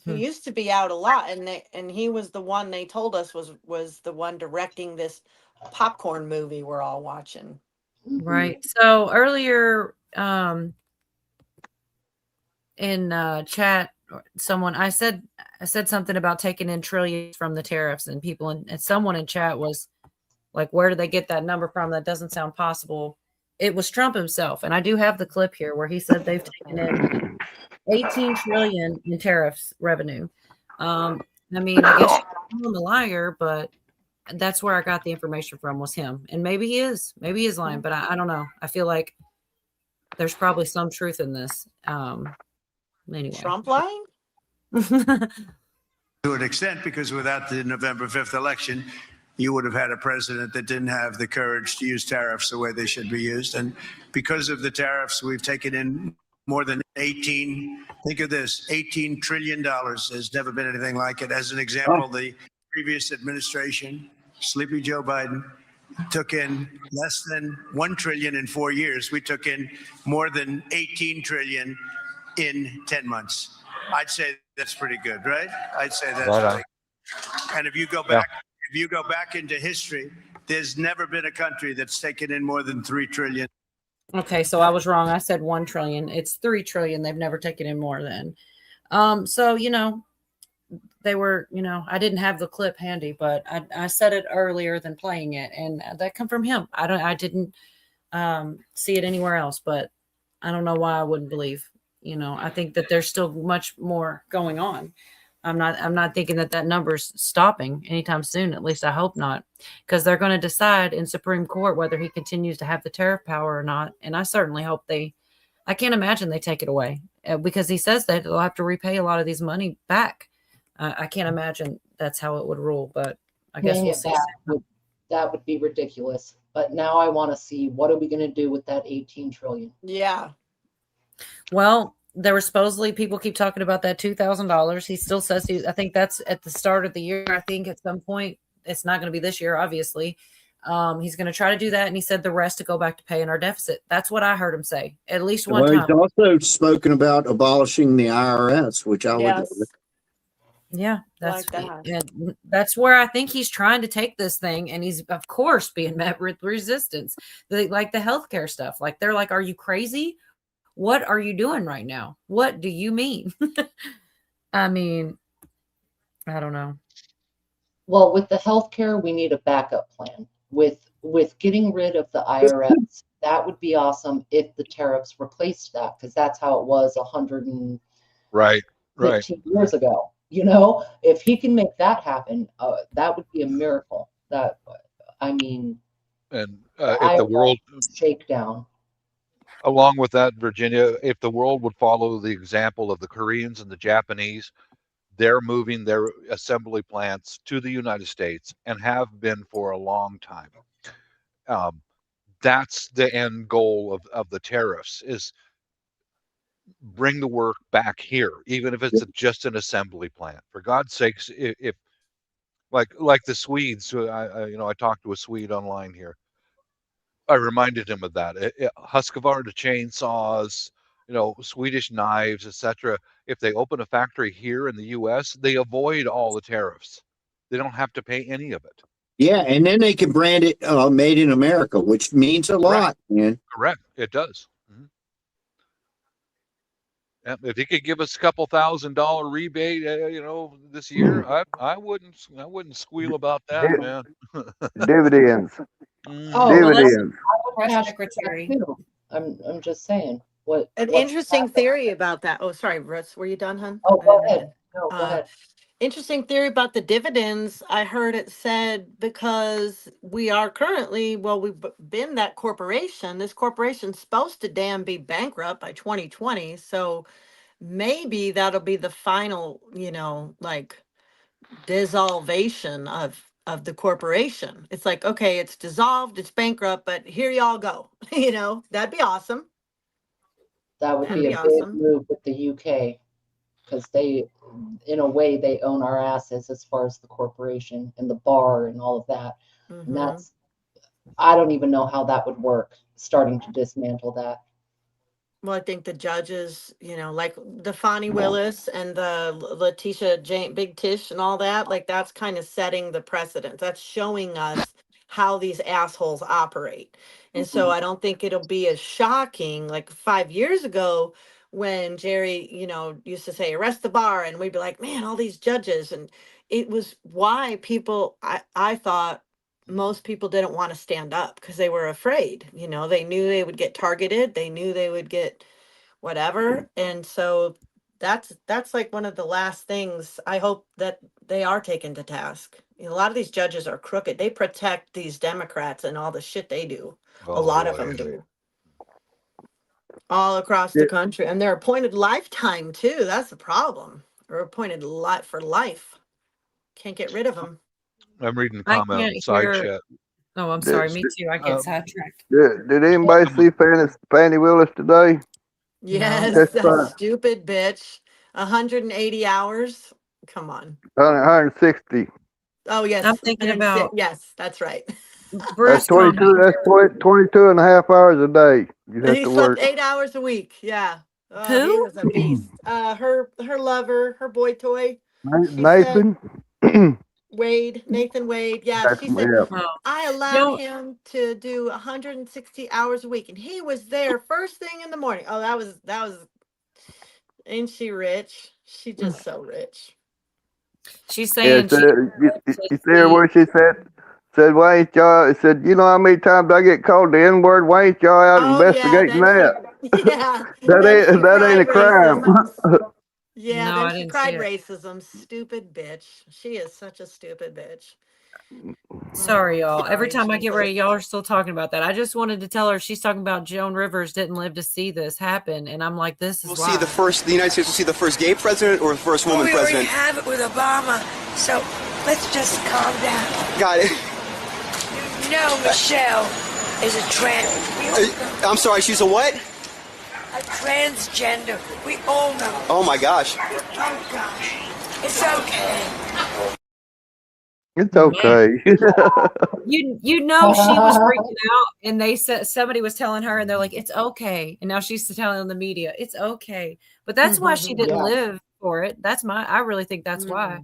He used to be out a lot, and he was the one they told us was the one directing this popcorn movie we're all watching. Right. So earlier in chat, someone, I said something about taking in trillions from the tariffs, and people and someone in chat was like, where did they get that number from? That doesn't sound possible. It was Trump himself. And I do have the clip here where he said they've taken in 18 trillion in tariffs revenue. I mean, I guess I'm a liar, but that's where I got the information from, was him. And maybe he is lying, but I don't know. I feel like there's probably some truth in this. Anyway. Trump lying? To an extent, because without the November 5th election, you would have had a president that didn't have the courage to use tariffs the way they should be used. And because of the tariffs, we've taken in more than 18, think of this, $18 trillion. There's never been anything like it. As an example, the previous administration, Sleepy Joe Biden, took in less than 1 trillion in 4 years. We took in more than 18 trillion in 10 months. I'd say that's pretty good, right? I'd say that's Right on. pretty good. And if you go back into history, there's never been a country that's taken in more than 3 trillion. Okay, so I was wrong. I said 1 trillion. It's 3 trillion. They've never taken in more than. So, they were, I didn't have the clip handy, but I said it earlier than playing it, and that come from him. I didn't see it anywhere else, but I don't know why I wouldn't believe. I think that there's still much more going on. I'm not thinking that number's stopping anytime soon. At least I hope not, because they're going to decide in Supreme Court whether he continues to have the tariff power or not. And I certainly hope I can't imagine they take it away, because he says that they'll have to repay a lot of these money back. I can't imagine that's how it would rule, but I guess we'll see. That would be ridiculous. But now I want to see, what are we going to do with that 18 trillion? Yeah. Well, there were supposedly, people keep talking about that $2,000. He still says I think that's at the start of the year. I think at some point, it's not going to be this year, obviously. He's going to try to do that. And he said the rest to go back to paying our deficit. That's what I heard him say at least one time. He's also spoken about abolishing the IRS, which I would. Yeah, that's where I think he's trying to take this thing, and he's of course being met with resistance. Like the healthcare stuff. Like they're like, "Are you crazy? What are you doing right now? What do you mean?" I mean, I don't know. Well, with the healthcare, we need a backup plan. With getting rid of the IRS, that would be awesome if the tariffs replaced that, because that's how it was 115 years ago. If he can make that happen, that would be a miracle. And if the world shakedown. Along with that, Virginia, if the world would follow the example of the Koreans and the Japanese, they're moving their assembly plants to the United States and have been for a long time. That's the end goal of the tariffs, is bring the work back here, even if it's just an assembly plant. For God's sakes, if like the Swedes, I talked to a Swede online here. I reminded him of that. Husqvarna chainsaws, Swedish knives, etc. If they open a factory here in the U.S., they avoid all the tariffs. They don't have to pay any of it. Yeah, and then they can brand it "Made in America," which means a lot, man. Correct, it does. If he could give us a couple $1,000 rebate, this year, I wouldn't squeal about that, man. Dividends. Dividends. Secretary. I'm just saying. An interesting theory about that. Oh, sorry, Russ, were you done, hon? Oh, go ahead. No, go ahead. Interesting theory about the dividends. I heard it said because we are currently, we've been that corporation. This corporation's supposed to be bankrupt by 2020. So maybe that'll be the final, dissolution of the corporation. It's like, okay, it's dissolved, it's bankrupt, but here y'all go. That'd be awesome. That would be a big move with the UK, because they, in a way, they own our assets as far as the corporation and the bar and all of that. And I don't even know how that would work, starting to dismantle that. Well, I think the judges, like the Fonnie Willis and the Letitia Big Tish and all that, like that's kind of setting the precedent. That's showing us how these assholes operate. And so I don't think it'll be as shocking. Like 5 years ago, when Jerry, used to say, arrest the bar. And we'd be like, man, all these judges. And it was why I thought most people didn't want to stand up because they were afraid. They knew they would get targeted. They knew they would get whatever. And so that's like one of the last things I hope that they are taken to task. A lot of these judges are crooked. They protect these Democrats and all the shit they do. A lot of them do. All across the country. And they're appointed lifetime too. That's the problem. They're appointed for life. Can't get rid of them. I'm reading the I comment on can't the side hear. chat. Oh, I'm sorry. Me too. I get sidetracked. Did anybody see Fannie Willis today? Yes, That's that fine. stupid bitch. 180 hours. Come on. 160. Oh, yes. I'm thinking about Yes, that's right. That's Bruce 22. That's 22 and a half hours a day. You have He to slept work. 8 hours a week. Yeah. Oh, he Who? was a beast. Her lover, her boy toy. She said, Nathan. Nathan Wade. Yeah, That's she said, yeah. Oh. I allowed him to do 160 hours a week, and he was there first thing in the morning. Oh, that was. Ain't she rich? She just so rich. She's Yeah. saying So she you see her where she said, why ain't y'all? Said, you know how many times I get called the N word? Why ain't y'all out Oh yeah, investigating that? yeah. That Then she ain't a cried crime. racism. Yeah, No, then I she didn't see cried it. racism. Stupid bitch. She is such a stupid bitch. Sorry, y'all. Every Sorry, time I get Jesus. ready, y'all are still talking about that. I just wanted to tell her she's talking about Joan Rivers didn't live to see this happen, and I'm like, this is We'll why. see the United States will see the first gay president or the first woman we president. already have it with Obama, so let's just calm down. Got it. You know Michelle is a trans. I'm sorry, she's a what? A transgender. We all know. Oh my gosh. Oh gosh. It's okay. It's okay. You know she was freaking out, and they said somebody was telling her, and they're like, "It's okay." And now she's telling the media, "It's okay." But that's why she didn't Yeah. live for it. I really think that's why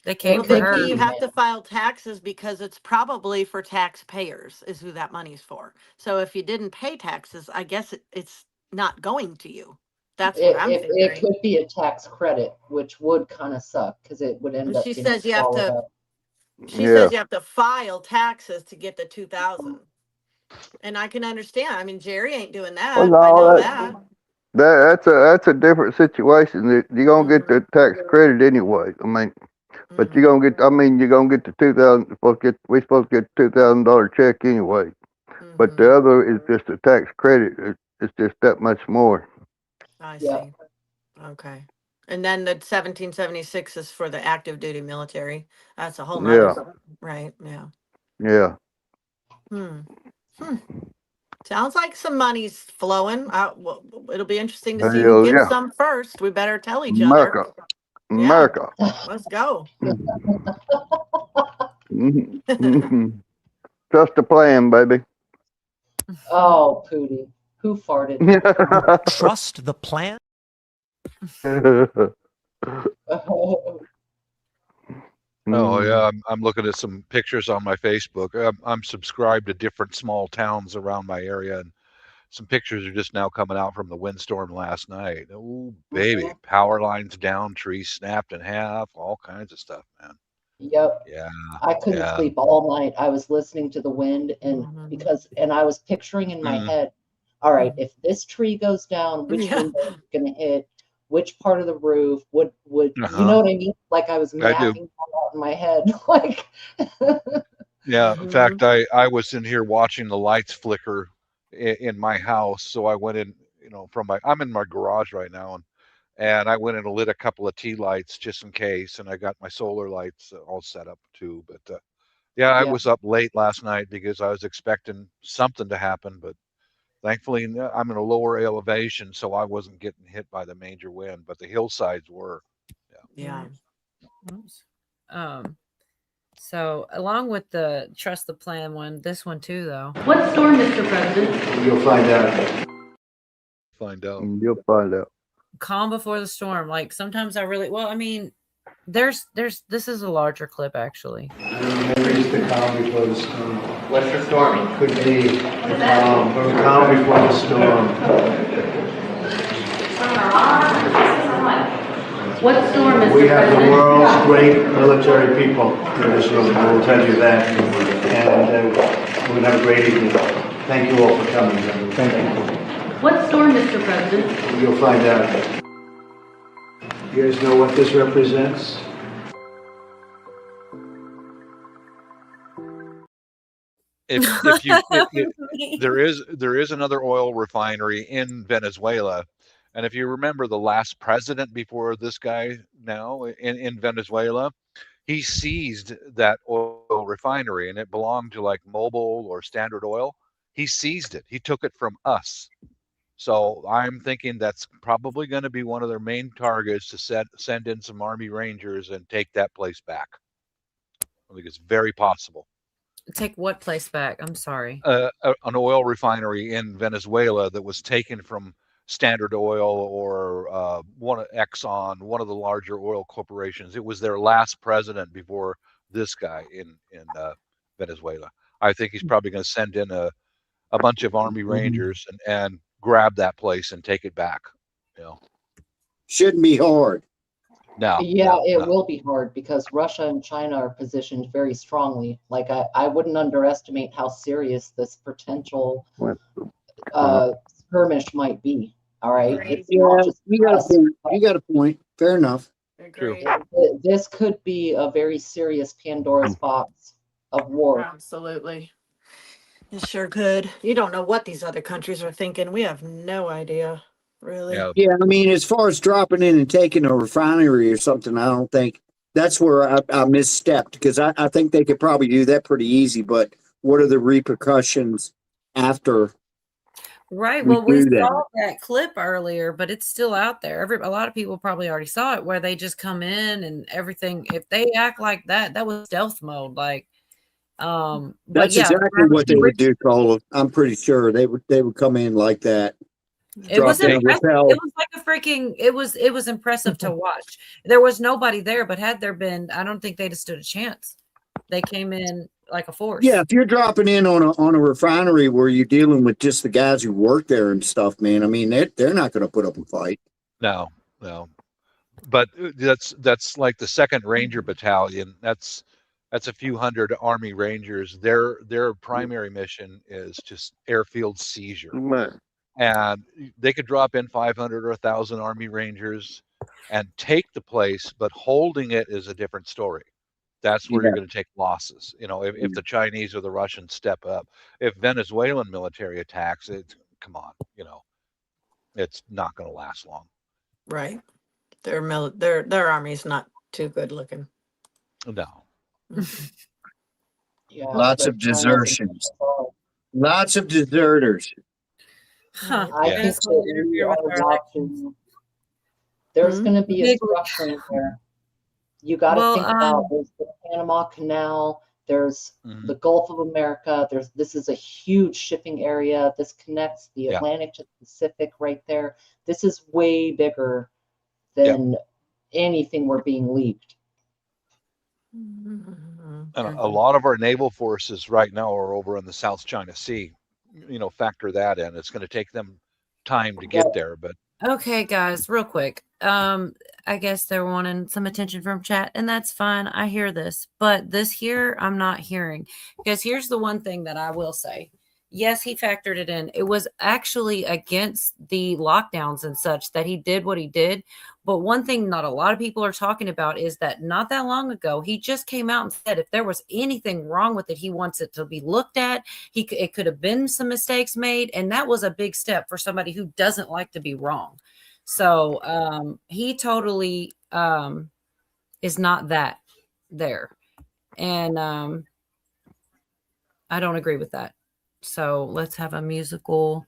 they It came Well, for could her. Vicky, be, you have man. to file taxes because it's probably for taxpayers is who that money's for. So if you didn't pay taxes, I guess it's not going to you. That's what I'm It figuring. could be a tax credit, which would kind of suck because it would end And up she getting says you have swallowed to up. she Yeah. says you have to file taxes to get the 2,000. And I can understand. I mean, Jerry ain't doing Well, that. I know no, that. that's a different situation. You're gonna get the tax credit anyway. I mean, but you're gonna get. I mean, you're gonna get the 2,000. We're supposed to get $2,000 check anyway. But the other is just a tax credit. It's just that much more. I Yeah. see. Okay. And then the 1776 is for the active duty military. That's a whole Yeah. nother, right? Yeah. Yeah. Hmm. Sounds like some money's flowing. Well, it'll be interesting to see who Hell gets yeah. some first. We better tell each other. America. Yeah. America. Let's go. Trust the plan, baby. Oh, Pootie. Who farted? Trust the plan? Oh yeah, I'm looking at some pictures on my Facebook. I'm subscribed to different small towns around my area, and some pictures are just now coming out from the windstorm last night. Oh baby, power lines down, trees snapped in half, all kinds of stuff, man. Yep. Yeah. I couldn't Yeah. sleep all night. I was listening to the wind and I was picturing in my Mhm. head, all right, if this tree goes down, which window is it gonna hit? Which part of the roof would you know Uh-huh. what I mean? Like I was I do. mapping that out in my head. Like Yeah, in fact, I was in here watching the lights flicker in my house, so I went in, I'm in my garage right now, and I went in and lit a couple of tea lights just in case, and I got my solar lights all set up too. But yeah, I Yeah. was up late last night because I was expecting something to happen, but thankfully I'm in a lower elevation, so I wasn't getting hit by the major wind, but the hillsides were. Yeah. Oops. So along with the trust the plan one, this one too, though. What storm, Mr. President? You'll find out. Find out. You'll find out. Calm before the storm. Like sometimes I really, well, I mean, this is a larger clip actually. Maybe it's the calm before the storm. What's the storm? Could be the calm before the storm. What storm, Mr. We have the President? world's great military people in this room. I will tell you that. And we're going to have a great evening. Thank you all for coming. Thank you. What storm, Mr. President? You'll find out. You guys know what this represents? There is another oil refinery in Venezuela, and if you remember the last president before this guy now in Venezuela, he seized that oil refinery, and it belonged to like Mobil or Standard Oil. He seized it. He took it from us. So I'm thinking that's probably going to be one of their main targets to send in some Army Rangers and take that place back. I think it's very possible. Take what place back? I'm sorry. An oil refinery in Venezuela that was taken from Standard Oil or one of Exxon, one of the larger oil corporations. It was their last president before this guy in Venezuela. I think he's probably going to send in a bunch of Army Rangers and grab that place and take it back. You know, shouldn't be hard. No. Yeah, it will be hard because Russia and China are positioned very strongly. Like I wouldn't underestimate how serious this potential skirmish might be. All right. It's not just you got a point. You got a point. Fair enough. True. This could be a very serious Pandora's box of war. Absolutely. It sure could. You don't know what these other countries are thinking. We have no idea, really. Yeah, I mean, as far as dropping in and taking a refinery or something, I don't think that's where I misstepped, because I think they could probably do that pretty easy. But what are the repercussions after? Right. Well, we saw that clip earlier, but it's still out there. A lot of people probably already saw it, where they just come in and everything. If they act like that, that was stealth mode. Like, that's exactly what they would do, Cole. I'm pretty sure they would come in like that. It was impressive. It was like a freaking. It was impressive to watch. There was nobody there, but had there been, I don't think they'd have stood a chance. They came in like a force. Yeah, if you're dropping in on a refinery where you're dealing with just the guys who work there and stuff, man, I mean, they're not going to put up a fight. No. But that's like the 2nd Ranger Battalion. That's a few hundred Army Rangers. Their primary mission is just airfield seizure. Man. And they could drop in 500 or 1,000 Army Rangers and take the place, but holding it is a different story. That's where you're going to take losses. You know, if the Chinese or the Russians step up. If Venezuelan military attacks, come on, you know, it's not going to last long. Right. Their army's not too good looking. No. Yeah, lots of desertions. Lots of deserters. Huh. I think that we are watching. There's going to be a structuring there. You got to think about there's the Panama Canal. There's the Gulf of America. This is a huge shipping area. This connects the Atlantic to the Pacific right there. This is way bigger than anything we're being leaked. And a lot of our naval forces right now are over in the South China Sea. You know, factor that in. It's going to take them time to get there, but okay, guys, real quick. I guess they're wanting some attention from chat, and that's fine. I hear this, but this here I'm not hearing, because here's the one thing that I will say. Yes, he factored it in. It was actually against the lockdowns and such that he did what he did. But one thing not a lot of people are talking about is that not that long ago, he just came out and said if there was anything wrong with it, he wants it to be looked at. It could have been some mistakes made. And that was a big step for somebody who doesn't like to be wrong. So he totally is not that there. And I don't agree with that. So let's have a musical.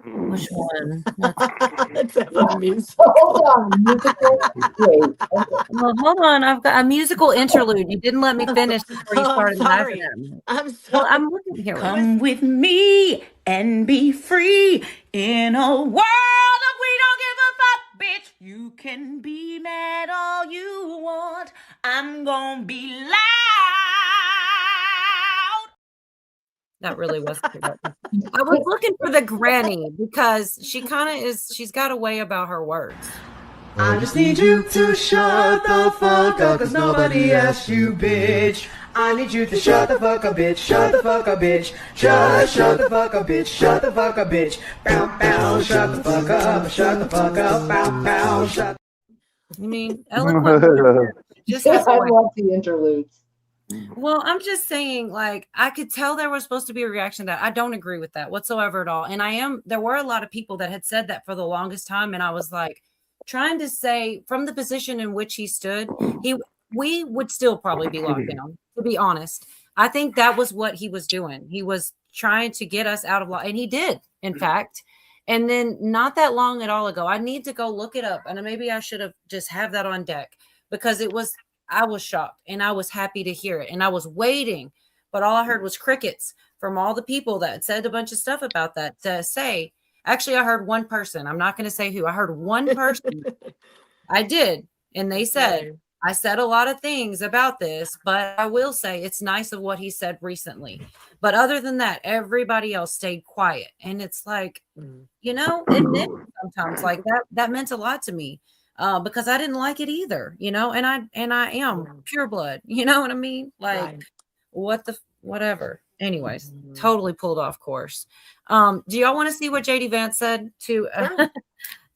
Which one? Let's have a musical. Hold on, musical. Wait. Well, hold on. I've got a musical interlude. You didn't let me finish before you started laughing at me. I'm sorry. Well, I'm looking here. Come with me and be free in a world of we don't give a fuck, bitch. You can be mad all you want. I'm gonna be loud. That really was productive. I was looking for the granny because she kind of is. She's got a way about her words. I just need you to shut the fuck up, cause nobody asked you, bitch. I need you to shut the fuck up, bitch. Shut the fuck up, bitch. Just shut the fuck up, bitch. Shut the fuck up, bitch. Bow, bow, shut the fuck up. Shut the fuck up. Bow, bow, shut. You mean eloquent? Just has a I way. love the interludes. Well, I'm just saying, like, I could tell there was supposed to be a reaction to that. I don't agree with that whatsoever at all. And there were a lot of people that had said that for the longest time. And I was like, trying to say from the position in which he stood, we would still probably be locked down, to be honest. I think that was what he was doing. He was trying to get us out of law, and he did, in fact. And then not that long at all ago, I need to go look it up, and maybe I should have just have that on deck, because I was shocked and I was happy to hear it, and I was waiting, but all I heard was crickets from all the people that said a bunch of stuff about that to say. Actually, I heard one person. I'm not going to say who. I heard one person. I did. And they said, I said a lot of things about this, but I will say it's nice of what he said recently. But other than that, everybody else stayed quiet. And it's like, it meant sometimes like that meant a lot to me because I didn't like it either, and I am pure blood. You know what I mean? Like whatever. Anyways, totally pulled off course. Do y'all want to see what JD Vance said to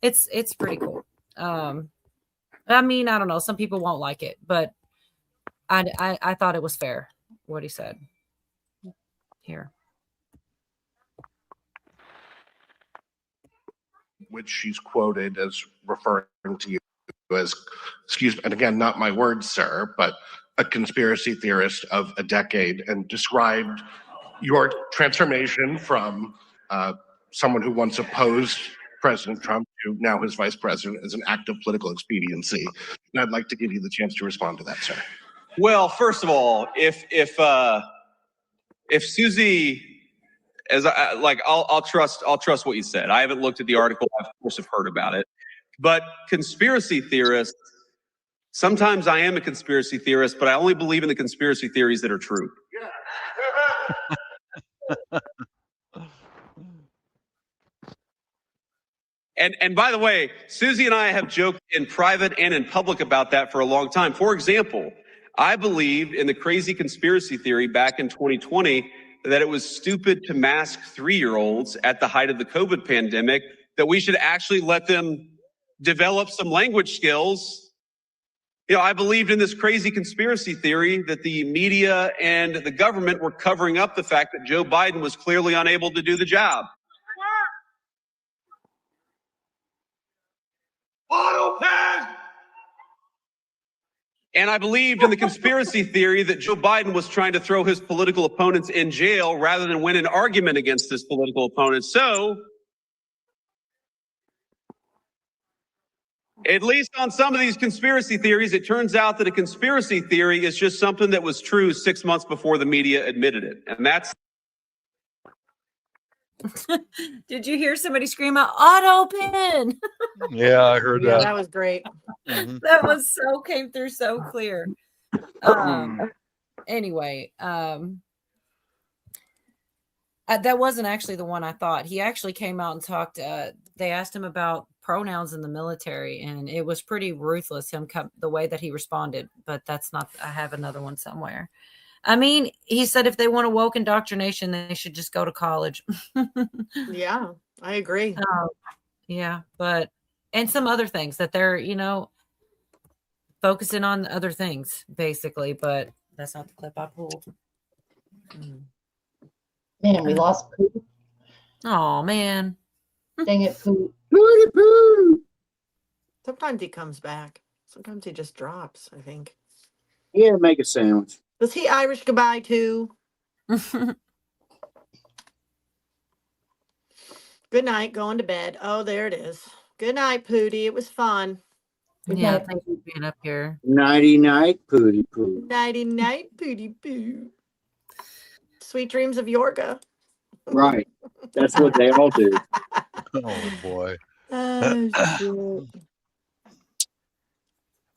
it's pretty cool. I mean, I don't know, some people won't like it, but I thought it was fair what he said here, which she's quoted as referring to you as, excuse me, and again, not my words, sir, but a conspiracy theorist of a decade, and described your transformation from someone who once opposed President Trump to now his vice president as an act of political expediency. And I'd like to give you the chance to respond to that, sir. Well, first of all, if Susie, I'll trust what you said. I haven't looked at the article. I of course have heard about it, but conspiracy theorists. Sometimes I am a conspiracy theorist, but I only believe in the conspiracy theories that are true. And by the way, Susie and I have joked in private and in public about that for a long time. For example, I believed in the crazy conspiracy theory back in 2020 that it was stupid to mask 3-year-olds at the height of the COVID pandemic, that we should actually let them develop some language skills. I believed in this crazy conspiracy theory that the media and the government were covering up the fact that Joe Biden was clearly unable to do the job. And I believed in the conspiracy theory that Joe Biden was trying to throw his political opponents in jail rather than win an argument against his political opponents. So, at least on some of these conspiracy theories, it turns out that a conspiracy theory is just something that was true 6 months before the media admitted it. And that's... Did you hear somebody scream out auto pen? Yeah, I heard Yeah, that. that was great. That was came through so clear. Anyway, that wasn't actually the one I thought. He actually came out and talked. They asked him about pronouns in the military, and it was pretty ruthless, the way that he responded. But that's not, I have another one somewhere. I mean, he said if they want a woke indoctrination, they should just go to college. Yeah, I agree. Yeah, and some other things that they're, focusing on other things, basically, but that's not the clip I pulled. Man, we lost Pooh. Oh, man. Dang it, Pooh. Sometimes he comes back. Sometimes he just drops, I think. Yeah, make a sound. Was he Irish goodbye too? Good night, going to bed. Oh, there it is. Good night, Pootie. It was fun. Good Yeah, night. thank you for being up here. Nighty night, Pootie Poo. Nighty night, Pootie Poo. Sweet dreams of Yorga. Right. That's what they all do. Oh boy. Oh, shit.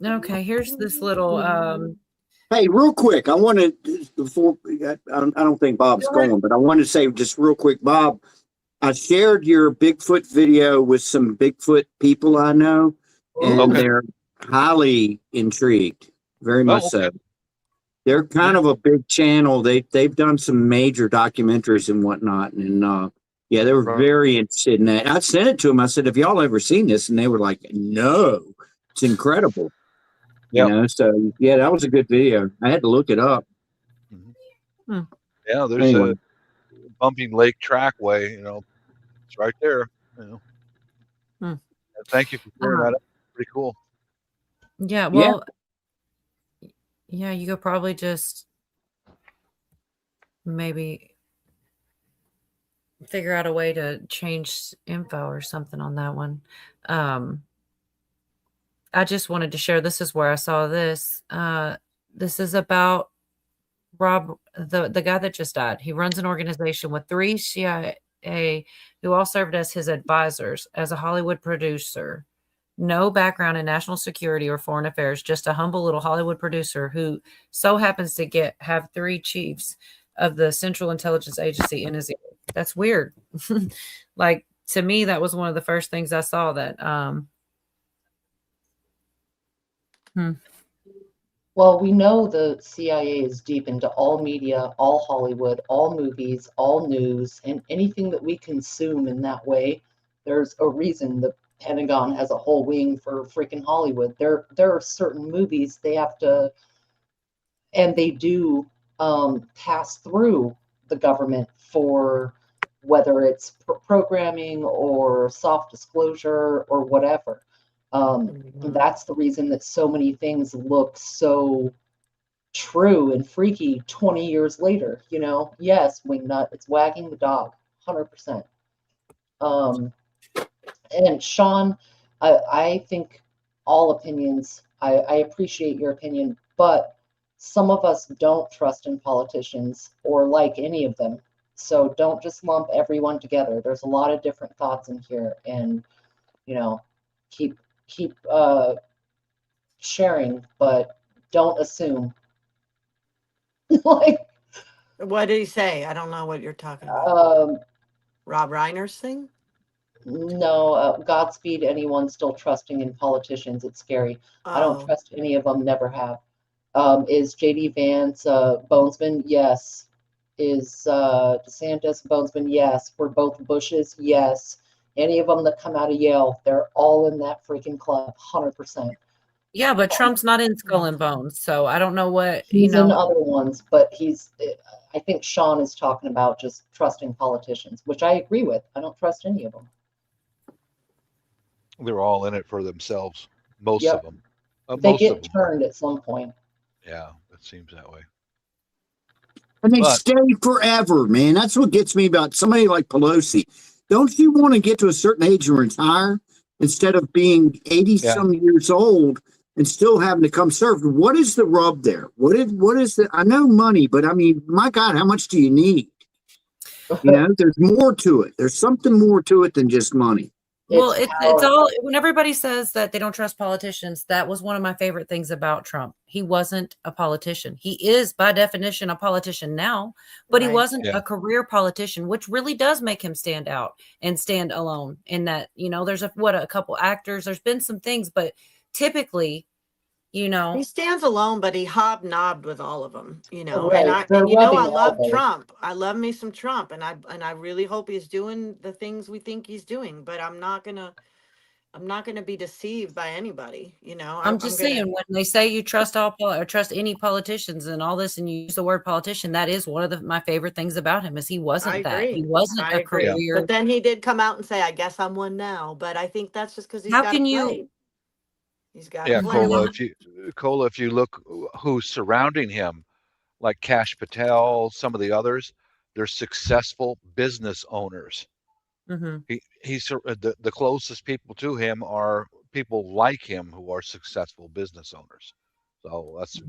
Okay, here's this little Hey, real quick, I want to before I don't think Bob's going, but I want to say just real quick, Bob. I shared your Bigfoot video with some Bigfoot people I know, and Okay. they're highly intrigued, very much so. They're kind of a big channel. They've done some major documentaries and whatnot, and yeah, they were very interested in that. I sent it to them. I said, "Have y'all ever seen this?" And they were like, "No, it's incredible." You know, so yeah, that was a good video. I had to look it up. Yeah, there's Anyway. a Bumping Lake Trackway. You know, it's right there. You know. Thank you for sharing that. Pretty cool. Yeah, well, yeah, you could probably just maybe figure out a way to change info or something on that one. I just wanted to share, this is where I saw this. This is about Rob, the guy that just died. He runs an organization with 3 CIA who all served as his advisors as a Hollywood producer. No background in national security or foreign affairs, just a humble little Hollywood producer who so happens to have 3 chiefs of the Central Intelligence Agency in his ear. That's weird. Like, to me, that was one of the first things I saw that. Well, we know the CIA is deep into all media, all Hollywood, all movies, all news, and anything that we consume in that way. There's a reason the Pentagon has a whole wing for freaking Hollywood. There are certain movies they have to, and they do pass through the government for whether it's programming or soft disclosure or whatever. That's the reason that so many things look so true and freaky 20 years later. You know, yes, Wingnut, it's wagging the dog, 100%. And Sean, I think all opinions, I appreciate your opinion, but some of us don't trust in politicians or like any of them. So don't just lump everyone together. There's a lot of different thoughts in here, and you know, keep sharing, but don't assume. Like, what did he say? I don't know what you're talking about. Rob Reiner's thing? No, Godspeed anyone still trusting in politicians. It's scary. I don't trust any of them, never have. Is JD Vance Bonesman? Yes. Is DeSantis Bonesman? Yes. We're both Bushes? Yes. Any of them that come out of Yale, they're all in that freaking club, 100%. Yeah, but Trump's not in Skull and Bones, so I don't know what, He's in other ones, but I think Sean is talking about just trusting politicians, which I agree with. I don't trust any of them. They're all in it for themselves. Most of them. They get turned at some point. Yeah, it seems that way. And they stay forever, man. That's what gets me about somebody like Pelosi. Don't you want to get to a certain age and retire instead of being 80-some years old and still having to come serve? What is the rub there? What is the? I know money, but I mean, my God, how much do you need? You know, there's more to it. There's something more to it than just money. Well, it's all, when everybody says that they don't trust politicians, that was one of my favorite things about Trump. He wasn't a politician. He is, by definition, a politician now, but he wasn't a career politician, which really does make him stand out and stand alone in that, you know, there's a couple actors, there's been some things, but typically, you know, he stands alone, but he hobnobbed with all of them, you know. Right. And you know, I love Trump. I love me some Trump, and I really hope he's doing the things we think he's doing. But I'm not gonna be deceived by anybody, you know. I'm just saying, when they say you trust trust any politicians and all this, and you use the word politician, that is one of my favorite things about him is he wasn't that. He wasn't a career. But then he did come out and say, "I guess I'm one now." But I think that's just because he's got to play. He's got to play. Cola, if you look who's surrounding him, like Kash Patel, some of the others, they're successful business owners. Mm-hmm. He's the closest people to him are people like him who are successful business owners. So that's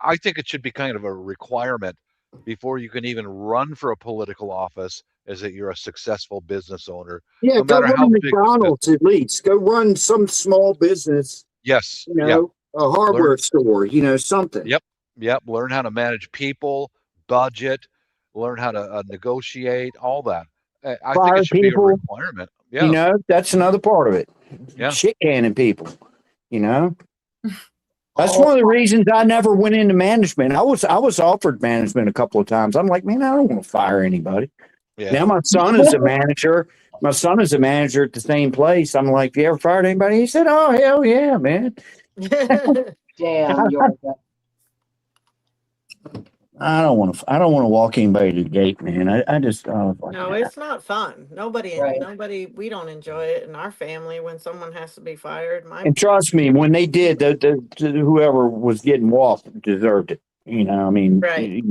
I think it should be kind of a requirement before you can even run for a political office, is that you're a successful business owner. Yeah, no go run McDonald's at least. Go run some small business. Yes. You know, a hardware store, something. Yep. Learn how to manage people, budget, learn how to negotiate, all that. I think Fire it should be a people, requirement. Yeah. That's another part of it. Yeah. Shit canning people, That's one of the reasons I never went into management. I was offered management a couple of times. I'm like, man, I don't want to fire anybody. Yeah. Now my son is a manager. My son is a manager at the same place. I'm like, you ever fired anybody? He said, oh, hell yeah, man. Damn, Yorga. I don't want to walk anybody to the gate, man. I just No, it's not fun. Nobody, we don't enjoy it in our family when someone has to be fired. And trust me, when they did, the whoever was getting walked deserved it. Right.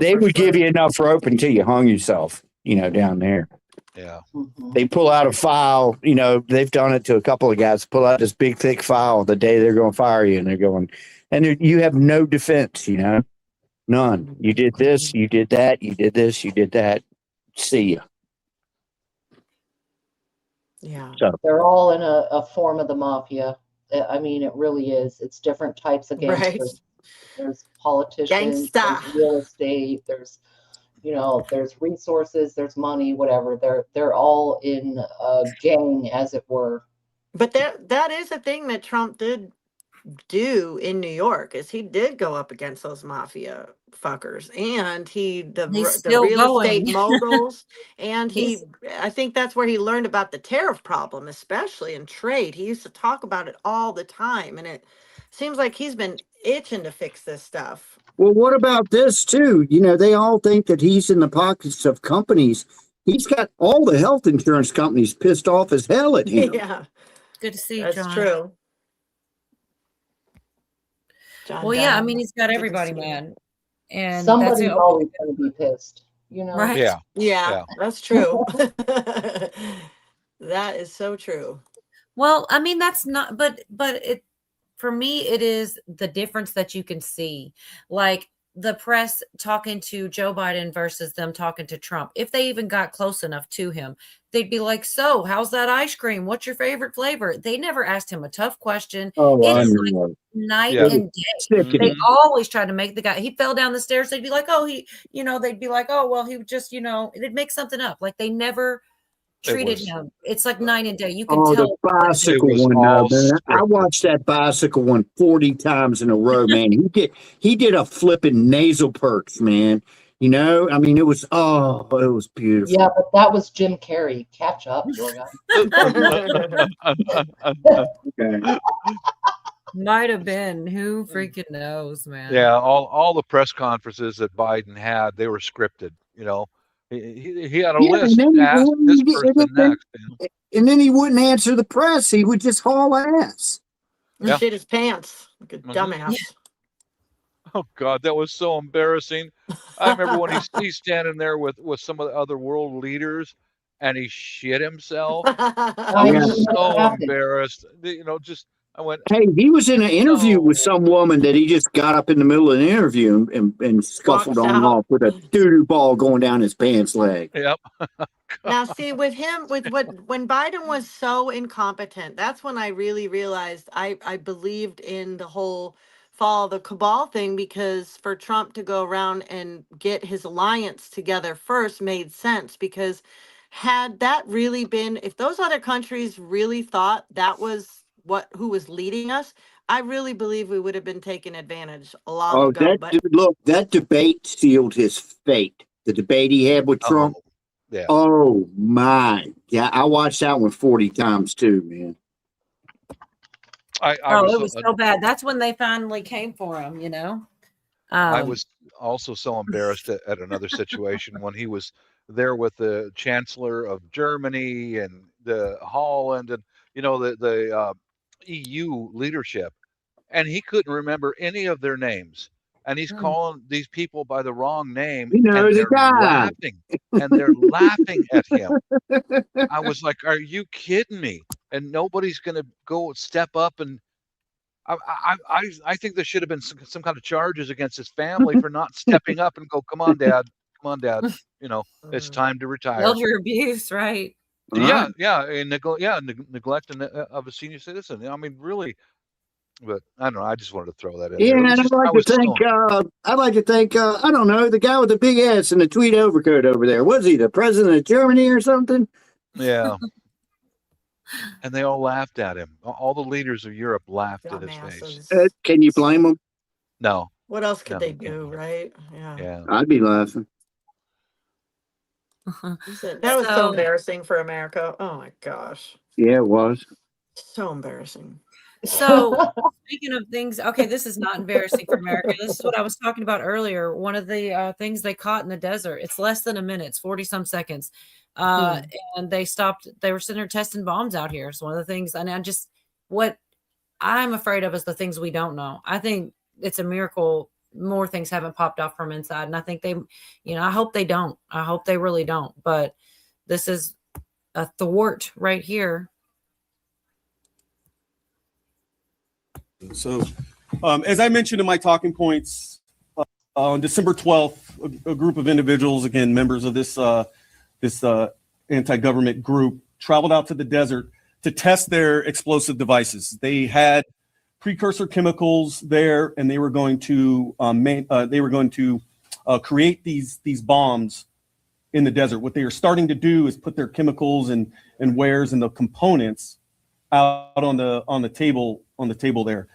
They would give you enough rope until you hung yourself, down there. Yeah. They pull out a file, they've done it to a couple of guys, pull out this big, thick file the day they're going to fire you, and they're going, and you have no defense, none. You did this, you did that, you did this, you did that. See ya. Yeah. So they're all in a form of the mafia. I mean, it really is. It's different types of gangsters. Right. There's politicians, there's real estate, there's there's resources, there's money, whatever. They're all in a gang, as it were. But that is a thing that Trump did do in New York, is he did go up against those mafia fuckers, and the real estate moguls, and I think that's where he learned about the tariff problem, especially in trade. He used to talk about it all the time, and it seems like he's been itching to fix this stuff. Well, what about this too? They all think that he's in the pockets of companies. He's got all the health insurance companies pissed off as hell at him. Yeah. Good to see you, That's John. true. Well, yeah, I mean, he's got everybody, man. And somebody's always going to be pissed, Right? Yeah, that's true. That is so true. Well, I mean, that's not, but it, for me, it is the difference that you can see, like the press talking to Joe Biden versus them talking to Trump. If they even got close enough to him, they'd be like, so how's that ice cream? What's your favorite flavor? They never asked him a tough question. Oh, it is like night and day. They always try to make the guy, he fell down the stairs. They'd be like, oh, they'd be like, oh, well, he just, they'd make something up. Like they never treated him. It's like night and day. You can tell. The bicycle one, man. I watched that bicycle one 40 times in a row, man. He did a flipping nasal perks, man. I mean, it was beautiful. Yeah, but that was Jim Carrey. Catch up, Jordan. Okay. Might have been. Who freaking knows, man? Yeah, all the press conferences that Biden had, they were scripted. He had a list. Ask this person next. And then he wouldn't answer the press. He would just haul ass. And shit his pants like a dumbass. Oh God, that was so embarrassing. I remember when he's standing there with some of the other world leaders, and he shit himself. I was so embarrassed. I went. Hey, he was in an interview with some woman that he just got up in the middle of the interview and scuffled on off with a doo-doo ball going down his pants leg. Yep. Now, see, with him, when Biden was so incompetent, that's when I really realized I believed in the whole fall of the cabal thing, because for Trump to go around and get his alliance together first made sense, because had that really been, if those other countries really thought that was who was leading us, I really believe we would have been taken advantage long ago. That debate sealed his fate. The debate he had with Trump. Yeah. Oh my. Yeah, I watched that one 40 times too, man. It was so bad. That's when they finally came for him, I was also so embarrassed at another situation when he was there with the Chancellor of Germany and the Holland and the EU leadership, and he couldn't remember any of their names, and he's calling these people by the wrong name, and they're laughing at him. I was like, are you kidding me? And nobody's gonna go step up, and I think there should have been some kind of charges against his family for not stepping up and go, come on dad, it's time to retire. Elder abuse, right? Yeah, and neglect of a senior citizen. I mean, really, But I don't know. I just wanted to throw that in Yeah, there. It and was I'd just, like I to was thank, I don't know, the guy with the big ass and the tweed overcoat over there. Was he the president of Germany or something? yeah. And they all laughed at him. All the leaders of Europe laughed at his face. Can you blame them? No. What else could No, they you can't. do, right? Yeah. Yeah. I'd be laughing. That was so embarrassing for America. Oh my gosh. Yeah, it was. So embarrassing. So speaking of things, okay, this is not embarrassing for America. This is what I was talking about earlier. One of the things they caught in the desert. It's less than a minute. It's 40 some seconds. And they stopped. They were sitting there testing bombs out here. It's one of the things. And what I'm afraid of is the things we don't know. I think it's a miracle more things haven't popped off from inside. And I think I hope they don't. I hope they really don't. But this is a thwart right here. So, as I mentioned in my talking points, on December 12th, a group of individuals, again, members of this anti-government group, traveled out to the desert to test their explosive devices. They had precursor chemicals there, and they were going to create these bombs in the desert. What they are starting to do is put their chemicals and wares and the components out on the table there.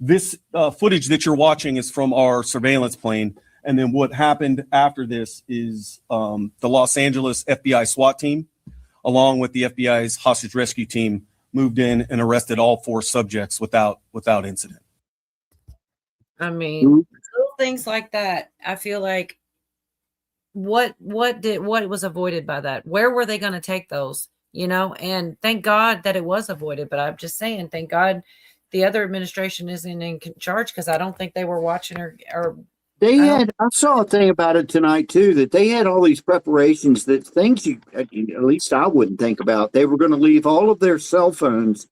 This footage that you're watching is from our surveillance plane, and then what happened after this is the Los Angeles FBI SWAT team, along with the FBI's hostage rescue team, moved in and arrested all 4 subjects without incident. I mean, little things like that. I feel like what was avoided by that? Where were they going to take those? And thank God that it was avoided. But I'm just saying, thank God the other administration isn't in charge, because I don't think they were watching or I saw a thing about it tonight too, that they had all these preparations, that things at least I wouldn't think about. They were going to leave all of their cell phones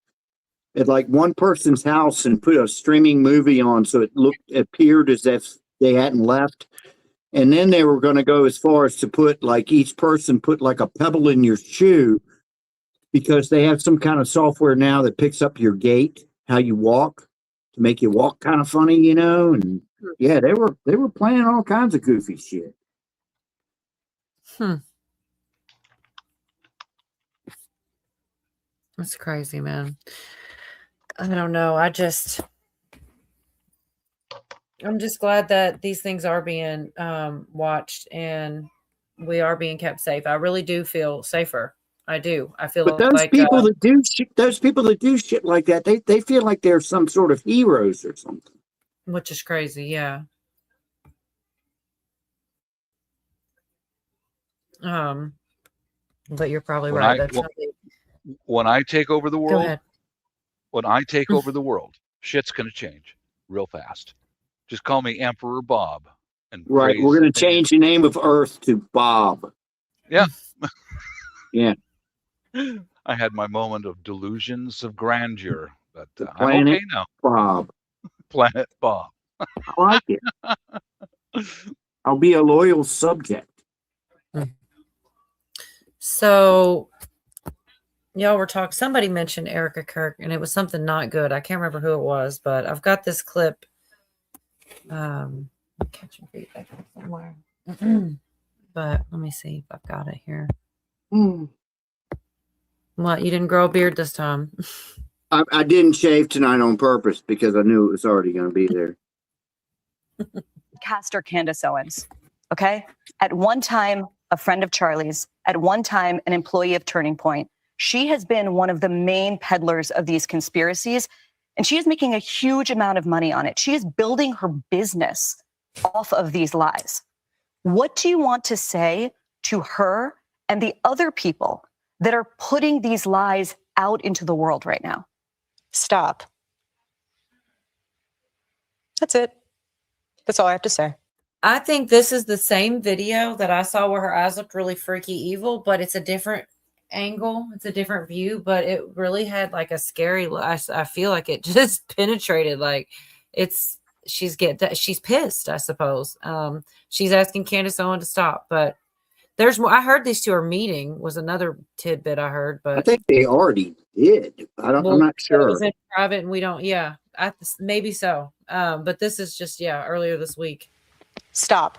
at like one person's house and put a streaming movie on, so it appeared as if they hadn't left. And then they were going to go as far as to put like each person put like a pebble in your shoe, because they have some kind of software now that picks up your gait, how you walk, to make you walk kind of funny, and yeah, they were planning all kinds of goofy shit. That's crazy, man. I don't know. I'm just glad that these things are being watched and we are being kept safe. I really do feel safer. I do. I feel But those like people that do shit like that, they feel like they're some sort of heroes or something. Which is crazy, yeah. But you're probably right. When I take over the Go world, ahead. when I take over the world, shit's gonna change real fast. Just call me Emperor Bob. And Right, we're going to change the name of Earth to Bob. Yeah. Yeah. I had my moment of delusions of grandeur, but I'm Planet okay now. Bob. Planet Bob. I like it. I'll be a loyal subject. So y'all were talking, somebody mentioned Erica Kirk, and it was something not good. I can't remember who it was, but I've got this clip. Catching feedback somewhere. But let me see if I've got it here. What, you didn't grow a beard this time? I didn't shave tonight on purpose because I knew it was already going to be there. Caster Candace Owens, okay? At one time, a friend of Charlie's, at one time, an employee of Turning Point. She has been one of the main peddlers of these conspiracies, and she is making a huge amount of money on it. She is building her business off of these lies. What do you want to say to her and the other people that are putting these lies out into the world right now? Stop. That's it. That's all I have to say. I think this is the same video that I saw where her eyes looked really freaky evil, but it's a different angle. It's a different view, but it really had like a scary, I feel like it just penetrated. Like she's pissed, I suppose. She's asking Candace Owens to stop, but there's more. I heard these two are meeting was another tidbit I heard, but I think they already did. I'm not sure. It was in private and we don't, yeah. maybe so. But this is just, earlier this week. Stop.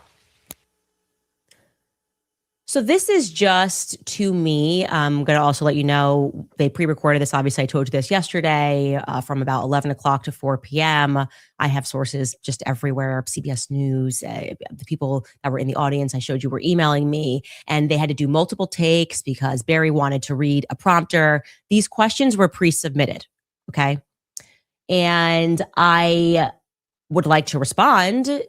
So this is just to me. I'm going to also let you know they pre-recorded this. Obviously, I told you this yesterday from about 11 o'clock to 4 p.m. I have sources just everywhere. CBS News, the people that were in the audience I showed you were emailing me, and they had to do multiple takes because Barry wanted to read a prompter. These questions were pre-submitted. Okay. And I would like to respond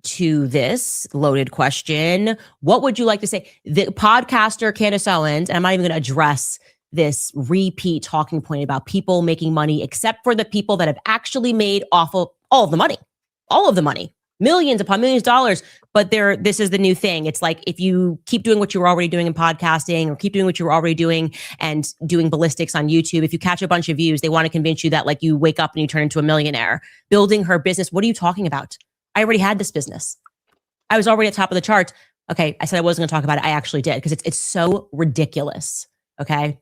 to this loaded question. What would you like to say? The podcaster Candace Owens, and I'm not even going to address this repeat talking point about people making money, except for the people that have actually made off of all of the money, millions upon millions of dollars. But this is the new thing. It's like, if you keep doing what you were already doing in podcasting, or keep doing what you were already doing and doing ballistics on YouTube, if you catch a bunch of views, they want to convince you that like you wake up and you turn into a millionaire. Building her business. What are you talking about? I already had this business. I was already at the top of the charts. Okay, I said I wasn't going to talk about it. I actually did, because it's so ridiculous. Okay.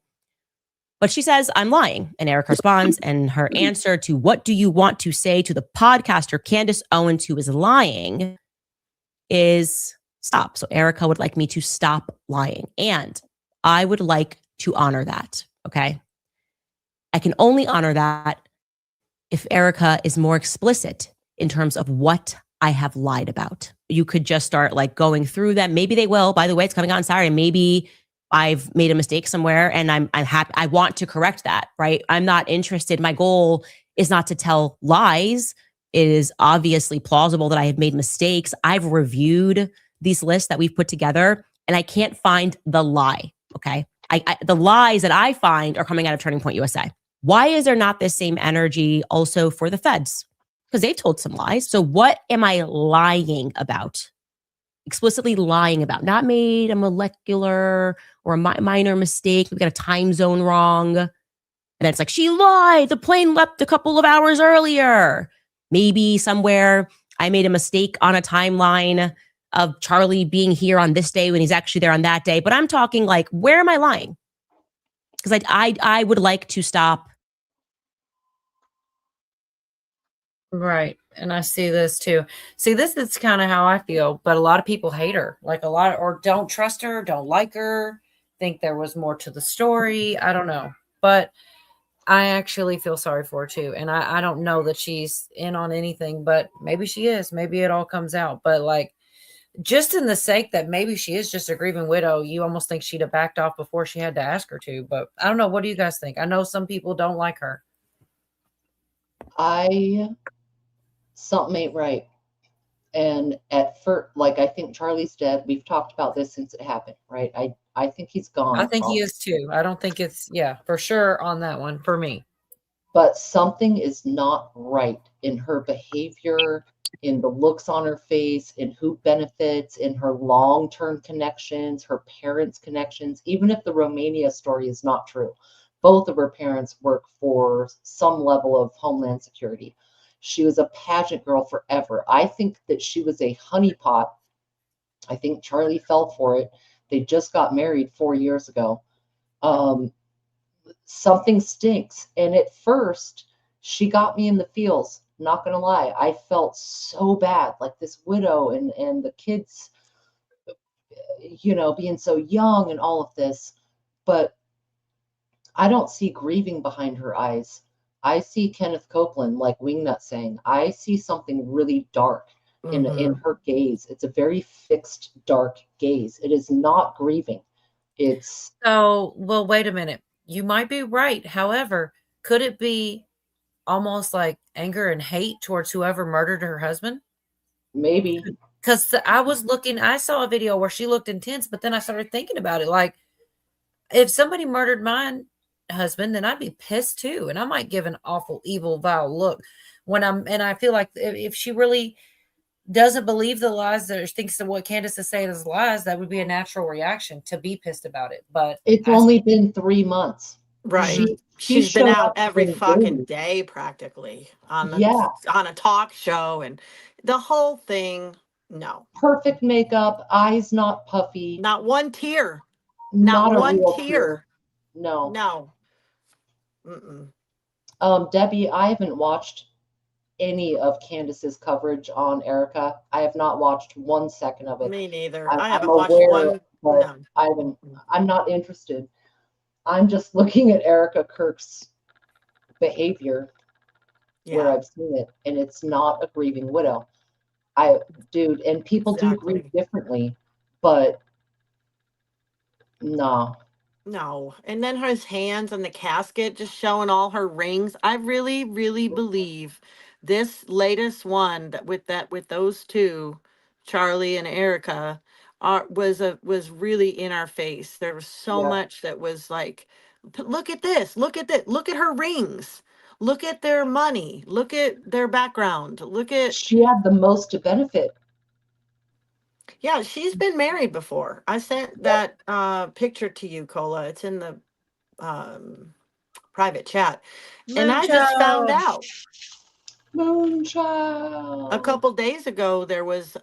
But she says, I'm lying. And Erica responds, and her answer to what do you want to say to the podcaster Candace Owens who is lying is stop. So Erica would like me to stop lying. And I would like to honor that. Okay. I can only honor that if Erica is more explicit in terms of what I have lied about. You could just start like going through them. Maybe they will. By the way, it's coming out on Saturday. Maybe I've made a mistake somewhere and I'm happy. I want to correct that, right? I'm not interested. My goal is not to tell lies. It is obviously plausible that I have made mistakes. I've reviewed these lists that we've put together and I can't find the lie. Okay. The lies that I find are coming out of Turning Point USA. Why is there not this same energy also for the feds? Because they've told some lies. So what am I lying about? Explicitly lying about? Not made a molecular or a minor mistake. We've got a time zone wrong. And then it's like, she lied. The plane left a couple of hours earlier. Maybe somewhere I made a mistake on a timeline of Charlie being here on this day when he's actually there on that day. But I'm talking like, where am I lying? Because I would like to stop. Right. And I see this too. See, this is kind of how I feel, but a lot of people hate her, like a lot, or don't trust her, don't like her, think there was more to the story. I don't know, but I actually feel sorry for her too. And I don't know that she's in on anything, but maybe she is. Maybe it all comes out. But like, just in the sake that maybe she is just a grieving widow, you almost think she'd have backed off before she had to ask her to. But I don't know. What do you guys think? I know some people don't like her. Something ain't right. And at first, like, I think Charlie's dead. We've talked about this since it happened, right? I think he's gone. I think he is too. I don't think it's, for sure on that one for me. But something is not right in her behavior, in the looks on her face, in who benefits, in her long-term connections, her parents' connections. Even if the Romania story is not true, both of her parents work for some level of Homeland Security. She was a pageant girl forever. I think that she was a honeypot. I think Charlie fell for it. They just got married 4 years ago. Something stinks. And at first, she got me in the feels. Not going to lie. I felt so bad, like this widow and the kids, being so young and all of this. But I don't see grieving behind her eyes. I see Kenneth Copeland, like Wingnut saying, I see something really dark in her gaze. It's a very fixed, dark gaze. It is not grieving. It's well, wait a minute. You might be right. However, could it be almost like anger and hate towards whoever murdered her husband? Maybe. Because I saw a video where she looked intense, but then I started thinking about it. Like, if somebody murdered mine husband, then I'd be pissed too, and I might give an awful, evil, vile look and I feel like if she really doesn't believe the lies or thinks that what Candace is saying is lies, that would be a natural reaction to be pissed about it. But it's only been 3 months, right? She's been out every fucking day practically on a talk show, and the whole thing. No, perfect makeup, eyes not puffy, not one tear, not one tear. No. Mm-mm. Debbie, I haven't watched any of Candace's coverage on Erica. I have not watched 1 second of it. Me neither. I'm I haven't watched aware, one. but No. I'm not interested. I'm just looking at Erica Kirk's behavior where Yeah. I've seen it, and it's not a grieving widow. Dude, and people do grieve differently, but no. No. And then his hands on the casket just showing all her rings. I really, really believe this latest one with those two, Charlie and Erica, was really in our face. There was so Yeah. much that was like, Look at this, look at that, look at her rings, look at their money, look at their background, look at She had the most to benefit. Yeah, she's been married before. I sent that picture to you, Cola. It's in the private chat. And I just found out a Moonchild. couple days ago there was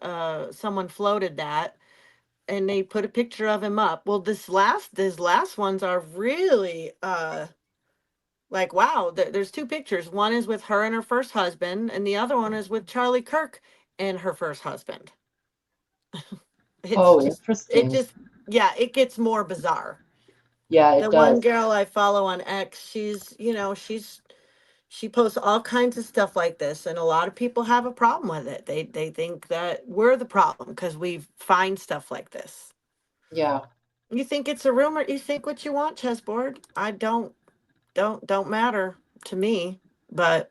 someone floated that and they put a picture of him up. Well, these last ones are really like wow, there's two pictures. One is with her and her first husband and the other one is with Charlie Kirk and her first husband. Interesting. Yeah, it gets more bizarre. Yeah, it The one does. girl I follow on X, she posts all kinds of stuff like this, and a lot of people have a problem with it. They think that we're the problem because we find stuff like this. Yeah. You think it's a rumor? You think what you want, chessboard. I don't matter to me, but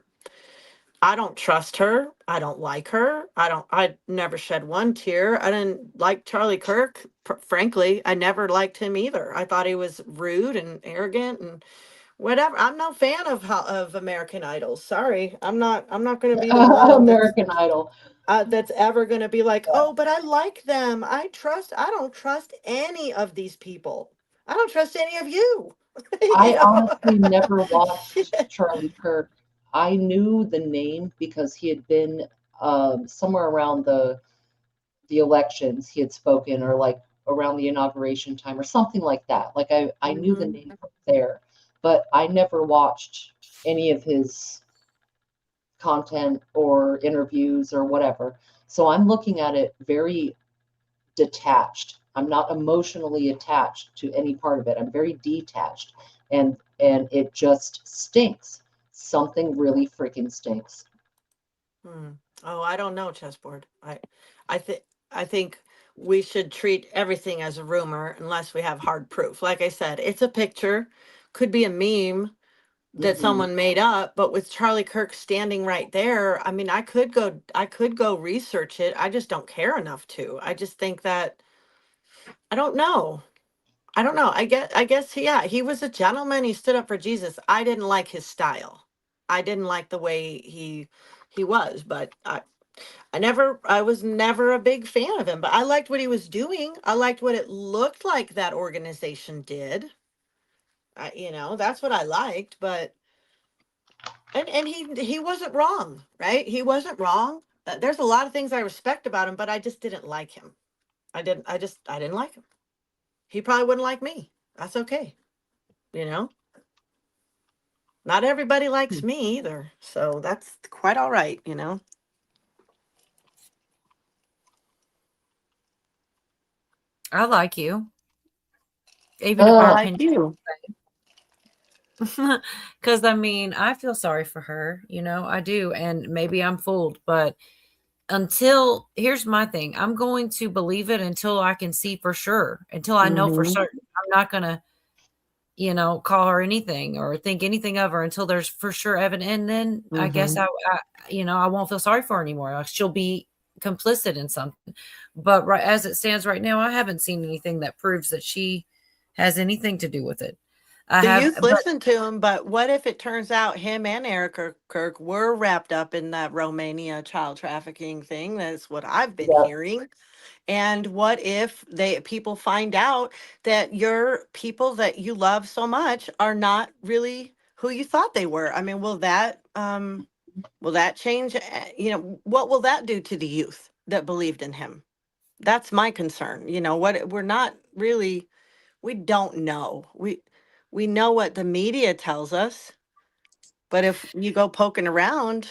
I don't trust her. I don't like her. I never shed one tear. I didn't like Charlie Kirk. Frankly, I never liked him either. I thought he was rude and arrogant and whatever. I'm no fan of American Idol. Sorry. I'm not going to be the one American Idol. That's ever going to be like, "Oh, but I like them. I don't trust any of these people. I don't trust any of you." I honestly never watched Charlie Kirk. I knew the name because he had been somewhere around the elections. He had spoken, or like around the inauguration time, or something like that. Like I knew the name from there, but I never watched any of his content or interviews or whatever. So I'm looking at it very detached. I'm not emotionally attached to any part of it. I'm very detached, and it just stinks. Something really freaking stinks. Oh, I don't know, chessboard. I think we should treat everything as a rumor unless we have hard proof. Like I said, it's a picture, could be a meme that someone made up, but with Charlie Kirk standing right there, I mean, I could go research it. I just don't care enough to. I just think that I don't know. I don't know. I guess yeah, he was a gentleman. He stood up for Jesus. I didn't like his style. I didn't like the way he was, but I was never a big fan of him, but I liked what he was doing. I liked what it looked like that organization did. That's what I liked, but and he wasn't wrong, right? He wasn't wrong. There's a lot of things I respect about him, but I just didn't like him. I didn't like him. He probably wouldn't like me. That's okay. You know? Not everybody likes me either. So that's quite all right. I like you. Even if I our like opinion you. because I mean, I feel sorry for her, I do. And maybe I'm fooled, but here's my thing, I'm going to believe it until I can see for sure, until I know for certain. I'm not going to, call her anything or think anything of her until there's for sure evidence. And then I guess I won't feel sorry for her anymore. Like she'll be complicit in something. But right as it stands right now, I haven't seen anything that proves that she has anything to do with it. The youth listen to him, but what if it turns out him and Erica Kirk were wrapped up in that Romania child trafficking thing? That's what I've been hearing. And what if people find out that your people that you love so much are not really who you thought they were? I mean, will that change? What will that do to the youth that believed in him? That's my concern. We're not really, we don't know. We know what the media tells us, But if you go poking around,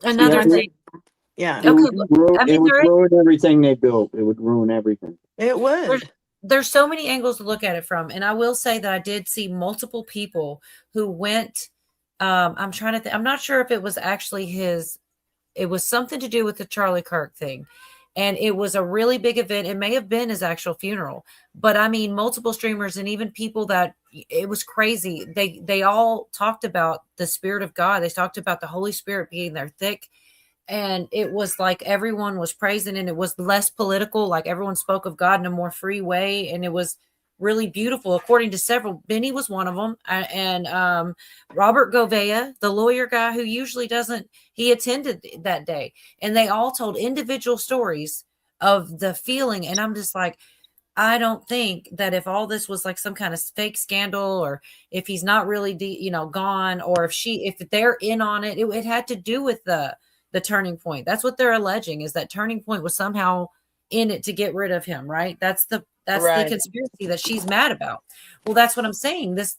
Another Yeah, thing. yeah, It would, I mean, it would ruin everything they built. It would ruin everything. it would. There's so many angles to look at it from, and I will say that I did see multiple people who went. I'm trying to think. I'm not sure if it was actually his. It was something to do with the Charlie Kirk thing, and it was a really big event. It may have been his actual funeral, but I mean, multiple streamers and even people that it was crazy. They all talked about the Spirit of God. They talked about the Holy Spirit being there thick. And it was like everyone was praising, and it was less political. Like everyone spoke of God in a more free way, and it was really beautiful. According to several, Benny was one of them, and Robert Govea, the lawyer guy who usually doesn't, he attended that day, and they all told individual stories of the feeling. And I'm just like, I don't think that if all this was like some kind of fake scandal, or if he's not really, gone, or if they're in on it, it had to do with the turning point. That's what they're alleging, is that turning point was somehow in it to get rid of him. Right. That's the conspiracy that she's mad about. Well, that's what I'm saying. This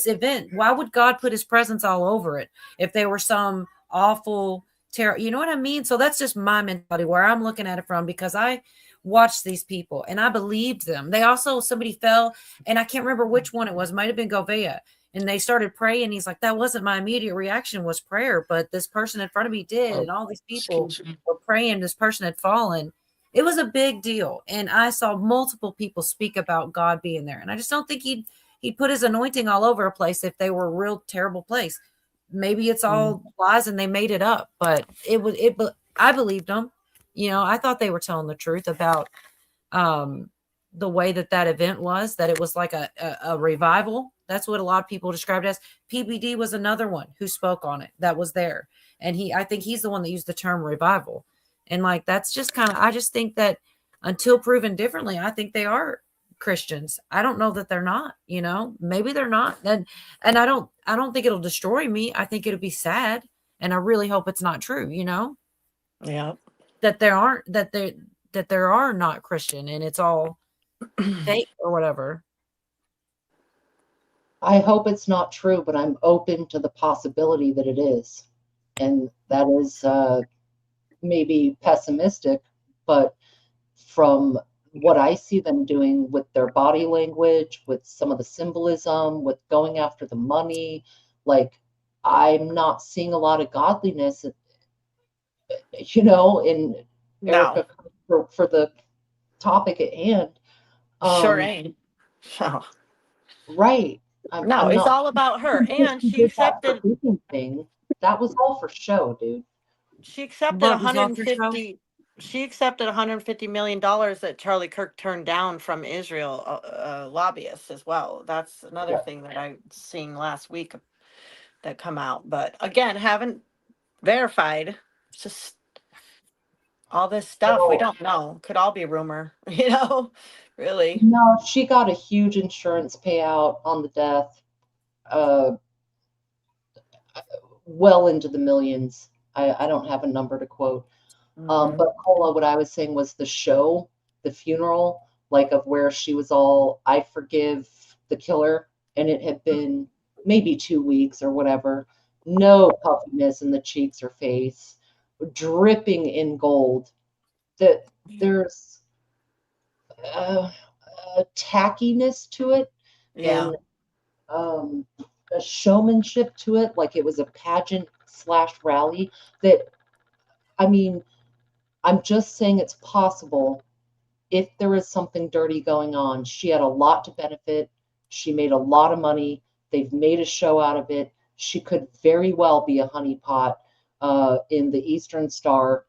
event, why would God put his presence all over it if they were some awful terror? You know what I mean? So that's just my mentality where I'm looking at it from, because I watched these people and I believed them. Somebody fell, and I can't remember which one it was. Might have been Govea. And they started praying. He's like, that wasn't my immediate reaction was prayer, but this person in front of me did. And all these people were praying. This person had fallen. It was a big deal. And I saw multiple people speak about God being there. And I just don't think he'd put his anointing all over a place if they were a real terrible place. Maybe it's all lies and they made it up, but I believed them. I thought they were telling the truth about the way that event was, that it was like a revival. That's what a lot of people described it as. PBD was another one who spoke on it that was there. And I think he's the one that used the term revival. And like, that's just I just think that until proven differently, I think they are Christians. I don't know that they're not, maybe they're not. And I don't think it'll destroy me. I think it'll be sad. And I really hope it's not true, Yeah. That there are not Christian and it's all fake or whatever. I hope it's not true, but I'm open to the possibility that it is. And that is maybe pessimistic, but from what I see them doing with their body language, with some of the symbolism, with going after the money, like I'm not seeing a lot of godliness, in Erica for the topic at hand. Sure ain't. Oh. Right. No, it's all about her. And she accepted thing. That was all for show, dude. She accepted $150 million that Charlie Kirk turned down from Israel lobbyists as well. That's another thing that I seen last week that come out. But again, haven't verified. It's just all this stuff we don't know. Could all be rumor, really. No, she got a huge insurance payout on the death. Well into the millions. I don't have a number to quote. But Cola, what I was saying was the show, the funeral, like of where she was all, I forgive the killer. And it had been maybe 2 weeks or whatever. No puffiness in the cheeks or face, dripping in gold. That there's a tackiness to it. Yeah. And a showmanship to it, like it was a pageant / rally. That, I mean, I'm just saying it's possible if there is something dirty going on. She had a lot to benefit. She made a lot of money. They've made a show out of it. She could very well be a honeypot in the Eastern Star.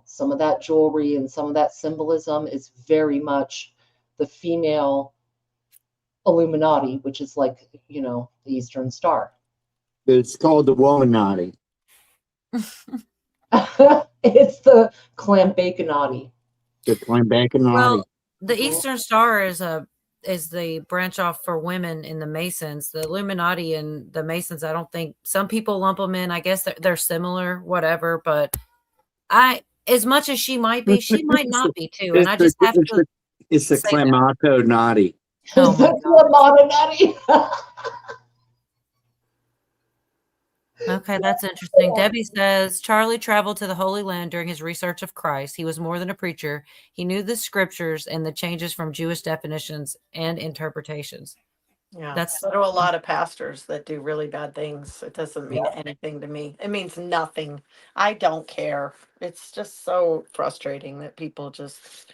Some of that jewelry and some of that symbolism is very much the female Illuminati, which is like, the Eastern Star. It's called the Womanati. It's the Clambaconati. The Clambaconati. Well, the Eastern Star is the branch off for women in the Masons. The Illuminati and the Masons, I don't think, some people lump them in. I guess they're similar, whatever. But as much as she might be, she might not be too. And I just have to. It's the Clamato Naughty. Oh my God. Okay, that's interesting. Debbie says Charlie traveled to the Holy Land during his research of Christ. He was more than a preacher. He knew the scriptures and the changes from Jewish definitions and interpretations. Yeah, so do a lot of pastors that do really bad things. It doesn't mean anything to me. It means nothing. I don't care. It's just so frustrating that people just,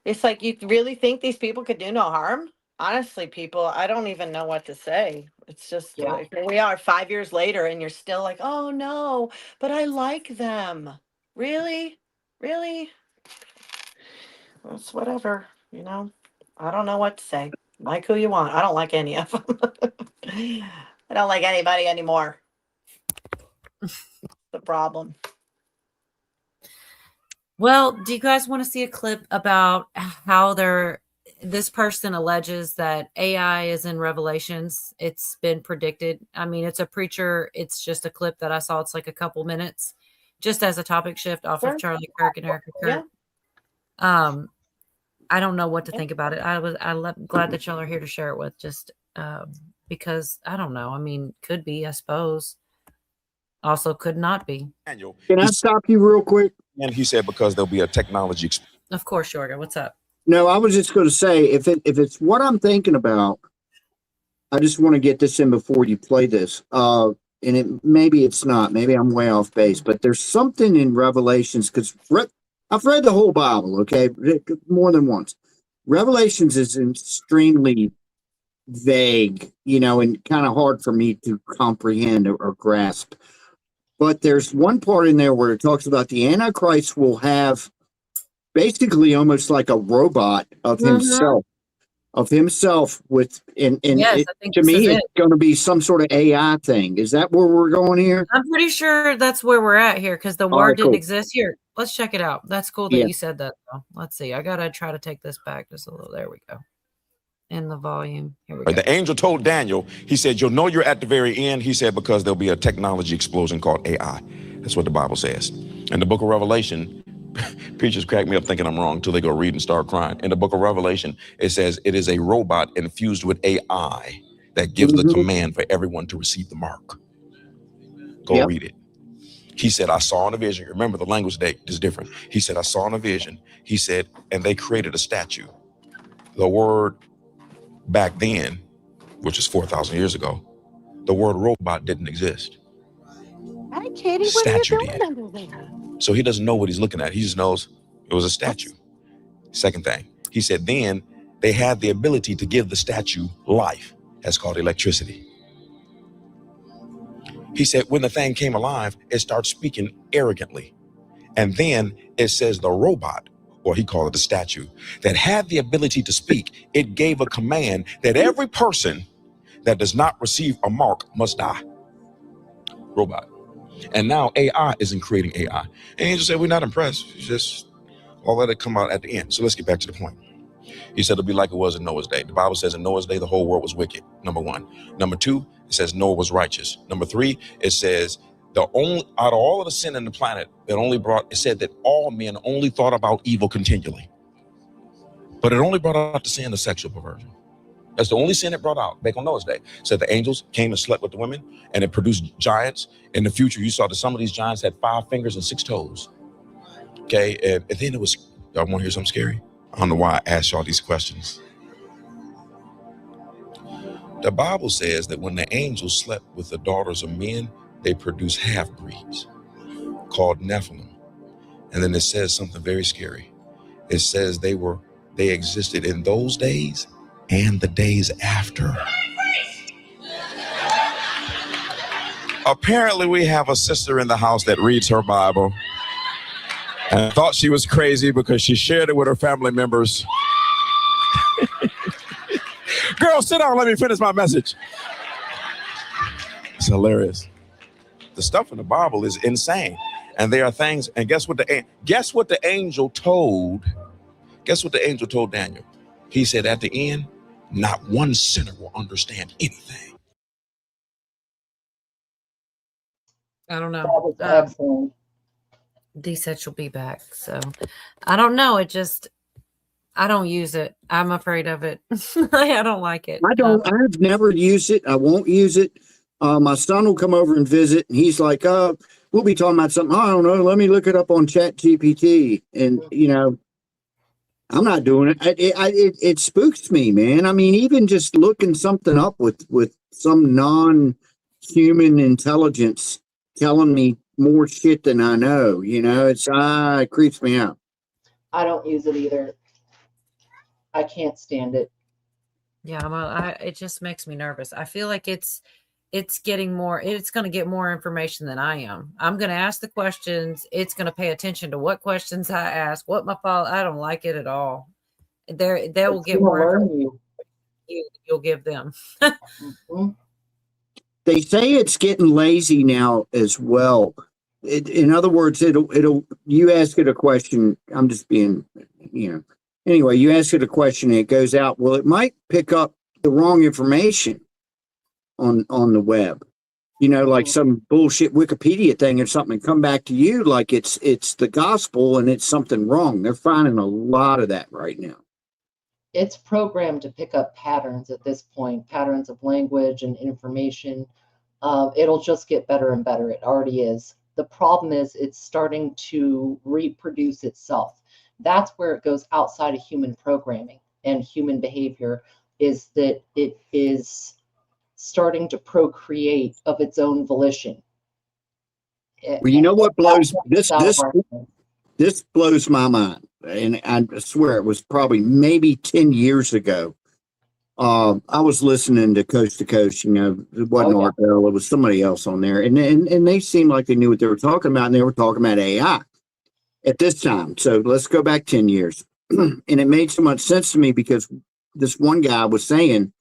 it's like, you really think these people could do no harm? Honestly, people, I don't even know what to say. It's just, like, here we are 5 years later and you're still like, oh no, but I like them. Really? Really? It's whatever, you know? I don't know what to say. Like who you want. I don't like any of them. I don't like anybody anymore. The problem. Well, do you guys want to see a clip about how this person alleges that AI is in Revelations? It's been predicted. I mean, it's a preacher. It's just a clip that I saw. It's like a couple minutes, just as a topic shift off of Charlie Kirk and Erica Kirk. I don't know what to think about it. I'm glad that y'all are here to share it with, just because I don't know. I mean, could be, I suppose. Also, could not be. Can I stop you real quick? And he said because there'll be a technology. Of course, Jorga. What's up? No, I was just going to say, if it's what I'm thinking about, I just want to get this in before you play this. And maybe it's not. Maybe I'm way off base. But there's something in Revelations, because I've read the whole Bible, okay, more than once. Revelations is extremely vague, and kind of hard for me to comprehend or grasp. But there's one part in there where it talks about the Antichrist will have basically almost like a robot of himself with, and yes, I think to me, it's going to be some sort of AI thing. Is that where we're going here? I'm pretty sure that's where we're at here, because the word didn't exist here. Let's check it out. That's cool that you said that, though. Let's see. I got to try to take this back just a little. There we go. In the volume. Here we go. The angel told Daniel, he said, you'll know you're at the very end. He said, because there'll be a technology explosion called AI. That's what the Bible says. In the book of Revelation, preachers crack me up thinking I'm wrong until they go read and start crying. In the book of Revelation, it says it is a robot infused with AI that gives the command for everyone to receive the mark. Go read it. He said, I saw in a vision. Remember, the language is different. He said, I saw in a vision. He said, and they created a statue. The word back then, which is 4,000 years ago, the word robot didn't exist. Hi, Katie. What Statue are you doing did. under there? So he doesn't know what he's looking at. He just knows it was a statue. Second thing, he said, then they had the ability to give the statue life. That's called electricity. He said, when the thing came alive, it started speaking arrogantly. And then it says the robot, or he called it the statue, that had the ability to speak, it gave a command that every person that does not receive a mark must die. Robot. And now AI isn't creating AI. And he just said, we're not impressed. It's just, I'll let it come out at the end. So let's get back to the point. He said it'll be like it was in Noah's day. The Bible says in Noah's day, the whole world was wicked. Number one. Number two, it says Noah was righteous. Number three, it says out of all of the sin in the planet, it said that all men only thought about evil continually. But it only brought out the sin of sexual perversion. That's the only sin it brought out back on Noah's day. It said the angels came and slept with the women, and it produced giants. In the future, you saw that some of these giants had 5 fingers and 6 toes. Okay, and then it was, y'all want to hear something scary? I don't know why I asked y'all these questions. The Bible says that when the angels slept with the daughters of men, they produced half-breeds called Nephilim. And then it says something very scary. It says they existed in those days and the days after. Apparently we have a sister in the house that reads her Bible and thought she was crazy because she shared it with her family members. Girl, sit down, let me finish my message. It's hilarious. The stuff in the Bible is insane. And there are things, and guess what the angel told Daniel? He said at the end, not one sinner will understand anything. I don't know. That was excellent. Dee said she'll be back. So I don't know. I don't use it. I'm afraid of it. I don't like it. I've never used it. I won't use it. My son will come over and visit, and he's like, we'll be talking about something. I don't know. Let me look it up on Chat GPT. And, I'm not doing it. It spooks me, man. I mean, even just looking something up with some non-human intelligence telling me more shit than I know, it creeps me out. I don't use it either. I can't stand it. Yeah, it just makes me nervous. I feel like it's getting more, it's going to get more information than I am. I'm going to ask the questions. It's going to pay attention to what questions I ask, what my fault. I don't like it at all. They will get more information you'll give them. Mm-hmm. They say it's getting lazy now as well. In other words, you ask it a question. I'm just being, anyway, you ask it a question and it goes out. Well, it might pick up the wrong information on the web, like some bullshit Wikipedia thing or something, and come back to you like it's the gospel and it's something wrong. They're finding a lot of that right now. It's programmed to pick up patterns at this point, patterns of language and information. It'll just get better and better. It already is. The problem is it's starting to reproduce itself. That's where it goes outside of human programming and human behavior, is that it is starting to procreate of its own volition. Well, you know what blows this blows my mind, and I swear it was probably maybe 10 years ago. I was listening to Coast, it wasn't Art Bell, it was somebody else on there, and they seemed like they knew what they were talking about, and they were talking about AI at this time. So let's go back 10 years, and it made so much sense to me because this one guy was saying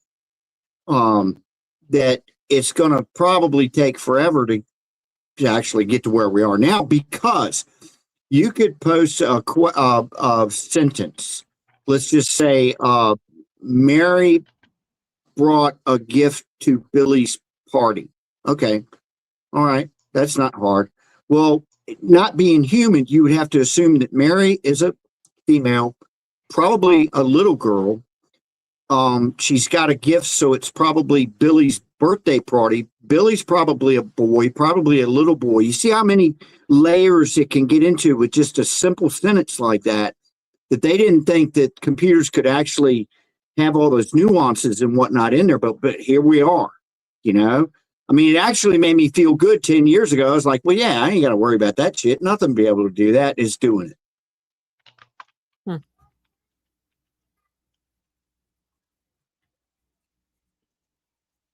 that it's going to probably take forever to actually get to where we are now, because you could post a sentence. Let's just say, Mary brought a gift to Billy's party. Okay. All right. That's not hard. Well, not being human, you would have to assume that Mary is a female, probably a little girl. She's got a gift, so it's probably Billy's birthday party. Billy's probably a boy, probably a little boy. You see how many layers it can get into with just a simple sentence like that they didn't think that computers could actually have all those nuances and whatnot in there, but here we are, I mean, it actually made me feel good 10 years ago. I was like, well, yeah, I ain't got to worry about that shit. Nothing to be able to do that is doing it.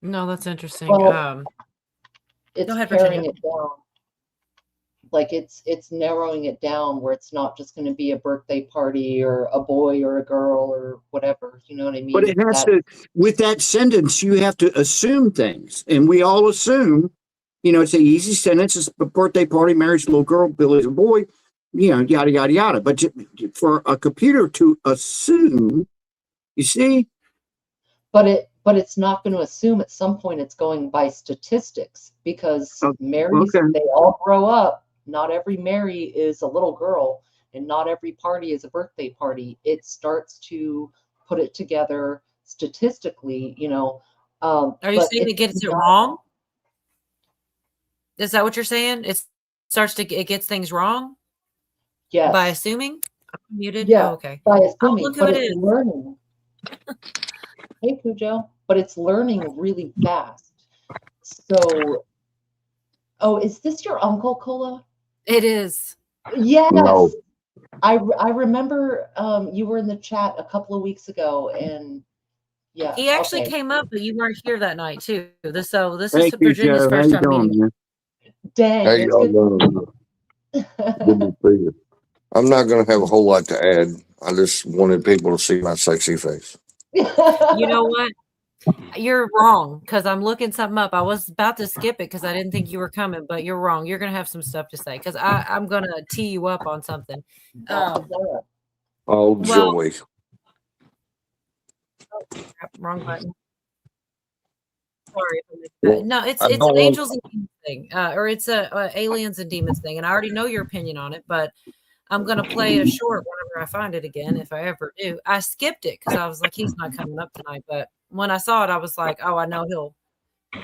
No, that's interesting. Well, it's go ahead, paring Virginia. it down. Like it's narrowing it down where it's not just going to be a birthday party or a boy or a girl or whatever. You know what I mean? But it has to, with that sentence, you have to assume things. And we all assume, it's an easy sentence. It's a birthday party, marriage, little girl, Billy's a boy, yada, yada, yada. But for a computer to assume, you see? But it's not going to assume. At some point it's going by statistics, because Marys, they all grow up. Not every Mary is a little girl, and not every party is a birthday party. It starts to put it together statistically, Are you saying it gets it wrong? Is that what you're saying? It gets things wrong? Yes. By assuming? I'm muted? Yeah, oh, okay. by assuming, look who but it it's is. learning. Hey, Cujo. But it's learning really fast. So, is this your uncle, Cola? It is. Yes. No. I remember you were in the chat a couple of weeks ago, and yeah. He actually came up, but you weren't here that night too. This Hey, is Virginia's Joe. first How you time doing, meeting. man? Dang, How it's y'all good. doing? Good to see you. I'm not going to have a whole lot to add. I just wanted people to see my sexy face. You know what? You're wrong, because I'm looking something up. I was about to skip it because I didn't think you were coming, but you're wrong. You're going to have some stuff to say, because I'm going to tee you up on something. Oh, joy. Oh, crap, wrong button. Sorry. Well, No, it's I an don't angels want- and demons thing, or it's a aliens and demons thing, and I already know your opinion on it, but I'm going to play a short whenever I find it again, if I ever do. I skipped it because I was like, he's not coming up tonight, but when I saw it, I was like, oh, I know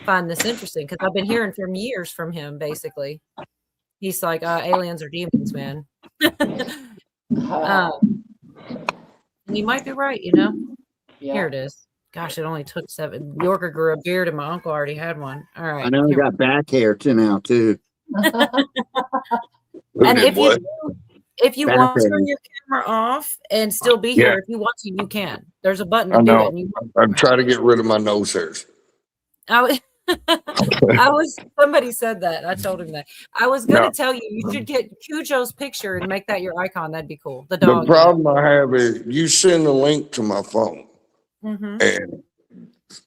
find this interesting because I've been hearing from years from him. Basically, he's like, aliens are demons, man. And you might be right, you know. Yeah. Here it is. Gosh, it only took 7. Yorker grew a beard, and my uncle already had one. All right. I know I got back hair now too. And if you Back want to hair. turn your camera off and still be Yeah. here, if you want to, you can. There's a button I to do know. it. And I'm trying to get rid of my nose hairs. Somebody said that. I told him that. I was going to No. tell you should get Cujo's picture and make that your icon. That'd be cool. The The dog. problem I have is you send a link to my phone, and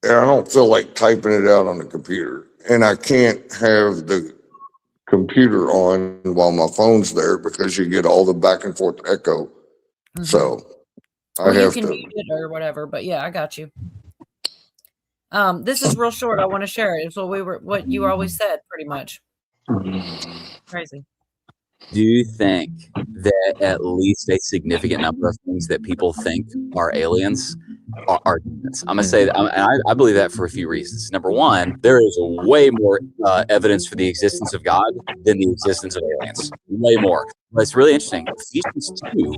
I don't feel like typing it out on the computer, and I can't have the computer on while my phone's there because you get all the back and forth echo. So I Well, you have can to. mute it or whatever, but yeah, I got you. This is real short. I want to share it. It's what you always said, pretty much. Crazy. Do you think that at least a significant number of things that people think are aliens are demons? I'm going to say that, and I believe that for a few reasons. Number one, there is way more evidence for the existence of God than the existence of aliens. Way more. But it's really interesting. Ephesians 2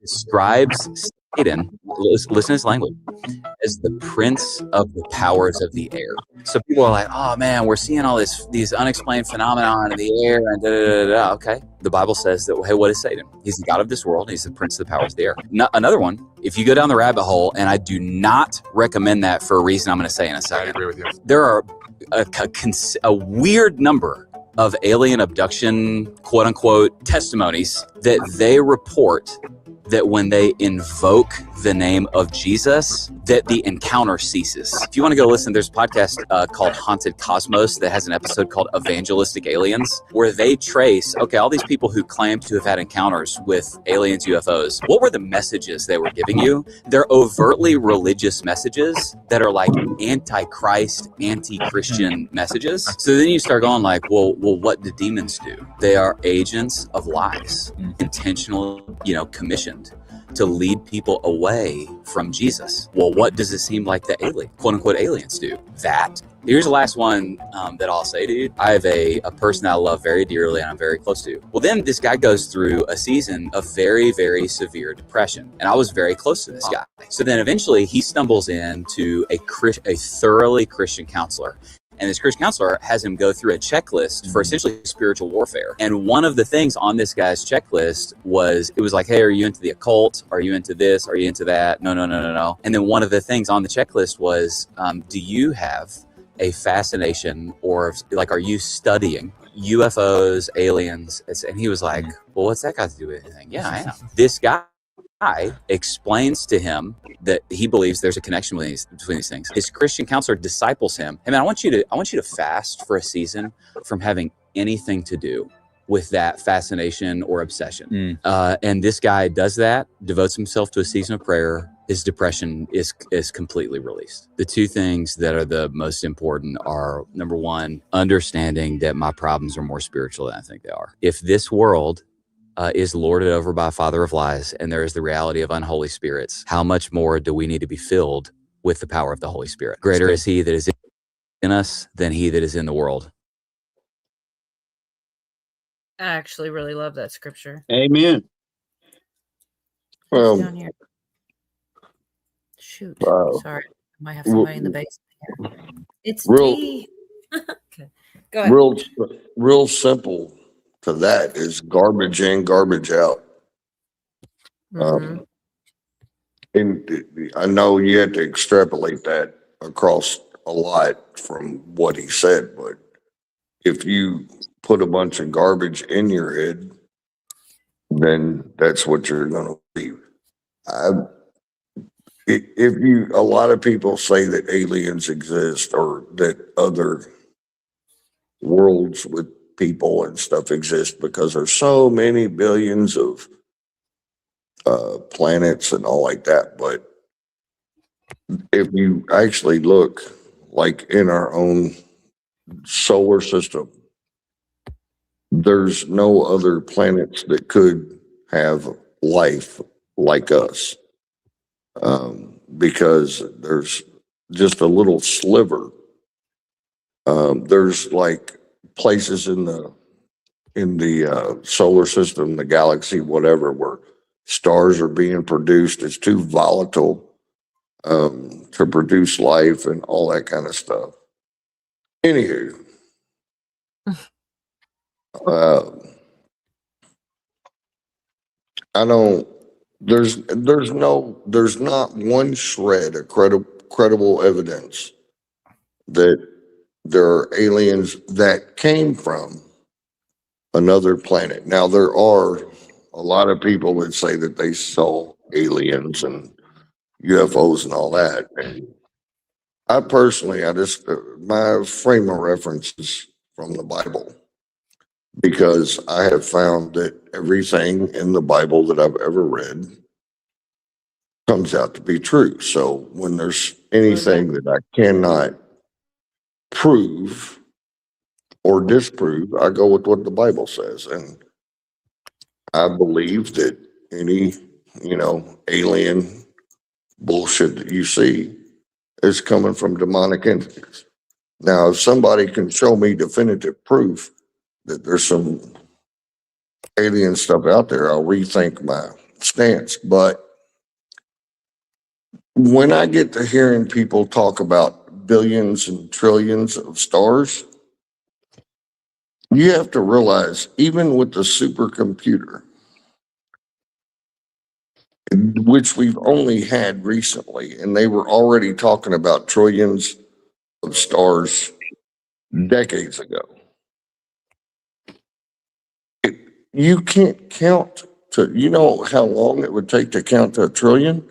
describes Satan, listen to this language, as the prince of the powers of the air. So people are like, oh man, we're seeing all these unexplained phenomena in the air and da, da, da, da. Okay. The Bible says that, hey, what is Satan? He's the God of this world. He's the prince of the powers of the air. Another one, if you go down the rabbit hole, and I do not recommend that for a reason I'm going to say in a second. I agree with you. There are a weird number of alien abduction, quote unquote, testimonies that they report that when they invoke the name of Jesus, that the encounter ceases. If you want to go listen, there's a podcast called Haunted Cosmos that has an episode called Evangelistic Aliens, where they trace, okay, all these people who claim to have had encounters with aliens, UFOs, what were the messages they were giving you? They're overtly religious messages that are like anti-Christ, anti-Christian messages. So then you start going like, well, what do demons do? They are agents of lies, intentional, commissioned to lead people away from Jesus. Well, what does it seem like the quote unquote aliens do? That. Here's the last one that I'll say, dude. I have a person I love very dearly and I'm very close to. Well, then this guy goes through a season of very, very severe depression. And I was very close to this guy. So then eventually he stumbles into a thoroughly Christian counselor. And this Christian counselor has him go through a checklist for essentially spiritual warfare. And one of the things on this guy's checklist was, it was like, hey, are you into the occult? Are you into this? Are you into that? No. And then one of the things on the checklist was, do you have a fascination or like, are you studying UFOs, aliens? And he was like, well, what's that got to do with anything? Yeah, I am. This guy explains to him that he believes there's a connection between these things. His Christian counselor disciples him. Hey man, I want you to fast for a season from having anything to do with that fascination or obsession. And this guy does that, devotes himself to a season of prayer. His depression is completely released. The two things that are the most important are, number one, understanding that my problems are more spiritual than I think they are. If this world is lorded over by a father of lies, and there is the reality of unholy spirits, how much more do we need to be filled with the power of the Holy Spirit? Greater is he that is in us than he that is in the world. I actually really love that scripture. Amen. Down here. Shoot. Sorry. I might have somebody in the basement here. It's D. Okay. Go ahead. Real simple to that is garbage in, garbage out. And I know you had to extrapolate that across a lot from what he said, but if you put a bunch of garbage in your head, then that's what you're going to believe. A lot of people say that aliens exist or that other worlds with people and stuff exist because there's so many billions of planets and all like that. But if you actually look like in our own solar system, there's no other planets that could have life like us, because there's just a little sliver There's like places in the solar system, the galaxy, whatever, where stars are being produced. It's too volatile to produce life and all that kind of stuff. Anywho, I don't. There's not one shred of credible evidence that there are aliens that came from another planet. Now, there are a lot of people that say that they saw aliens and UFOs and all that. And I personally, my frame of reference is from the Bible, because I have found that everything in the Bible that I've ever read comes out to be true. So when there's anything that I cannot prove or disprove, I go with what the Bible says. And I believe that any, alien bullshit that you see is coming from demonic entities. Now, if somebody can show me definitive proof that there's some alien stuff out there, I'll rethink my stance. But when I get to hearing people talk about billions and trillions of stars, you have to realize, even with the supercomputer, which we've only had recently, and they were already talking about trillions of stars decades ago. You can't count to, you know how long it would take to count to a trillion?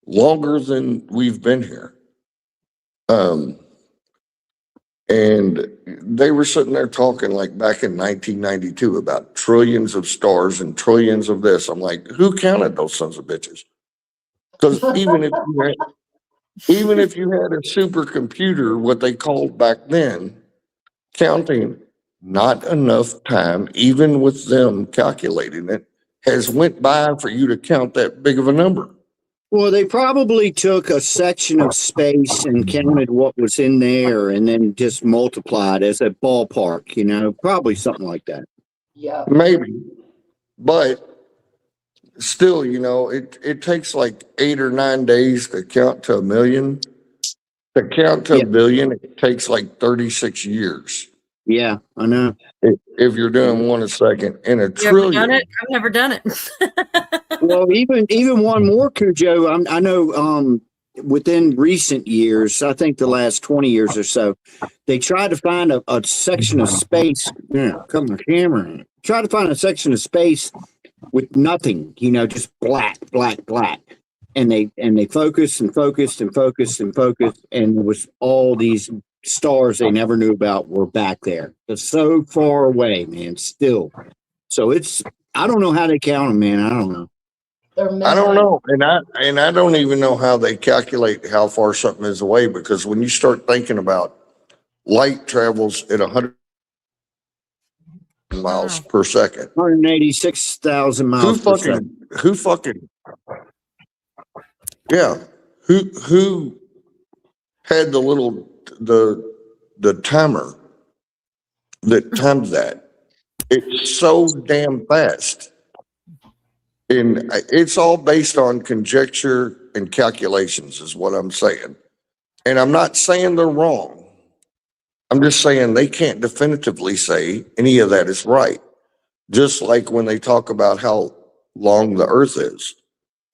Longer than we've been here. And they were sitting there talking like back in 1992 about trillions of stars and trillions of this. I'm like, who counted those sons of bitches? Because even if you had a supercomputer, what they called back then, counting, not enough time, even with them calculating it, has went by for you to count that big of a number. Well, they probably took a section of space and counted what was in there and then just multiplied as a ballpark, probably something like that. Yeah. Maybe. But still, it takes like 8 or 9 days to count to a million. To count to a billion, it takes like 36 years. Yeah, I know. If you're doing one a second. In a You ever trillion. done it? I've never done it. Well, even one more, Cujo. I know within recent years, I think the last 20 years or so, they tried to find a section of space. Come on, camera. Try to find a section of space with nothing, just black. And they focused and focused and focused and focused, and there was all these stars they never knew about were back there. It's so far away, man. Still, so I don't know how they count them, man. I don't know. I don't know, and I don't even know how they calculate how far something is away, because when you start thinking about light travels at 100 miles per second, 186,000 miles per second. Yeah, who had the timer that timed that? It's so damn fast. And it's all based on conjecture and calculations is what I'm saying. And I'm not saying they're wrong. I'm just saying they can't definitively say any of that is right. Just like when they talk about how long the earth is.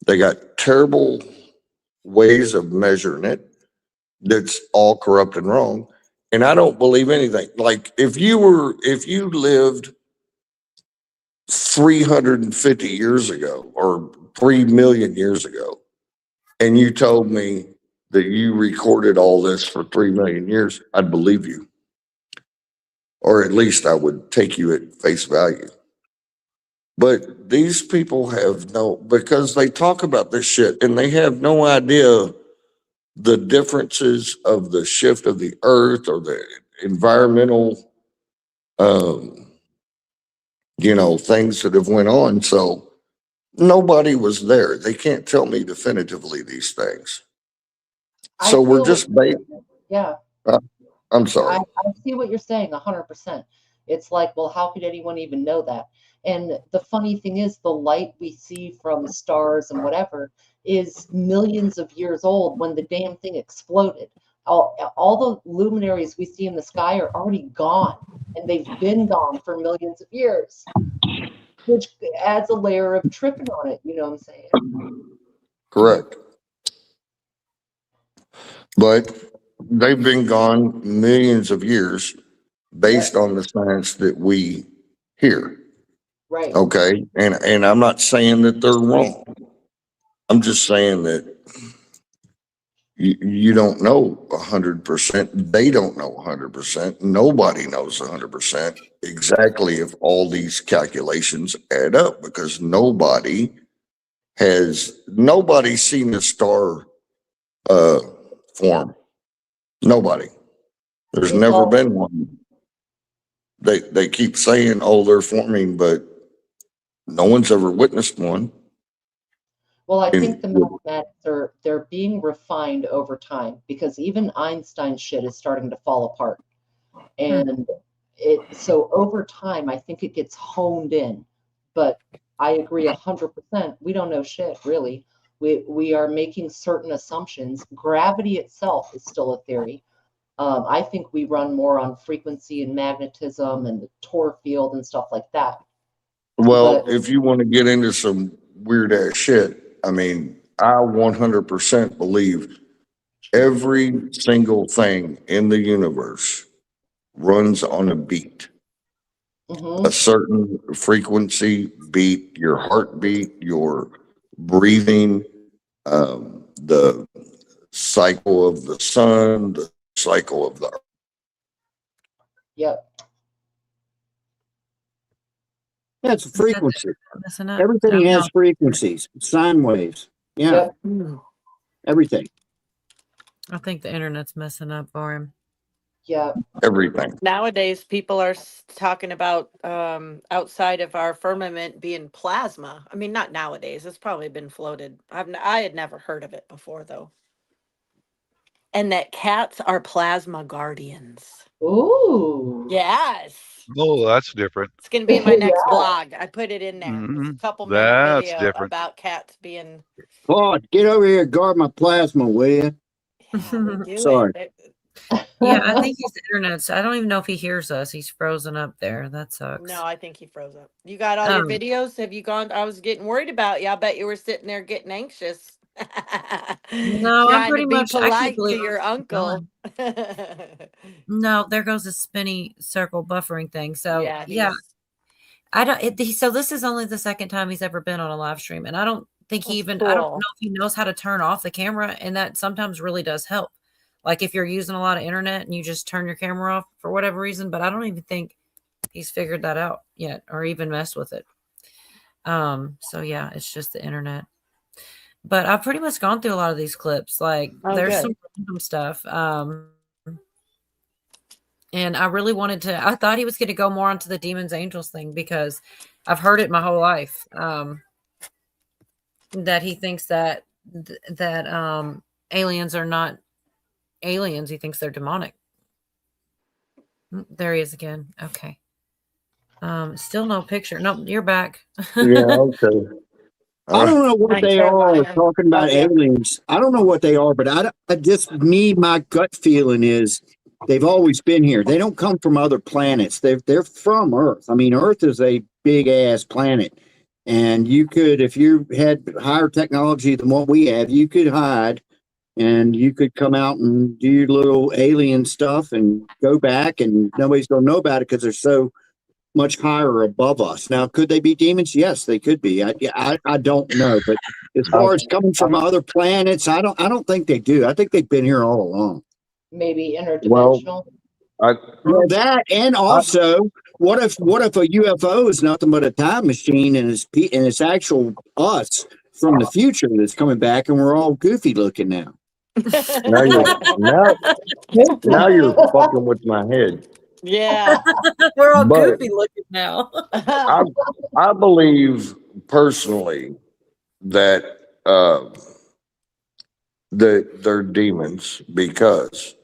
They got terrible ways of measuring it that's all corrupt and wrong. And I don't believe anything. Like if you lived 350 years ago or 3 million years ago, and you told me that you recorded all this for 3 million years, I'd believe you. Or at least I would take you at face value. But these people because they talk about this shit and they have no idea the differences of the shift of the earth or the environmental things that have went on. So nobody was there. They can't tell me definitively these things. So we're just yeah. I'm sorry. I see what you're saying 100%. It's like, well, how could anyone even know that? And the funny thing is, the light we see from stars and whatever is millions of years old when the damn thing exploded. All the luminaries we see in the sky are already gone, and they've been gone for millions of years, which adds a layer of tripping on it. You know what I'm saying? Correct. But they've been gone millions of years based on the science that we hear. Right. Okay. And I'm not saying that they're wrong. I'm just saying that you don't know 100%. They don't know 100%. Nobody knows 100% exactly if all these calculations add up, because nobody's seen a star form. Nobody. There's never been one. They keep saying, oh, they're forming, but no one's ever witnessed one. Well, I think the mathematics they're being refined over time, because even Einstein's shit is starting to fall apart. And so over time, I think it gets honed in. But I agree 100%. We don't know shit, really. We are making certain assumptions. Gravity itself is still a theory. I think we run more on frequency and magnetism and the Tor field and stuff like that. Well, if you want to get into some weird ass shit, I mean, I 100% believe every single thing in the universe runs on a beat. A certain frequency beat, your heartbeat, your breathing, the cycle of the sun, the cycle of the earth. Yep. That's a frequency. Everything has frequencies, sine waves. Yeah. Everything. I think the internet's messing up for him. Yeah. Everything. Nowadays, people are talking about outside of our firmament being plasma. I mean, not nowadays. It's probably been floated. I had never heard of it before, though. And that cats are plasma guardians. Ooh. Yes. Oh, that's different. It's going to be in my next blog. I put it in there. It's a couple minute That's video different. about cats being. Claude, get over here and guard my plasma, will you? Sorry. Yeah, I think his internet's. I don't even know if he hears us. He's frozen up there. That sucks. No, I think he froze up. You got all your videos? Have you gone? I was getting worried about you. I bet you were sitting there getting anxious. No, I'm pretty to be much. I can't polite believe to your it's uncle. No, there goes a spinny circle buffering thing. So Yeah, I don't. So this is only the second time he's ever been on a live stream, and I don't think he even. I don't know if he knows how to turn off the camera, and that sometimes really does help. Like if you're using a lot of internet and you just turn your camera off for whatever reason, but I don't even think he's figured that out yet or even messed with it. So yeah, it's just the internet. But I've pretty much gone through a lot of these clips. Like there's some random stuff. And I really wanted to, I thought he was going to go more onto the demons angels thing because I've heard it my whole life. That he thinks that aliens are not aliens. He thinks they're demonic. There he is again. Okay. Still no picture. No, you're back. Yeah, okay. I don't know what they are talking about aliens. I don't know what they are, but I just my gut feeling is they've always been here. They don't come from other planets. They're from Earth. I mean, Earth is a big ass planet. And you could, if you had higher technology than what we have, you could hide and you could come out and do your little alien stuff and go back and nobody's going to know about it because they're so much higher above us. Now, could they be demons? Yes, they could be. I don't know, but as far as coming from other planets, I don't think they do. I think they've been here all along. Maybe interdimensional. Well, that, and also, what if a UFO is nothing but a time machine and it's actual us from the future that's coming back, and we're all goofy looking now. Now you're fucking with my head. Yeah. We're all goofy looking now. I believe personally that they're demons because,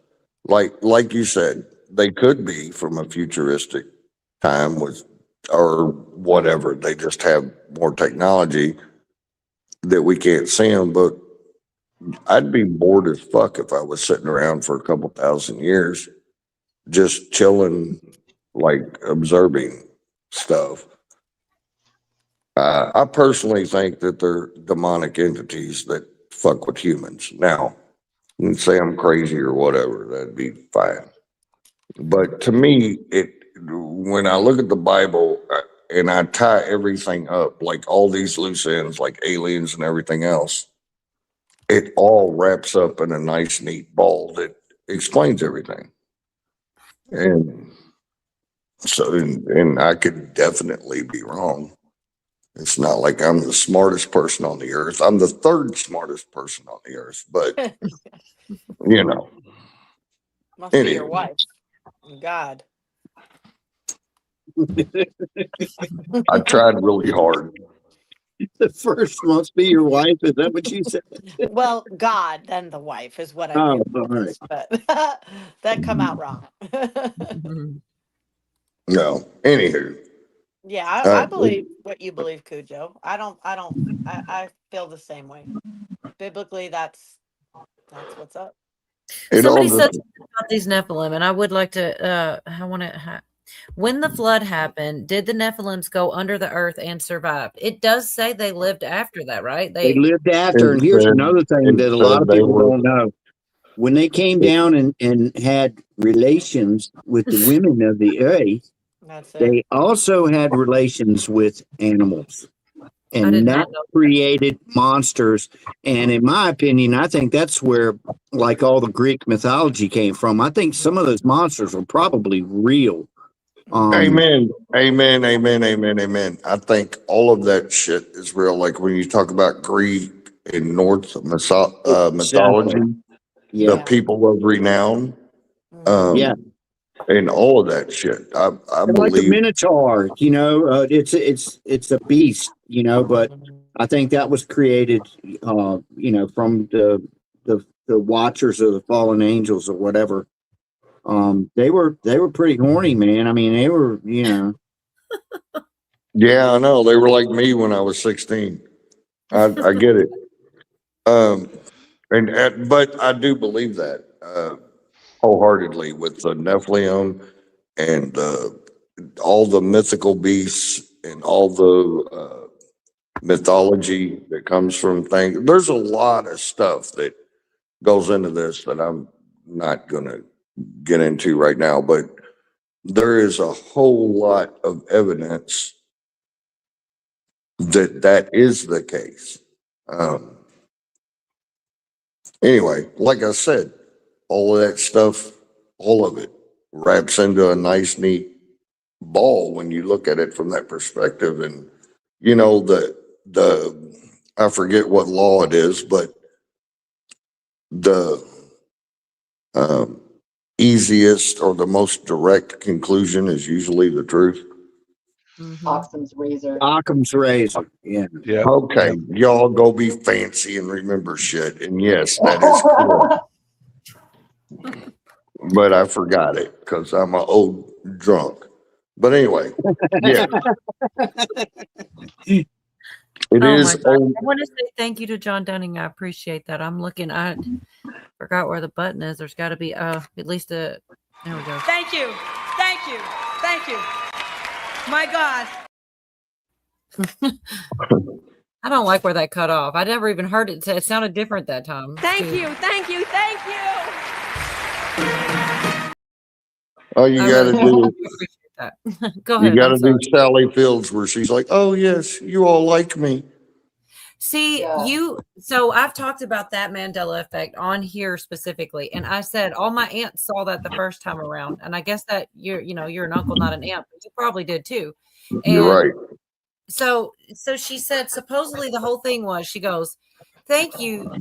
like you said, they could be from a futuristic time with, or whatever. They just have more technology that we can't see them. But I'd be bored as fuck if I was sitting around for a couple thousand years, just chilling, like observing stuff. I personally think that they're demonic entities that fuck with humans. Now, you can say I'm crazy or whatever, that'd be fine. But to me, when I look at the Bible and I tie everything up, like all these loose ends, like aliens and everything else, it all wraps up in a nice, neat ball that explains everything. And so, and I could definitely be wrong. It's not like I'm the smartest person on the earth. I'm the third smartest person on the earth, but you know. Must be your wife. God. I tried really hard. The first must be your wife. Is that what you said? Well, God, then the wife is what I Oh, mean. all right. But that come out wrong. No. Anywho. Yeah, I believe what you believe, Cujo. I feel the same way. Biblically, that's what's up. Somebody said something about these Nephilim, and I would like to. I want to. When the flood happened, did the Nephilims go under the earth and survive? It does say they lived after that, right? They lived after, and here's another thing that a lot of people don't know. When they came down and had relations with the women of the earth, they also had relations with animals. And that created monsters. And in my opinion, I think that's where, like, all the Greek mythology came from. I think some of those monsters were probably real. Amen. Amen. Amen. Amen. Amen. I think all of that shit is real. Like when you talk about Greek and Norse mythology, the people of renown, and all of that shit. I believe like a minotaur, you know, it's a beast, you know, but I think that was created, you know, from the watchers of the fallen angels or whatever. They were pretty horny, man. I mean, they were, you know. Yeah, I know. They were like me when I was 16. I get it. But I do believe that wholeheartedly with the Nephilim and all the mythical beasts and all the mythology that comes from things. There's a lot of stuff that goes into this that I'm not going to get into right now, but there is a whole lot of evidence that is the case. Anyway, like I said, all of that stuff, all of it wraps into a nice, neat ball when you look at it from that perspective. And you know, I forget what law it is, but the easiest or the most direct conclusion is usually the truth. Occam's razor. Occam's razor. Yeah. Okay. Y'all go be fancy and remember shit. And yes, that is cool. But I forgot it because I'm an old drunk. But anyway, yeah. It is. My God. I want to say thank you to John Dunning. I appreciate that. I'm looking. I forgot where the button is. There's got to be at least a. There we go. Thank you. Thank you. Thank you. My God. I don't like where that cut off. I never even heard it. It sounded different that time. Thank you. Thank you. Thank you. All you got to do. That. Go ahead. You got to do Sally Fields where she's like, "Oh yes, you all like me." See, so I've talked about that Mandela effect on here specifically. And I said all my aunts saw that the first time around. And I guess that you're an uncle, not an aunt, but you probably did too. And you're right. So she said, supposedly the whole thing was, she goes, "Thank you.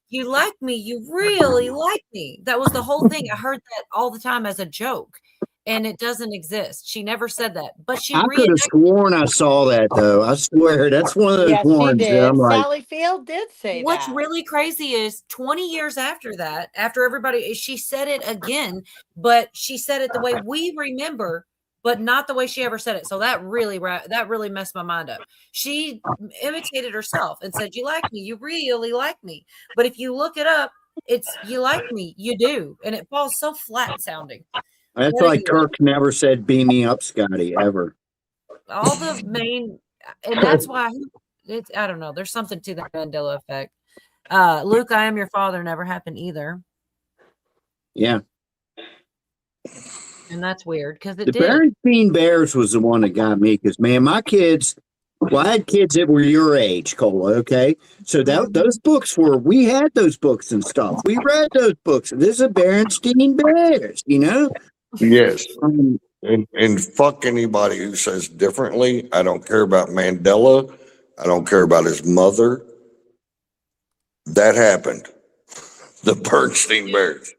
You like me. You really like me." That was the whole thing. I heard that all the time as a joke. and it doesn't exist. She never said that, but she I could have reenacted. sworn I saw that though. I swear that's one of those Yes, she ones that I'm did. like, Sally Field did say What's that. really crazy is 20 years after that, after everybody, she said it again, but she said it the way we remember, but not the way she ever said it. So that really messed my mind up. She imitated herself and said, "You like me, you really like me." But if you look it up, it's "you like me, you do," and it falls so flat sounding. that's But like anyway, Kirk never said "beam me up, Scotty" ever. all the main, and that's why it's, I don't know. There's something to the Mandela effect. Luke, I am your father never happened either. Yeah. And that's weird because it The did. Berenstain Bears was the one that got me because, man, my kids, well, I had kids that were your age, Cola, okay? So those books we had those books and stuff. We read those books. This is a Berenstain Bears, you know? Yes. And fuck anybody who says differently. I don't care about Mandela. I don't care about his mother. That happened. The Bernstein Bears.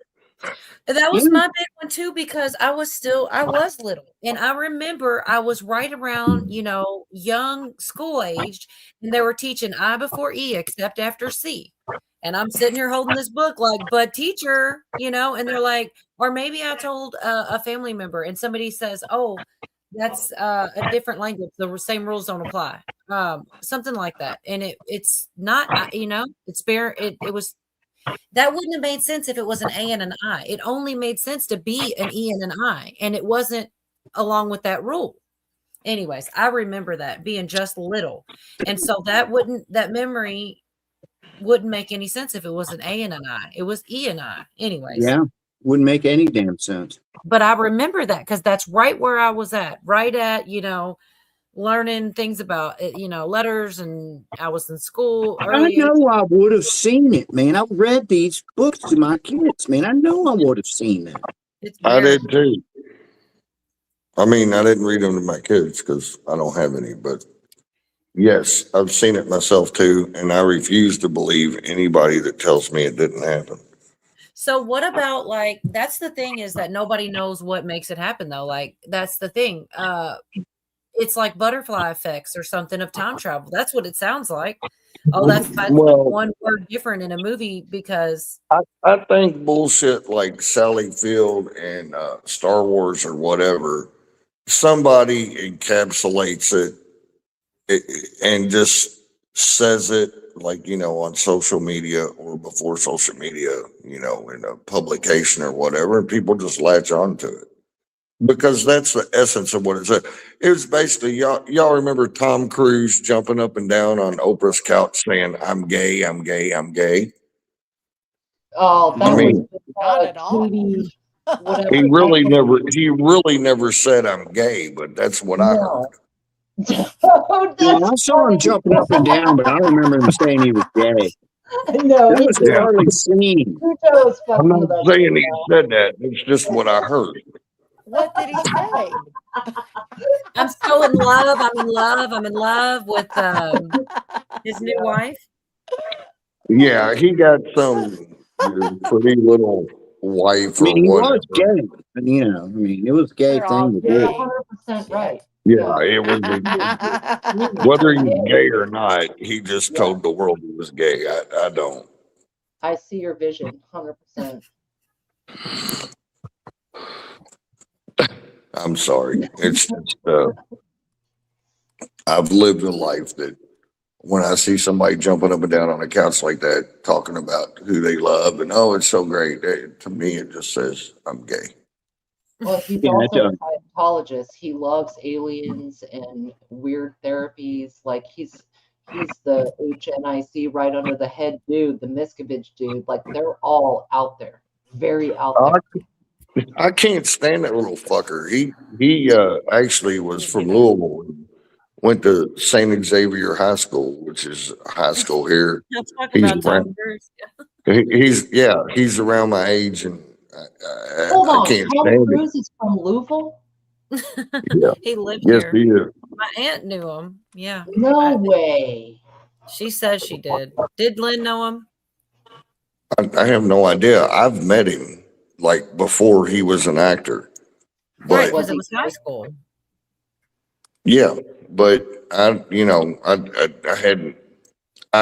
That was my big one too, because I was little. And I remember I was right around, young school aged, and they were teaching I before E except after C. And I'm sitting here holding this book like, but teacher, and they're like, or maybe I told a family member and somebody says, oh, that's a different language. The same rules don't apply. Something like that. And it's not, it's it was. That wouldn't have made sense if it was an A and an I. It only made sense to be an E and an I, and it wasn't along with that rule. Anyways, I remember that being just little. And so that memory wouldn't make any sense if it was an A and an I. It was E and I. Anyways. Yeah. Wouldn't make any damn sense. But I remember that because that's right where I was at, right at, learning things about it, letters, and I was in school early. I know I would have seen it, man. I read these books to my kids, man. I know I would have seen that. I did too. I mean, I didn't read them to my kids because I don't have any, but yes, I've seen it myself too, and I refuse to believe anybody that tells me it didn't happen. So what about that's the thing is that nobody knows what makes it happen though. That's the thing. It's like butterfly effects or something of time travel. That's what it sounds like. Oh, that's one word different in a movie because I think bullshit like Sally Field and Star Wars or whatever, somebody encapsulates it and just says it on social media or before social media, in a publication or whatever, and people just latch on to it. Because that's the essence of what it said. It was basically y'all remember Tom Cruise jumping up and down on Oprah's couch saying, "I'm gay, I'm gay, I'm gay." Oh, that was not at all. He really never said I'm gay, but that's what I heard. Yeah, I saw him jumping up and down, but I don't remember him saying he was gay. No, that was Charlie Sheen. I'm not saying he said that. It's just what I heard. What did he say? I'm so in love. I'm in love. I'm in love with his new wife. Yeah, he got some pretty little wife or he whatever. was gay. It was a gay thing to do. 100% right. Yeah, it was. Whether he's gay or not, he just told the world he was gay. I don't. I see your vision, 100%. I'm sorry. It's just, I've lived a life that when I see somebody jumping up and down on a couch like that, talking about who they love and, oh, it's so great. To me, it just says I'm gay. Well, he's also a Scientologist. He loves aliens and weird therapies. Like he's the HNIC right under the head dude, the Miscavige dude. Like they're all out there, very out there. I can't stand that little fucker. He actually was from Louisville. Went to St. Xavier High School, which is a high school here. He's around my age, and Hold on, I can't Tom stand Cruise is from Louisville? Yeah. He lived Yes, here. he is. My aunt knew him. Yeah. No way. She says she did. Did Lynn know him? I have no idea. I've met him like before he was an actor. Right, But because it was high school. yeah, but I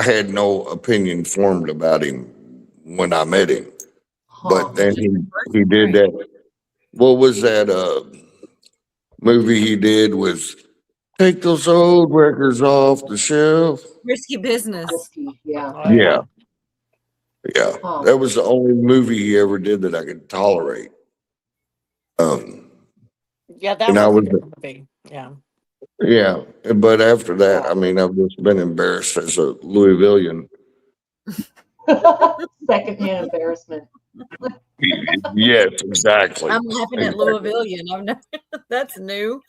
had no opinion formed about him when I met him. But then he did that. What was that movie he did with Take Those Old Records Off the Shelf? Risky Business. Yeah. Yeah. Yeah. That was the only movie he ever did that I could tolerate. Yeah, that And I was a was, good movie. Yeah. yeah. But after that, I mean, I've just been embarrassed as a Louisvillian. Secondhand embarrassment. Yes, exactly. I'm laughing at Louisvillian. I've never, that's new.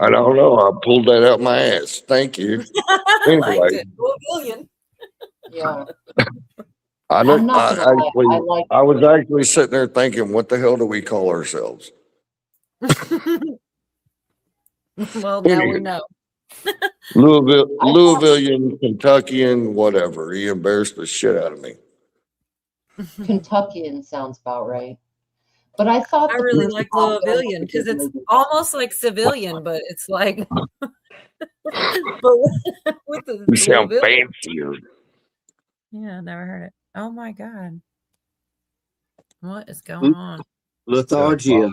I don't know. I pulled that out my ass. Thank you. I liked Anyway, it. Louisvillian. Yeah. I I'm don't. not gonna lie. I like. I was actually sitting there thinking, what the hell do we call ourselves? Well, now we Anywho, know. Louisvillian, Kentuckian, whatever. He embarrassed the shit out of me. Kentuckian sounds about right. But I thought I the really Bruce like Bob guy was Louisvillian a because good it's movie. almost like civilian, but it's like, but with the You sound Louisvillian. fancier. Yeah, never heard it. Oh my God. What is going on? Lethargia.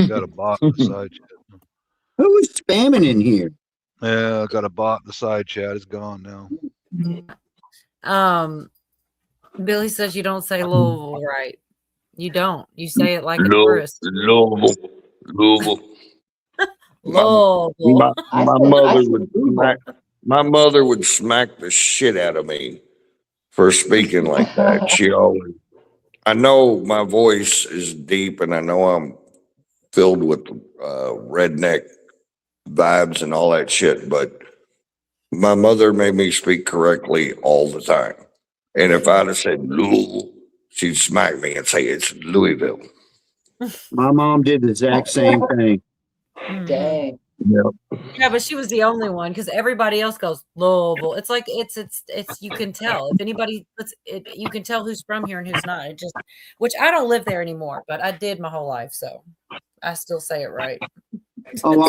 Got a bot in the side chat. Who is spamming in here? Yeah, I got a bot in the side chat. It's gone now. Billy says you don't say Louisville right. You don't. You say it like a Louisville. tourist. Louisville. Louisville. My mother would smack the shit out of me for speaking like that. She always. I know my voice is deep, and I know I'm filled with redneck vibes and all that shit, but my mother made me speak correctly all the time. And if I'd have said Louisville, she'd smack me and say it's Louisville. My mom did the exact same thing. Dang. Yeah, but she was the only one because everybody else goes Louisville. It's like it's you can tell if anybody puts it, you can tell who's from here and who's not. It just, which I don't live there anymore, but I did my whole life, so I still say it right. Oh,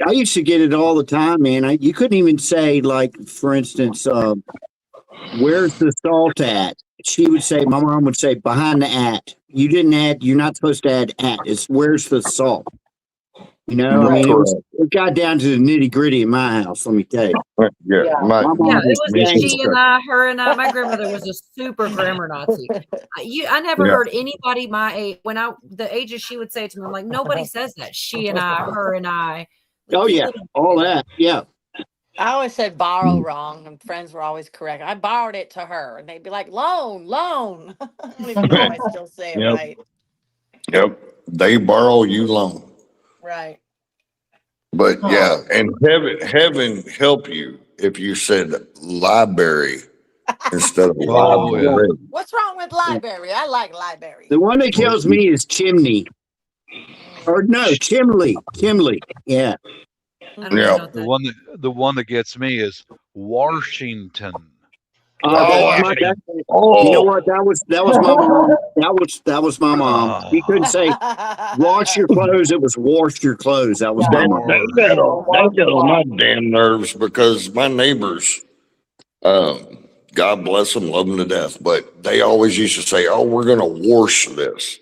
I used to get it all the time, man. You couldn't even say, like, for instance, where's the salt at? She would say, my mom would say, behind the at. You didn't add, you're not supposed to add at. It's where's the salt? You know, I mean, it got down to the nitty gritty in my house, let me tell you. Yeah, it was she and I, her and I. My grandmother was a super grammar Nazi. I never heard anybody my age, the ages she would say to me, I'm like, nobody says that. She and I, her and I. Oh, yeah, all that, yeah. I always said borrow wrong, and friends were always correct. I borrowed it to her, and they'd be like, loan. I don't even know if I still say it right. Yep. They borrow, you loan. Right. But yeah, and heaven help you if you said library instead of library. What's wrong with library? I like library. The one that kills me is chimney. Or no, chimley. Yeah. Yeah. The one that gets me is Washington. You know what? That was my mom. That was my mom. You couldn't say wash your clothes. It was wash your clothes. That was my mom. That got on my damn nerves because my neighbors, God bless them, love them to death, but they always used to say, "Oh, we're gonna wash this,"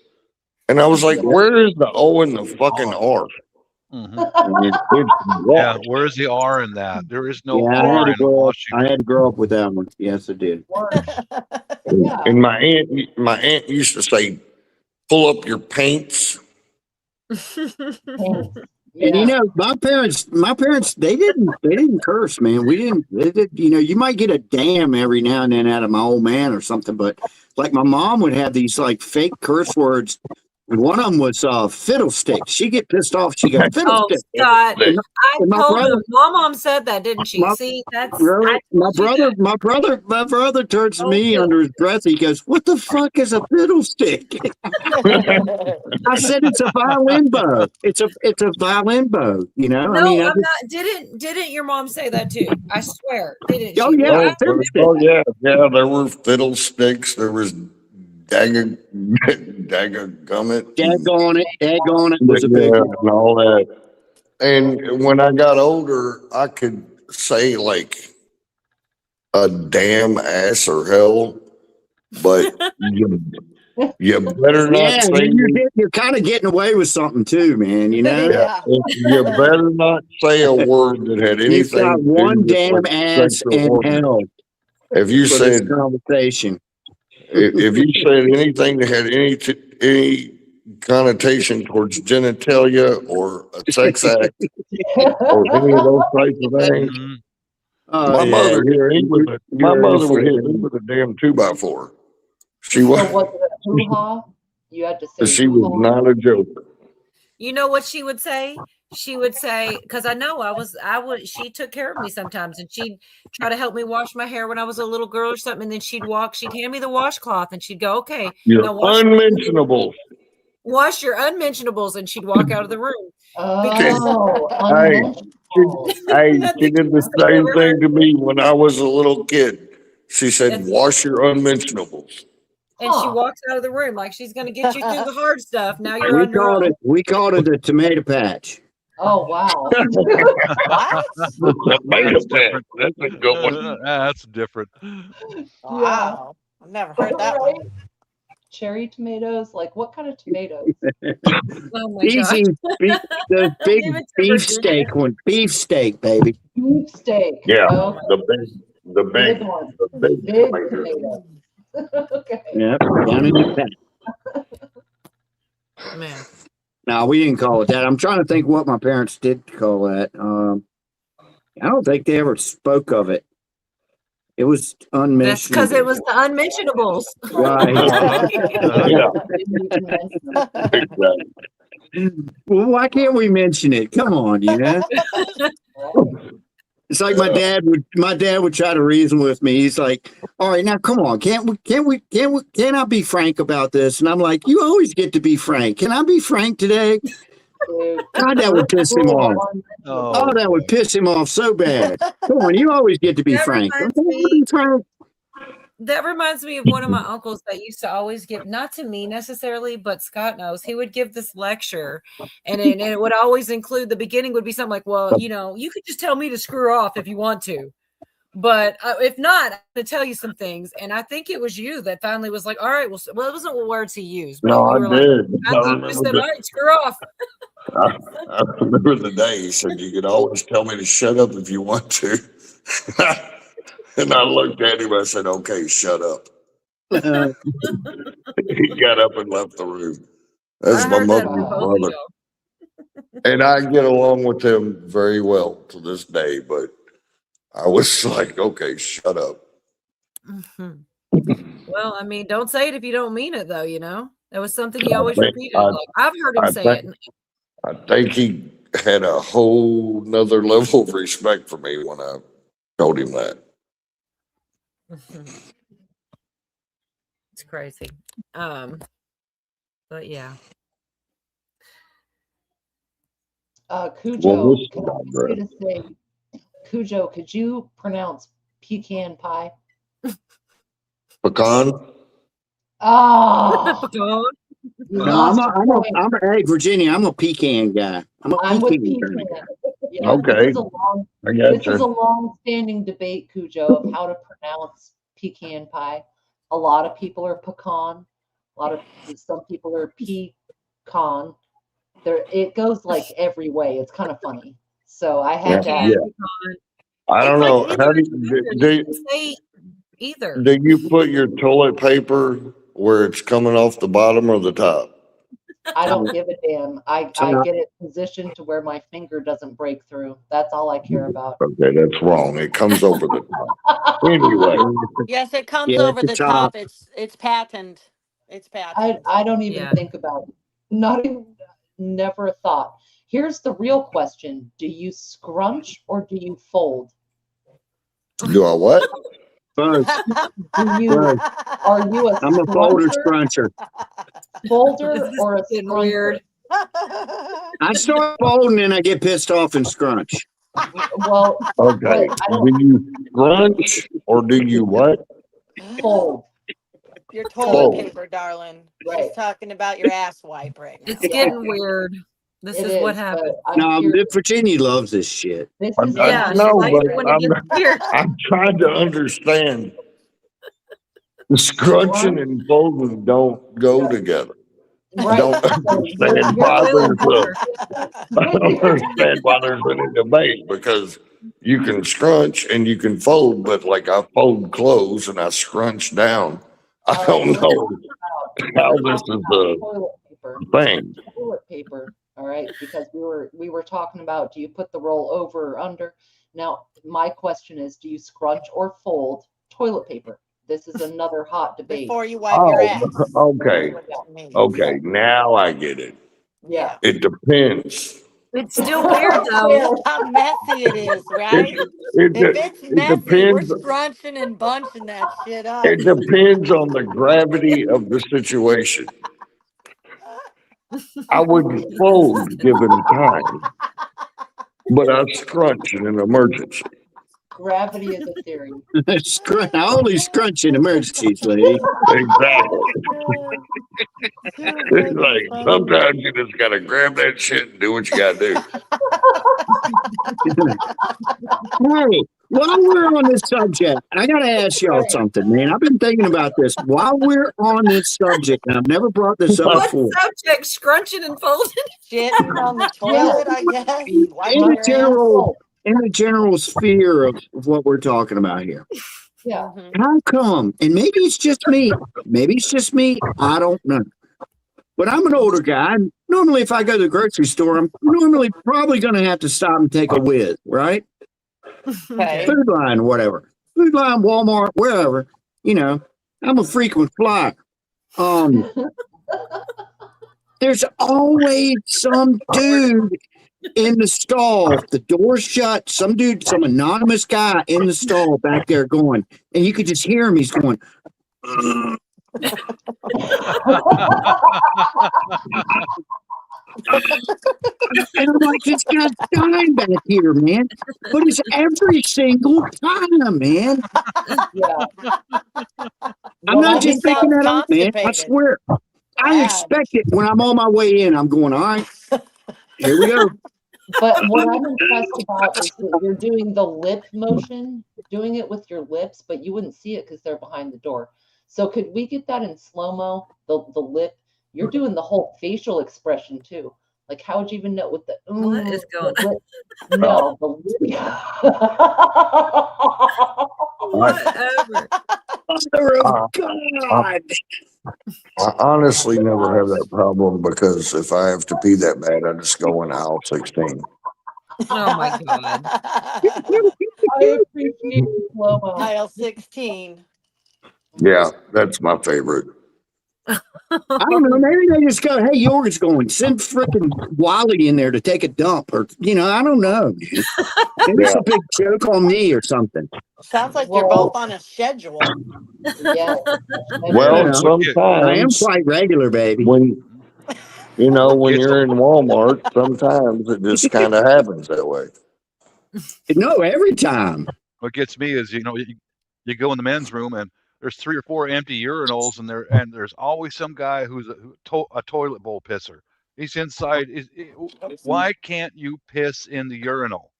and I was like, "Where is the O and the fucking R?" Yeah, where's the R in that? There is no R in Washington. I had to grow up with that one. Yes, I did. And my aunt used to say, "Pull up your paints." And you know, my parents, they didn't curse, man. They did, you know, you might get a damn every now and then out of my old man or something, but like my mom would have these like fake curse words. One of them was fiddlestick. She get pissed off. She goes, fiddlestick. Oh, Scott, I And my told brother- him. My mom said that, didn't she? See, that's my brother turns to me under his breath. He goes, "What the fuck is a fiddlestick?" I said, "It's a violin bow. It's a violin bow." You know, No, I mean, I'm not. Didn't your mom say that too? I swear, didn't she? Oh yeah, yeah. There were fiddlesticks. There was Daggagummit. Daggone it was a big Yeah, one. and all that. And when I got older, I could say like a damn ass or hell, but you better not Yeah, say you're kind of getting away with something too, man. You know. yeah, you better not say a word that had You've got anything to do one with damn like ass sexual and organs. hell If you for this said conversation. if you said anything that had any connotation towards genitalia or a sex act or any of those types of things, Oh my yeah, mother hit me with my you're in mother would for it, hit me man. with a damn 2x4. She So was was it a hoo-ha? You had to say she was hoo-ha? not a joker. You know what she would say? She would say, because I know she took care of me sometimes, and she'd try to help me wash my hair when I was a little girl or something. And then she'd hand me the washcloth, and she'd go, okay, Your now unmentionables. wash your unmentionables. And she'd walk out of the room. Oh, Hey, unmentionable. she did the same thing to me when I was a little kid. She said, wash your unmentionables. And she walks out of the room like she's going to get you through the hard stuff. Now you're We on your own. called it the tomato patch. Oh, wow. Tomato patch. That's a good one. That's different. Wow. I've never heard that Right? one. Cherry tomatoes? Like, what kind of tomatoes? Oh my Easy, the big Give it to beef Virginia. steak one, beef steak, baby. Beef steak. Yeah, Okay. the Big big one. the big Big tomato. tomato. Okay. Yep, down in the pack. Man. No, we didn't call it that. I'm trying to think what my parents did call that. I don't think they ever spoke of it. It was unmentionable. That's because it was the unmentionables. Right. Yeah. Exactly. Well, why can't we mention it? Come on, you know. It's like my dad would try to reason with me. He's like, "All right, now come on, can't I be frank about this?" And I'm like, "You always get to be frank. Can I be frank today?" God, that would piss him off. Oh, that would piss him off so bad. Come on, you always get to be frank. That reminds me of one of my uncles that used to always give, not to me necessarily, but Scott knows, he would give this lecture, and it would always include, the beginning would be something like, well, you could just tell me to screw off if you want to, but if not, I'm going to tell you some things. And I think it was you that finally was like, all right, well, it wasn't what words he used, but No, I you were did. like, I think you said, all right, screw off. I remember the day he said, "You could always tell me to shut up if you want to." And I looked at him. I said, "Okay, shut up." He got up and left the room. That's my mother's brother, and I get along with him very well to this day. But I was like, "Okay, shut up." Well, I mean, don't say it if you don't mean it, though. That was something he always repeated. I've heard him say it. I think he had a whole nother level of respect for me when I told him that. It's crazy. But yeah. Cujo, can I ask you to say, Cujo, could you pronounce pecan pie? Pecan? Oh. Pecan? No, hey, Virginia, I'm a pecan guy. I'm with pecan. Yeah, Okay. This is a long-standing debate, Cujo, of how to pronounce pecan pie. A lot of people are pecan. Some people are pecan. It goes like every way. It's kind of funny. So I had to ask. I don't know. How do you say either? Do you put your toilet paper where it's coming off the bottom or the top? I don't give a damn. I get it positioned to where my finger doesn't break through. That's all I care about. Okay, that's wrong. It comes over the top. Anyway. Yes, it comes over the top. It's patent. It's patent. I don't even think about it. Never a thought. Here's the real question. Do you scrunch or do you fold? Do I what? Both. Are you I'm a folder scruncher. Folder or a scruncher? I start folding and I get pissed off and scrunch. Well, okay. Do you scrunch or do you what? Fold. Your toilet Fold. paper, darling. Right. She's talking about your ass wipe right now. It's getting weird. This It is what is, happened. but No, I'm curious. Virginia loves this shit. This I is Yeah, she know, likes but it when it gets weird. I'm trying to understand. The scrunching and folding don't go together. right. Don't understand why there's I don't understand why there's any debate, because you can scrunch and you can fold, but like I fold clothes and I scrunch down. I All don't right, know how we're this talking is about a toilet paper. thing. Toilet paper. All right, because we were talking about, do you put the roll over or under? Now, my question is, do you scrunch or fold toilet paper? This is another hot debate. Before you wipe your ass. Okay. That's what that means. Okay, now I get it. Yeah. It depends. It's still weird though. How messy it is, right? It, If it's it messy, we're depends. scrunching and bunching that shit up. It depends on the gravity of the situation. I would fold given time, but I scrunch in an emergency. Gravity is a theory. I only scrunch in emergencies, lady. Exactly. It's like sometimes you just gotta grab that shit and do what you gotta do. Hey, while we're on this subject, I gotta ask y'all something, man. I've been thinking about this while we're on this subject, and I've never brought this up What before. subject? Scrunching and folding? Shitting on the toilet, I guess. In Wiping the your general, in the general sphere of what we're talking about here, Yeah. how come? And maybe it's just me. Maybe it's just me. I don't know. But I'm an older guy. And normally, if I go to the grocery store, I'm normally probably going to have to stop and take a whiz, right? Okay. Food Line or whatever. Food Line, Walmart, wherever. You know, I'm a frequent flyer. There's always some dude in the stall, the door's shut, some dude, some anonymous guy in the stall back there going, and you could just hear him. He's going, and I'm like, this guy's dying back here, man. But it's every single time, man. Yeah. I'm not He just thinking sounds that up, man. I constipated. swear. I Bad. expect it when I'm on my way in. I'm going, all right, here we go. But what I'm impressed about is that you're doing the lip motion, doing it with your lips, but you wouldn't see it because they're behind the door. So could we get that in slow-mo? The lip, you're doing the whole facial expression too. Like how would you even know what the What is going on? No, the lip. Whatever. Mother of God. I honestly never have that problem, because if I have to pee that bad, I just go in aisle 16. Oh my God. I appreciate slow-mo. Aisle 16. Yeah, that's my favorite. I don't know. Maybe they just go, hey, Jorgen's going, send freaking Wally in there to take a dump. Or, you know, I don't know. Man. Maybe it's a big joke on me or something. Sounds like you're both on a schedule. Yeah. Well, I am sometimes quite regular, baby. when when you're in Walmart, sometimes it just kind of happens that way. No, every time. What gets me is, you go in the men's room and there's 3 or 4 empty urinals, and there's always some guy who's a toilet bowl pisser. He's inside. Why can't you piss in the urinal?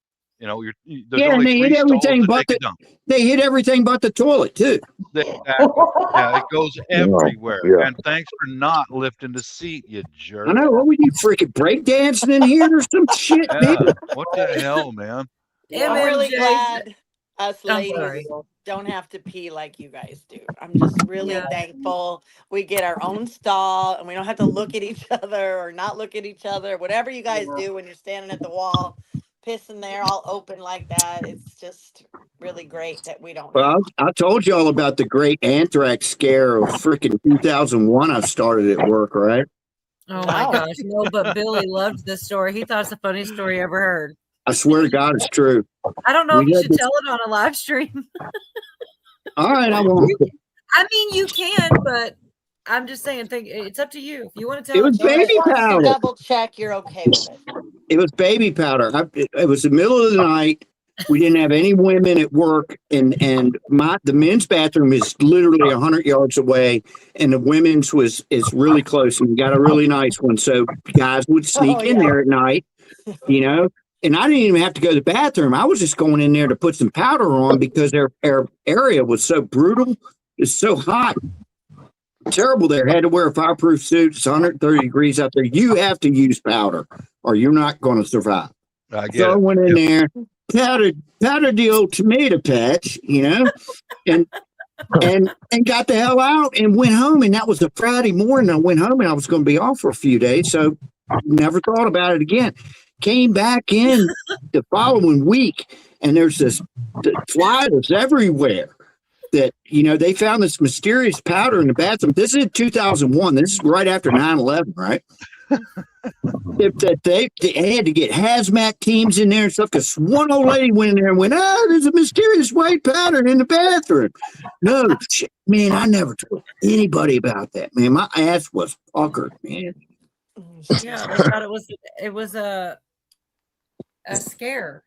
There's Yeah, and only they 3 hit stalls everything to but take a dump. they hit everything but the toilet too. Exactly. Yeah, it goes everywhere. yeah. And thanks for not lifting the seat, you jerk. I know. What were you freaking breakdancing in here or some shit, Yeah. man? What the hell, man? I'm really MMJ. glad us I'm ladies sorry. don't have to pee like you guys do. I'm just really thankful we get our own stall and we don't have to look at each other or not look at each other. Whatever you guys do when you're standing at the wall, pissing there all open like that, it's just really great that we don't. Well, I told y'all about the great anthrax scare of freaking 2001 I started at work, right? Oh my gosh. No, but Billy loved this story. He thought it's the funniest story he ever heard. I swear to God, it's true. I don't know We if you had should this- tell it on a live stream. All right, I won't. I mean, you can, but I'm just saying, it's up to you. If you want to tell It was Jordan, baby Wants to powder. double check you're okay with it. It was baby powder. It was the middle of the night. We didn't have any women at work, and the men's bathroom is literally 100 yards away, and the women's is really close, and we got a really nice one. So guys would sneak in there at night, and I didn't even have to go to the bathroom. I was just going in there to put some powder on because their area was so brutal. It's so hot. Terrible there. Had to wear a fireproof suit. It's 130 degrees out there. You have to use powder or you're not going to survive. So I went in there, powdered the old tomato patch, and got the hell out and went home. And that was a Friday morning. I went home and I was going to be off for a few days. So never thought about it again. Came back in the following week, and there's this fly that's everywhere. That they found this mysterious powder in the bathroom. This is in 2001. This is right after 9/11, right? They had to get hazmat teams in there and stuff because one old lady went in there and went, "Oh, there's a mysterious white powder in the bathroom." No, shit, man, I never told anybody about that. Man, my ass was puckered, man. Yeah, they thought it was a scare.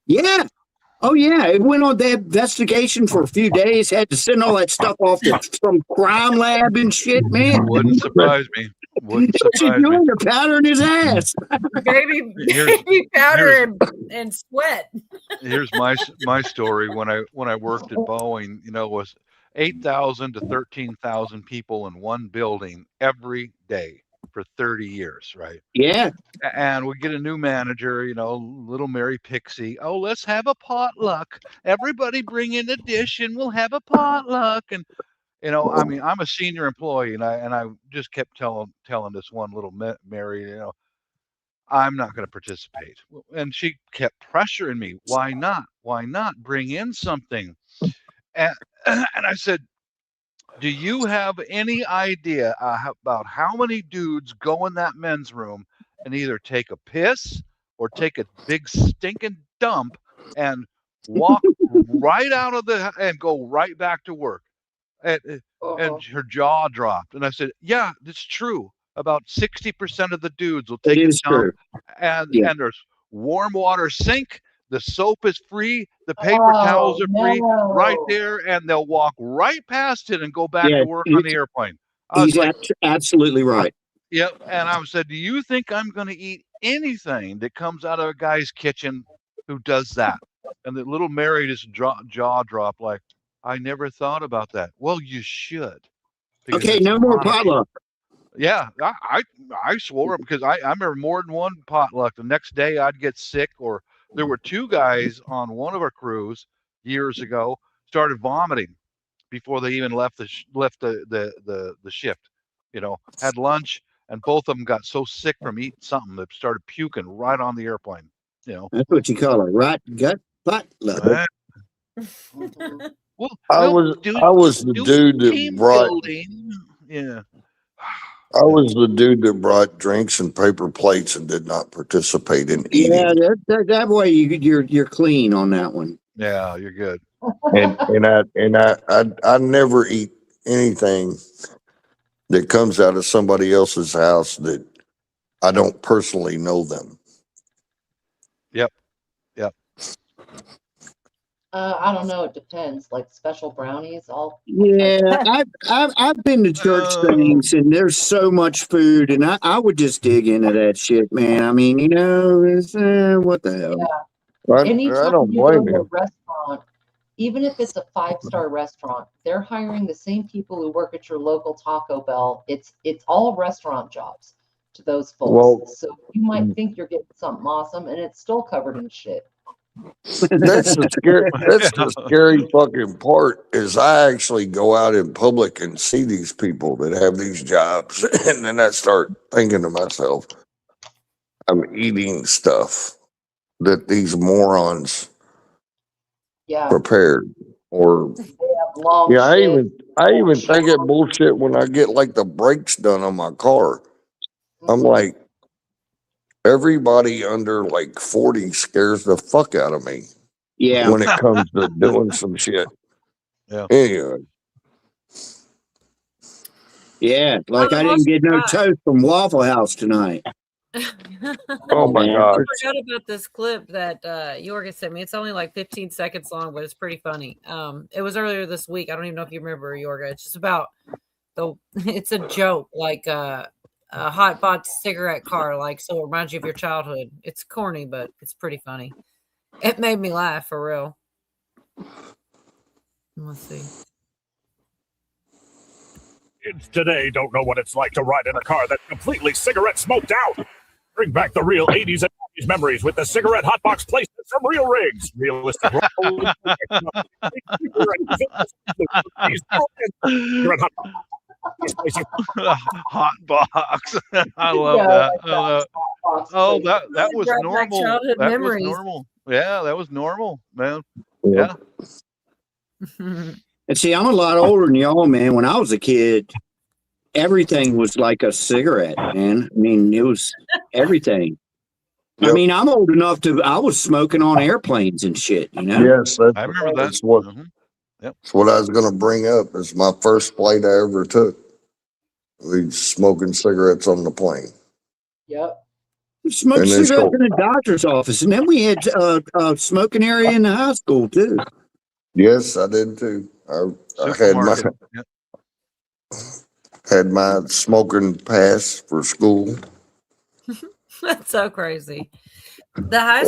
Yeah. Oh yeah, it went on the investigation for a few days. Had to send all that stuff off to some crime lab and shit, man. Wouldn't surprise me. Wouldn't surprise me. The powder in his ass, baby powder and sweat. Here's my story. When I worked at Boeing, was 8,000 to 13,000 people in one building every day for 30 years, right? Yeah. And we get a new manager, little Mary Pixie. Oh, let's have a potluck. Everybody bring in a dish and we'll have a potluck. And I'm a senior employee, and I just kept telling this one little Mary, I'm not going to participate. And she kept pressuring me. Why not? Why not bring in something? And I said, do you have any idea about how many dudes go in that men's room and either take a piss or take a big stinking dump and walk right out of and go right back to work? And her jaw dropped. And I said, yeah, that's true. About 60% of the dudes will take a dump, and there's warm water sink. The soap is free. The paper towels are free right there, and they'll walk right past it and go back to work on the airplane. He's absolutely right. Yep. And I said, do you think I'm going to eat anything that comes out of a guy's kitchen who does that? And the little Mary just jaw dropped like, I never thought about that. Well, you should. Okay, no more potluck. Yeah, I swore because I remember more than one potluck. The next day I'd get sick, or there were two guys on one of our crews years ago started vomiting before they even left the shift. Had lunch, and both of them got so sick from eating something that started puking right on the airplane. That's what you call a right gut potluck. Well, I was the dude that brought. Yeah. I was the dude that brought drinks and paper plates and did not participate in eating. Yeah, that way you're clean on that one. Yeah, you're good. And I never eat anything that comes out of somebody else's house that I don't personally know them. Yep. I don't know. It depends. Like special brownies, Yeah, I've been to church things, and there's so much food, and I would just dig into that shit, man. I mean, it's, what the hell? Yeah. Anytime don't you go to a restaurant, even if it's a 5-star restaurant, they're hiring the same people who work at your local Taco Bell. It's all restaurant jobs to those folks. Well, so you might think you're getting something awesome, and it's still covered in shit. That's the scary fucking part is I actually go out in public and see these people that have these jobs, and then I start thinking to myself, I'm eating stuff that these morons prepared. Or I even think it bullshit when I get like the brakes done on my car. I'm like, everybody under like 40 scares the fuck out of me. Yeah. When it comes to doing some shit. Yeah. Anyway. Yeah, like I didn't get no toast from Waffle House tonight. Oh my I God. forgot about this clip that Jorgen sent me. It's only like 15 seconds long, but it's pretty funny. It was earlier this week. I don't even know if you remember, Jorgen. It's just about it's a joke, like a hot bot cigarette car, like, so it reminds you of your childhood. It's corny, but it's pretty funny. It made me laugh for real. Let's see. Kids today don't know what it's like to ride in a car that's completely cigarette smoked out. Bring back the real 80s and 90s memories with the cigarette hotbox placement from Real Rigs. Realistic. Hot box. I love that. Oh, that was Brought back normal. childhood That was memories. normal. Yeah, that was normal, man. Yeah. And see, I'm a lot older than y'all, man. When I was a kid, everything was like a cigarette, man. I mean, it was everything. I mean, I'm old enough I was smoking on airplanes and shit, you know? Yes, I remember that. that's what that's what I was going to bring up. It's my first flight I ever took. We smoking cigarettes on the plane. Yep. Smoked And then cigarettes in the doctor's office. And then we had a smoking area in the high school, too. Yes, I did too. I Supermarket. Yep. had my smoking pass for school. That's so crazy. The high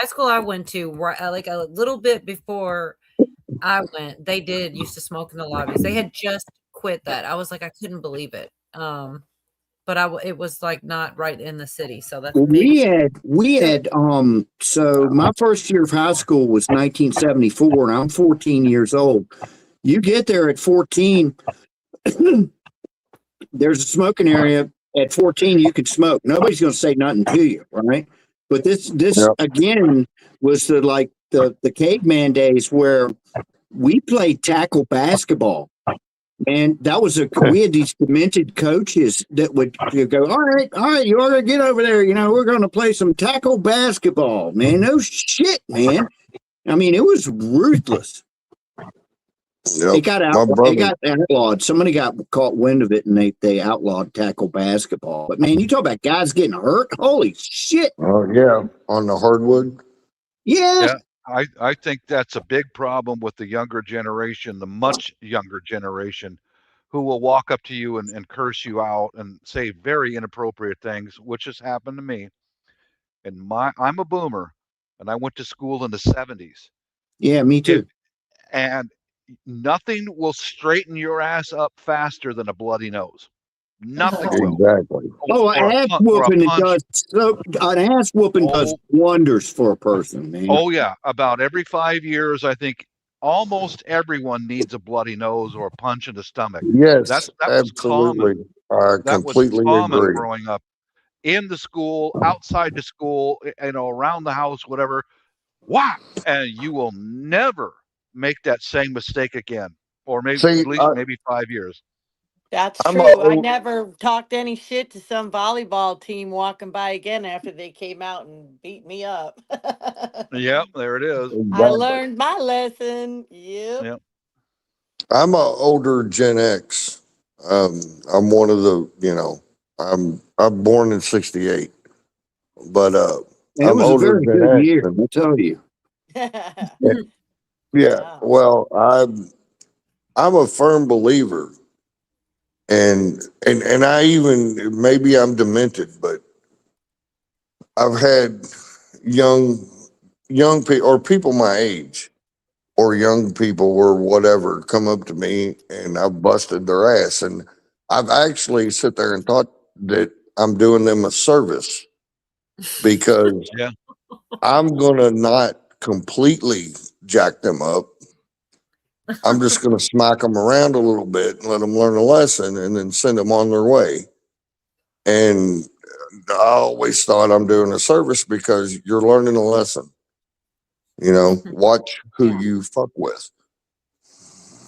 school I went to, like a little bit before I went, they used to smoke in the lobbies. They had just quit that. I was like, I couldn't believe it. But it was like not right in the city, so that's we had so my first year of high school was 1974, and I'm 14 years old. You get there at 14, there's a smoking area. At 14, you could smoke. Nobody's going to say nothing to you, right? But this again was the caveman days where we played tackle basketball. And that was we had these demented coaches that would go, all right, you ought to get over there. You know, we're going to play some tackle basketball, man. No shit, man. I mean, it was ruthless. Yep. It got outlawed. Somebody got caught wind of it, and they outlawed tackle basketball. But man, you talk about guys getting hurt. Holy shit! Oh yeah, on the hardwood. Yeah. I think that's a big problem with the younger generation, the much younger generation, who will walk up to you and curse you out and say very inappropriate things, which has happened to me. And I'm a boomer, and I went to school in the 70s. Yeah, me too. And nothing will straighten your ass up faster than a bloody nose. Nothing will. Exactly. Oh, an ass whooping does wonders for a person, man. Oh yeah, about every 5 years, I think almost everyone needs a bloody nose or a punch in the stomach. Yes, that absolutely. Was common. I completely agree. Growing up, in the school, outside the school, around the house, whatever. Wow, and you will never make that same mistake again, or maybe at least maybe 5 years. That's true. I never talked any shit to some volleyball team walking by again after they came out and beat me up. Yep, there it is. I learned my lesson. Yep. I'm an older Gen X. I'm one of the, I'm born in '68, but I'm was older a very Gen good X. year, I tell you. Yeah. Well, I'm a firm believer. And I even, maybe I'm demented, but I've had young people or people my age or young people or whatever come up to me and I've busted their ass. And I've actually sit there and thought that I'm doing them a service because I'm going to not completely jack them up. I'm just going to smack them around a little bit and let them learn a lesson and then send them on their way. And I always thought I'm doing a service because you're learning a lesson. Watch who you fuck with.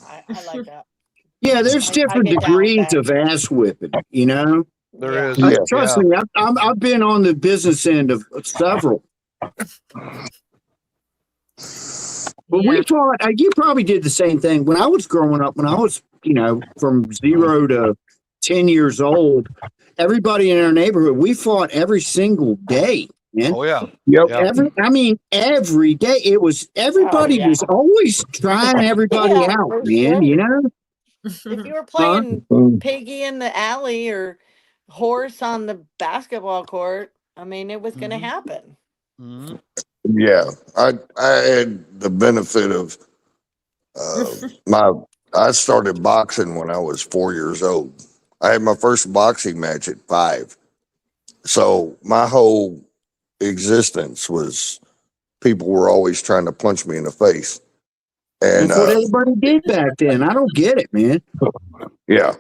I like that. Yeah, there's different degrees of ass whipping, There is. Trust me, I've been on the business end of several. But we taught, you probably did the same thing when I was growing up, when I was, from 0 to 10 years old, everybody in our neighborhood, we fought every single day, man. Oh yeah. Yep. Yeah. Every day it was, everybody was always trying everybody Yeah, out, for man, sure. you know? If you were Huh? playing piggy in the alley or horse on the basketball court, I mean, it was going to happen. Mm-hmm. Yeah, I had the benefit of I started boxing when I was 4 years old. I had my first boxing match at 5. So my whole existence was people were always trying to punch me in the face. And That's what everybody did back then. I don't get it, man. yeah.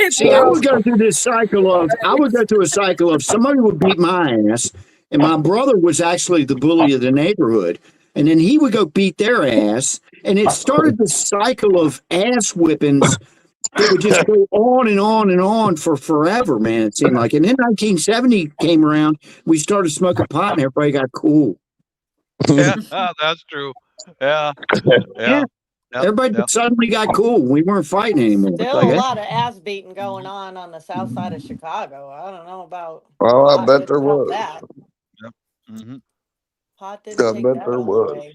See, I would go through a cycle of somebody would beat my ass, and my brother was actually the bully of the neighborhood. And then he would go beat their ass, and it started the cycle of ass whippings that would just go on and on and on for forever, man, it seemed like. And then 1970 came around, we started smoking pot, and everybody got cool. Yeah, that's true. Yeah. Yeah. Everybody suddenly got cool. We weren't fighting anymore. Still a lot of ass beating going on the south side of Chicago. I don't know about Well, I pot. bet there Didn't help was. that. Yep. Mm-hmm. Pot didn't I take bet that there all was. away.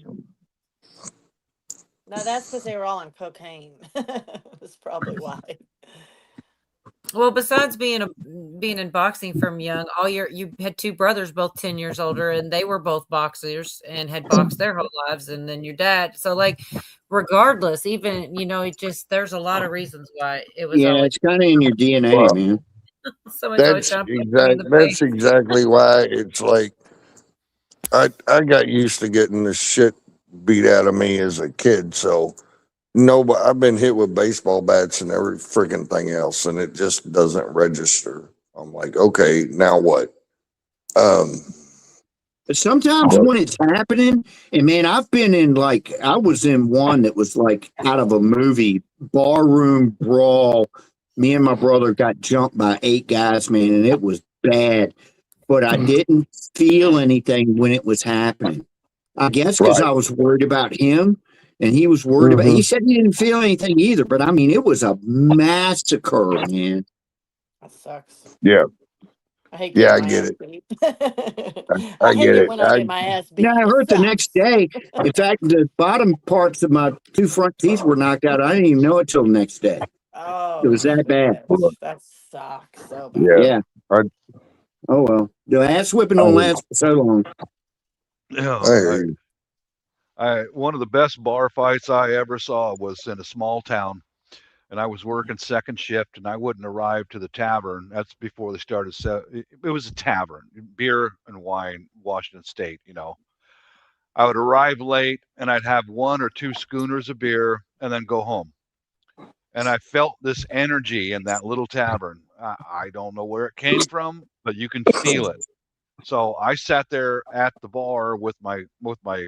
No, that's because they were all on cocaine. That's probably why. Well, besides being in boxing from young, you had 2 brothers, both 10 years older, and they were both boxers and had boxed their whole lives, and then your dad. So, like, regardless, even there's a lot of reasons why it was Yeah, always. it's kind of in your DNA, Well, man. Somebody's always trying to punch me in the That's face. exactly why it's like I got used to getting the shit beat out of me as a kid. So but I've been hit with baseball bats and every freaking thing else, and it just doesn't register. I'm like, okay, now what? But sometimes when it's happening, and man, I've been in I was in one that was like out of a movie, barroom brawl. Me and my brother got jumped by 8 guys, man, and it was bad. But I didn't feel anything when it was happening. I guess because I was worried about him, and he was worried about. He said he didn't feel anything either, but I mean, it was a massacre, man. That sucks. Yeah. I hate Yeah, I getting my get ass it. beat. I hate get it it. when I get my ass beat. Now I It hurt the sucks. next day. In fact, the bottom parts of my 2 front teeth were knocked out. I didn't even know it till the next day. It was that bad. That sucks so bad. Yeah. Oh well, the ass whipping don't last for so long. Yeah. One of the best bar fights I ever saw was in a small town, and I was working second shift, and I wouldn't arrive to the tavern. That's before they started. It was a tavern, beer and wine, Washington State. I would arrive late, and I'd have 1 or 2 schooners of beer, and then go home. And I felt this energy in that little tavern. I don't know where it came from, but you can feel it. So I sat there at the bar with my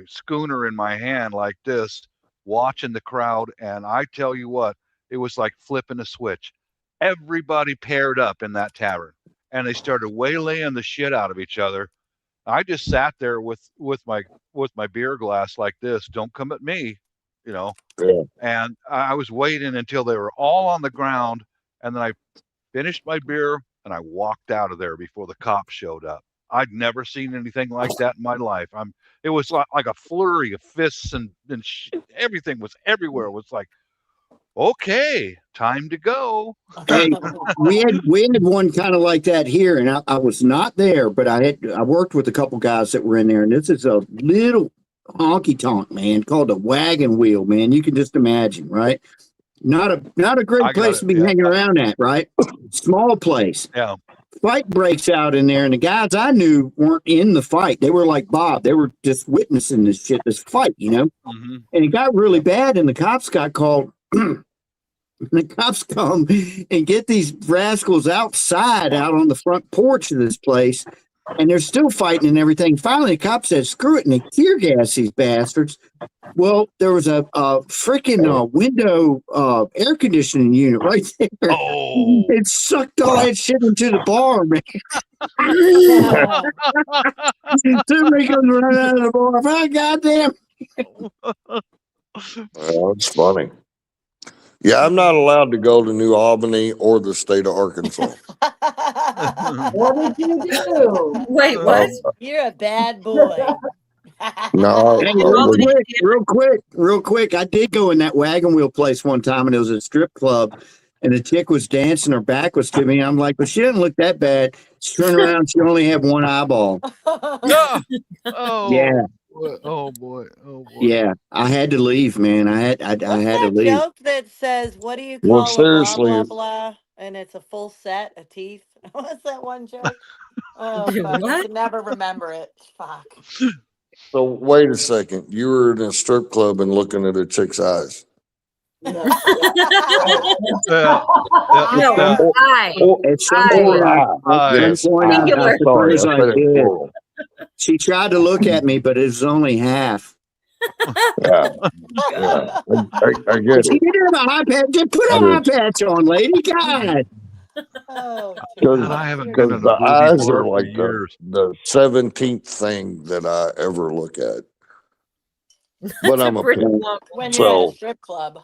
schooner in my hand like this, watching the crowd, and I tell you what, it was like flipping a switch. Everybody paired up in that tavern, and they started waylaying the shit out of each other. I just sat there with my beer glass like this. Don't come at me, Yeah. And I was waiting until they were all on the ground, and then I finished my beer and I walked out of there before the cops showed up. I'd never seen anything like that in my life. It was like a flurry of fists and everything was everywhere. It was like, okay, time to go. Hey, we had one kind of like that here, and I was not there, but I worked with a couple guys that were in there, and this is a little honky tonk, man, called a wagon wheel, man. You can just imagine, right? Not a great place to be hanging around at, right? Small place. Yeah. Fight breaks out in there, and the guys I knew weren't in the fight. They were like Bob. They were just witnessing this fight, Mm-hmm. And it got really bad, and the cops got called. The cops come and get these rascals outside out on the front porch of this place, and they're still fighting and everything. Finally, the cops said, screw it, and they tear gas these bastards. Well, there was a freaking window air conditioning unit right there. Oh. It sucked all that shit into the bar, man. Somebody comes running out of the bar. Oh, goddamn. Well, it's funny. Yeah, I'm not allowed to go to New Albany or the state of Arkansas. What did you do? Wait, what? You're a bad boy. No, Hey, it was, real quick. I did go in that wagon wheel place one time, and it was a strip club, and the chick was dancing. Her back was to me. I'm like, well, she didn't look that bad. She turned around. She only had one eyeball. Ah! Oh, Yeah. boy. Oh boy. Oh boy. Yeah, I had to leave, man. I had to That leave. joke that says, "What do you well, call a blah seriously. blah blah?" and it's a full set of teeth. What's that one joke? Oh, fuck! I can never remember it. Fuck. So wait a second. You were in a strip club and looking at a chick's eyes. Yeah. No, At some I- point, I- Singular. Sorry, I suppose I said it did. plural. She tried to look at me, but it was only half. Yeah, yeah. I get She it. didn't have an eye patch. Just put I an do. eye patch on, lady. God. Oh, Because God, I haven't been in a the booty eyes bar are for like years. the 17th thing that I ever look at. But I'm a pretty pimp. long when you're at a So, strip club.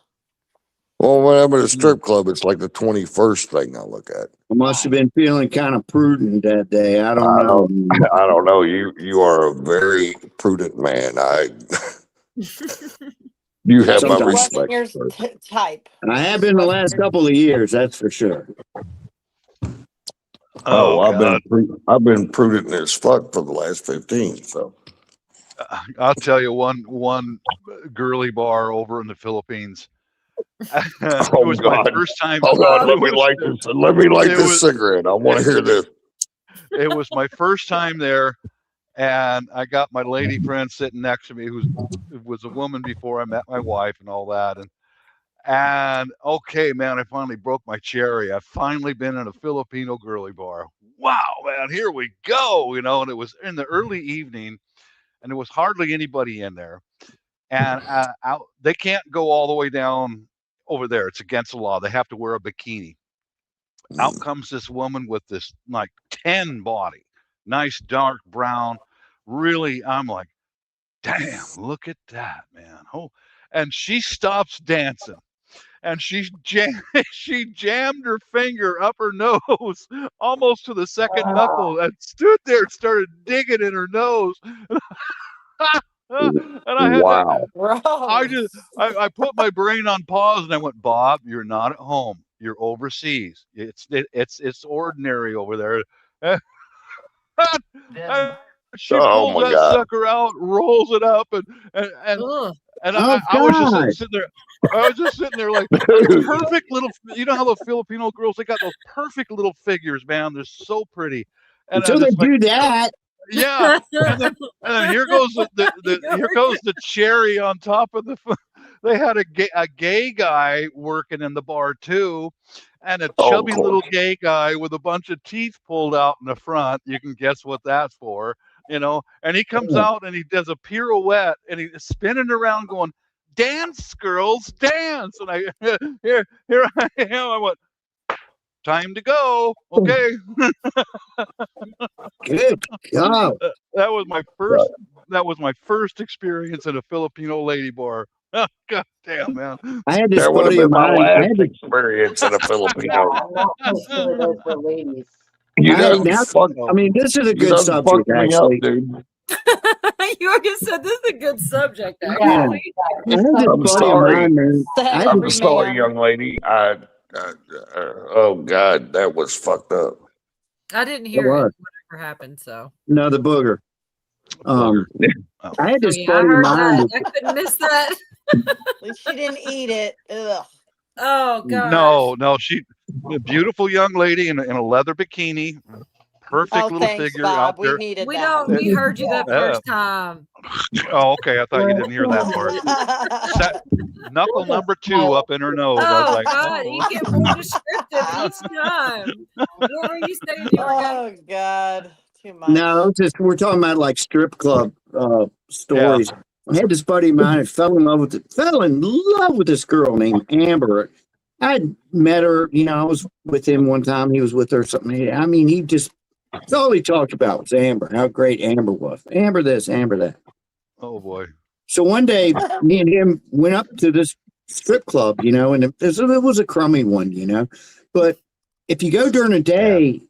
well, when I'm at a strip club, it's like the 21st thing I look at. I must have been feeling kind of prudent that day. I don't know. I don't know. You are a very prudent man. You have my It Sometimes. wasn't respect. your sir. type. I have been the last couple of years, that's for sure. Oh, I've been prudent as fuck for the last 15. So I'll tell you one girly bar over in the Philippines. It oh was my God, first time. hold on. Let It me was- light this. Let me light it this was- cigarette. I want to hear this. It was my first time there, and I got my lady friend sitting next to me, who was a woman before I met my wife and all that. And okay, man, I finally broke my cherry. I've finally been in a Filipino girly bar. Wow, man, here we go. And it was in the early evening, and there was hardly anybody in there. And they can't go all the way down over there. It's against the law. They have to wear a bikini. Out comes this woman with this like 10 body, nice dark brown. Really, I'm like, damn, look at that, man. Oh, and she stops dancing. And she jammed her finger up her nose almost to the second knuckle and stood there and started digging in her nose. And I had Wow. I put my brain on pause and I went, Bob, you're not at home. You're overseas. It's ordinary over there. And she Oh pulls my that God. sucker out, rolls it up, and I was just sitting there. I was just sitting there like perfect little. You know how the Filipino girls, they got those perfect little figures, man. They're so pretty. And Until they do that. Yeah, and then here goes here goes the cherry on top of the. They had a gay guy working in the bar too, and a chubby little gay guy with a bunch of teeth pulled out in the front. You can guess what that's for, And he comes out and he does a pirouette and he's spinning around, going, "Dance, girls, dance!" And here I am. I went, time to go. Okay. Good God. That was my first experience in a Filipino lady bar. Oh, God damn, man. I had this That would have buddy of been my mine. I last had this, experience in a Filipino. I'm not so sure those were ladies. You I had done now, fucked. I mean, this is a You good done subject, fucked me up, actually. dude. You already said this is a good subject, Yeah. actually. I had this I'm buddy sorry. of mine, man. I had I'm this, sorry, young lady. Oh God, that was fucked up. I didn't It hear was. it. Whatever happened, so. No, the booger. I had this I buddy of heard mine. that. I couldn't miss that. At least she didn't eat it. Ugh. Oh God. No, a beautiful young lady in a leather bikini, perfect Oh, little thanks, figure Bob. out We there. needed We that. don't. We heard you that first time. Oh, okay. I thought you didn't hear that part. Knuckle number 2 up in her nose. I was Oh like, God, you get more descriptive each time. What were you saying you were gonna? Oh God, too much. No, we're talking about like strip club stories. I had this buddy of mine that fell in love with this girl named Amber. I met her, I was with him one time. He was with her or something. I mean, that's all he talked about was Amber, how great Amber was. Amber this, Amber that. oh boy. So one day, me and him went up to this strip club, you know, and it was a crummy one, you know. But if you go during the day,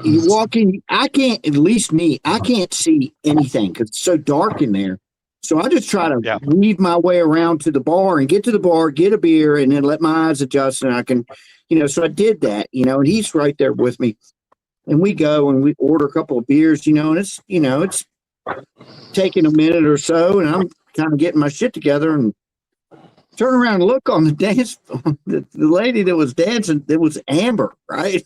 you walk in, I can't, at least me, I can't see anything because it's so dark in there. So I just try to weave my way around to the bar and get to the bar, get a beer, and then let my eyes adjust, and I can, you know. So I did that, you know, and he's right there with me, and we go and we order a couple of beers, you know, and it's, you know, it's taking a minute or so, and I'm kind of getting my shit together and turn around and look on the dance, the lady that was dancing, it was Amber, right?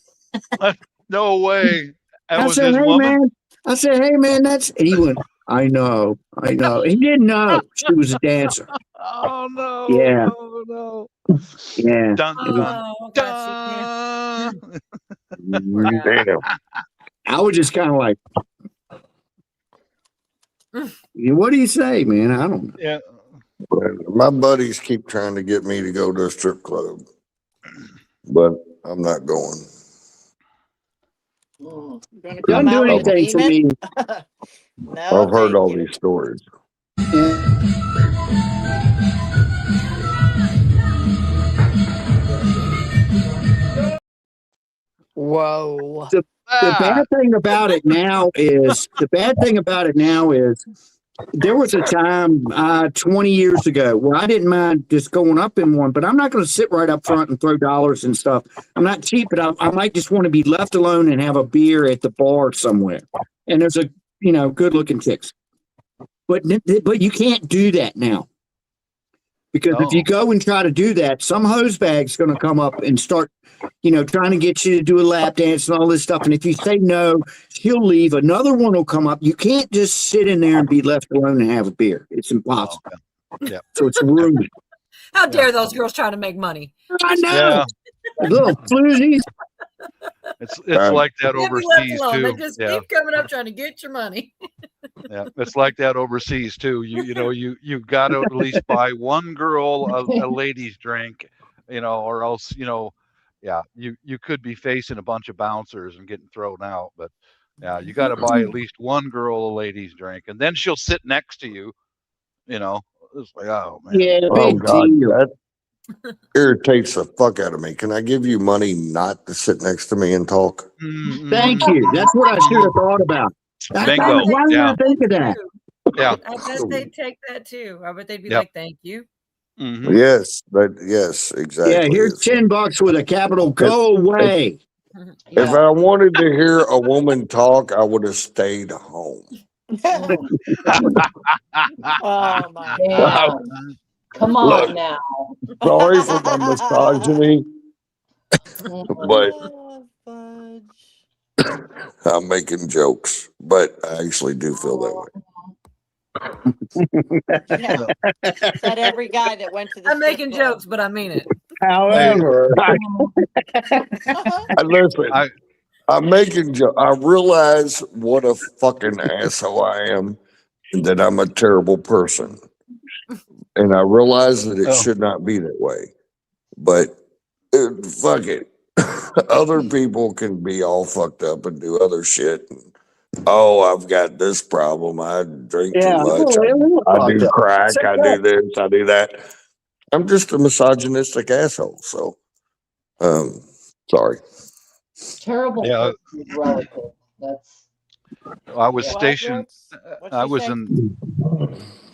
No way. That I was said, his hey, woman? man. I said, hey, man, that's, and he went, I know. He didn't know she was a dancer. Oh, no. Yeah. No. Yeah. Dun, It was- dun, dun. Damn. I was just kind of like, what do you say, man? I don't know. Yeah. My buddies keep trying to get me to go to a strip club, but I'm not going. Don't do anything for me. I've heard all these stories. Whoa. The bad thing about it now is there was a time 20 years ago where I didn't mind just going up in one, but I'm not going to sit right up front and throw dollars and stuff. I'm not cheap, but I might just want to be left alone and have a beer at the bar somewhere. And there's a, you know, good looking chicks, but you can't do that now. Because if you go and try to do that, some hose bag's going to come up and start, you know, trying to get you to do a lap dance and all this stuff. And if you say no, he'll leave. Another one will come up. You can't just sit in there and be left alone and have a beer. It's impossible. Yeah. So it's rude. How dare those girls try to make money? I know. Yeah. Little floozies. It's like that Can't be left overseas alone. They too. just Yeah. keep coming up trying to get your money. Yeah, it's like that overseas too. You've got to at least buy one girl a lady's drink, you know, or else, you know, you could be facing a bunch of bouncers and getting thrown out. But yeah, you got to buy at least one girl a lady's drink, and then she'll sit next to you. You know, it's like, oh man. Yeah, Oh God, that irritates the fuck out of me. Can I give you money not to sit next to me and talk? Thank you. That's what I should have thought about. Bingo. Why didn't Yeah. I think of that? Yeah. I bet they'd take that too. I bet they'd be Yep. like, thank you. Mm-hmm. Yes, exactly. Yeah, here's $10 with a capital. Go away. If I wanted to hear a woman talk, I would have stayed home. Oh my God. Come on Look, now. sorry for my misogyny, but I'm making jokes, but I actually do feel that way. Yeah. Said every guy that went to the I'm making jokes, but I mean it. However, Listen, I'm making jokes. I realize what a fucking asshole I am and that I'm a terrible person. And I realize that it should not be that way. But fuck it. Other people can be all fucked up and do other shit. Oh, I've got this problem. I drink too much. I do crack. I do this. I do that. I'm just a misogynistic asshole. So, sorry. Terrible person is relative. That's. I was stationed. I was in.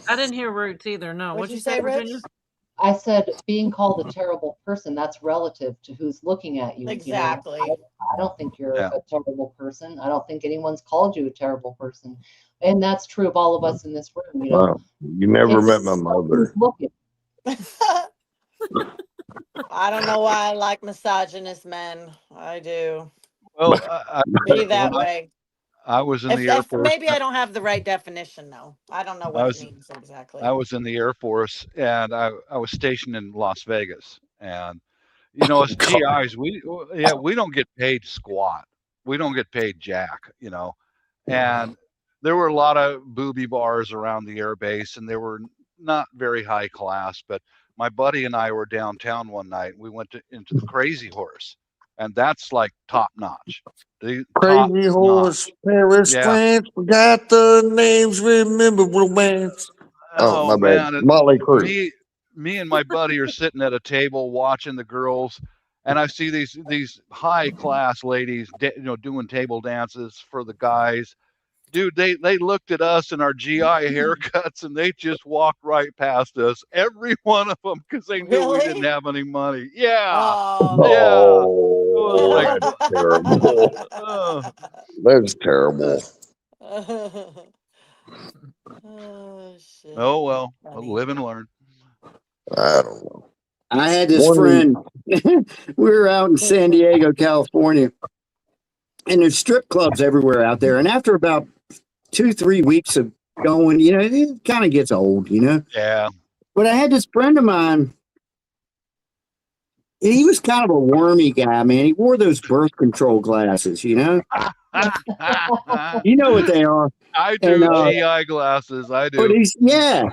I didn't hear Roots either. No. What'd you say, Virginia? I said being called a terrible person, that's relative to who's looking at you. Exactly. You know? I don't think you're a terrible person. I don't think anyone's called you a terrible person. And that's true of all of us in this room. You know, Wow. You never met my mother. Looking. I don't know why I like misogynist men. I do. Well, be that way. I was in the Air Force. Maybe I don't have the right definition though. I don't know what it means exactly. I was in the Air Force and I was stationed in Las Vegas. And, you know, as GIs, we don't get paid squat. We don't get paid jack, you know. And there were a lot of booby bars around the air base and they were not very high class. But my buddy and I were downtown one night. We went into the Crazy Horse. And that's like top notch. Crazy Horse, Paris, France, forgot the names, remember romance. Oh, my bad. Man, Motley Crue. me and my buddy are sitting at a table watching the girls, and I see these high class ladies, doing table dances for the guys. Dude, they looked at us and our GI haircuts, and they just walked right past us, every one of them, because they knew we didn't have any money. Yeah, yeah. It was like, that's terrible. That's terrible. oh well, live and learn. I don't know. I had this friend. We were out in San Diego, California, and there's strip clubs everywhere out there. And after about 2-3 weeks of going, it kind of gets old, Yeah. But I had this friend of mine. He was kind of a wormy guy, man. He wore those birth control glasses, You know what they are. I do. GI glasses. I do. But and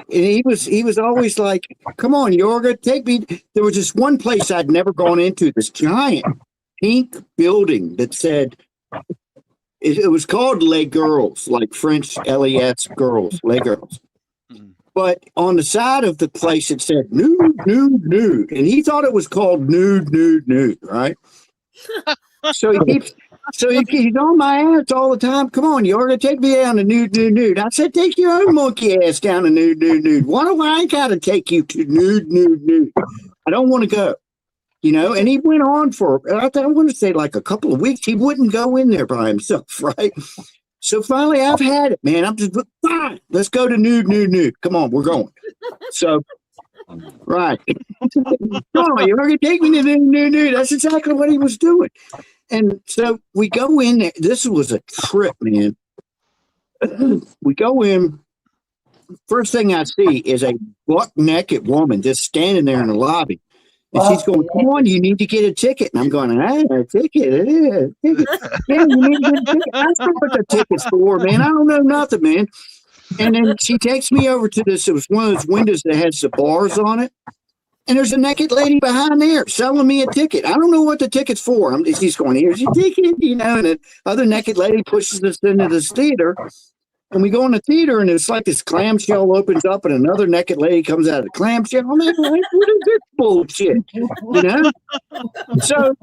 he was always like, "Come on, Yorga, take me." There was this one place I'd never gone into, this giant pink building that said it was called Les Girls, like French LES girls, Les Girls. But on the side of the place it said nude, nude, nude, and he thought it was called nude, nude, nude, right? So he's on my ass all the time. Come on, you're gonna take me down to nude, nude, nude. I said, take your own monkey ass down to nude, nude, nude. Why do I gotta take you to nude, nude, nude? I don't want to go. And he went on for, I want to say like a couple of weeks. He wouldn't go in there by himself, right? So finally, I've had it, man. I'm just, fine. Let's go to nude, nude, nude. Come on, we're going. So, right. Come on, you're going to take me to nude, nude, nude. That's exactly what he was doing. And so we go in there. This was a trip, man. We go in. First thing I see is a buck-naked woman just standing there in the lobby. And she's going, come on, you need to get a ticket. And I'm going, a ticket. Yeah, you need to get a ticket. That's not what the ticket's for, man. I don't know nothing, man. And then she takes me over to this. It was one of those windows that had some bars on it. And there's a naked lady behind there selling me a ticket. I don't know what the ticket's for. She's going, here's your ticket, and the other naked lady pushes us into this theater. And we go in the theater, and it's like this clamshell opens up, and another naked lady comes out of the clamshell. I'm like, what is this bullshit? So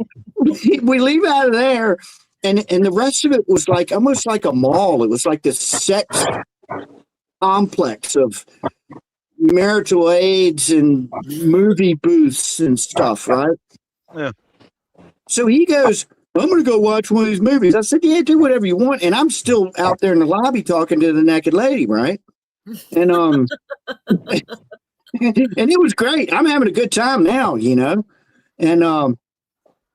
we leave out of there, and the rest of it was like almost like a mall. It was like this sex complex of marital aids and movie booths and stuff, right? Yeah. So he goes, I'm going to go watch one of these movies. I said, yeah, do whatever you want. And I'm still out there in the lobby talking to the naked lady, right? And and it was great. I'm having a good time now, And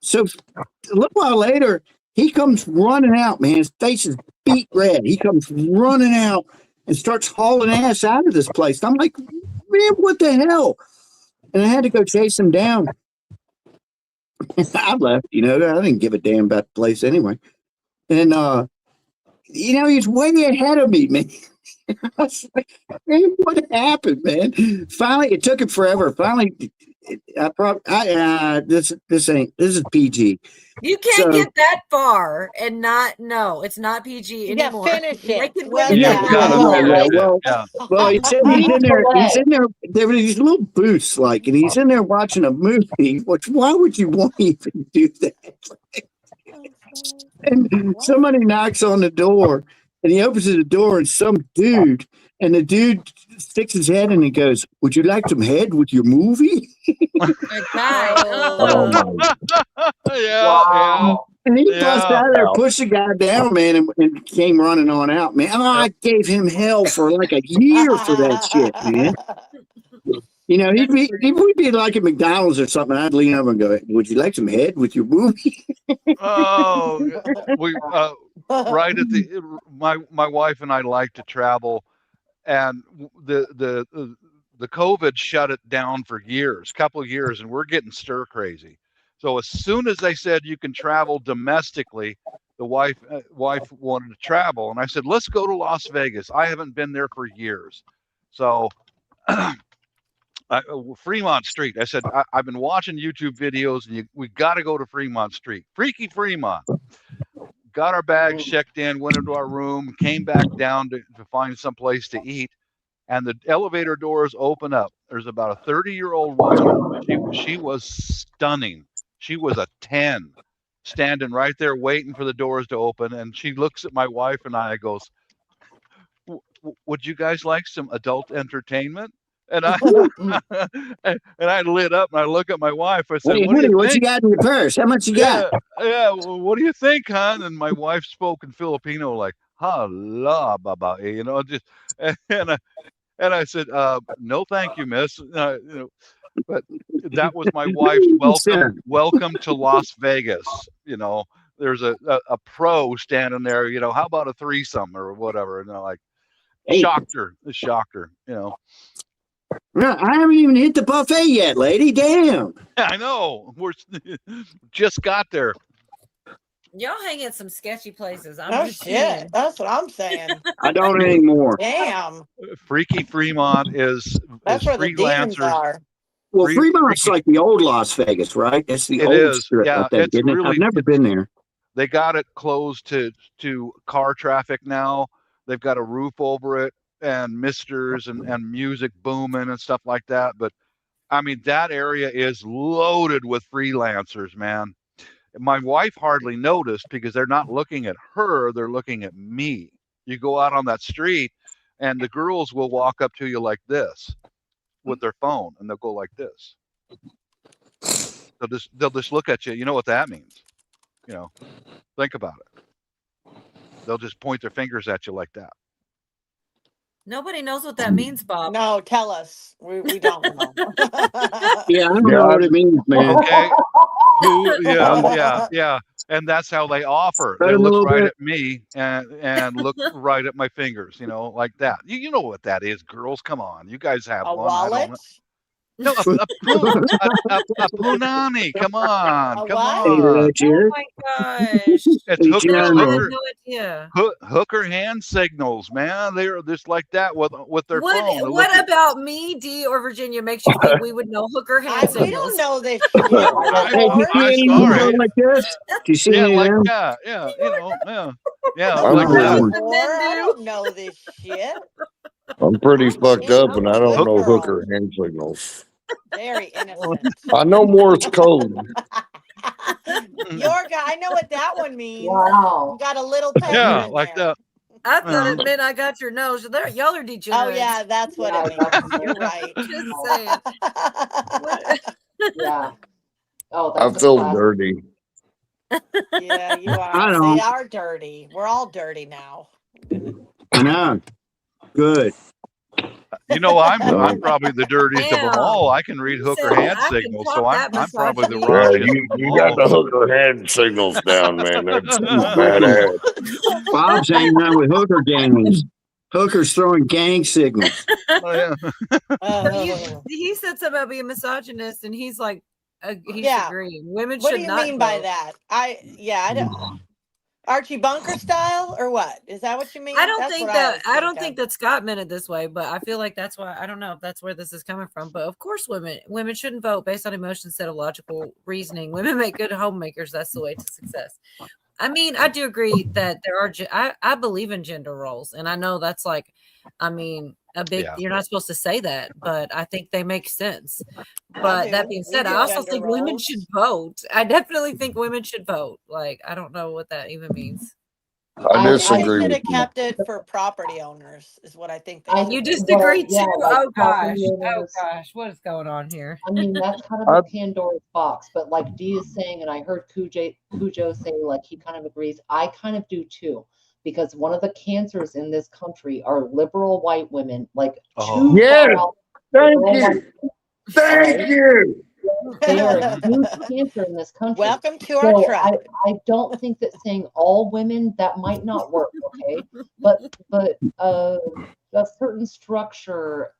so a little while later, he comes running out, man. His face is beet red. He comes running out and starts hauling ass out of this place. I'm like, man, what the hell? And I had to go chase him down. I left, I didn't give a damn about the place anyway. And, he's way ahead of me, man. I was like, man, what happened, man? Finally, it took him forever. Finally, this is PG. You can't get that far and not know it's not PG anymore. Yeah, finish it. Well, he said he's in there. He's in there. There were these little booths, and he's in there watching a movie. Why would you want to even do that? And somebody knocks on the door, and he opens the door, and some dude, and the dude sticks his head in and goes, "Would you like some head with your movie?" Yeah. And he bust out of there, pushed the guy down, man, and came running on out, man. I gave him hell for like a year for that shit, man. We'd be like at McDonald's or something. I'd lean over and go, "Would you like some head with your movie?" Oh, we right at my wife and I like to travel, and the COVID shut it down for couple of years, and we're getting stir crazy. So as soon as they said you can travel domestically, the wife wanted to travel, and I said, let's go to Las Vegas. I haven't been there for years. So Fremont Street. I said, I've been watching YouTube videos, and we got to go to Fremont Street. Freaky Fremont. Got our bags checked in, went into our room, came back down to find some place to eat, and the elevator doors open up, There's about a 30-year-old woman. She was stunning. She was a 10, standing right there waiting for the doors to open. And she looks at my wife and I goes, would you guys like some adult entertainment? And I and I lit up and I look at my wife. I said, Hey, what do honey, you what you think? got in your purse? How much you got? Yeah. Well, what do you think, hon? And my wife spoke in Filipino like, hala, baba, just, and I said, no, thank you, miss. But that was my wife's welcome to Las Vegas. There's a pro standing there, how about a threesome or whatever? And like, shocked her. No, I haven't even hit the buffet yet, lady. Damn. I know. We're just got there. Y'all hang at some sketchy places. Oh shit, that's what I'm saying. I don't anymore. Damn. Freaky Fremont is That's where the demons freelancers. are. Well, Fremont's like the old Las Vegas, right? It's the old strip, I think, isn't it? I've never been there. They got it closed to car traffic now. They've got a roof over it and misters and music booming and stuff like that. But I mean, that area is loaded with freelancers, man. My wife hardly noticed because they're not looking at her, they're looking at me. You go out on that street and the girls will walk up to you like this with their phone and they'll go like this. They'll just look at you. You know what that means? Think about it. They'll just point their fingers at you like that. Nobody knows what that means, Bob. No, tell us. We don't know. Yeah, I don't know what it means, man. Okay. Yeah. And that's how they offer. They look right at me and look right at my fingers, like that. You know what that is, girls. Come on. You guys have a one. wallet? No, a punani. Come on. Come on. Oh my gosh. It's hooker hand signals, man. They're just like that with their phone. What about me, Dee, or Virginia makes you think we would know hooker hand signals? We don't know this Hey, do you see anyone go like this? Do you see any of them? Yeah, I'm I don't know this shit. I'm pretty fucked up, and I don't know hooker hand signals. Very innocent. I know Morse code. Yorga, I know what that one means. Wow. You got a little pen. Yeah, like that. I thought it meant I got your nose. Y'all are degenerates. Oh yeah, that's what it means. You're right. Just saying. Yeah. Oh, I that's feel dirty. Yeah, you are. I don't. They are dirty. We're all dirty now. I know. Good. I'm probably the dirtiest of them all. I can read hooker hand signals, so I'm probably the raunchiest. You got the hooker hand signals down, man. That's badass. Bob's hanging out with hooker gangs. Hookers throwing gang signals. Oh, yeah. He said something about being misogynist, and he's like, he's agreeing. Women what should do you not mean vote. by that? I don't. Archie Bunker style or what? Is that what you mean? I don't think that Scott meant it this way, but I feel like that's why I don't know if that's where this is coming from. But of course, women shouldn't vote based on emotion instead of logical reasoning. Women make good homemakers. That's the way to success. I mean, I do agree that there are. I believe in gender roles, and I know that's like, a big. Yeah. You're not supposed to say that, but I think they make sense. But that being said, I also think women should vote. I definitely think women should vote. Like, I don't know what that even means. I disagree. They should have kept it for property owners, is what I think. You disagree too? Oh gosh! What is going on here? I mean, that's kind of a Pandora's box. But like Dee is saying, and I heard Cujo say, like he kind of agrees. I kind of do too, because one of the cancers in this country are liberal white women. Like, yes, thank you. They are a huge cancer in this country. Welcome to our tribe. I don't think that saying all women, that might not work, okay? But a certain structure,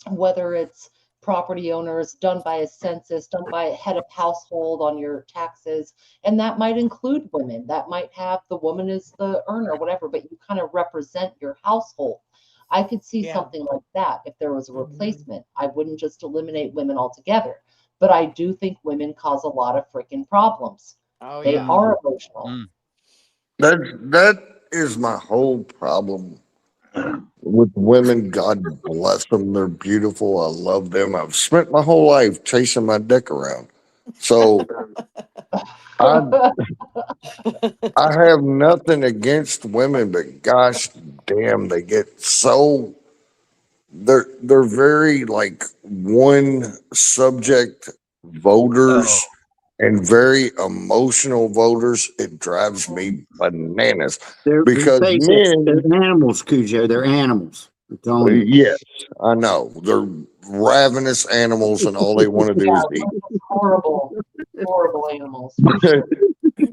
whether it's property owners, done by a census, done by a head of household on your taxes, and that might include women. That might have the woman as the earner, whatever, but you kind of represent your household. I could see something like that if there was a replacement. I wouldn't just eliminate women altogether, but I do think women cause a lot of freaking problems. They are emotional. That is my whole problem with women. God bless them. They're beautiful. I love them. I've spent my whole life chasing my dick around. So I have nothing against women, but gosh damn, they get so they're very like one subject voters and very emotional voters. It drives me bananas They're because they're men, animals, Cujo. They're animals. I'm telling you. yes, I know they're ravenous animals, and all they want to do is eat. Horrible, horrible animals. For sure.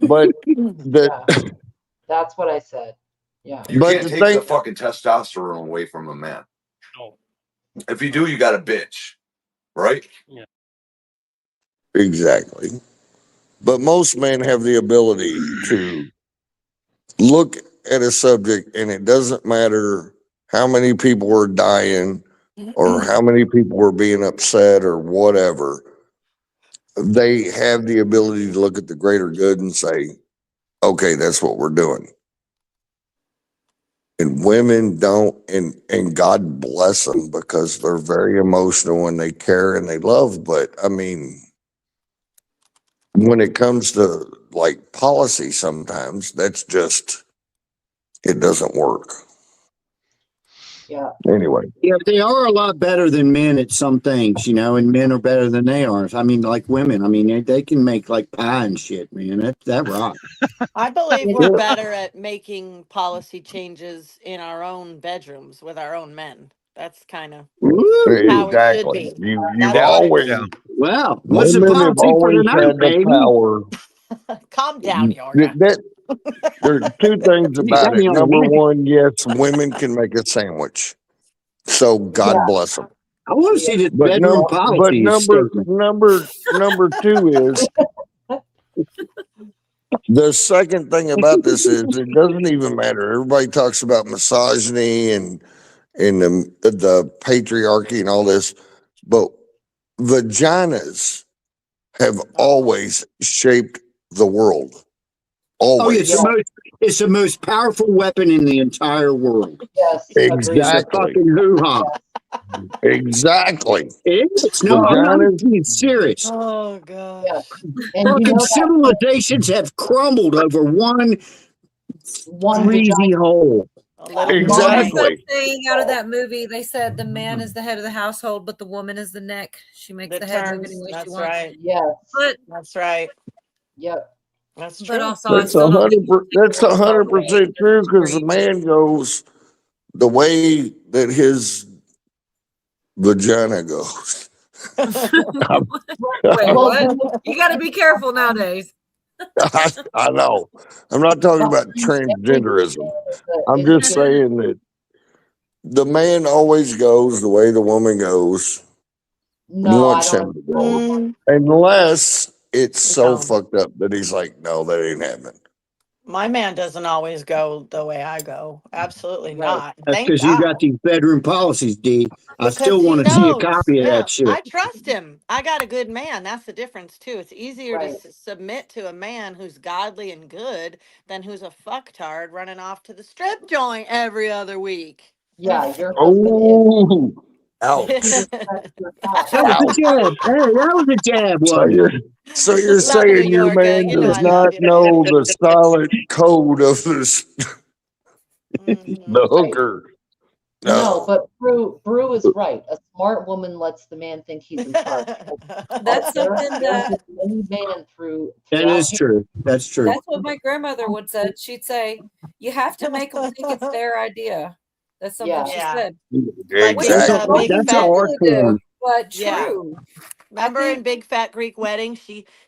But the Yeah, that's what I said. Yeah. You But can't the take the thing, fucking testosterone away from a man. If you do, you got a bitch, right? exactly. But most men have the ability to look at a subject, and it doesn't matter how many people are dying or how many people are being upset or whatever. They have the ability to look at the greater good and say, okay, that's what we're doing. And women don't, and God bless them because they're very emotional and they care and they love. But I mean, when it comes to like policy, sometimes that's just, it doesn't work. Yeah. Anyway. Yeah, they are a lot better than men at some things, you know, and men are better than they are. I mean, like women. I mean, they can make like pie and shit, man. That rocks. I believe we're better at making policy changes in our own bedrooms with our own men. That's kind of how it should Exactly. be. You've That's what I always, think. Well, what's the women have policy for always tonight, had the baby? power. Calm down, Yorga. There are two things You about got me it. on a Number minute. one, yes, women can make a sandwich. So God bless them. I want to see this But bedroom policy statement. number two is the second thing about this is it doesn't even matter. Everybody talks about misogyny and the patriarchy and all this, but vaginas have always shaped the world. Oh, yeah, Always. it's the most powerful weapon in the entire world. Yes. It's a Exactly. fucking hoo-ha. Exactly. It's no, I'm being serious. Oh god. Yeah. And you Fucking know that civilizations have crumbled over one crazy vagina. hole. What's that Exactly. saying out of that movie? They said the man is the head of the household, but the woman is the neck. She makes The the head move terms. any way she That's wants. right. Yes. But That's right. Yep. That's true. but also, I That's still don't think that's people are 100% true because the man goes the way that his vagina goes. Wait, what? You got to be careful nowadays. I know. I'm not talking about transgenderism. I'm just saying that the man always goes the way the woman goes. No, I Wants him don't. to go. Unless it's so fucked up that he's like, no, that ain't happening. My man doesn't always go the way I go. Absolutely not. That's Thank because you God. got these bedroom policies, D. I Because still he want to see a knows. copy of No, that shit. I trust him. I got a good man. That's the difference too. It's easier to Right. submit to a man who's godly and good than who's a fucktard running off to the strip joint every other week. Yeah, your Oh, ouch. That was a jab. Hey, that was a jab, wasn't it? So you're Love you, saying your Yorga. man You know does I love not you. know the solid code of the hooker. No, but Brew is right. A smart woman lets the man think he's in charge. That's something that Any man That throughout is true. That's true. that's what my grandmother would say. She'd say, "You have to make them think it's their idea." That's something she Yeah. said. Like Which in is the Big That's Fat. an art form. but Yeah. true. Remember in Big Fat Greek Wedding,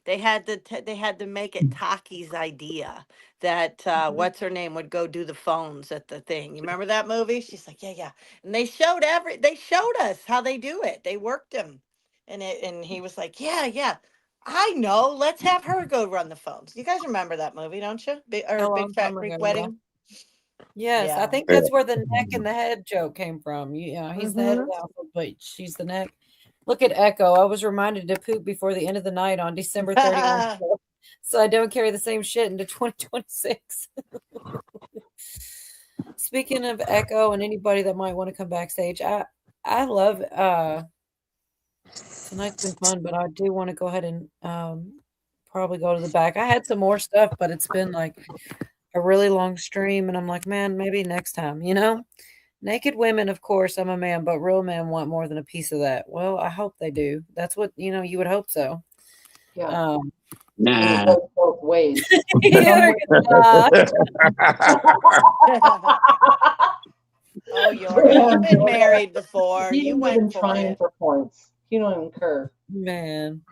they had to make it Taki's idea that what's her name would go do the phones at the thing. You remember that movie? She's like, yeah, yeah, and they showed us how they do it. They worked him, and he was like, yeah, yeah, I know. Let's have her go run the phones. You guys remember that movie, don't you? Big long Fat time Greek ago, Wedding. Yes, I Yeah. think that's where the neck and the head joke came from. Yeah, he's the head of the household, but she's the neck. Look at Echo. I was reminded to poop before the end of the night on December 31st. So I don't carry the same shit into 2026. Speaking of Echo and anybody that might want to come backstage, I love tonight's been fun, but I do want to go ahead and probably go to the back. I had some more stuff, but it's been like a really long stream, and I'm like, man, maybe next time, you know? Naked women, of course, I'm a man, but real men want more than a piece of that. Well, I hope they do. That's what, you know, you would hope so. Yeah. Nah. It goes both ways. Yeah, Oh, you've been married before. He You ain't went even for trying it. for points. You don't even care. Man.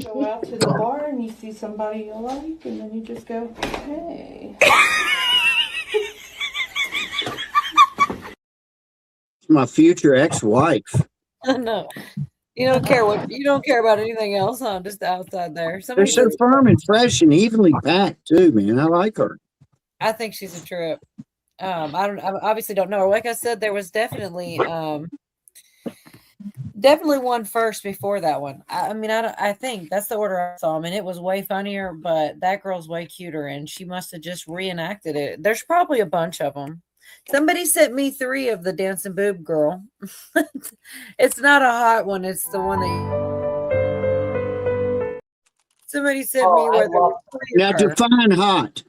Go out to the bar and you see somebody you like, and then you just go, hey. My future ex-wife. I know. You don't care about anything else, huh? Just outside there. They're Somebody so said, firm and fresh and evenly packed too, man. I like her. I think she's a trip. I obviously don't know her. Like I said, there was definitely one first before that one. I think that's the order I saw them, and it was way funnier, but that girl's way cuter, and she must have just reenacted it. There's probably a bunch of them. Somebody sent me 3 of the dancing boob girl. It's not a hot one. It's the one that somebody sent me where there were 3 Now of her. define hot.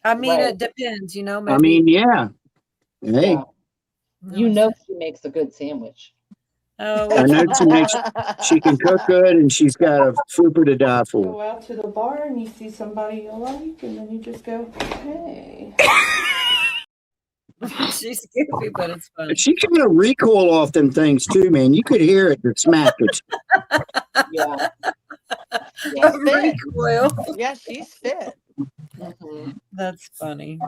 I mean, Right. it depends, you know. Maybe. I mean, yeah. Hey, Yeah. You know she makes a good sandwich. Oh, I know she can cook good and she's got a fupa to die for. Go out to the bar and you see somebody you like, and then you just go, hey. She's goofy, but it's fun. She kind of recoil off them things too, man. You could hear it, the smackage. Yeah. She's fit. Recoil. Yeah, she's fit. That's funny.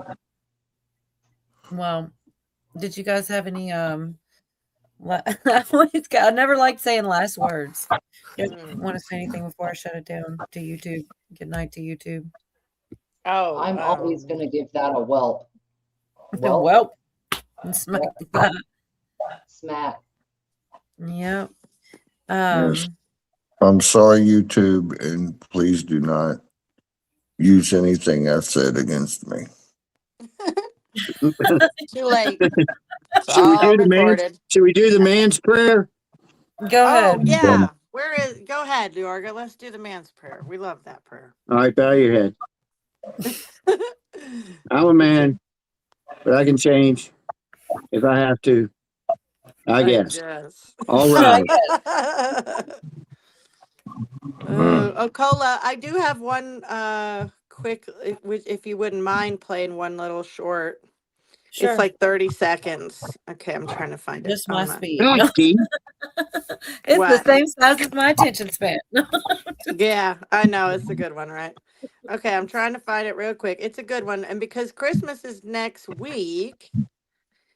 Well, did you guys have any I never liked saying last words. You want to say anything before I shut it down to YouTube? Good night to YouTube. Oh, I'm always going to give that a whelp. Whelp. And smack that. Smack. Yep. Yes. I'm sorry, YouTube, and please do not use anything I've said against me. Too late. Should we do the man's prayer? Go Oh, ahead. yeah. Go ahead, Georgia. Let's do the man's prayer. We love that prayer. All right, bow your head. I'm a man, but I can change if I have to. I guess. All right. Okola, I do have one quick, if you wouldn't mind playing one little short. Sure. It's like 30 seconds. Okay, I'm trying to find it. Just my speed. It's What? the same size as my attention span. Yeah, I know. It's a good one, right? Okay, I'm trying to find it real quick. It's a good one. And because Christmas is next week,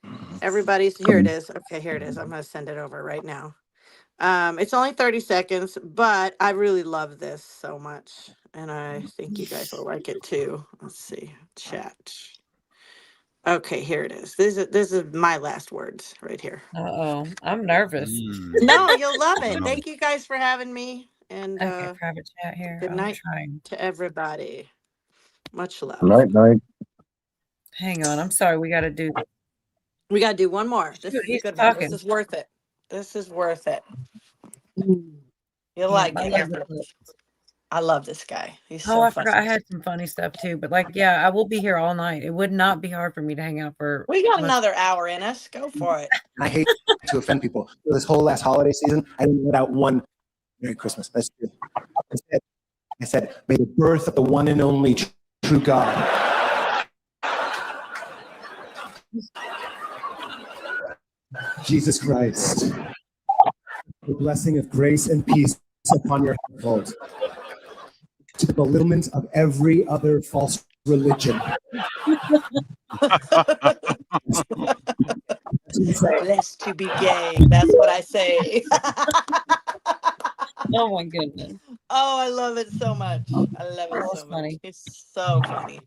here it is. Okay, here it is. I'm going to send it over right now. It's only 30 seconds, but I really love this so much. And I think you guys will like it too. Let's see. Chat. Okay, here it is. This is my last words right here. Uh-oh. I'm nervous. No, you'll love it. Thank you guys for having me. And okay, private chat here. Good night trying. to everybody. Much love. Night. Hang on. I'm sorry. We got to do one more. This is a good one. This is worth it. This is worth it. You'll like it. I love this guy. He's so I funny. forgot I had some funny stuff too. But I will be here all night. It would not be hard for me to hang out for. We got another hour in us. Go for it. I hate to offend people. This whole last holiday season, I didn't let out one Merry Christmas. That's true. I said, may the birth of the one and only true God, Jesus Christ, the blessing of grace and peace upon your household, to the belittlement of every other false religion. Blessed to be gay. That's what I say. Oh my goodness. Oh, I love it so much. I love it so much. Funny. It's so funny.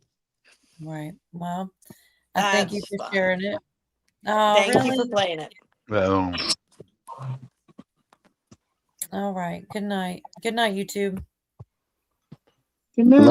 Right. Well, I thank you for sharing it. Thank you for playing it. Well. All right. Good night. Good night, YouTube. Good night.